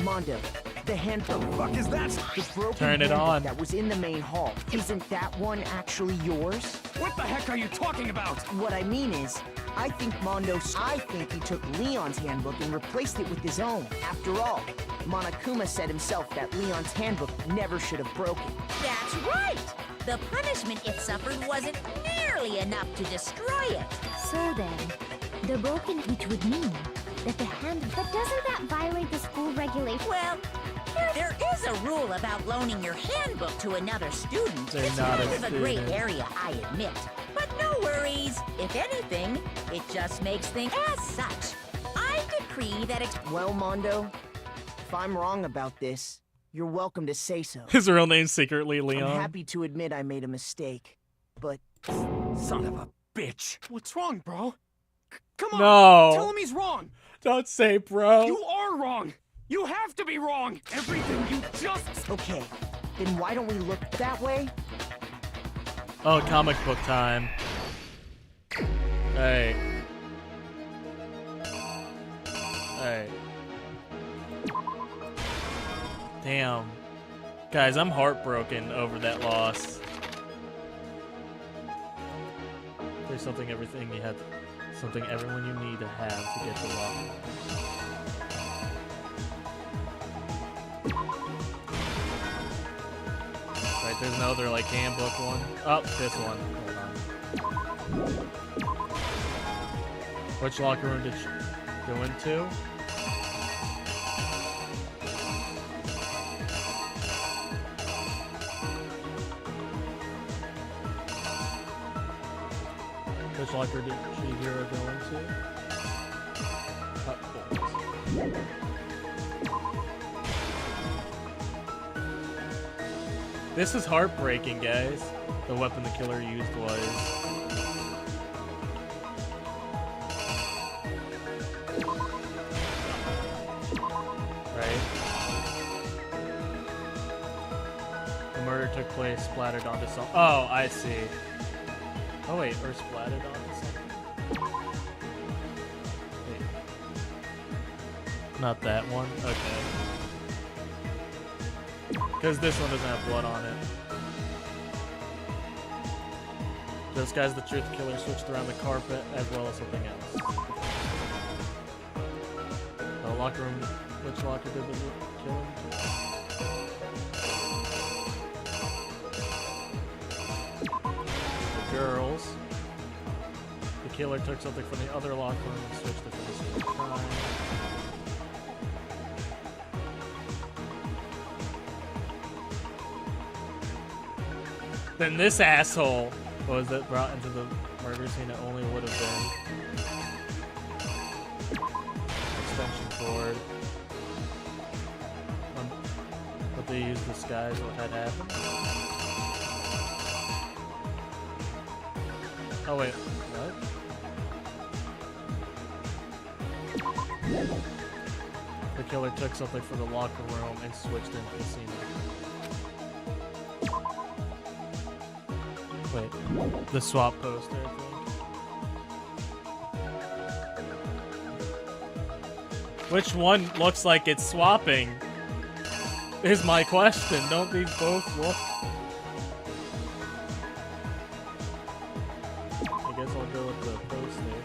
Mondo, the handbook. The fuck is that? The broken Turn it handbook on. that was in the main hall. Isn't that one actually yours? What the heck are you talking about? What I mean is, I think he took Leon's handbook and replaced it with his own. After all, Monokuma said himself that Leon's handbook never should have broken. That's right! The punishment it suffered wasn't nearly enough to destroy it. So then, the broken which would mean that the hand... But doesn't that violate the school regulation? Well, there is a rule about loaning your handbook to another student. They're It's not kind a of a gray student. area, I admit. But no worries. If anything, it just makes things as such. I decree that it's... Well, Mondo, if I'm wrong about this, you're welcome to say so. His real name's secretly Leon. I'm happy to admit I made a mistake, but... Son of a bitch. What's wrong, bro? Come on! No. Tell him he's wrong! Don't say bro. You are wrong! You have to be wrong! Everything you just... Okay, then why don't we look that way? Oh, comic book time. Alright. Alright. Damn. Guys, I'm heartbroken over that loss. There's something everyone you need to have to get the lock. Right, there's no other like handbook one. Oh, this one. Hold on. Which locker room did you go into? Which locker did Chihiro go into? This is heartbreaking, guys. The weapon the killer used was... Right? The murder took place splattered onto some... Oh, I see. Oh wait, or splattered onto something? Wait. Not that one? Okay. Because this one doesn't have blood on it. This guy's the truth killer switched around the carpet as well as something else. The locker room, which locker did the killing? The girls. The killer took something from the other locker room and switched it for the same crime. Then this asshole was that brought into the murder scene. It only would have been extension cord. But they used to disguise what had happened. Oh wait, what? The killer took something from the locker room and switched into the scene. Wait, the swap poster, I think. Which one looks like it's swapping? Is my question. Don't these both look? I guess I'll go with the poster.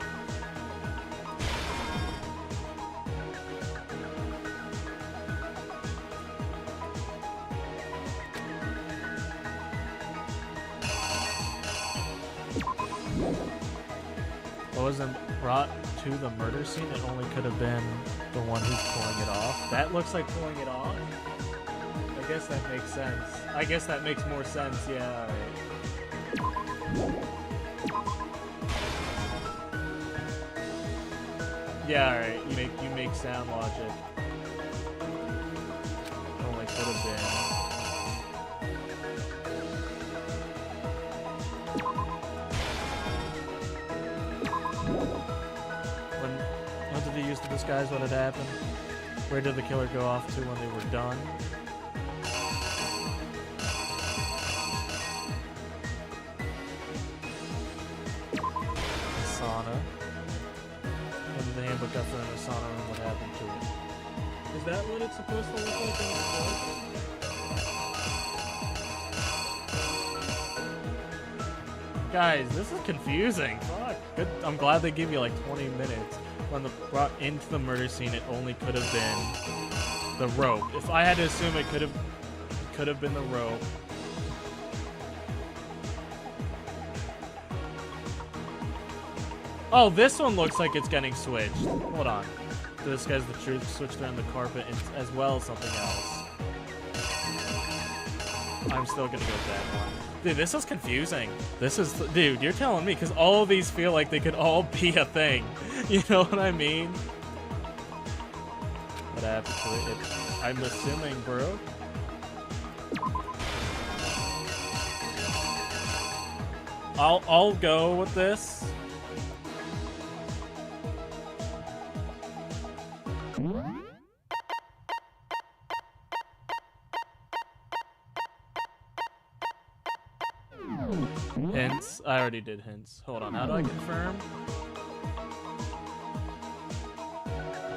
Wasn't brought to the murder scene, it only could have been the one who's pulling it off. That looks like pulling it off. I guess that makes sense. I guess that makes more sense, yeah, alright. Yeah, alright, you make sound logic. Only could have been. When did they use to disguise what had happened? Where did the killer go off to when they were done? The sauna. When did the handbook got thrown in the sauna room, what happened to it? Is that what it's supposed to look like in the show? Guys, this is confusing. Fuck. Good. I'm glad they give you like 20 minutes. When brought into the murder scene, it only could have been the rope. If I had to assume it could have been the rope. Oh, this one looks like it's getting switched. Hold on. This guy's the truth switched around the carpet as well as something else. I'm still gonna go with that one. Dude, this is confusing. Dude, you're telling me, because all of these feel like they could all be a thing. You know what I mean? What happened to it? I'm assuming, bro. I'll go with this. Hints. hints. I already did hints. Hold on, how do I confirm?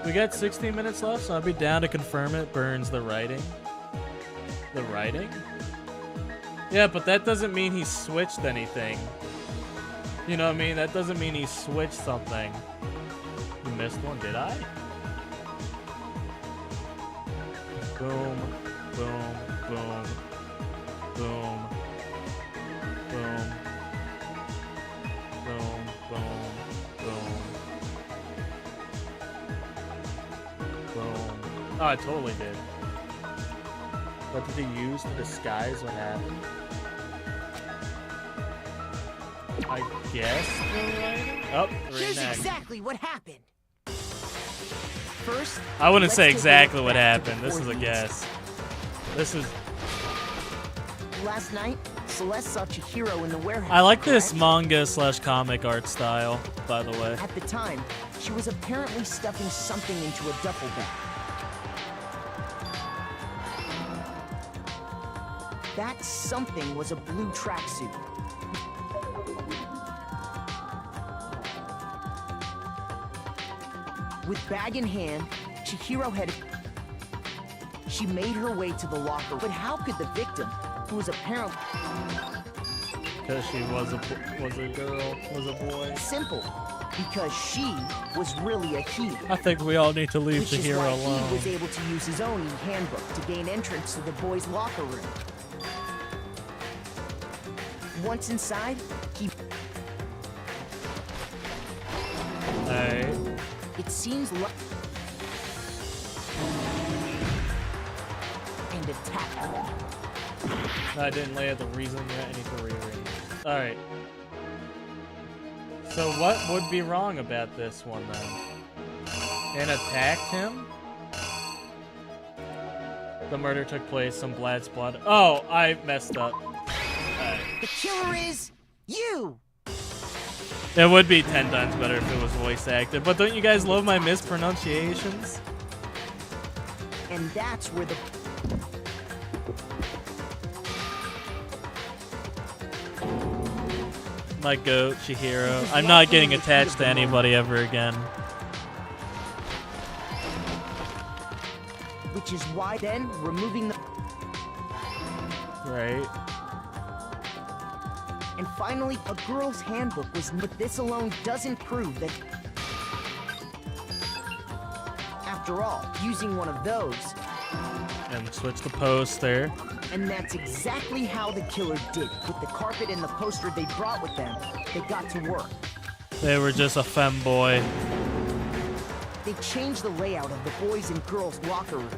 We got 16 minutes left, so I'll be down to confirm it. Burns the writing. The writing? Yeah, but that doesn't mean he switched anything. You know what I mean? That doesn't mean he switched something. You missed one, did I? Boom, boom, boom, boom, boom, boom, boom, boom, boom. Oh, I totally did. What did he use to disguise what happened? I guess the writing? Oh, Here's exactly what happened. First, I wouldn't say let's take a exactly look what back to happened. This is before a the guess. This is. Last night, Celeste saw Chihiro in the warehouse. I like this correct? manga/comic art style, by the way. At the time, she was apparently stuffing something into a duffel bag. That something was a blue tracksuit. With bag in hand, Chihiro had... She made her way to the locker, but how could the victim, who was apparently... Because she was a girl, was a boy. Simple. Because she was really a he. I think we all need to leave Which is Chihiro why alone. he was able to use his own e-handbook to gain entrance to the boys' locker room. Once inside, he... Alright. It seems like... And attack her. I didn't lay out the reason yet. I need to rearrange. Alright. So what would be wrong about this one then? And attacked him? The murder took place, some blood splattered. Oh, I messed up. Alright. The killer is... you! It would be 10 times better if it was voice acted, but don't you guys love my mispronunciations? And that's where the... My goat, Chihiro. I'm not getting attached to anybody ever again. Which is why then, removing the... Right. And finally, a girl's handbook was... But this alone doesn't prove that... After all, using one of those... And switch the poster. And that's exactly how the killer did it. With the carpet and the poster they brought with them, they got to work. They were just a femboy. They changed the layout of the boys' and girls' locker room.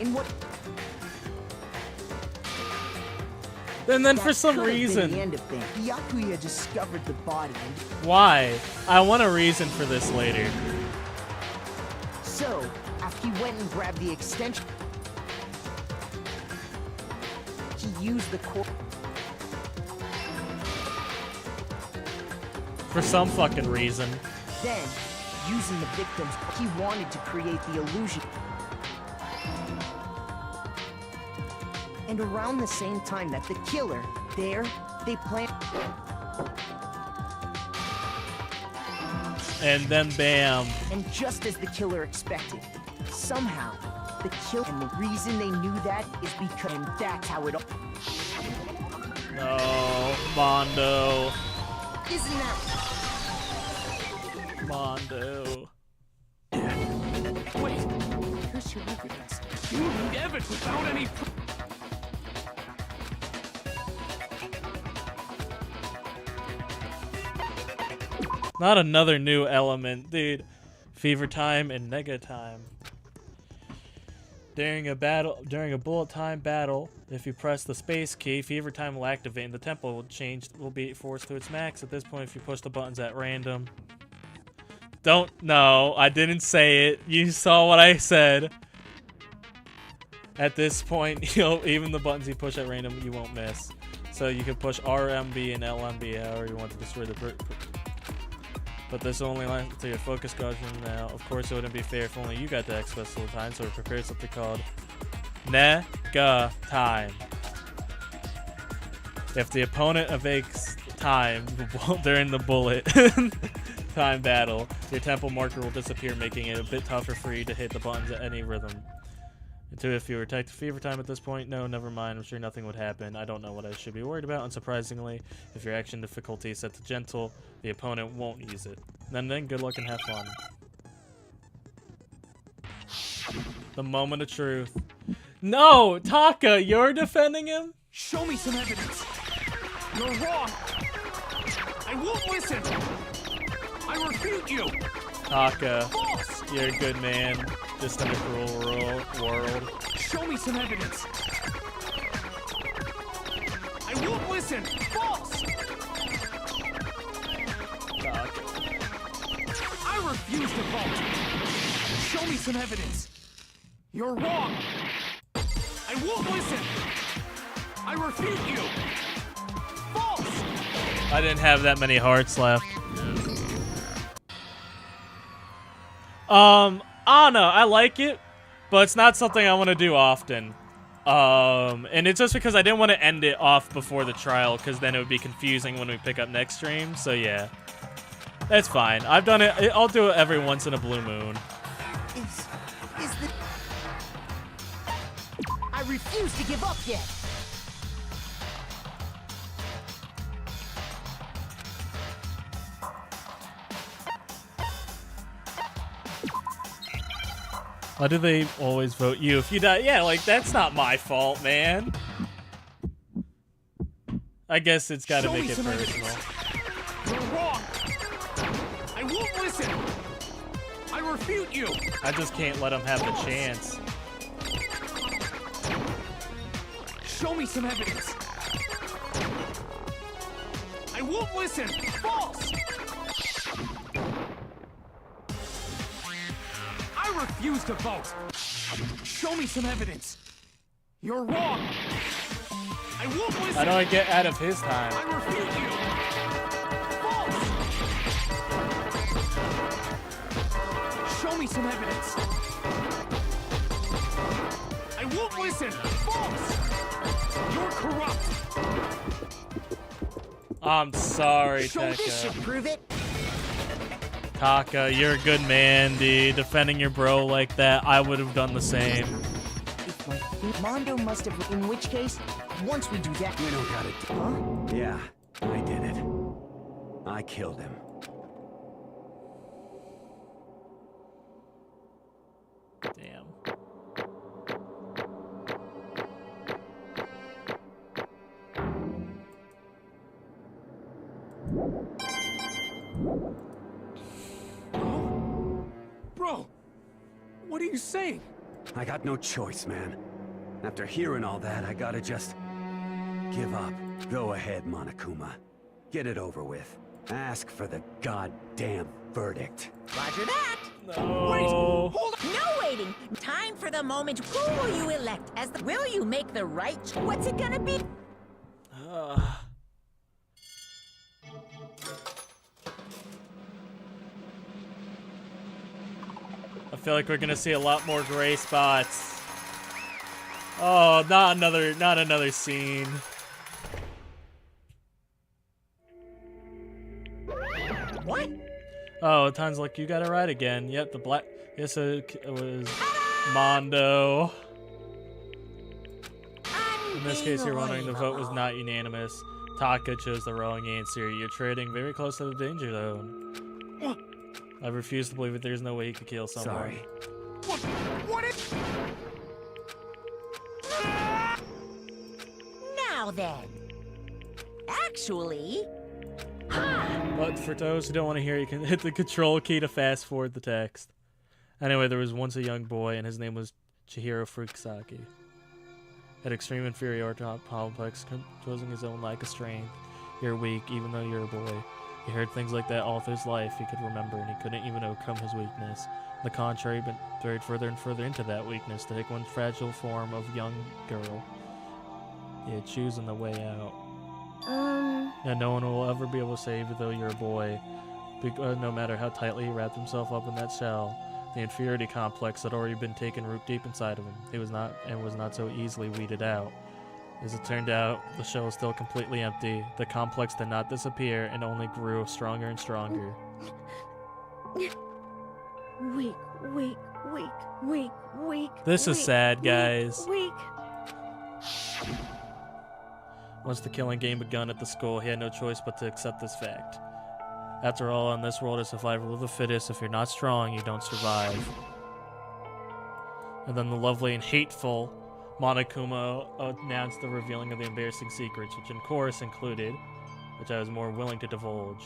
In what... And then for That some could have been reason... the end of things. Byakuya discovered the body and... Why? I want a reason for this later. So, after he went and grabbed the extension... He used the core... For some fucking reason. Then, using the victims, he wanted to create the illusion. And around the same time that the killer, they planned... And then bam. And just as the killer expected, somehow, the kill... And the reason they knew that is because... And that's how it all... No, Mondo. Isn't that... Mondo. Wait, here's your evidence. You need evidence without any... Not another new element, dude. Fever time and nega time. During a bullet time battle, if you press the space key, fever time will activate and the tempo will be forced to its max. At this point, if you push the buttons at random. No, I didn't say it. You saw what I said. At this point, even the buttons you push at random, you won't miss. So you can push RMB and LMB however you want to destroy the but this only lines until your focus goes from now. Of course, it wouldn't be fair if only you got the access all the time, so we prepared something called Nega Time. If the opponent evades time during the bullet time battle. Your tempo marker will disappear, making it a bit tougher for you to hit the buttons at any rhythm. 2, if you were attacked fever time at this point, no, never mind. I'm sure nothing would happen. I don't know what I should be worried about. Unsurprisingly, if your action difficulty is set to gentle, the opponent won't use it. And then good luck and have fun. The moment of truth. No, Taka, you're defending him? Show me some evidence. You're wrong. I won't listen. I refute you. Taka, False. you're a good man. Just in a cruel world. Show me some evidence. I won't listen. False. Taka. I refuse to vote. Show me some evidence. You're wrong. I won't listen. I refute you. False. I didn't have that many hearts left. Anna, I like it, but it's not something I want to do often. And it's just because I didn't want to end it off before the trial, because then it would be confusing when we pick up next stream. So yeah, that's fine. I've done it. I'll do it every once in a blue moon. I refuse to give up yet. Why do they always vote you if you die? Yeah, like, that's not my fault, man. I guess it's gotta make it personal. You're wrong. I won't listen. I refute you. I just can't let them have the chance. Show me some evidence. I won't listen. False. I refuse to vote. Show me some evidence. You're wrong. I won't listen. How do I get out of his time? I refute you. False. Show me some evidence. I won't listen. False. You're corrupt. I'm sorry, Show this should Taka. prove it. Taka, you're a good man, dude. Defending your bro like that, I would have done the same. Mondo must have, in which case, once we do that... We don't got it. Huh? Yeah, I did it. I killed him. Damn. Bro, what are you saying? I got no choice, man. After hearing all that, I gotta just give up. Go ahead, Monokuma. Get it over with. Ask for the goddamn verdict. Roger that. No. Wait, hold on. No waiting. Time for the moment. Who will you elect as the... Will you make the right... What's it gonna be? I feel like we're gonna see a lot more gray spots. Oh, not another scene. What? Oh, Time's like, you got it right again. Yep, the black... Yes, it was Mondo. In this case, you're wondering the vote was not unanimous. Taka chose the wrong answer. You're trading very close to the danger zone. I refuse to believe that there's no way he could kill someone. Sorry. What is... Now then. Actually... But for those who don't want to hear, you can hit the control key to fast forward the text. Anyway, there was once a young boy, and his name was Chihiro Fukusaki. Had extreme inferiority complex, choosing his own lack of strength. You're weak, even though you're a boy. He heard things like that all through his life he could remember, and he couldn't even overcome his weakness. On the contrary, but buried further and further into that weakness to take one fragile form of young girl. He had chosen the way out. And no one will ever be able to say, even though you're a boy, no matter how tightly he wrapped himself up in that shell, the inferiority complex had already been taken root deep inside of him. It was not so easily weeded out. As it turned out, the shell was still completely empty. The complex did not disappear and only grew stronger and stronger. Weak. This is sad, guys. Weak. Once the killing game begun at the school, he had no choice but to accept this fact. After all, in this world, it's survival of the fittest. If you're not strong, you don't survive. And then the lovely and hateful Monokuma announced the revealing of the embarrassing secrets, which in chorus included, which I was more willing to divulge.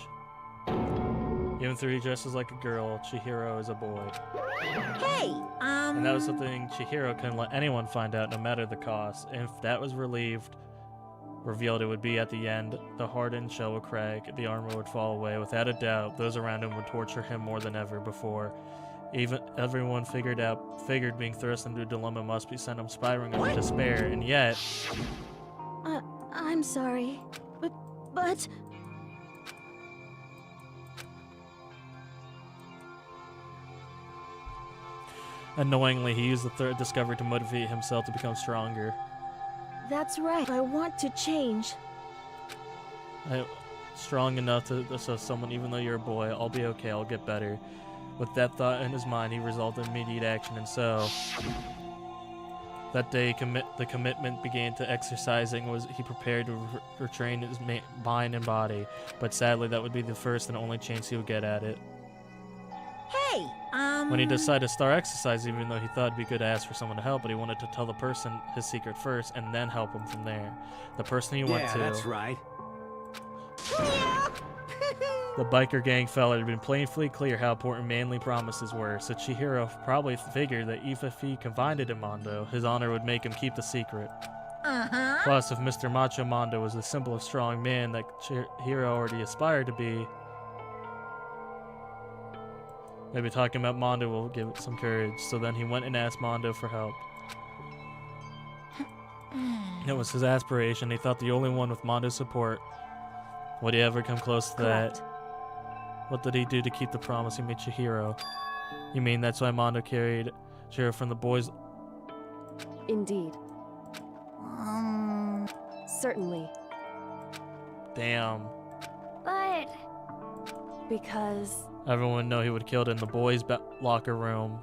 Even though he dresses like a girl, Chihiro is a boy. Hey, And that was something Chihiro couldn't let anyone find out, no matter the cost. And if that was revealed, it would be at the end. The hardened shell would crack, the armor would fall away. Without a doubt, those around him would torture him more than ever before. Even everyone figured being thrust into a dilemma must be sent him spiraling into despair, and yet... I'm sorry, but... Annoyingly, he used the third discovery to motivate himself to become stronger. That's right, I want to change. Strong enough to so someone, even though you're a boy, I'll be okay, I'll get better. With that thought in his mind, he resolved in immediate action, and so... That day, the commitment began to exercising. He prepared to retrain his mind and body, but sadly that would be the first and only chance he would get at it. hey, When he decided to start exercising, even though he thought it'd be good to ask for someone to help, but he wanted to tell the person his secret first and then help him from there. The person he went to... Yeah, that's right. The biker gang fella had been painfully clear how important manly promises were, so Chihiro probably figured that even if he confided in Mondo, his honor would make him keep the secret. Plus, if Mr. Macho Mondo was the symbol of strong man that Chihiro already aspired to be, maybe talking about Mondo will give it some courage. So then he went and asked Mondo for help. It was his aspiration. He thought the only one with Mondo's support. Would he ever come close to that? What did he do to keep the promise he made Chihiro? You mean that's why Mondo carried Chihiro from the boys? Indeed. Certainly. Damn. But... Because... Everyone would know he would kill it in the boys' locker room.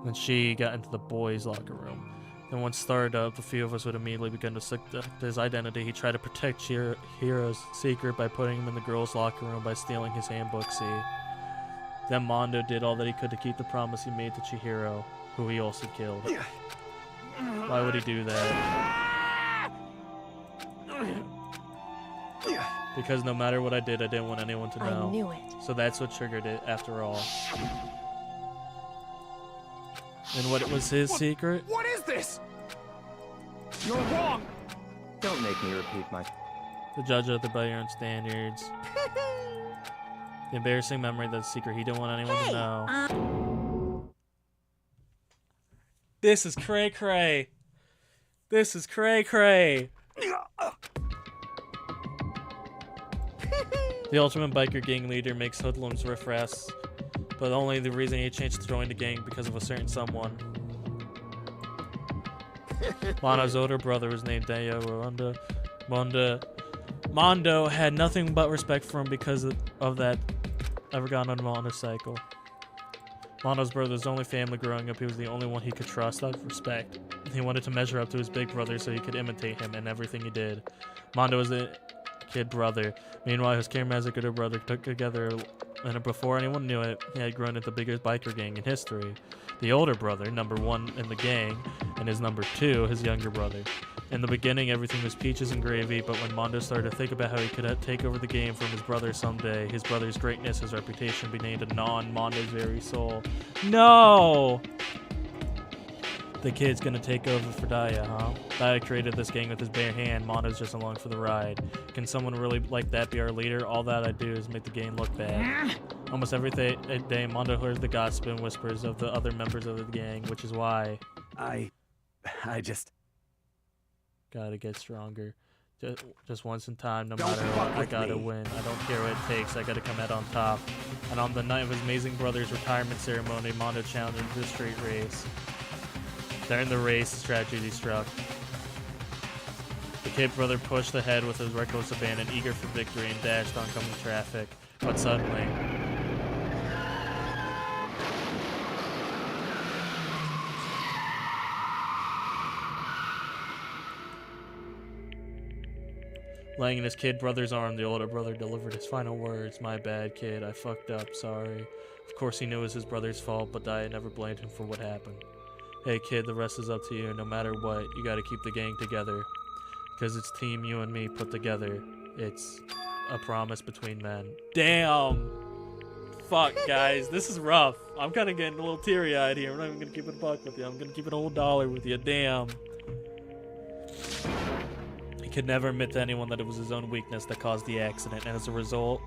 Then she got into the boys' locker room. Then once started up, the few of us would immediately begin to suspect his identity. He tried to protect Chihiro's secret by putting him in the girls' locker room by stealing his handbook, see. Then Mondo did all that he could to keep the promise he made to Chihiro, who he also killed. Why would he do that? Because no matter what I did, I didn't want anyone to know. I knew it. So that's what triggered it, after all. And what was his secret? What is this? You're wrong! Don't make me repeat my... The judge of by your own standards. The embarrassing memory, the secret he didn't want anyone to know. This is cray cray. This is cray cray. The ultimate biker gang leader makes hoodlums riffraffs, but only the reason he changed to join the gang because of a certain someone. Mondo's older brother was named Danganronpa. Mondo had nothing but respect for him because of that ever gone on a motorcycle. Mondo's brother was the only family growing up. He was the only one he could trust out of respect. He wanted to measure up to his big brother so he could imitate him in everything he did. Mondo was the kid brother. Meanwhile, his charismatic older brother took together, and before anyone knew it, he had grown into the biggest biker gang in history. The older brother, number one in the gang, and his number two, his younger brother. In the beginning, everything was peaches and gravy, but when Mondo started to think about how he could take over the game from his brother someday, his brother's greatness, his reputation began to gnaw on Mondo's very soul. No! The kid's gonna take over for Daya, huh? Daya created this gang with his bare hand. Mondo's just along for the ride. Can someone really like that be our leader? All that I do is make the game look bad. Almost every day, Mondo heard the gossip and whispers of the other members of the gang, which is why... I just... Gotta get stronger. Just once in time, no matter what, I gotta win. I don't care what it takes, I gotta come out on top. And on the night of his amazing brother's retirement ceremony, Mondo challenged the street race. During the race, tragedy struck. The kid brother pushed ahead with his reckless abandon, eager for victory, and dashed oncoming traffic. But suddenly... Laying in his kid brother's arm, the older brother delivered his final words. "My bad, kid. I fucked up. Sorry." Of course he knew it was his brother's fault, but I never blamed him for what happened. "Hey, kid, the rest is up to you. No matter what, you gotta keep the gang together. Because it's team you and me put together. It's a promise between men." Damn! Fuck, guys. This is rough. I'm kind of getting a little teary-eyed here. I'm not even gonna keep it a buck with you. I'm gonna keep it a whole dollar with you. Damn. He could never admit to anyone that it was his own weakness that caused the accident, and as a result,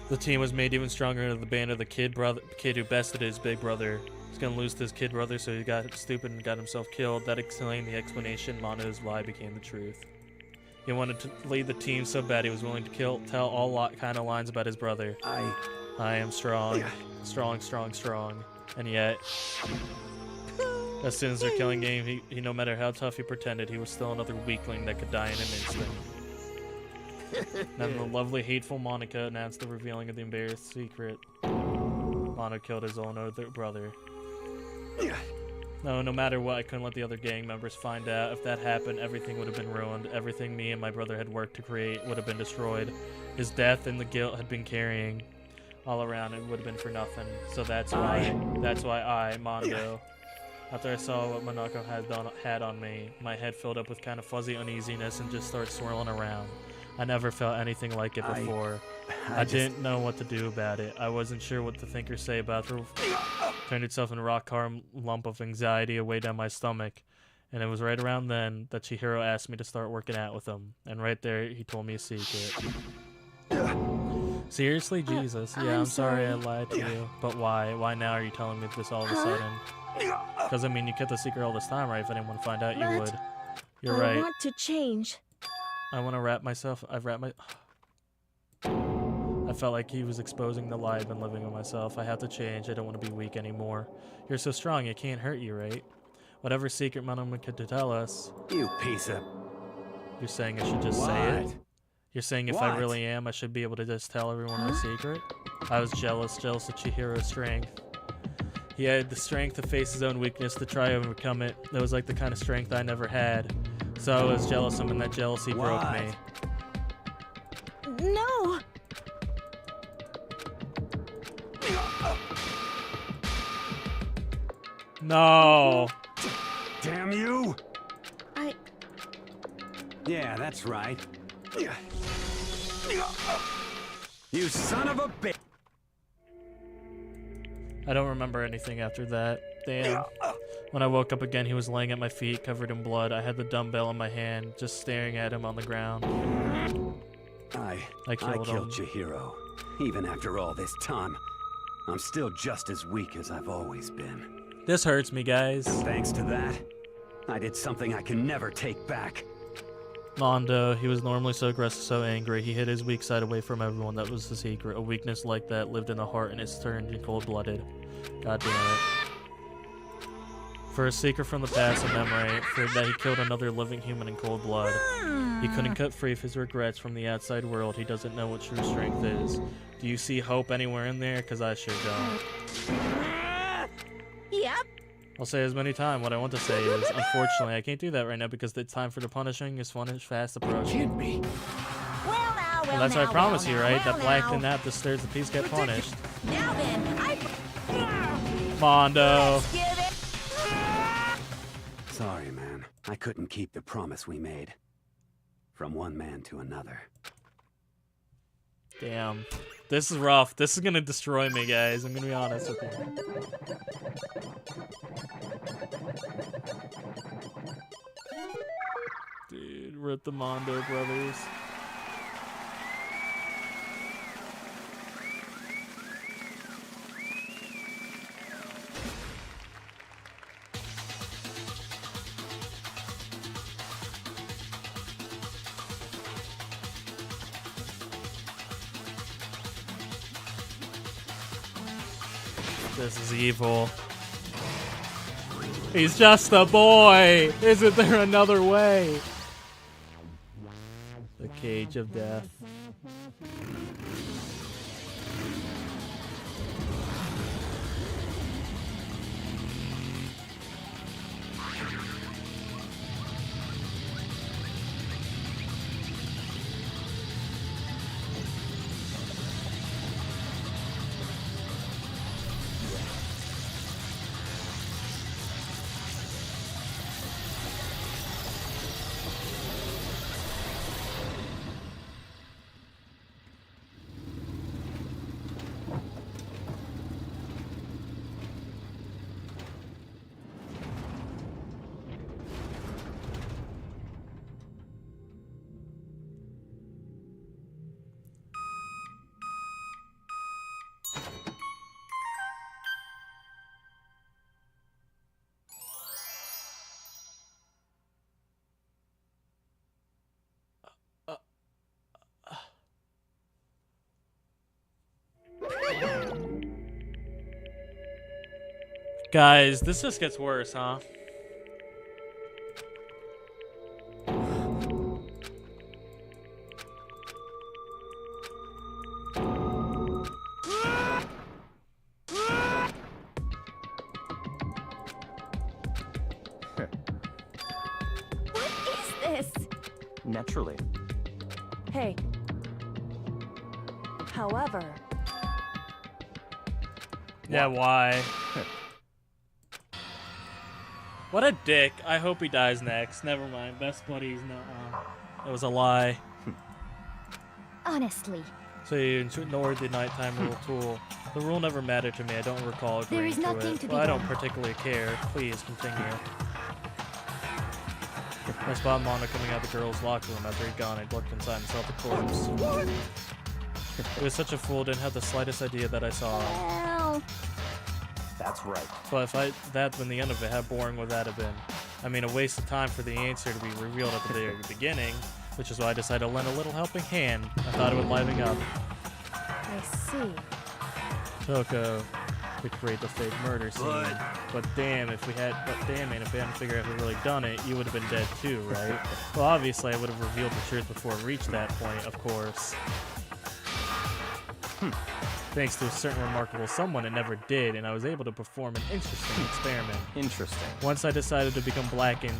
the team was made even stronger into the band of the kid who bested his big brother. He's gonna lose to his kid brother, so he got stupid and got himself killed. That explained the explanation. Mondo's lie became the truth. He wanted to lead the team so bad he was willing to tell all kind of lines about his brother. I am strong, strong, and yet, as soon as their killing game, he no matter how tough he pretended, he was still another weakling that could die in an instant. Then the lovely, hateful Monica announced the revealing of the embarrassed secret. Mono killed his own older brother. No matter what, I couldn't let the other gang members find out. If that happened, everything would have been ruined. Everything me and my brother had worked to create would have been destroyed. His death and the guilt had been carrying all around. It would have been for nothing. So that's why I, Mondo, after I saw what Monoko had on me, my head filled up with kind of fuzzy uneasiness and just started swirling around. I never felt anything like it before. I didn't know what to do about it. I wasn't sure what to think or say about it. Turned itself in a rock-hard lump of anxiety away down my stomach. And it was right around then that Chihiro asked me to start working out with him. And right there, he told me a secret. Seriously? Jesus. Yeah, I'm sorry I lied to you. But why? Why now are you telling me this all of a sudden? Because, I mean, you kept the secret all this time, right? If I didn't want to find out, you would. You're right. I want to change. I want to wrap myself. I felt like he was exposing the lie I've been living with myself. I have to change. I don't want to be weak anymore. You're so strong, it can't hurt you, right? Whatever secret Monoman could tell us. You piece of... You're saying I should just say it? You're saying if I really am, I should be able to just tell everyone my secret? I was jealous of Chihiro's strength. He had the strength to face his own weakness, to try to overcome it. That was like the kind of strength I never had. So I was jealous of him, and that jealousy broke me. No! No! Damn you! Yeah, that's right. You son of a bitch! I don't remember anything after that. Damn. When I woke up again, he was laying at my feet, covered in blood. I had the dumbbell in my hand, just staring at him on the ground. I killed him. Chihiro. Even after all this time, I'm still just as weak as I've always been. This hurts me, guys. Thanks to that, I did something I can never take back. Mondo, he was normally so aggressive, so angry. He hid his weak side away from everyone. That was the secret. A weakness like that lived in the heart and it's turned cold-blooded. God damn it. For a secret from the past, a memory, for that he killed another living human in cold blood. He couldn't cut free of his regrets from the outside world. He doesn't know what true strength is. Do you see hope anywhere in there? Because I sure don't. Yep. I'll say as many times. What I want to say is, unfortunately, I can't do that right now because the time for the punishing is fast approaching. Can't be. Well, that's what I promise you, right? That black and that disturbs the peace get punished. Now then, Mondo. Sorry, man. I couldn't keep the promise we made. From one man to another. Damn. This is rough. This is gonna destroy me, guys. I'm gonna be honest with you. Dude, we're at the Mondo brothers. This is evil. He's just a boy. Isn't there another way? The cage of death. Guys, this just gets worse, huh? What is this? Naturally. Hey. However... Yeah, why? What a dick. I hope he dies next. Never mind. Best buddies, no. That was a lie. Honestly, So you ignored the nighttime rule tool. The rule never mattered to me. I don't recall agreeing There is nothing it. to be Well, I don't done. particularly care. Please continue. I spotted Mono coming out of the girls' locker room after he'd gone. I looked inside and saw the corpse. It was such a fool. Didn't have the slightest idea that I saw him. well, That's right. Oh, But if that'd been the end of it, how boring would that have been? I mean, a waste of time for the answer to be revealed at the very beginning, which is why I decided to lend a little helping hand. I thought it would liven up. I see. Toko to create the fake murder scene. But damn, if we hadn't figured out who really done it, you would have been dead too, right? Well, obviously, I would have revealed the truth before it reached that point, of course. Thanks to a certain remarkable someone, it never did, and I was able to perform an interesting experiment. Interesting. Once I decided to become blackened,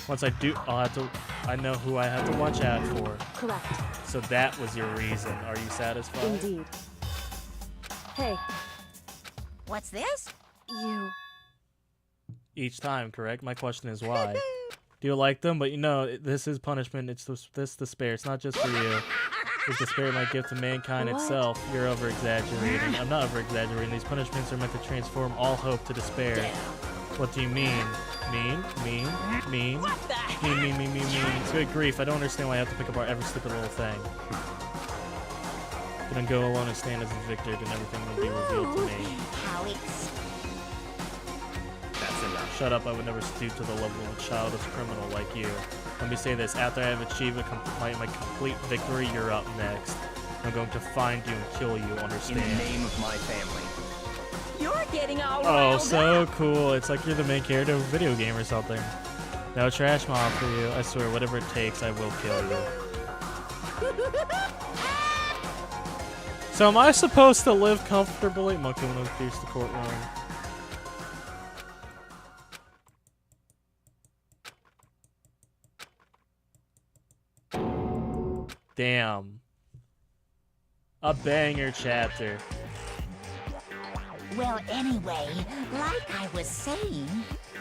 once I do, I know who I have to watch out for. Correct. So that was your reason. Are you satisfied? Indeed. Hey, What's this? you... Each time, correct? My question is why. Do you like them? But you know, this is punishment. It's this despair. It's not just for you. It's despair might give to mankind What? itself. You're over-exaggerating. I'm not over-exaggering. These punishments are meant to transform all hope to despair. What do you mean? Mean? Mean? Mean? Mean. Good grief, I don't understand why I have to pick apart every stupid little thing. Gonna go alone and stand as a victor, and everything will be revealed to me. Alex. That's enough. Shut up, I would never stoop to the level of a childish criminal like you. Let me say this, after I have achieved my complete victory, you're up next. I'm going to find you and kill you, understand? In the name of my family. You're getting all Oh, riled so up. cool. It's like you're the main character of a video game or something. No trash mob for you. I swear, whatever it takes, I will kill you. So am I supposed to live comfortably? Monkey will pierce the courtroom. Damn. A banger chapter. Well, anyway, like I was saying,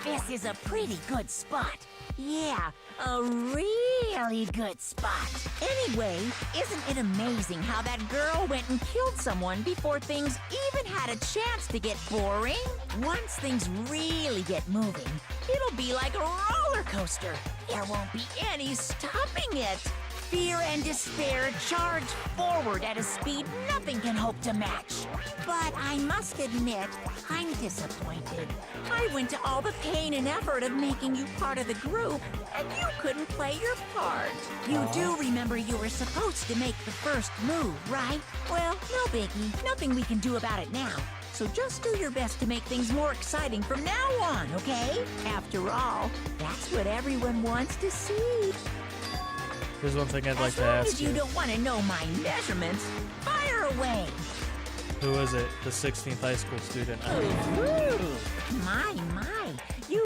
this is a pretty good spot. Yeah, a really good spot. Anyway, isn't it amazing how that girl went and killed someone before things even had a chance to get boring? Once things really get moving, it'll be like a roller coaster. There won't be any stopping it. Fear and despair charge forward at a speed nothing can hope to match. But I must admit, I'm disappointed. I went to all the pain and effort of making you part of the group, and you couldn't play your part. You do remember you were supposed to make the first move, right? Well, no biggie. Nothing we can do about it now. So just do your best to make things more exciting from now on, okay? After all, that's what everyone wants to see. There's one thing I'd like to ask As long as you don't want to know my measurements, fire away. Who is it? The 16th high school student. My.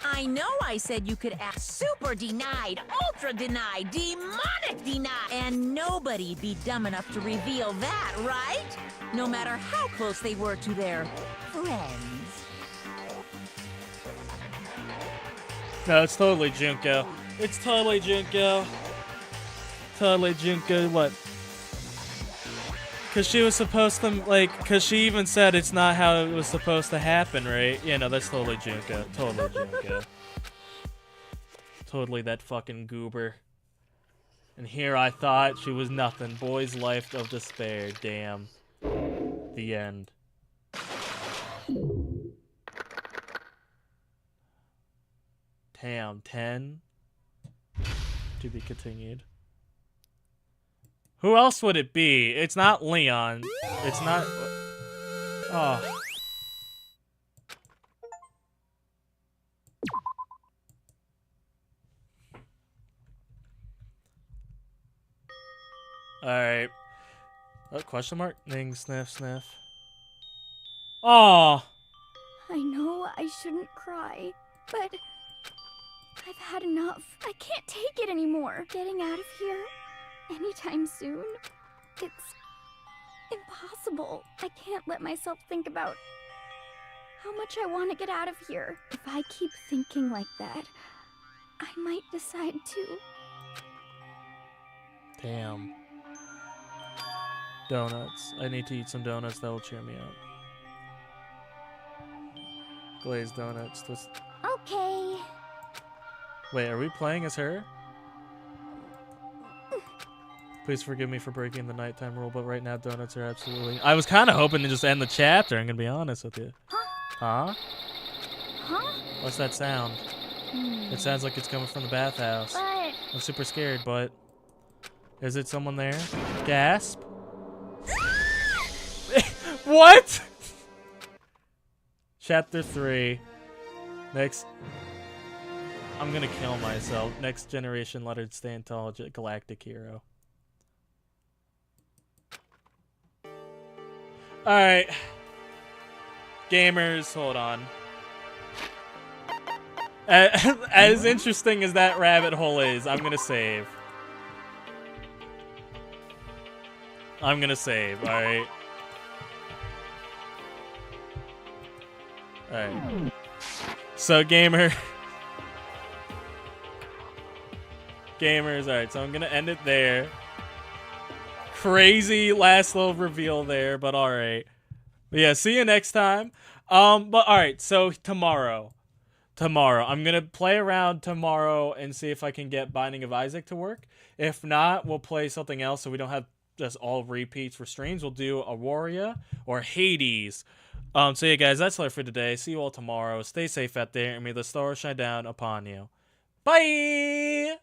I know I said you could ask super denied, ultra denied, demonic denied, and nobody'd be dumb enough to reveal that, right? No matter how close they were to their friends. No, it's totally Junko. It's totally Junko. Totally Junko. What? Because she was supposed to, like, because she even said it's not how it was supposed to happen, right? Yeah, no, that's totally Junko. Totally Junko. Totally that fucking goober. And here I thought she was nothing. Boy's life of despair. Damn. The end. Damn, 10. To be continued. Who else would it be? It's not Leon. It's not... Oh. Alright. Oh, question mark? Ning, sniff, sniff. Oh. I know I shouldn't cry, but I've had enough. I can't take it anymore. Getting out of here anytime soon, it's impossible. I can't let myself think about how much I want to get out of here. If I keep thinking like that, I might decide to. Damn. Donuts. I need to eat some donuts. That will cheer me up. Glazed donuts. Okay. Wait, are we playing as her? Please forgive me for breaking the nighttime rule, but right now donuts are absolutely... I was kind of hoping to just end the chapter, I'm going to be honest with you. Huh? Huh? What's that sound? It sounds like it's coming from the bathhouse. But... I'm super scared, but... Is it someone there? Gasp? What? Chapter 3. Next... I'm gonna kill myself. Next generation lettered stand tall galactic hero. Alright. Gamers, hold on. As interesting as that rabbit hole is, I'm gonna save. I'm gonna save, alright? Alright. So, gamer... Gamers, alright, so I'm gonna end it there. Crazy last little reveal there, but alright. Yeah, see you next time. But alright, so tomorrow. I'm gonna play around tomorrow and see if I can get Binding of Isaac to work. If not, we'll play something else so we don't have just all repeats for streams. We'll do Aurora or Hades. So yeah, guys, that's all for today. See you all tomorrow. Stay safe out there, and may the stars shine down upon you. Bye!